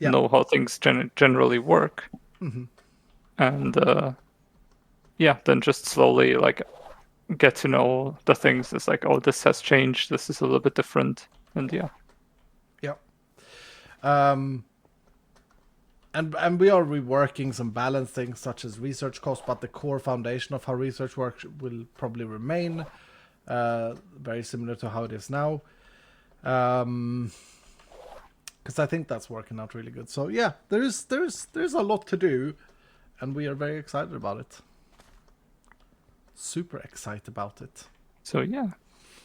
know how things generally work, and then just slowly like get to know the things. It's like, oh, this has changed, this is a little bit different, and and we are reworking some balance things such as research costs, but the core foundation of how research works will probably remain very similar to how it is now, because I think that's working out really good. So yeah, there's a lot to do, and we are very excited about it. Super excited about it. So yeah,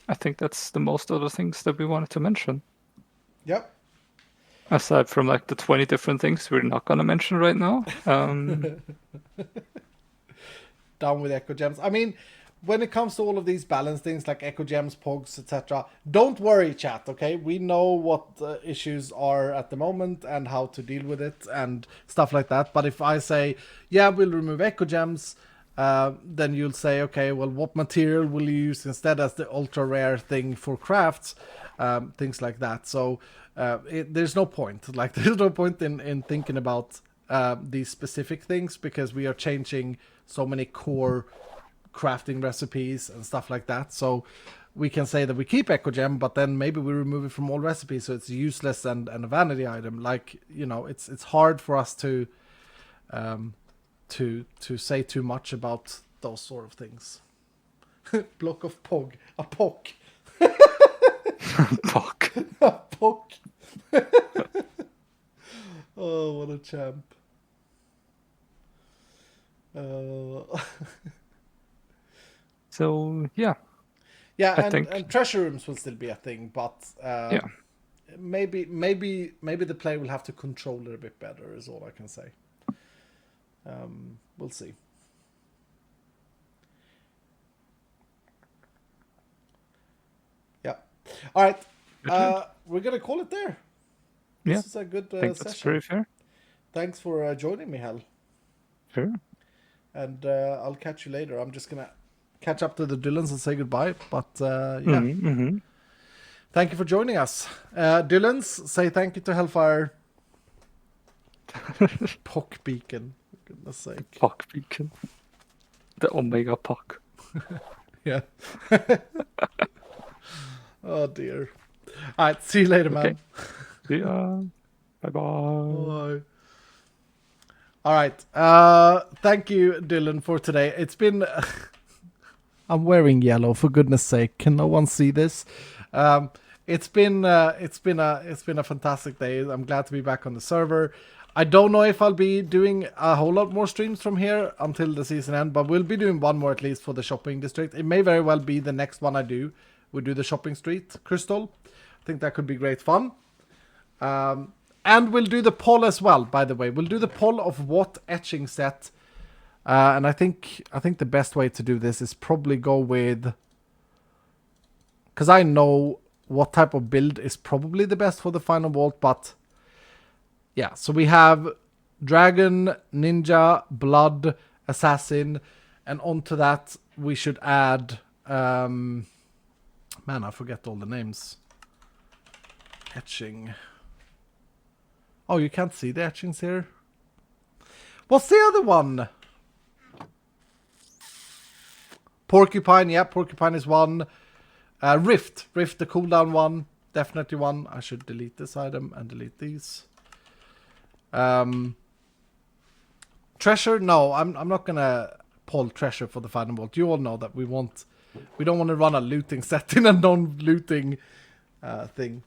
I think that's the most of the things that we wanted to mention. Yep. Aside from like the 20 different things we're not going to mention right now. Down with Echo Gems. I mean, when it comes to all of these balance things like Echo Gems, Pogs, etc., don't worry, chat, okay? We know what issues are at the moment and how to deal with it and stuff like that. But if I say, yeah, we'll remove Echo Gems, then you'll say, okay, well, what material will you use instead as the ultra rare thing for crafts? Things like that. So there's no point. Like, there's no point in thinking about these specific things, because we are changing so many core crafting recipes and stuff like that. So we can say that we keep Echo Gem, but then maybe we remove it from all recipes, so it's useless and a vanity item. Like, you know, it's hard for us to say too much about those sort of things. Block of Pog. A Pock. Fuck. A Pock. Oh, what a champ. So, yeah. Yeah, I think... and treasure rooms will still be a thing, but yeah. maybe the player will have to control it a bit better, is all I can say. We'll see. Yeah. All right. We're gonna call it there. Yeah. This is a good I think session. that's pretty fair. Thanks for joining me, Hal. Sure. And I'll catch you later. I'm just gonna catch up to the Dylans and say goodbye. But yeah. Thank you for joining us. Dylans, say thank you to Hellfire. Pock Beacon. For goodness sake. Pock Beacon. The Omega Pock. Yeah. Oh dear. Alright, see you later, man. Okay. See ya. Bye-bye. Bye. Alright. Thank you, Dylan, for today. It's been... I'm wearing yellow, for goodness sake. Can no one see this? It's been a fantastic day. I'm glad to be back on the server. I don't know if I'll be doing a whole lot more streams from here until the season end, but we'll be doing one more at least for the shopping district. It may very well be the next one I do. We do the shopping street, Crystal. I think that could be great fun. And we'll do the poll as well, by the way. We'll do the poll of what etching set. And I think the best way to do this is probably go with... Because I know what type of build is probably the best for the final vault, but... Yeah, so we have Dragon, Ninja, Blood, Assassin, and onto that we should add... man, I forget all the names. Etching. Oh, you can't see the etchings here? What's the other one? Porcupine, yeah, Porcupine is one. Rift, the cooldown one. Definitely one. I should delete this item and delete these. Treasure, no, I'm not gonna pull treasure for the final vault. You all know that we don't want to run a looting set in a non-looting thing.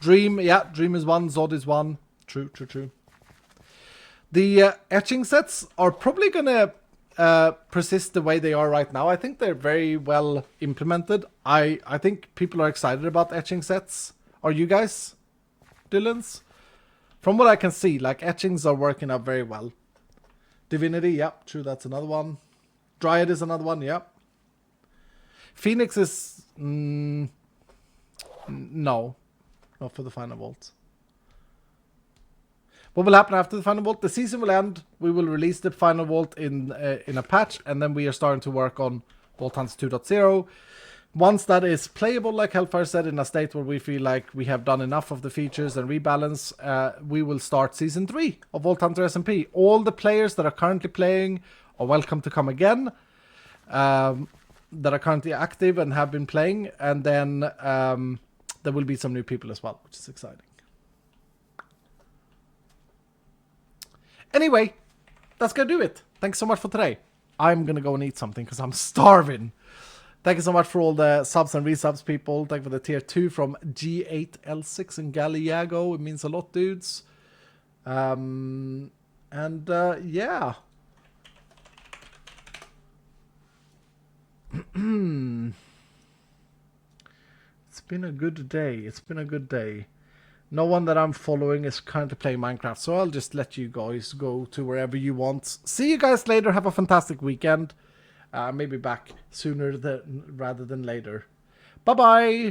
Dream, yeah, Dream is one, Zod is one. True. The etching sets are probably gonna persist the way they are right now. I think they're very well implemented. I think people are excited about etching sets. Are you guys, Dylans? From what I can see, like, etchings are working out very well. Divinity, yep, true, that's another one. Dryad is another one, yep. Phoenix is... no. Not for the final vault. What will happen after the final vault? The season will end. We will release the final vault in a patch, and then we are starting to work on Vault Hunters 2.0. Once that is playable, like Hellfire said, in a state where we feel like we have done enough of the features and rebalance, we will start Season 3 of Vault Hunter SMP. All the players that are currently playing are welcome to come again, that are currently active and have been playing, and then there will be some new people as well, which is exciting. Anyway, that's gonna do it. Thanks so much for today. I'm gonna go and eat something because I'm starving. Thank you so much for all the subs and resubs, people. Thank you for the tier 2 from G8L6 and Galiago. It means a lot, dudes. Yeah. It's been a good day. No one that I'm following is currently playing Minecraft, so I'll just let you guys go to wherever you want. See you guys later. Have a fantastic weekend. Maybe back sooner rather than later. Bye-bye.